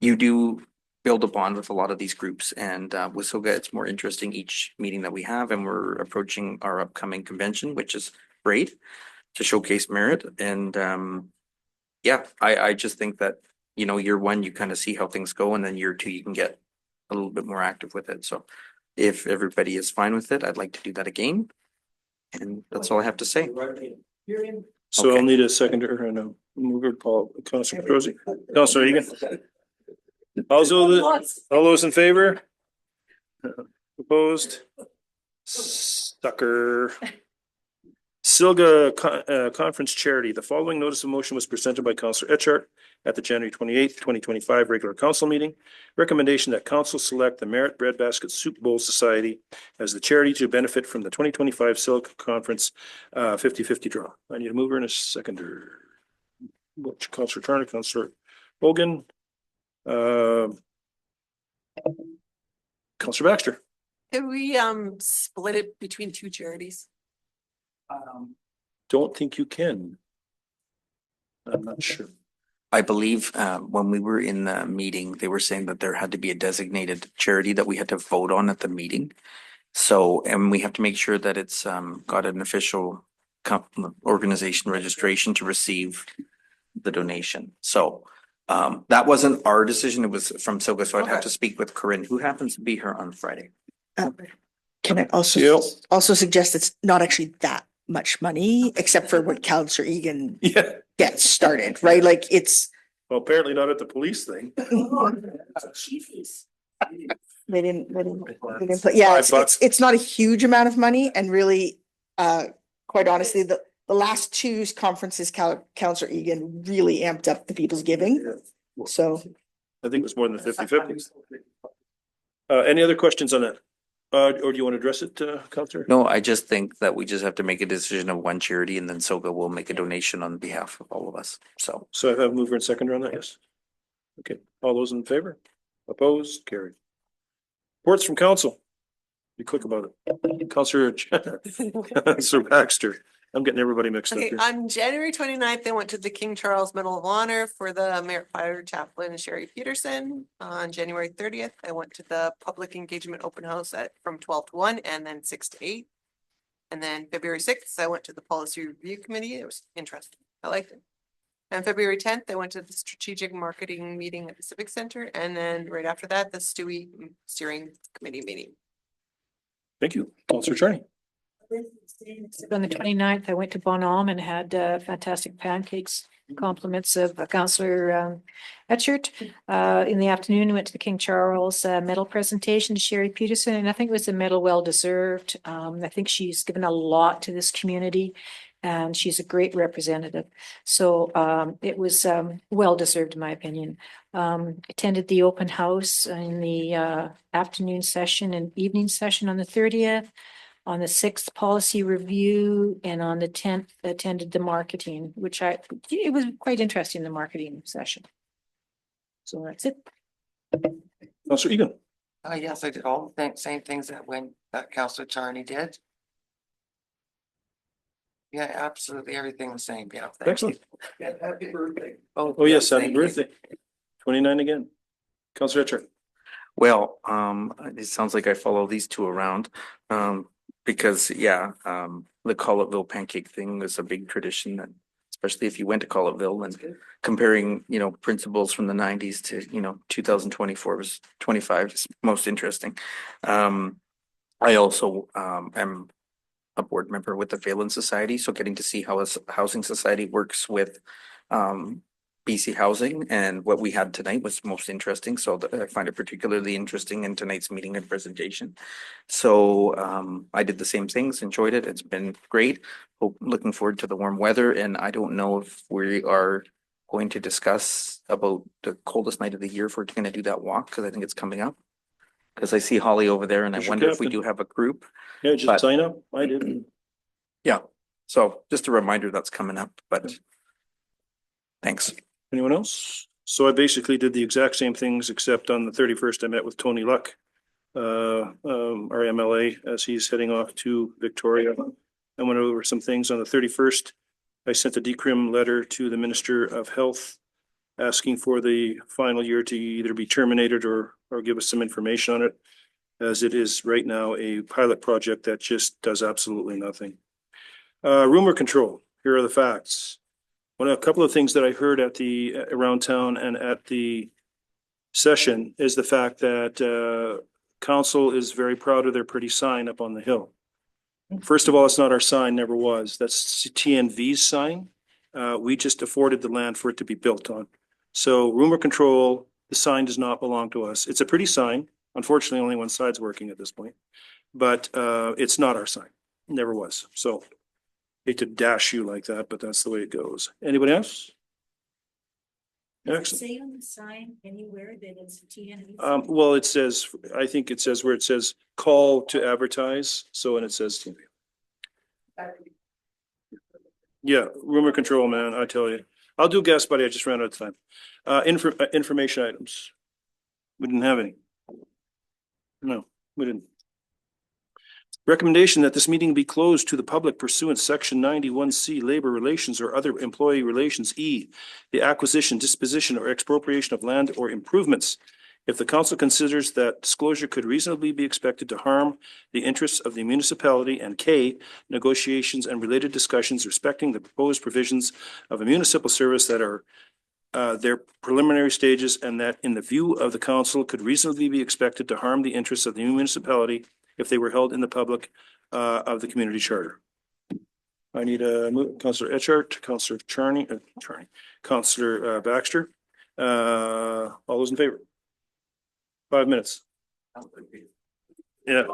you do build a bond with a lot of these groups, and with Silga, it's more interesting each meeting that we have, and we're approaching our upcoming convention, which is great to showcase merit. And I just think that, year one, you kind of see how things go, and then year two, you can get a little bit more active with it. So if everybody is fine with it, I'd like to do that again. And that's all I have to say. So Okay. I'll need a seconder and a mover, Paul, Councillor Crozier. Councillor Egan. All those in favor? Opposed? Sucker. Silga Conference Charity. The following notice of motion was presented by Councillor Etchart at the January 28th, 2025 regular council meeting. Recommendation that council select the Merit Breadbasket Soup Bowl Society as the charity to benefit from the 2025 Silga Conference 50-50 draw. I need a mover and a seconder. Councillor Turner, Councillor Hogan. Councillor Baxter. Can we split it between two charities? Don't think you can. I'm not sure. I believe when we were in the meeting, they were saying that there had to be a designated charity that we had to vote on at the meeting. So, and we have to make sure that it's got an official organization registration to receive the donation. So that wasn't our decision. It was from Silga. So I'd have to speak with Corinne, who happens to be here on Friday. Can I also suggest it's not actually that much money, except for what Councillor Egan gets started, right? Like it's. Well, apparently not at the police thing. They didn't put, yeah, it's not a huge amount of money, and really, quite honestly, the last two conferences, Councillor Egan really amped up the people's giving. So I think it was more than 50-50. Any other questions on that? Or do you want to address it, Councillor? No, I just think that we just have to make a decision of one charity, and then Silga will make a donation on behalf of all of us. So I have a mover and seconder on that, yes? Okay, all those in favor? Opposed? Carried. Reports from council. Be quick about it. Councillor Baxter. I'm getting everybody mixed up Okay, here. on January 29th, I went to the King Charles Medal of Honor for the Merit Fire Chaplain Sherry Peterson. On January 30th, I went to the Public Engagement Open House from 12 to 1 and then 6 to 8. And then February 6th, I went to the Policy Review Committee. It was interesting. I liked it. And February 10th, I went to the Strategic Marketing meeting at the Civic Center. And then right after that, the STUI Steering Committee meeting. Thank you. Councillor Charney. On the 29th, I went to Bonhomme and had fantastic pancakes, compliments of Councillor Etchert. In the afternoon, we went to the King Charles medal presentation to Sherry Peterson, and I think it was a medal well deserved. I think she's given a lot to this community, and she's a great representative. So it was well deserved, in my opinion. Attended the open house in the afternoon session and evening session on the 30th. On the 6th, policy review, and on the 10th, attended the marketing, which it was quite interesting, the marketing session. So that's it. Councillor Egan. Yes, I did all the same things that Councillor Charney did. Yeah, absolutely everything the same. Yeah. thank Excellent. you. Happy birthday. Oh, yes, happy thank you. birthday. 29 again. Councillor Etchart. Well, it sounds like I follow these two around, because the Collettville pancake thing was a big tradition, and especially if you went to Collettville and comparing, principles from the 90s to, 2024 was 25 is most interesting. I also am a board member with the Phelan Society, so getting to see how a housing society works with BC Housing, and what we had tonight was most interesting. So I find it particularly interesting in tonight's meeting and presentation. So I did the same things, enjoyed it. It's been great. Looking forward to the warm weather. And I don't know if we are going to discuss about the coldest night of the year if we're going to do that walk, because I think it's coming up. Because I see Holly over there, and I Who's your wonder if we captain? do have a group. Yeah, just But- sign up. I did. Yeah. So just a reminder that's coming up, but thanks. Anyone else? So I basically did the exact same things, except on the 31st, I met with Tony Luck, our MLA, as he's heading off to Victoria. I went over some things on the 31st. I sent a decrim letter to the Minister of Health asking for the final year to either be terminated or give us some information on it, as it is right now a pilot project that just does absolutely nothing. Rumor control. Here are the facts. A couple of things that I heard at around town and at the session is the fact that council is very proud of their pretty sign up on the hill. First of all, it's not our sign, never was. That's TNV's sign. We just afforded the land for it to be built on. So rumor control, the sign does not belong to us. It's a pretty sign. Unfortunately, only one side's working at this point, but it's not our sign. Never was. So hate to dash you like that, but that's the way it goes. Anybody else? Does it Excellent. say on the sign anywhere that it's TNV? Well, it says, I think it says where it says call to advertise. So, and it says, yeah, rumor control, man, I tell you. I'll do guess, buddy. I just ran out of time. Information items. We didn't have any. No, we didn't. Recommendation that this meeting be closed to the public pursuant section 91C, labor relations or other employee relations. E, the acquisition, disposition or expropriation of land or improvements. If the council considers that disclosure could reasonably be expected to harm the interests of the municipality. And K, negotiations and related discussions respecting the proposed provisions of a municipal service that are their preliminary stages, and that in the view of the council could reasonably be expected to harm the interests of the municipality if they were held in the public of the community charter. I need a move. Councillor Etchart, Councillor Charney, Councillor Baxter. All those in favor? 5 minutes. Yeah.